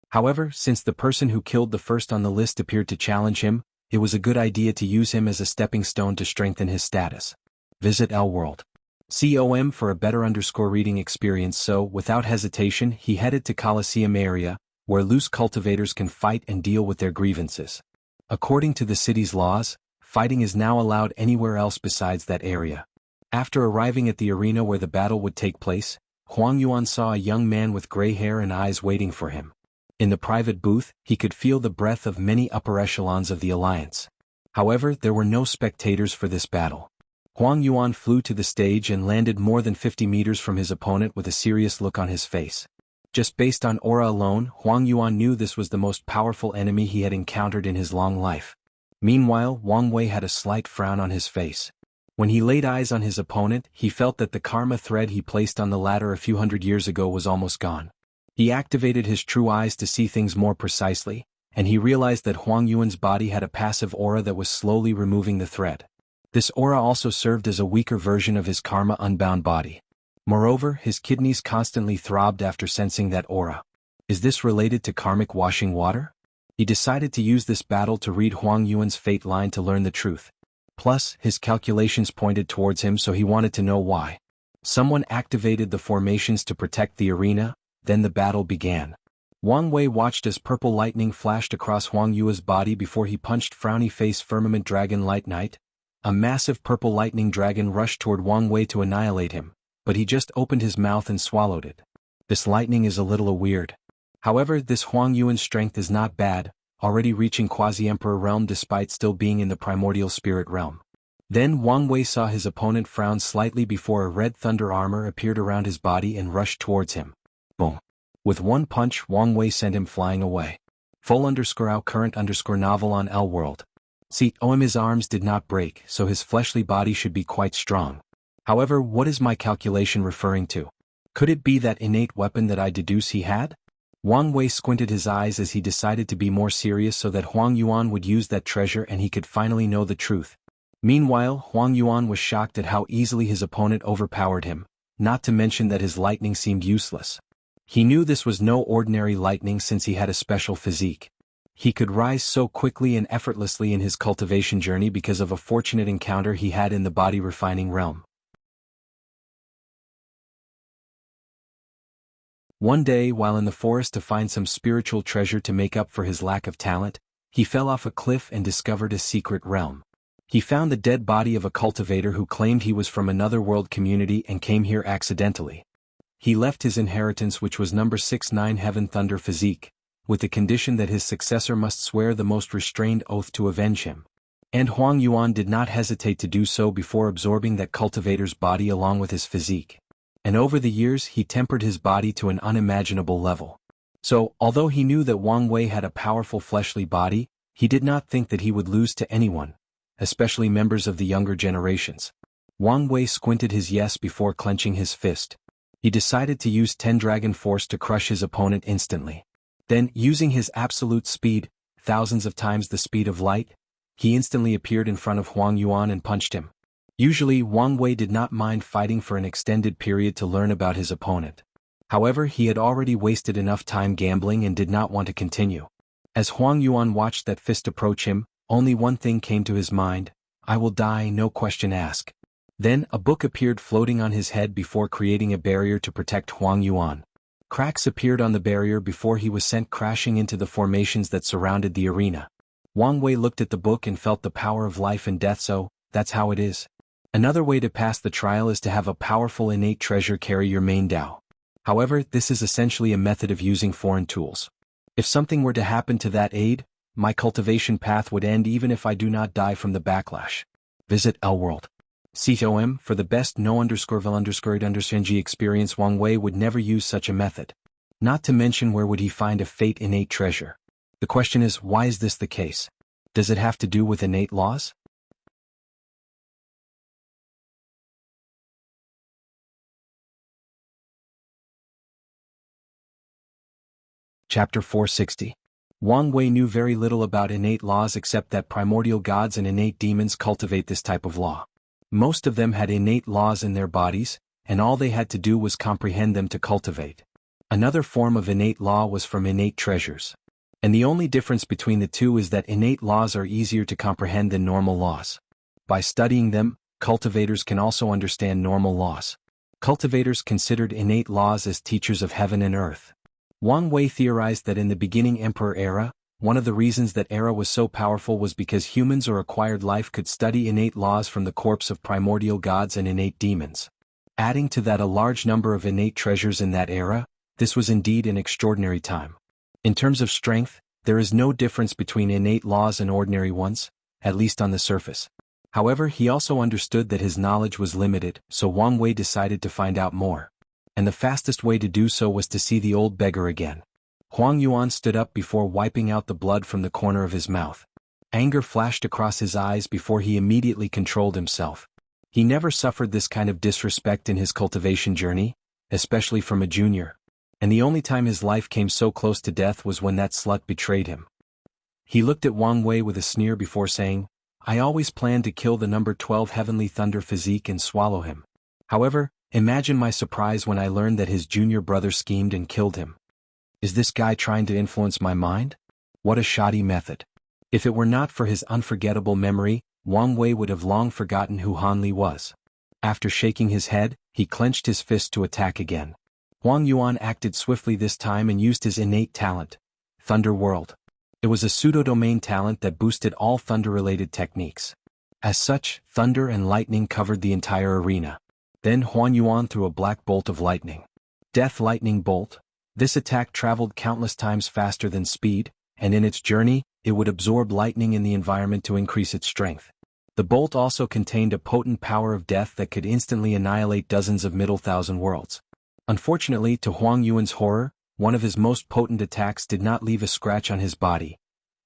However, since the person who killed the first on the list appeared to challenge him, it was a good idea to use him as a stepping stone to strengthen his status. Visit L-World. COM for a better reading experience. So, without hesitation, he headed to Colosseum area, where loose cultivators can fight and deal with their grievances. According to the city's laws, fighting is now allowed anywhere else besides that area. After arriving at the arena where the battle would take place, Huang Yuan saw a young man with gray hair and eyes waiting for him. In the private booth, he could feel the breath of many upper echelons of the alliance. However, there were no spectators for this battle. Huang Yuan flew to the stage and landed more than 50 meters from his opponent with a serious look on his face. Just based on aura alone, Huang Yuan knew this was the most powerful enemy he had encountered in his long life. Meanwhile, Wang Wei had a slight frown on his face. When he laid eyes on his opponent, he felt that the karma thread he placed on the ladder a few hundred years ago was almost gone. He activated his true eyes to see things more precisely, and he realized that Huang Yuan's body had a passive aura that was slowly removing the thread. This aura also served as a weaker version of his karma-unbound body. Moreover, his kidneys constantly throbbed after sensing that aura. Is this related to karmic washing water? He decided to use this battle to read Huang Yuan's fate line to learn the truth. Plus, his calculations pointed towards him, so he wanted to know why. Someone activated the formations to protect the arena. Then the battle began. Wang Wei watched as purple lightning flashed across Huang Yuan's body before he punched frowny face Firmament Dragon Light Knight. A massive purple lightning dragon rushed toward Wang Wei to annihilate him, but he just opened his mouth and swallowed it. This lightning is a little weird. However, this Huang Yuan's strength is not bad, already reaching Quasi-Emperor realm despite still being in the primordial spirit realm. Then Wang Wei saw his opponent frown slightly before a red thunder armor appeared around his body and rushed towards him. Boom. With one punch, Wang Wei sent him flying away. Full_current_novel on L-World. His arms did not break, so his fleshly body should be quite strong. However, what is my calculation referring to? Could it be that innate weapon that I deduce he had? Wang Wei squinted his eyes as he decided to be more serious so that Huang Yuan would use that treasure and he could finally know the truth. Meanwhile, Huang Yuan was shocked at how easily his opponent overpowered him, not to mention that his lightning seemed useless. He knew this was no ordinary lightning since he had a special physique. He could rise so quickly and effortlessly in his cultivation journey because of a fortunate encounter he had in the body refining realm. One day, while in the forest to find some spiritual treasure to make up for his lack of talent, he fell off a cliff and discovered a secret realm. He found the dead body of a cultivator who claimed he was from another world community and came here accidentally. He left his inheritance, which was number 69 Heaven Thunder physique, with the condition that his successor must swear the most restrained oath to avenge him. And Huang Yuan did not hesitate to do so before absorbing that cultivator's body along with his physique. And over the years he tempered his body to an unimaginable level. So, although he knew that Wang Wei had a powerful fleshly body, he did not think that he would lose to anyone, especially members of the younger generations. Wang Wei squinted his yes before clenching his fist. He decided to use 10 Dragon Force to crush his opponent instantly. Then, using his absolute speed, thousands of times the speed of light, he instantly appeared in front of Huang Yuan and punched him. Usually, Wang Wei did not mind fighting for an extended period to learn about his opponent. However, he had already wasted enough time gambling and did not want to continue. As Huang Yuan watched that fist approach him, only one thing came to his mind: I will die, no question asked. Then, a book appeared floating on his head before creating a barrier to protect Huang Yuan. Cracks appeared on the barrier before he was sent crashing into the formations that surrounded the arena. Wang Wei looked at the book and felt the power of life and death, so, that's how it is. Another way to pass the trial is to have a powerful innate treasure carry your main Dao. However, this is essentially a method of using foreign tools. If something were to happen to that aid, my cultivation path would end even if I do not die from the backlash. Visit L-World. COM for the best no_vil_underscored_ng experience. Wang Wei would never use such a method. Not to mention, where would he find a fate innate treasure? The question is, why is this the case? Does it have to do with innate laws? Chapter 460. Wang Wei knew very little about innate laws except that primordial gods and innate demons cultivate this type of law. Most of them had innate laws in their bodies, and all they had to do was comprehend them to cultivate. Another form of innate law was from innate treasures. And the only difference between the two is that innate laws are easier to comprehend than normal laws. By studying them, cultivators can also understand normal laws. Cultivators considered innate laws as teachers of heaven and earth. Wang Wei theorized that in the beginning Emperor era, one of the reasons that era was so powerful was because humans or acquired life could study innate laws from the corpse of primordial gods and innate demons. Adding to that a large number of innate treasures in that era, this was indeed an extraordinary time. In terms of strength, there is no difference between innate laws and ordinary ones, at least on the surface. However, he also understood that his knowledge was limited, so Wang Wei decided to find out more. And the fastest way to do so was to see the old beggar again. Huang Yuan stood up before wiping out the blood from the corner of his mouth. Anger flashed across his eyes before he immediately controlled himself. He never suffered this kind of disrespect in his cultivation journey, especially from a junior. And the only time his life came so close to death was when that slut betrayed him. He looked at Wang Wei with a sneer before saying, "I always planned to kill the number 12 Heavenly Thunder physique and swallow him. However, imagine my surprise when I learned that his junior brother schemed and killed him. Is this guy trying to influence my mind? What a shoddy method." If it were not for his unforgettable memory, Wang Wei would have long forgotten who Han Li was. After shaking his head, he clenched his fist to attack again. Huang Yuan acted swiftly this time and used his innate talent, Thunder World. It was a pseudo-domain talent that boosted all thunder-related techniques. As such, thunder and lightning covered the entire arena. Then Huang Yuan threw a black bolt of lightning. Death Lightning Bolt. This attack traveled countless times faster than speed, and in its journey, it would absorb lightning in the environment to increase its strength. The bolt also contained a potent power of death that could instantly annihilate dozens of middle thousand worlds. Unfortunately, to Huang Yuan's horror, one of his most potent attacks did not leave a scratch on his body.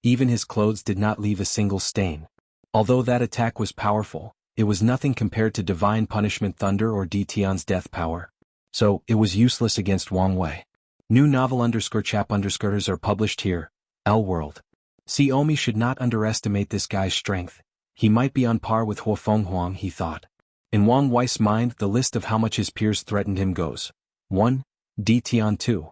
Even his clothes did not leave a single stain. Although that attack was powerful, it was nothing compared to Divine Punishment Thunder or Dtion's death power. So, it was useless against Wang Wei. New novel _chap_ers are published here, L-World. Xiaomi should not underestimate this guy's strength. He might be on par with Huofeng Huang, he thought. In Wang Wei's mind, the list of how much his peers threatened him goes. 1. Dtion 2.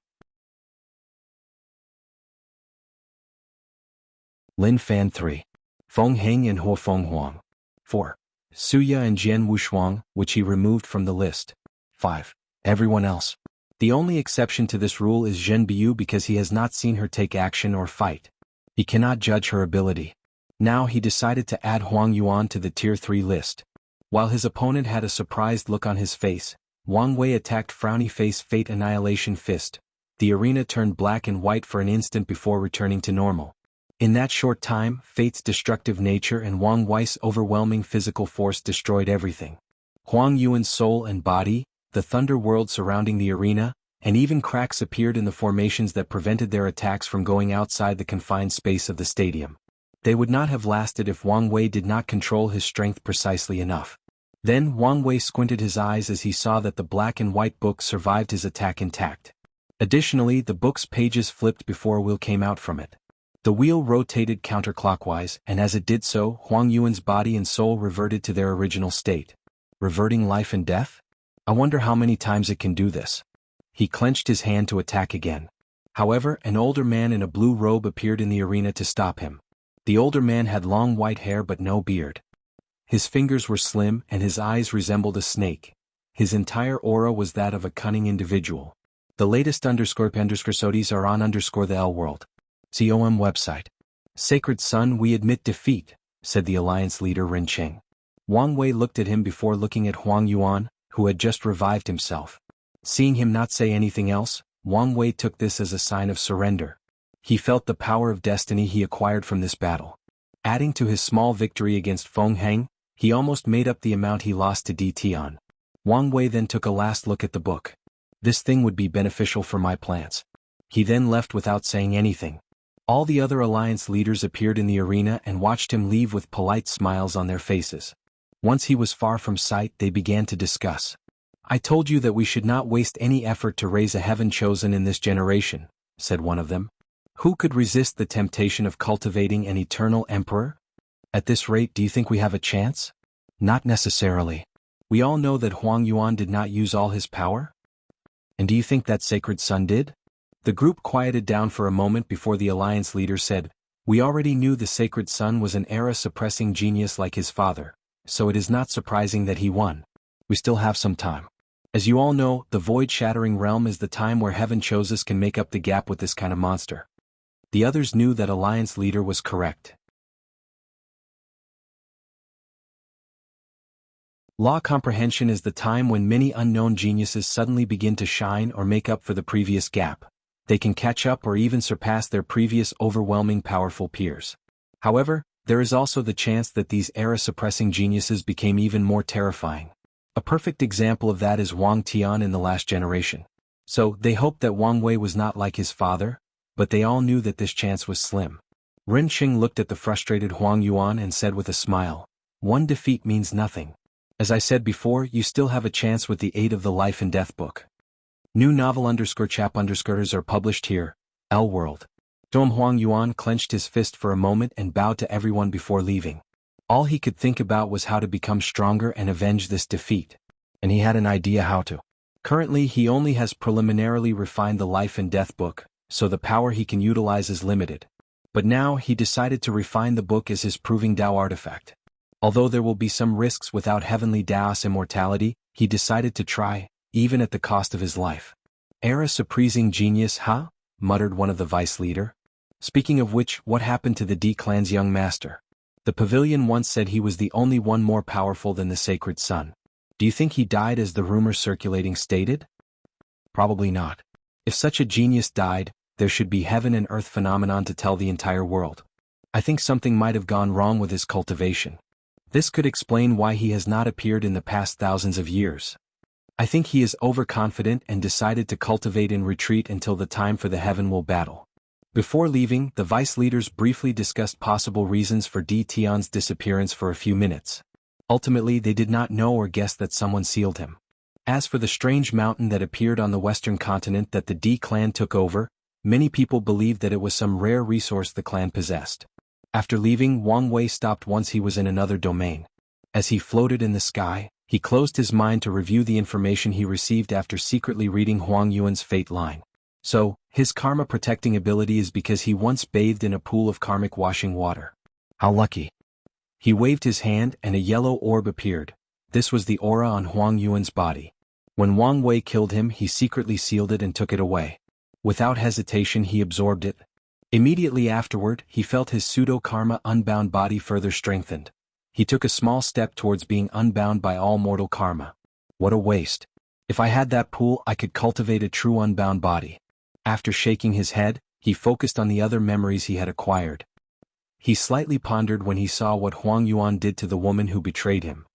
Lin Fan 3. Feng Heng and Huofeng Huang. 4. Suya and Jian Wushuang, which he removed from the list. 5. Everyone else. The only exception to this rule is Zhen Biu because he has not seen her take action or fight. He cannot judge her ability. Now he decided to add Huang Yuan to the Tier 3 list. While his opponent had a surprised look on his face, Wang Wei attacked Frowny Face Fate Annihilation Fist. The arena turned black and white for an instant before returning to normal. In that short time, Fate's destructive nature and Wang Wei's overwhelming physical force destroyed everything. Huang Yuan's soul and body, the thunder world surrounding the arena, and even cracks appeared in the formations that prevented their attacks from going outside the confined space of the stadium. They would not have lasted if Wang Wei did not control his strength precisely enough. Then Wang Wei squinted his eyes as he saw that the black and white book survived his attack intact. Additionally, the book's pages flipped before a wheel came out from it. The wheel rotated counterclockwise, and as it did so, Huang Yuan's body and soul reverted to their original state. Reverting life and death? I wonder how many times it can do this. He clenched his hand to attack again. However, an older man in a blue robe appeared in the arena to stop him. The older man had long white hair but no beard. His fingers were slim and his eyes resembled a snake. His entire aura was that of a cunning individual. The latest _Episodes are on _the L-World. COM website. Sacred Son, we admit defeat, said the alliance leader Ren Qing. Wang Wei looked at him before looking at Huang Yuan, who had just revived himself. Seeing him not say anything else, Wang Wei took this as a sign of surrender. He felt the power of destiny he acquired from this battle. Adding to his small victory against Feng Heng, he almost made up the amount he lost to Di Tian. Wang Wei then took a last look at the book. This thing would be beneficial for my plans. He then left without saying anything. All the other alliance leaders appeared in the arena and watched him leave with polite smiles on their faces. Once he was far from sight, they began to discuss. I told you that we should not waste any effort to raise a heaven chosen in this generation, said one of them. Who could resist the temptation of cultivating an eternal emperor? At this rate, do you think we have a chance? Not necessarily. We all know that Huang Yuan did not use all his power. And do you think that sacred son did? The group quieted down for a moment before the alliance leader said, We already knew the sacred son was an era-suppressing genius like his father, so it is not surprising that he won. We still have some time. As you all know, the void-shattering realm is the time where heaven chosen can make up the gap with this kind of monster. The others knew that alliance leader was correct. Law comprehension is the time when many unknown geniuses suddenly begin to shine or make up for the previous gap. They can catch up or even surpass their previous overwhelming powerful peers. However, there is also the chance that these era-suppressing geniuses became even more terrifying. A perfect example of that is Wang Tian in the last generation. So, they hoped that Wang Wei was not like his father, but they all knew that this chance was slim. Ren Qing looked at the frustrated Huang Yuan and said with a smile, One defeat means nothing. As I said before, you still have a chance with the aid of the Life and Death book. New novel_chap_ers are published here, L World. Dom Huang Yuan clenched his fist for a moment and bowed to everyone before leaving. All he could think about was how to become stronger and avenge this defeat. And he had an idea how to. Currently he only has preliminarily refined the Life and Death book, so the power he can utilize is limited. But now he decided to refine the book as his Proving Tao artifact. Although there will be some risks without Heavenly Tao's immortality, he decided to try, even at the cost of his life. Era-suppressing genius, huh? Muttered one of the vice leader. Speaking of which, what happened to the D clan's young master? The pavilion once said he was the only one more powerful than the sacred son. Do you think he died as the rumors circulating stated? Probably not. If such a genius died, there should be heaven and earth phenomenon to tell the entire world. I think something might have gone wrong with his cultivation. This could explain why he has not appeared in the past thousands of years. I think he is overconfident and decided to cultivate in retreat until the time for the heaven will battle. Before leaving, the vice leaders briefly discussed possible reasons for Di Tian's disappearance for a few minutes. Ultimately, they did not know or guess that someone sealed him. As for the strange mountain that appeared on the western continent that the Di clan took over, many people believed that it was some rare resource the clan possessed. After leaving, Wang Wei stopped once he was in another domain. As he floated in the sky, he closed his mind to review the information he received after secretly reading Huang Yuan's fate line. So, his karma protecting ability is because he once bathed in a pool of karmic washing water. How lucky. He waved his hand and a yellow orb appeared. This was the aura on Huang Yuan's body. When Wang Wei killed him, he secretly sealed it and took it away. Without hesitation, he absorbed it. Immediately afterward, he felt his pseudo-karma unbound body further strengthened. He took a small step towards being unbound by all mortal karma. What a waste. If I had that pool, I could cultivate a true unbound body. After shaking his head, he focused on the other memories he had acquired. He slightly pondered when he saw what Huang Yuan did to the woman who betrayed him.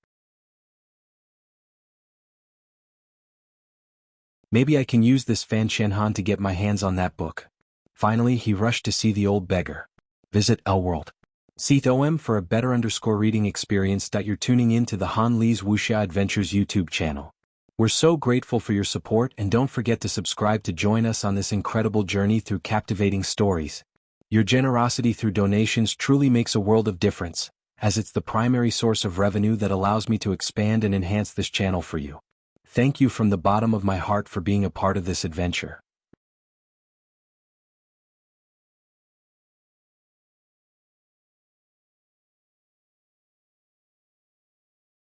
Maybe I can use this Fan Shenhan to get my hands on that book. Finally, he rushed to see the old beggar. Visit L World. CTOM for a better reading experience. You're tuning in to the Han Li's Wuxia Adventures YouTube channel. We're so grateful for your support, and don't forget to subscribe to join us on this incredible journey through captivating stories. Your generosity through donations truly makes a world of difference, as it's the primary source of revenue that allows me to expand and enhance this channel for you. Thank you from the bottom of my heart for being a part of this adventure.